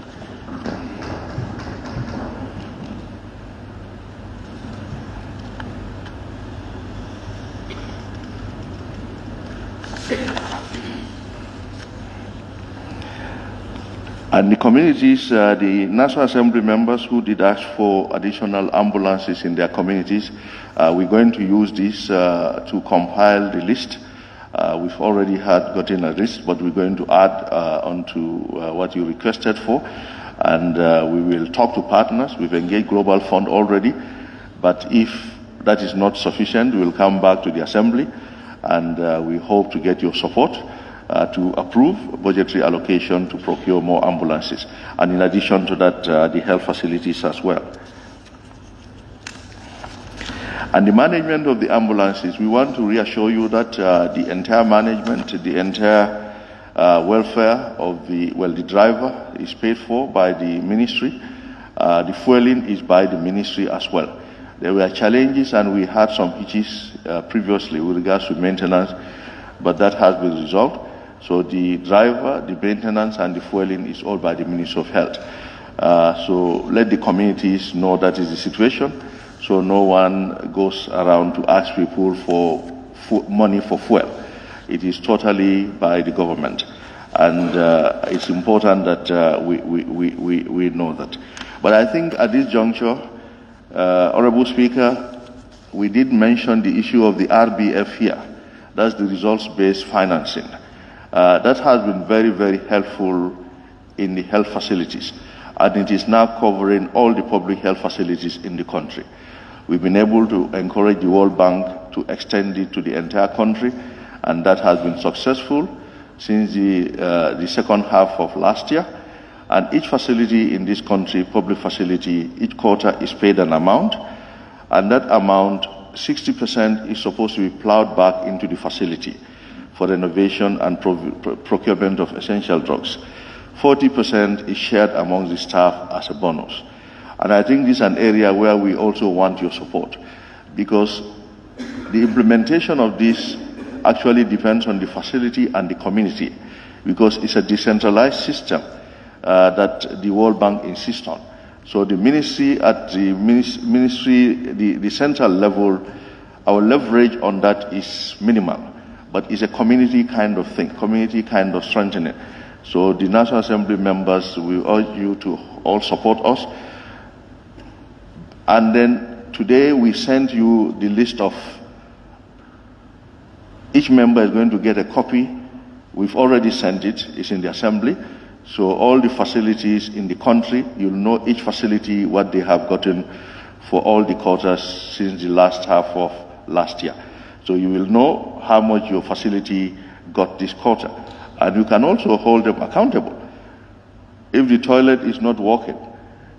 And the communities, the National Assembly members who did ask for additional ambulances in their communities, we're going to use this to compile the list. We've already gotten a list, but we're going to add onto what you requested for. And we will talk to partners. We've engaged Global Fund already. But if that is not sufficient, we will come back to the Assembly, and we hope to get your support to approve budgetary allocation to procure more ambulances. And in addition to that, the health facilities as well. And the management of the ambulances, we want to reassure you that the entire management, the entire welfare of the driver is paid for by the ministry. The fueling is by the ministry as well. There were challenges, and we had some hitches previously with regards to maintenance, but that has been resolved. So the driver, the maintenance, and the fueling is all by the Ministry of Health. So let the communities know that is the situation, so no one goes around to ask people for money for fuel. It is totally by the government, and it's important that we know that. But I think at this juncture, Honorable Speaker, we did mention the issue of the RBF here. That's the results-based financing. That has been very, very helpful in the health facilities, and it is now covering all the public health facilities in the country. We've been able to encourage the World Bank to extend it to the entire country, and that has been successful since the second half of last year. And each facility in this country, public facility, each quarter is paid an amount, and that amount, 60% is supposed to be plowed back into the facility for renovation and procurement of essential drugs. 40% is shared among the staff as a bonus. And I think this is an area where we also want your support, because the implementation of this actually depends on the facility and the community, because it's a decentralized system that the World Bank insists on. So the ministry, at the the central level, our leverage on that is minimal, but it's a community kind of thing, community kind of strengthening. So the National Assembly members, we urge you to all support us. And then today we sent you the list of, each member is going to get a copy. We've already sent it, it's in the Assembly. So all the facilities in the country, you'll know each facility what they have gotten for all the quarters since the last half of last year. So you will know how much your facility got this quarter. And you can also hold them accountable. If the toilet is not working,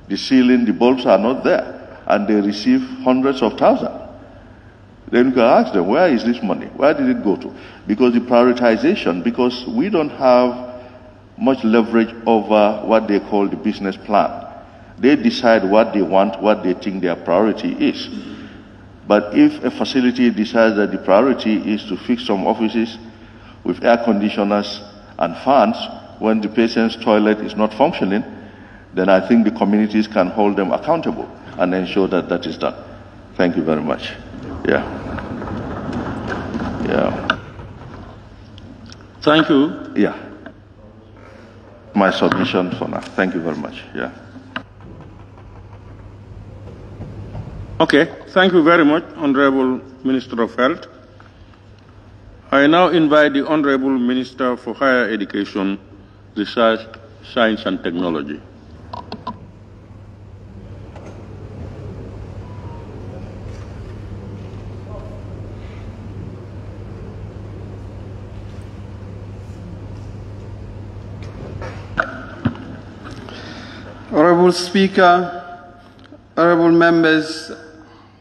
the ceiling, the bulbs are not there, and they receive hundreds of thousands, then you can ask them, where is this money? Where did it go to? Because the prioritization, because we don't have much leverage over what they call the business plan. They decide what they want, what they think their priority is. But if a facility decides that the priority is to fix some offices with air conditioners and fans when the patient's toilet is not functioning, then I think the communities can hold them accountable and ensure that that is done. Thank you very much. Yeah. Thank you. Yeah. My submission for now. Thank you very much. Yeah. Okay. Thank you very much, Honorable Minister of Health. I now invite the Honorable Minister for Higher Education, Research, Science and Technology. Honorable Speaker, honorable members,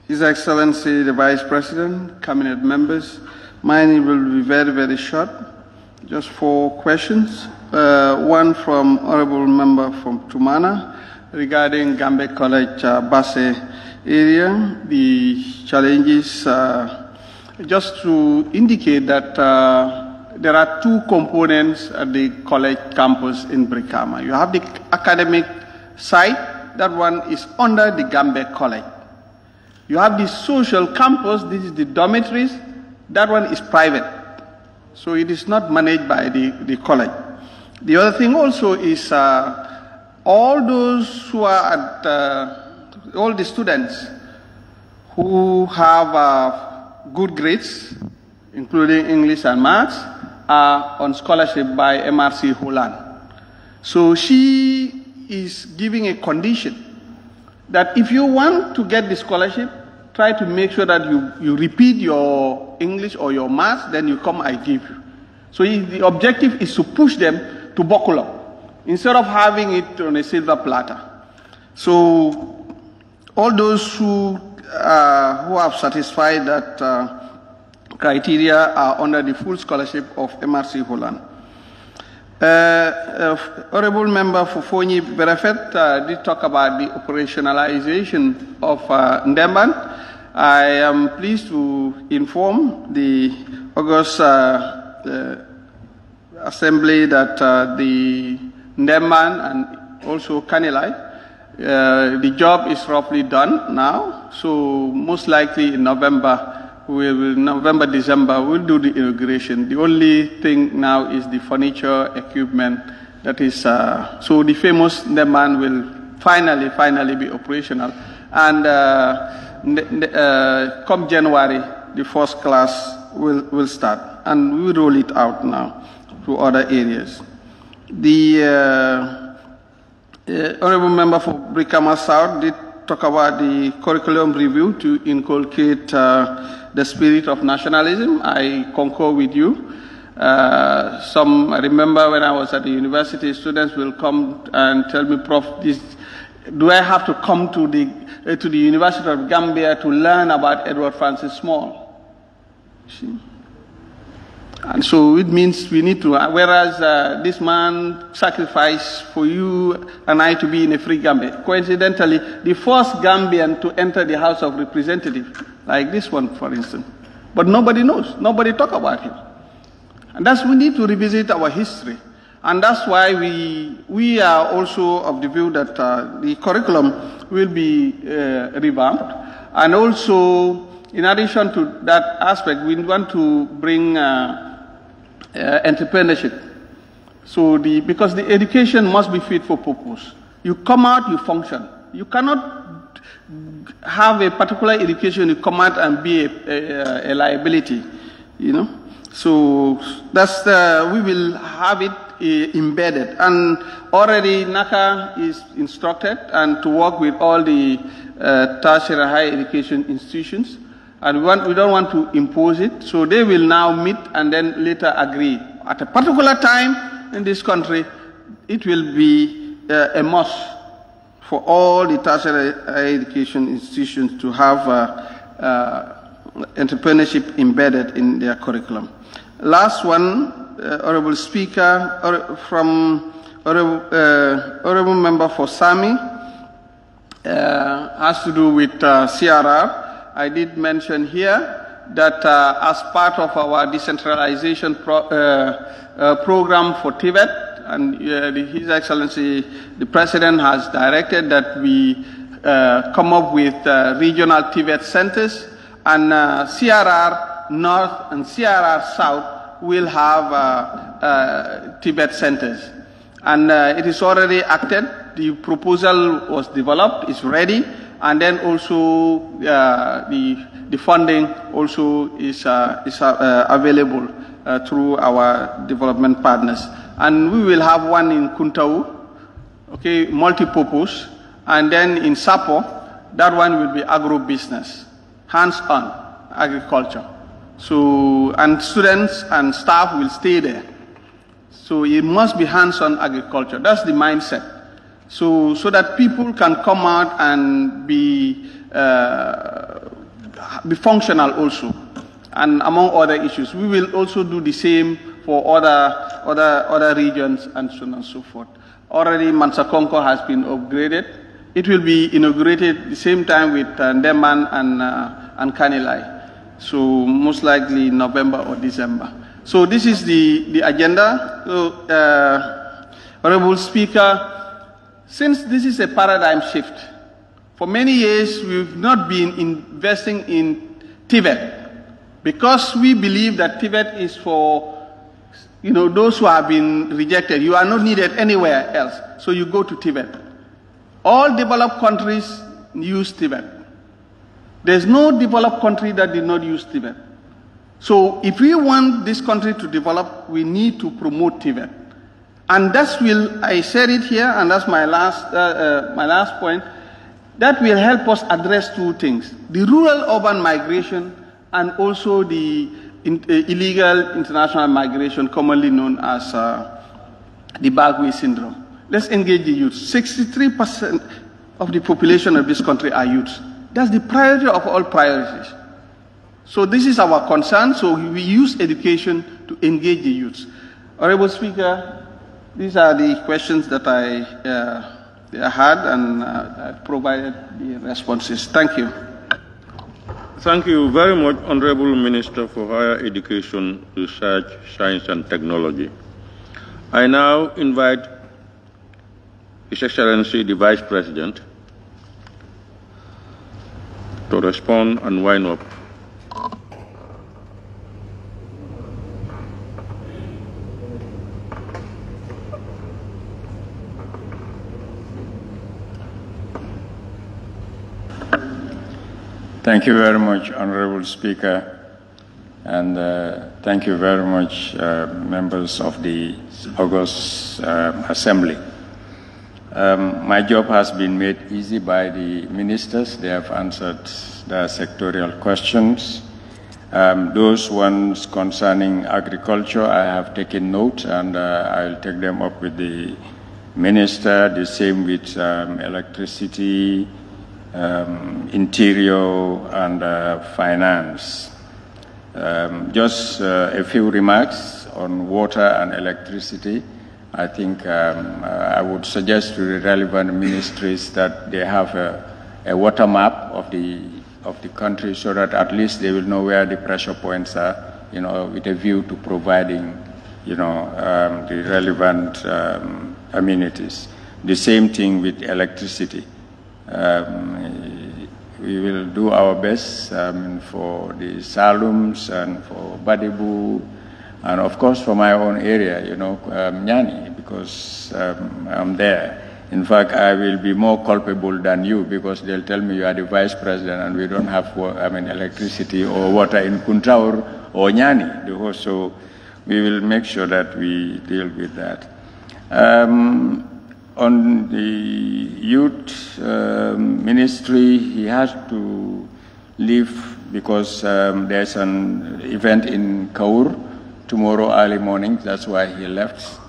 His Excellency the Vice President, Cabinet members, mine will be very, very short. Just 4 questions. One from honorable member from Tumana regarding Gambe College Basse area. The challenges, just to indicate that there are 2 components at the college campus in Brikama. You have the academic side, that one is under the Gambe College. You have the social campus, this is the dormitories, that one is private. So it is not managed by the college. The other thing also is all those who are at, all the students who have good grades, including English and Maths, are on scholarship by MRC Holland. So she is giving a condition that if you want to get the scholarship, try to make sure that you repeat your English or your maths, then you come, I give you. So the objective is to push them to buckle up, instead of having it on a silver platter. So all those who have satisfied that criteria are under the full scholarship of MRC Holland. Honorable Member 𝒂𝒄𝒄𝒏𝒏𝒆𝒍 did talk about the operationalization of Ndemban. I am pleased to inform the August Assembly that the Ndemban and also 𝒂𝒂𝒂𝒏𝒏𝒆𝒍, the job is roughly done now. So most likely in November, December, we'll do the inauguration. The only thing now is the furniture, equipment, that is, so the famous Ndemban will finally be operational. And come January, the first class will start. And we will roll it out now to other areas. The Honorable Member for Brikama South did talk about the curriculum review to inculcate the spirit of nationalism. I concur with you. I remember when I was at the university, students will come and tell me, Prof, do I have to come to the University of Gambia to learn about Edward Francis Small? See? And so it means we need to, whereas this man sacrificed for you and I to be in a free Gambia. Coincidentally, the first Gambian to enter the House of Representatives, like this one, for instance. But nobody knows, nobody talk about him. And that's, we need to revisit our history. And that's why we are also of the view that the curriculum will be revamped. And also, in addition to that aspect, we want to bring entrepreneurship. So because the education must be fit for purpose. You come out, you function. You cannot have a particular education, you come out and be a liability, you know. So that's we will have it embedded. And already NACA is instructed and to work with all the tertiary higher education institutions. And we don't want to impose it, so they will now meet and then later agree. At a particular time in this country, it will be a must for all the tertiary higher education institutions to have entrepreneurship embedded in their curriculum. Last one, Honorable Speaker, from Honorable Member for SAMI, has to do with CRR. I did mention here that as part of our decentralization program for Tibet, and His Excellency the President has directed that we come up with regional Tibet centers, and CRR North and CRR South will have Tibet centers. And it is already acted. The proposal was developed, it's ready. And then also the funding also is available through our development partners. And we will have one in Kuntau, okay, multi-purpose. And then in Sapo, that one will be agro-business, hands-on agriculture. So, and students and staff will stay there. So it must be hands-on agriculture. That's the mindset. So that people can come out and be functional also, and among other issues. We will also do the same for other regions and so on and so forth. Already Mansakonko has been upgraded. It will be inaugurated at the same time with Ndemban and Kanilai. So most likely November or December. So this is the agenda. So, Honorable Speaker, since this is a paradigm shift, for many years we've not been investing in Tibet because we believe that Tibet is for, you know, those who have been rejected. You are not needed anywhere else, so you go to Tibet. All developed countries use Tibet. There's no developed country that did not use Tibet. So if we want this country to develop, we need to promote Tibet. And I said it here, and that's my last point. That will help us address two things: the rural-urban migration and also the illegal international migration, commonly known as the Bagwe syndrome. Let's engage the youth. 63% of the population of this country are youth. That's the priority of all priorities. So this is our concern, so we use education to engage the youth. Honorable Speaker, these are the questions that I had, and I provided the responses. Thank you. Thank you very much, Honorable Minister for Higher Education, Research, Science and Technology. I now invite His Excellency the Vice President to respond and wind up. Thank you very much, Honorable Speaker, and thank you very much, members of the August Assembly. My job has been made easy by the ministers. They have answered the sectorial questions. Those ones concerning agriculture, I have taken note, and I'll take them up with the minister. The same with electricity, interior, and finance. Just a few remarks on water and electricity. I think I would suggest to the relevant ministries that they have a water map of the country, so that at least they will know where the pressure points are, with a view to providing, the relevant amenities. The same thing with electricity. We will do our best for the Salums and for Badibu, and of course for my own area, Nyani, because I'm there. In fact, I will be more culpable than you, because they'll tell me you are the vice president and we don't have electricity or water in Kuntaur or Nyani. So we will make sure that we deal with that. On the youth ministry, he has to leave because there's an event in Kaur tomorrow early morning. That's why he left.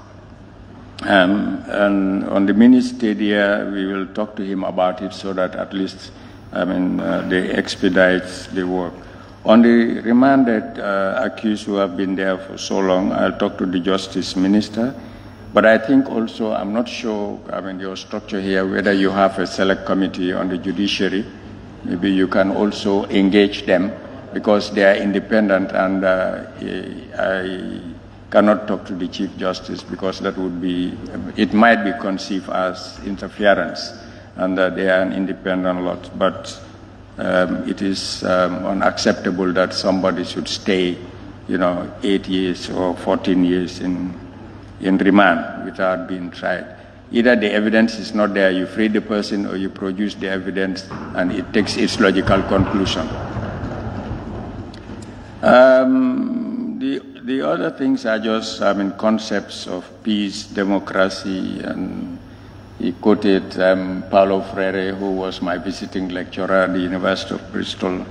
And on the mini stadia, we will talk to him about it, so that at least, they expedite the work. On the remanded accused who have been there for so long, I'll talk to the Justice Minister. But I think also, I'm not sure, your structure here, whether you have a select committee on the judiciary. Maybe you can also engage them, because they are independent, and I cannot talk to the Chief Justice, because that would be, it might be conceived as interference, and they are an independent lot. But it is unacceptable that somebody should stay, 8 years or 14 years in remand without being tried. Either the evidence is not there, you free the person, or you produce the evidence and it takes its logical conclusion. The other things are just, concepts of peace, democracy, and he quoted Paulo Freire, who was my visiting lecturer at the University of Bristol,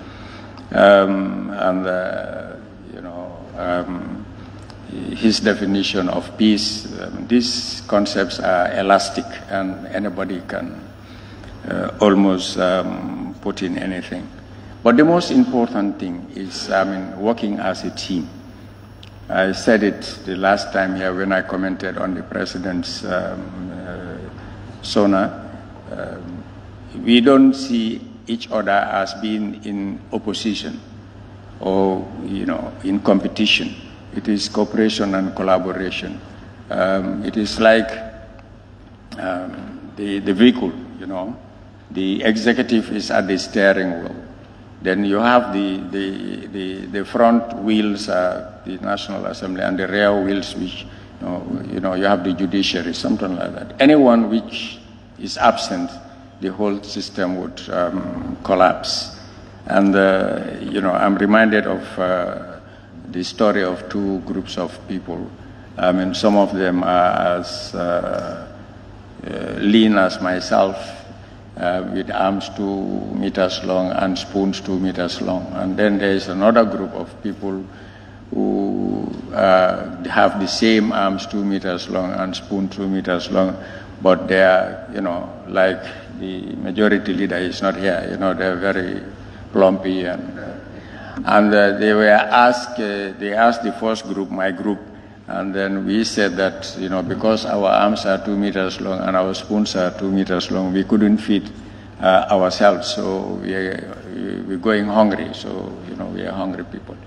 his definition of peace. These concepts are elastic, and anybody can almost put in anything. But the most important thing is, working as a team. I said it the last time here when I commented on the President's SONA. We don't see each other as being in opposition or, in competition. It is cooperation and collaboration. It is like the vehicle, The executive is at the steering wheel. Then you have the front wheels, the National Assembly, and the rear wheels, which, you have the judiciary, something like that. Anyone which is absent, the whole system would collapse. And, I'm reminded of the story of two groups of people. Some of them are as lean as myself, with arms 2 meters long and spoons 2 meters long. And then there is another group of people who have the same arms 2 meters long and spoon 2 meters long, but they are, like the majority leader is not here. They're very plumpy, and they were asked. They asked the first group, my group, and then we said that because our arms are 2 meters long and our spoons are 2 meters long, we couldn't feed ourselves, so we're going hungry. So we are hungry people.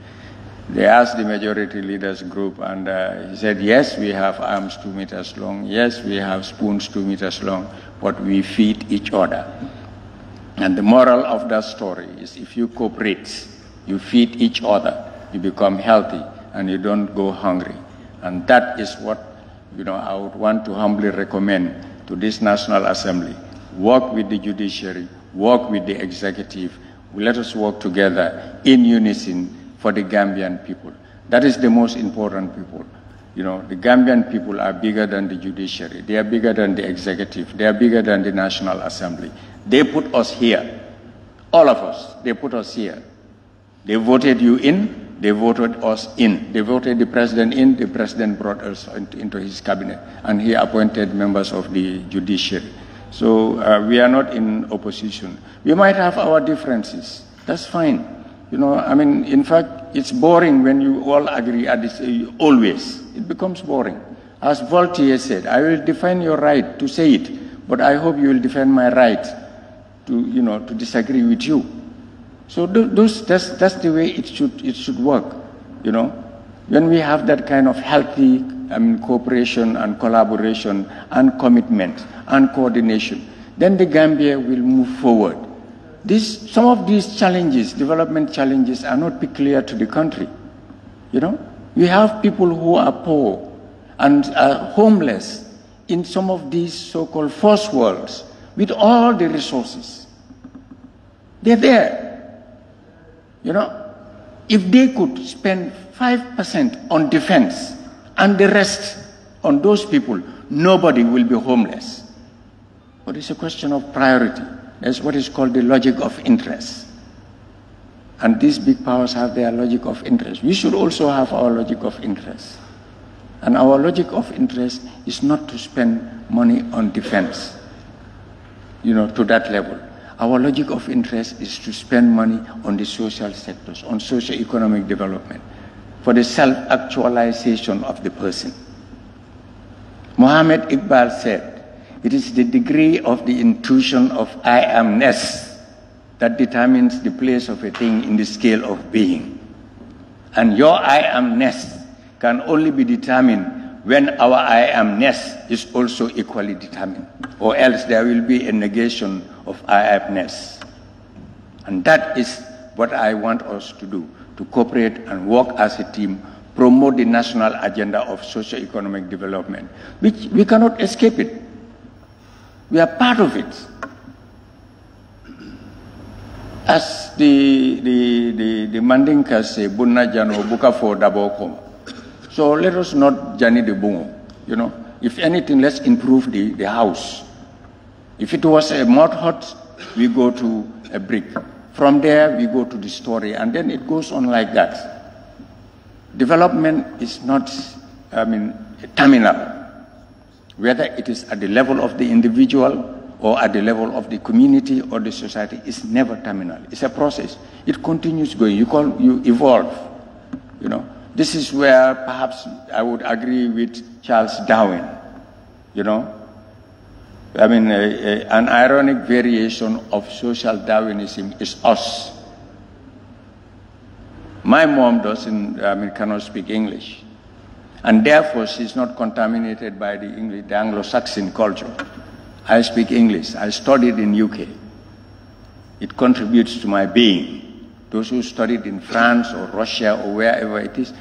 They asked the majority leaders group, and he said, yes, we have arms 2 meters long, yes, we have spoons 2 meters long, but we feed each other. And the moral of that story is if you cooperate, you feed each other, you become healthy, and you don't go hungry. And that is what I would want to humbly recommend to this National Assembly. Work with the judiciary, work with the executive. Let us work together in unison for the Gambian people. That is the most important people. The Gambian people are bigger than the judiciary. They are bigger than the executive. They are bigger than the National Assembly. They put us here. All of us, they put us here. They voted you in, they voted us in. They voted the president in, the president brought us into his cabinet, and he appointed members of the judiciary. So we are not in opposition. We might have our differences. That's fine. In fact, it's boring when you all agree at this, always. It becomes boring. As Voltaire said, I will defend your right to say it, but I hope you will defend my right to disagree with you. So that's the way it should work, When we have that kind of healthy cooperation and collaboration and commitment and coordination, then the Gambia will move forward. Some of these challenges, development challenges, are not peculiar to the country. We have people who are poor and are homeless in some of these so-called first worlds with all the resources. They're there. If they could spend 5% on defense and the rest on those people, nobody will be homeless. But it's a question of priority. That's what is called the logic of interest. And these big powers have their logic of interest. We should also have our logic of interest. And our logic of interest is not to spend money on defense, to that level. Our logic of interest is to spend money on the social sectors, on socio-economic development, for the self-actualization of the person. Muhammad Iqbal said, it is the degree of the intuition of I amness that determines the place of a thing in the scale of being. And your I amness can only be determined when our I amness is also equally determined, or else there will be a negation of I amness. And that is what I want us to do, to cooperate and work as a team, promote the national agenda of socio-economic development, which we cannot escape it. We are part of it. As the Mandinkas say, Bunna Jano Buka for Daboko. So let us not Jani the Bungo. If anything, let's improve the house. If it was a mud hut, we go to a brick. From there, we go to the story, and then it goes on like that. Development is not, terminal. Whether it is at the level of the individual or at the level of the community or the society, it's never terminal. It's a process. It continues going. You evolve. This is where perhaps I would agree with Charles Darwin. An ironic variation of social Darwinism is us. My mom cannot speak English, and therefore she's not contaminated by the Anglo-Saxon culture. I speak English. I studied in UK. It contributes to my being. Those who studied in France or Russia or wherever it is,